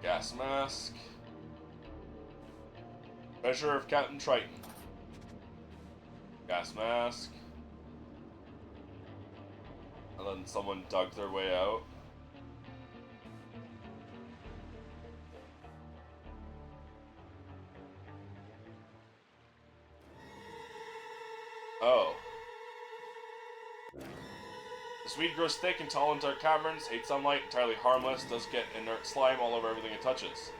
Gas mask. Treasure of Captain Triton. Gas mask. And then someone dug their way out. Oh. This weed grows thick and tall in dark caverns, hates sunlight, entirely harmless, does get inert slime all over everything it touches.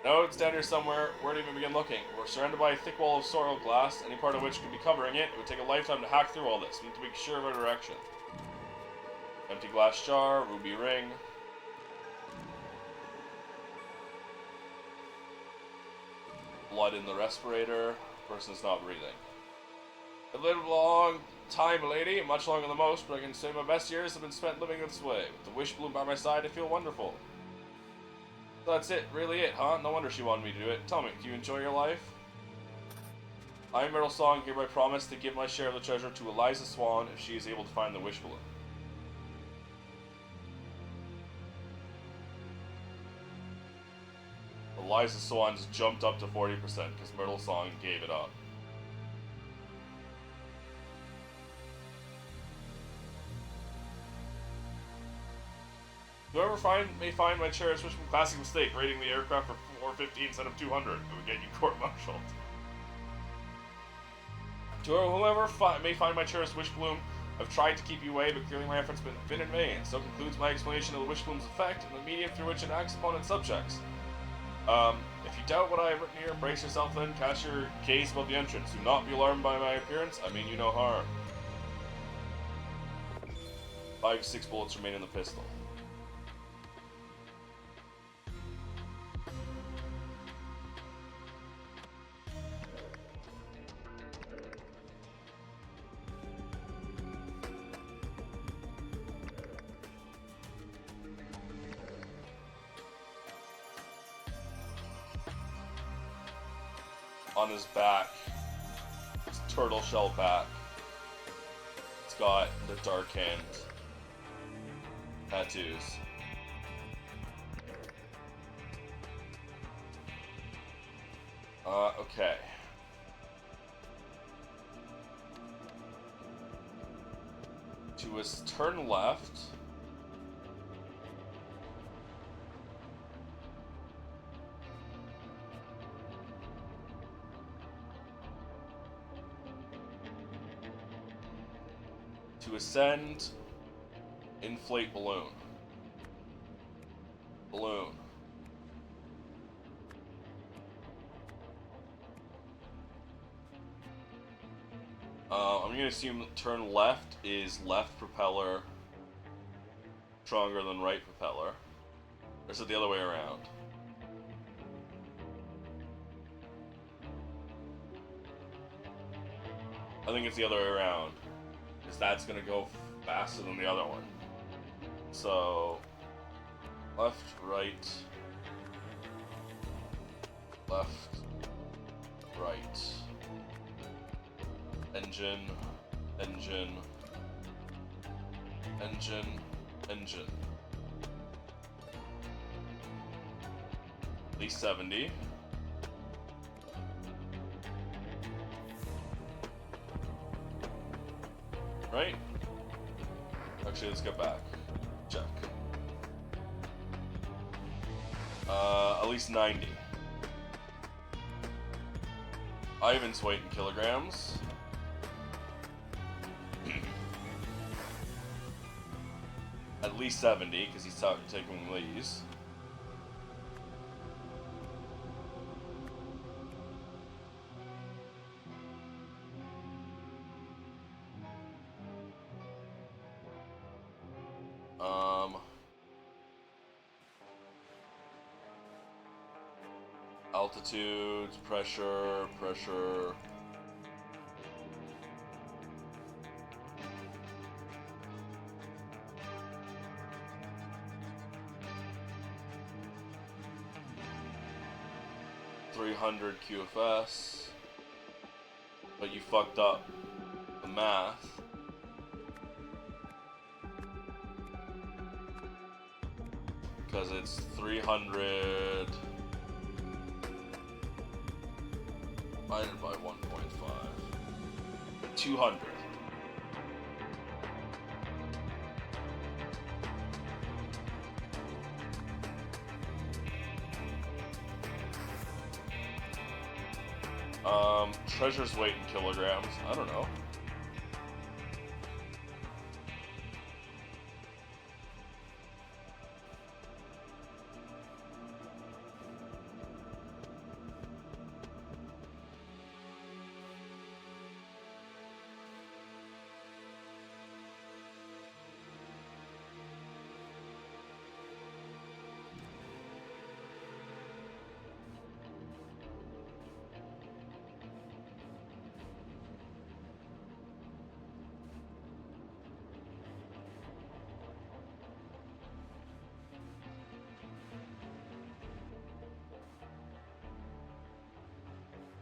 No, it's down here somewhere. Where to even begin looking? We're surrounded by a thick wall of sorrel glass, any part of which could be covering it. It would take a lifetime to hack through all this. We need to be sure of our direction. Empty glass jar, ruby ring. Blood in the respirator. Person's not breathing. I lived a long time, lady, much longer than most, but I can say my best years have been spent living this way. With the wish bloom by my side, I feel wonderful. So that's it, really it, huh? No wonder she wanted me to do it. Tell me, do you enjoy your life? I, Myrtle Song, hereby promise to give my share of the treasure to Eliza Swan if she is able to find the wish balloon. Eliza Swan just jumped up to 40% because Myrtle Song gave it up. Whoever may find my cherished wish from classic mistake, rating the aircraft for 450 instead of 200. It would get you court-martialed. Whoever may find my cherished wish bloom, I've tried to keep you away, but clearly my efforts have been in vain. So concludes my explanation of the wish bloom's effect and the medium through which it acts upon its subjects. If you doubt what I have written here, brace yourself then, cast your gaze above the entrance. Do not be alarmed by my appearance, I mean you no harm. 5 6 bullets remain in the pistol. on his back. His turtle shell back. It's got the Dark Hand tattoos. Okay. To his turn left. To ascend, inflate balloon. Balloon. I'm gonna assume turn left is left propeller stronger than right propeller. Or is it the other way around? I think it's the other way around. Because that's gonna go faster than the other one. So, left, right, left, right. Engine, engine, engine, engine. At least 70. Right? Actually, let's get back. Check. At least 90. Ivan's weight in kilograms. At least 70, because he's taking Lee's. Altitude, pressure. 300 QFS, but you fucked up the math. Because it's 300 divided by 1.5. 200. Treasure's weight in kilograms. I don't know.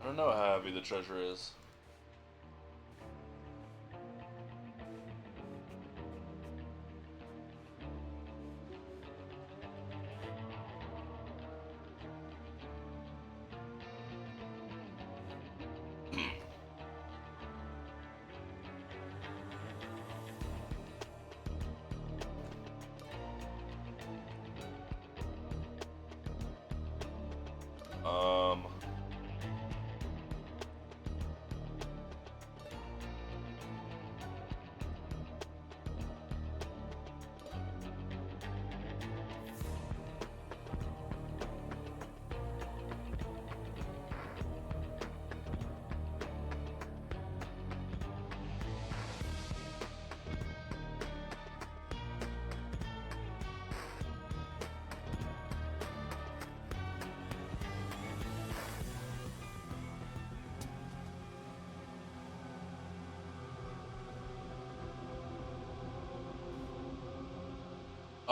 I don't know how heavy the treasure is. um...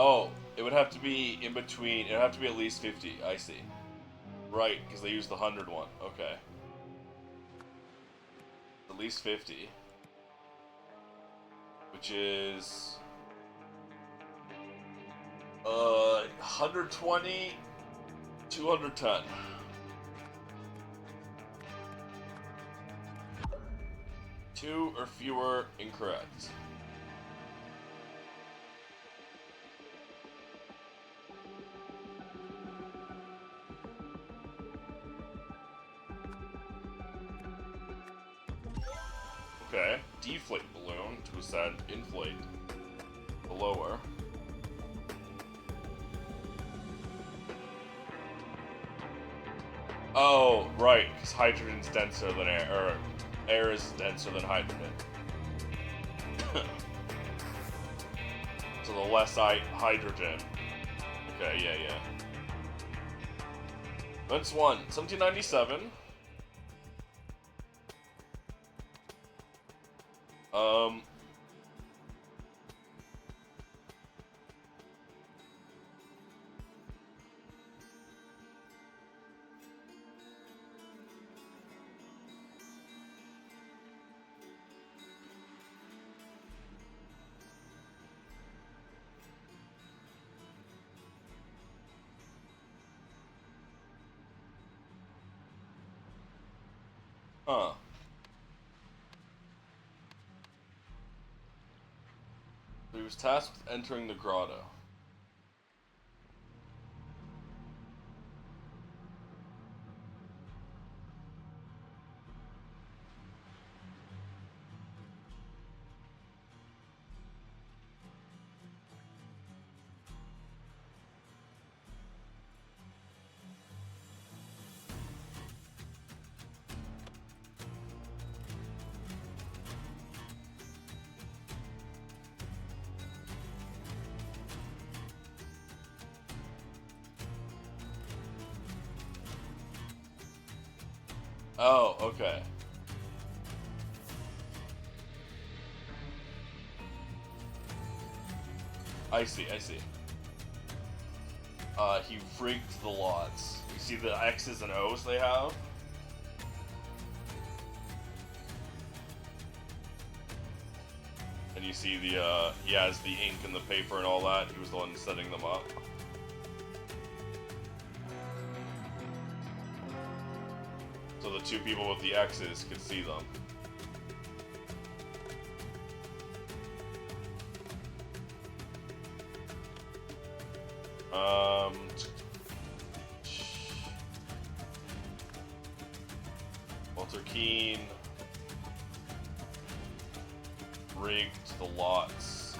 Oh, it would have to be in between. It would have to be at least 50. I see. Right, because they used the 100 one. Okay. at least 50. Which is 120, 210. Two or fewer incorrect. Okay, deflate balloon to ascend, inflate the lower. Oh, right, because hydrogen's denser than air, or air is denser than hydrogen. So the less hydrogen. Okay, yeah. That's 1797. Huh. He was tasked with entering the grotto. Oh, okay. I see. He rigged the lots. You see the X's and O's they have? And you see the, he has the ink and the paper and all that. He was the one setting them up. So the two people with the X's could see them. Walter Keane rigged the lots.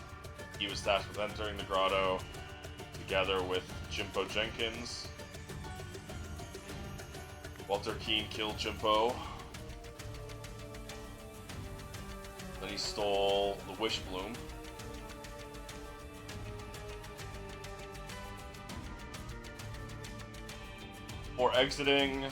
He was tasked with entering the grotto together with Jimpo Jenkins. Walter Keane killed Jimpo. Then he stole the Wish Bloom. Before exiting,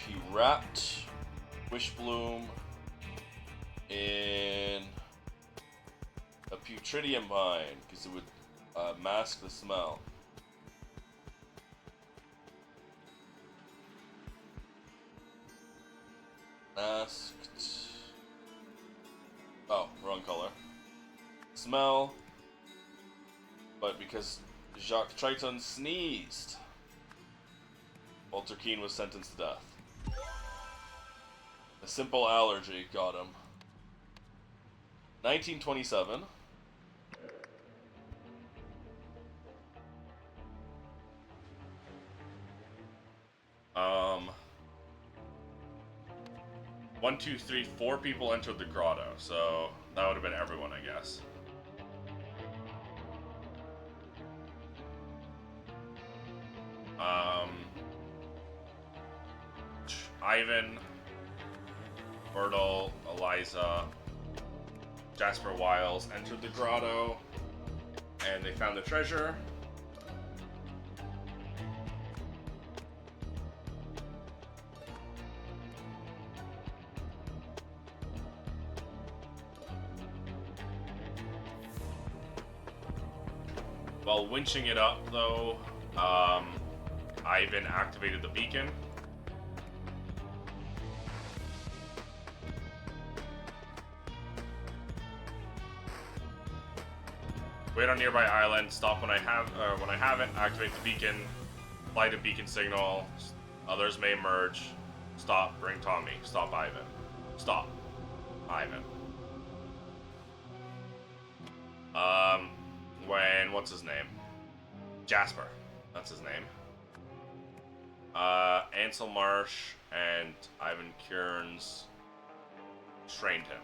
he wrapped Wish Bloom in a Putridium vine because it would mask the smell. Masked. Oh, wrong color. Smell. But because Jacques Triton sneezed, Walter Keane was sentenced to death. A simple allergy got him. 1927. 1, 2, 3, 4 people entered the grotto, so that would have been everyone, I guess. Ivan, Myrtle, Eliza, Jasper Wiles entered the grotto, and they found the treasure. While winching it up, though, Ivan activated the beacon. Wait on nearby island. Stop when I haven't. Activate the beacon. Fly to beacon signal. Others may emerge. Stop. Bring Tommy. Stop Ivan. Stop. Ivan. What's his name? Jasper. That's his name. Ansel Marsh and Ivan Kearns trained him.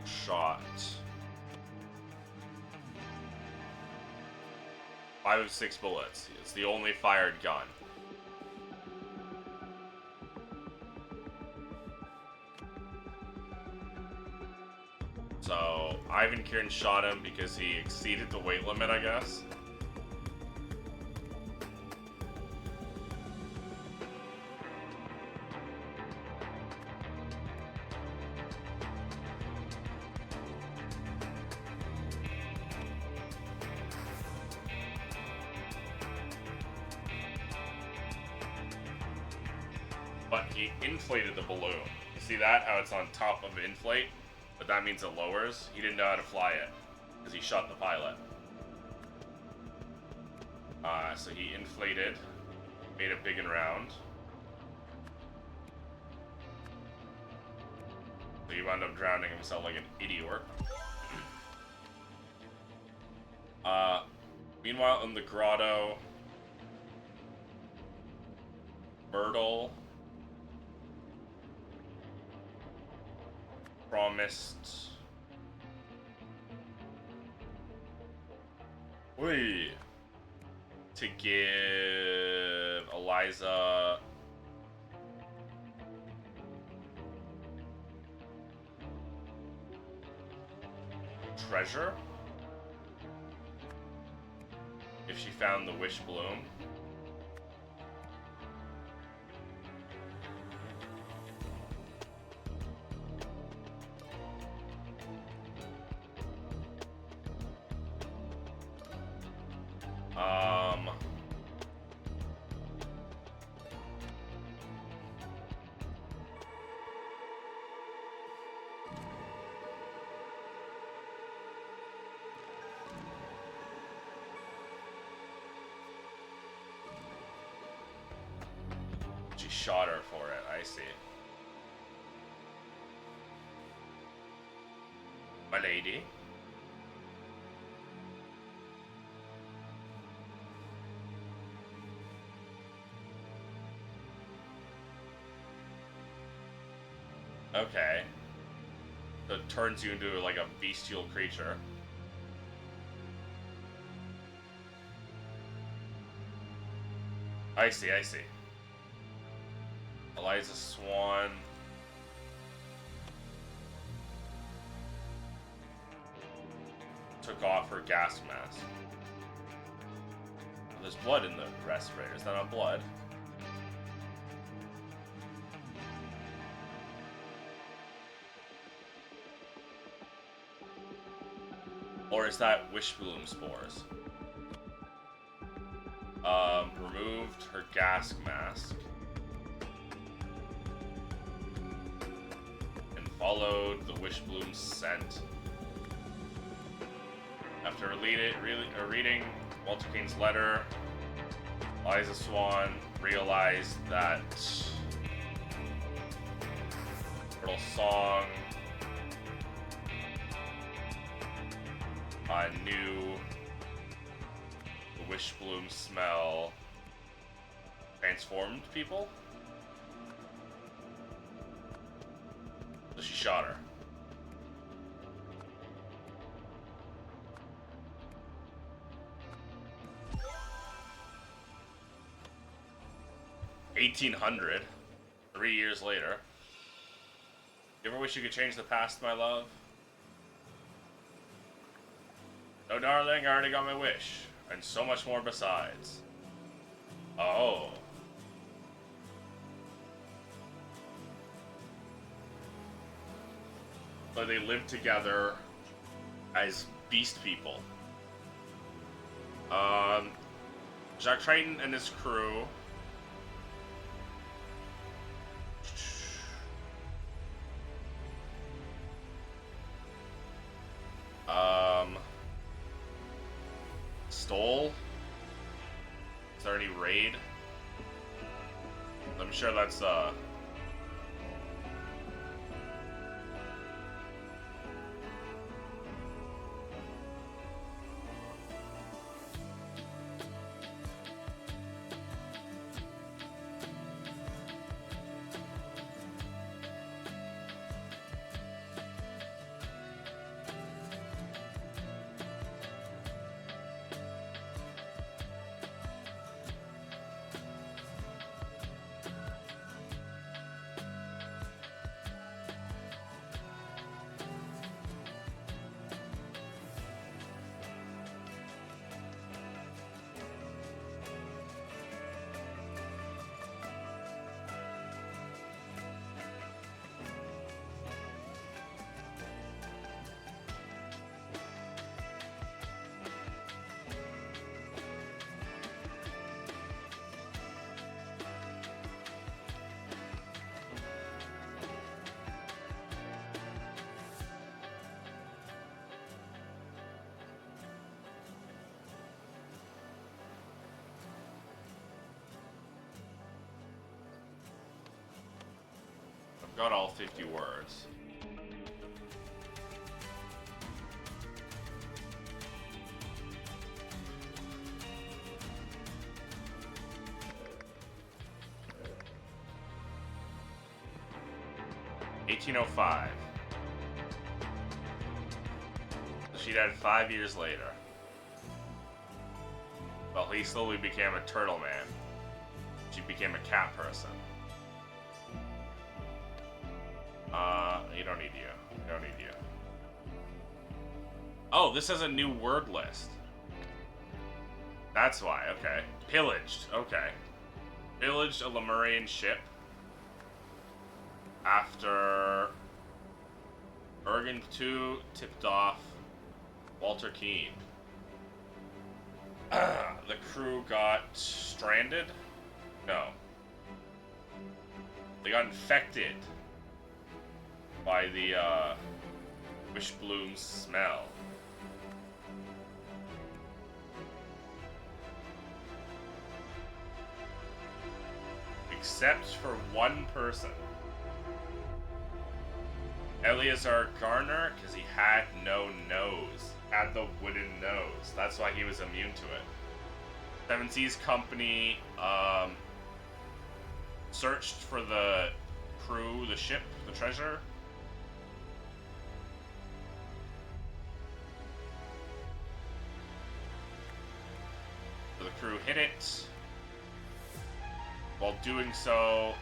Shot. 5 of 6 bullets. It's the only fired gun. So, Ivan Kieran shot him because he exceeded the weight limit, I guess. But he inflated the balloon. You see that? How it's on top of inflate? But that means it lowers. He didn't know how to fly it because he shot the pilot. So he inflated, made it big and round. So he wound up drowning himself like an idiot. Meanwhile, in the grotto, Myrtle promised to give Eliza treasure if she found the wish bloom. She shot her for it, I see. My lady. Okay. So it turns you into like a bestial creature. I see, I see. Eliza Swan. Took off her gas mask. There's blood in the respirator. Is that not blood? Or is that wish bloom spores? Removed her gas mask. And followed the wish bloom scent. After reading Walter Kane's letter, Eliza Swan realized that Little Song knew the wish bloom smell transformed people. So she shot her. $1,800. 3 years later. You ever wish you could change the past, my love? No, darling, I already got my wish. And so much more besides. Oh. but they live together as beast people. Jack Triton and his crew stole. Is there any raid? I'm sure that's got all 50 words. (1805). She died 5 years later. Well, he slowly became a turtle man. She became a cat person. You don't need you. You don't need you. Oh, this has a new word list. That's why, okay. Pillaged, okay. Pillaged a Lemurian ship after Ergen II tipped off Walter Keane. The crew got stranded? No. They got infected by the Wishbloom smell. Except for one person. Eleazar Garner, because he had no nose. Had the wooden nose. That's why he was immune to it. Seven Seas Company searched for the crew, the ship, the treasure. So the crew hit it. While doing so,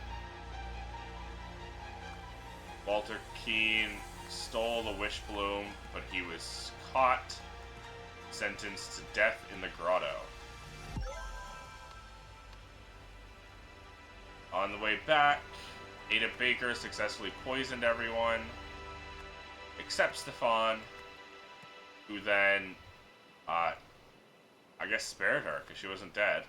Walter Keane stole the Wishbloom, but he was caught, sentenced to death in the grotto. On the way back, Ada Baker successfully poisoned everyone, except Stefan, who then, I guess spared her, because she wasn't dead.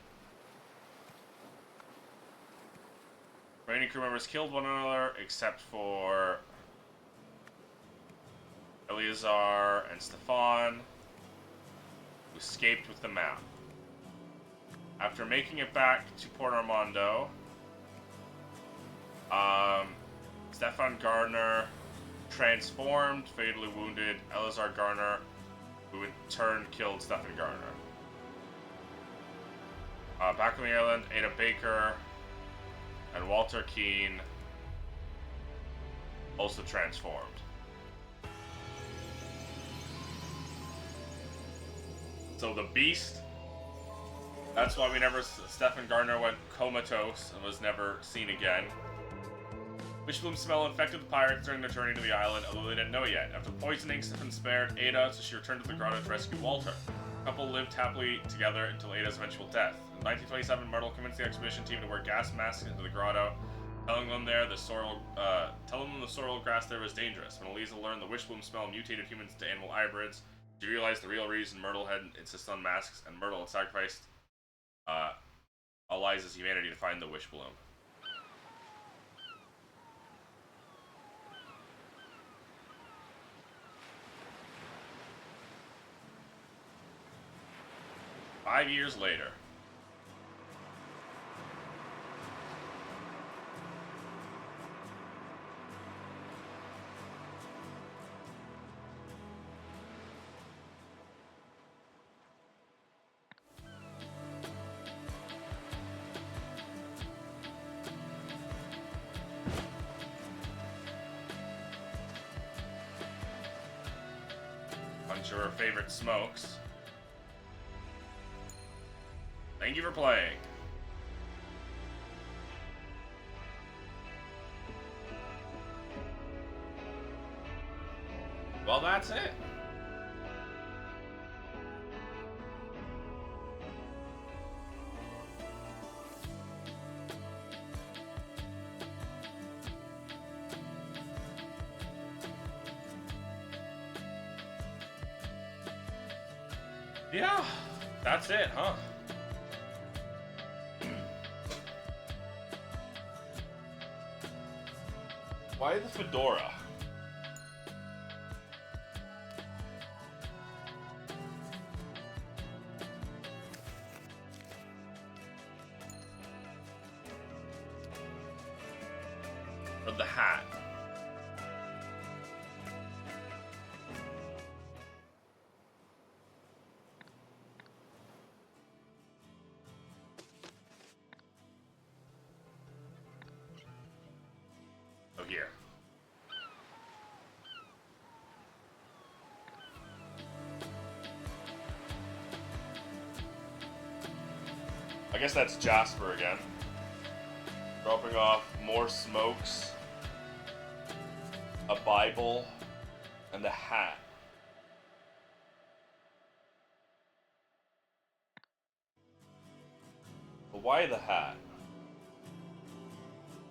Remaining crew members killed one another, except for Eleazar and Stefan, who escaped with the map. After making it back to Port Armando, Stefan Gardner transformed, fatally wounded Eleazar Garner, who in turn killed Stefan Garner. Back on the island, Ada Baker and Walter Keane also transformed. So the Beast, that's why Stefan Gardner went comatose and was never seen again. Wishbloom smell infected the pirates during their journey to the island, although they didn't know it yet. After poisoning, Stefan spared Ada, so she returned to the grotto to rescue Walter. The couple lived happily together until Ada's eventual death. In 1927, Myrtle convinced the expedition team to wear gas masks into the grotto. Telling them the sorrel grass there was dangerous. When Eliza learned the wishbone smell mutated humans into animal hybrids, she realized the real reason Myrtle had insisted on masks, and Myrtle had sacrificed uh, Eliza's humanity to find the wishbone. Five years later. Bunch of her favorite smokes. Thank you for playing. Well, that's it. Yeah, that's it, huh? Why the fedora? Or the hat. Oh, here. I guess that's Jasper again. Dropping off more smokes, a Bible, and a hat. But why the hat?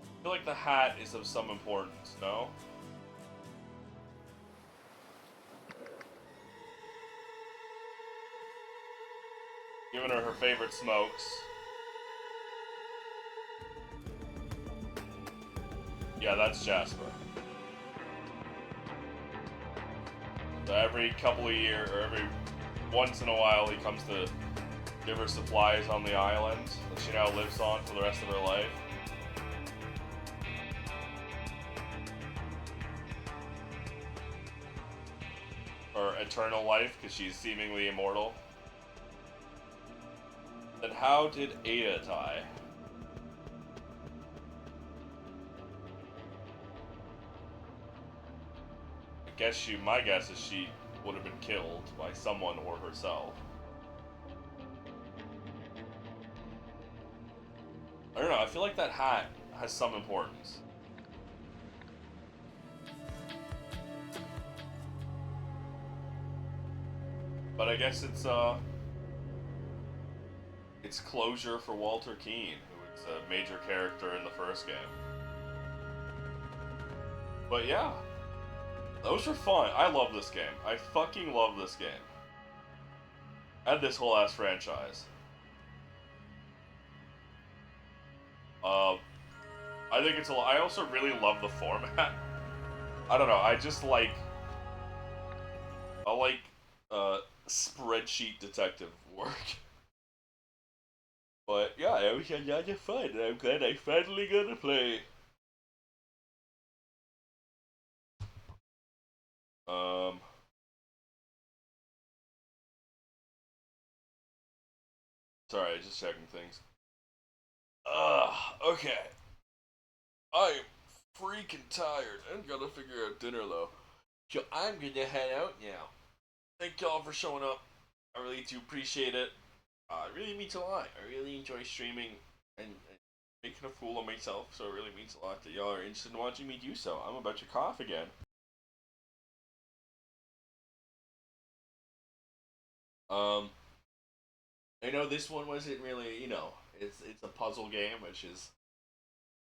I feel like the hat is of some importance, no? Giving her favorite smokes. Yeah, that's Jasper. So every couple of years, or every once in a while, he comes to give her supplies on the island that she now lives on for the rest of her life. Or eternal life, because she's seemingly immortal. Then how did Ada die? My guess is she would have been killed by someone or herself. I don't know, I feel like that hat has some importance. But I guess it's closure for Walter Keane, who was a major character in the first game. But yeah, those were fun. I love this game. I fucking love this game. And this whole ass franchise. I think it's I also really love the format. I don't know. I like spreadsheet detective work. But yeah, it was a lot of fun. I'm glad I finally got to play. Um. Sorry, just checking things. Okay. I'm freaking tired. I'm gonna figure out dinner though. So I'm gonna head out now. Thank y'all for showing up. I really do appreciate it. It really means a lot. I really enjoy streaming and making a fool of myself, so it really means a lot that y'all are interested in watching me do so. I'm about to cough again. Um, I know this one wasn't really, it's a puzzle game, which is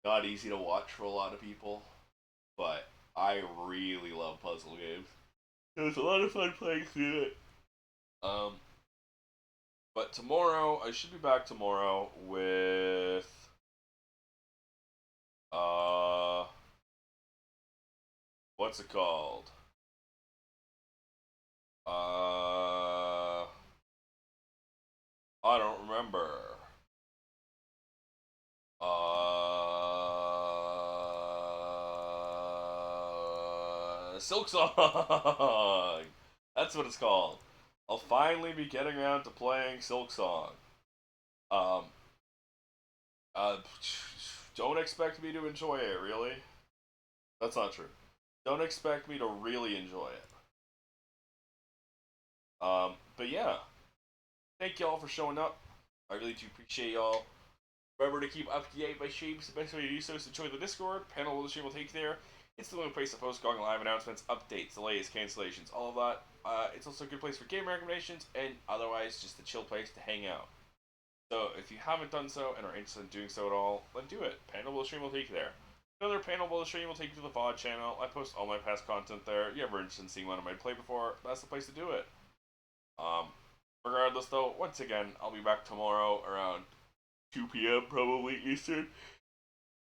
not easy to watch for a lot of people, but I really love puzzle games. It was a lot of fun playing through it. But tomorrow, I should be back tomorrow with, what's it called? I don't remember. Silk Song! That's what it's called. I'll finally be getting around to playing Silk Song. Um, uh, don't expect me to enjoy it, really. That's not true. Don't expect me to really enjoy it. But yeah. Thank y'all for showing up. I really do appreciate y'all. Remember to keep up to date with my streams. The best way to do so is to join the Discord. Panel will the stream will take you there. It's the only place to post going live announcements, updates, delays, cancellations, all of that. It's also a good place for game recommendations and otherwise just a chill place to hang out. So if you haven't done so and are interested in doing so at all, then do it. Panel will the stream will take you there. Another panel will the stream will take you to the VOD channel. I post all my past content there. If you're ever interested in seeing one I might play before, that's the place to do it. Regardless though, once again, I'll be back tomorrow around 2 p.m. probably Eastern.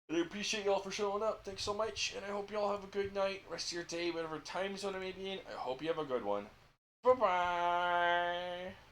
And I appreciate y'all for showing up. Thanks so much, and I hope y'all have a good night, rest of your day, whatever time zone it may be in. I hope you have a good one. Bye-bye!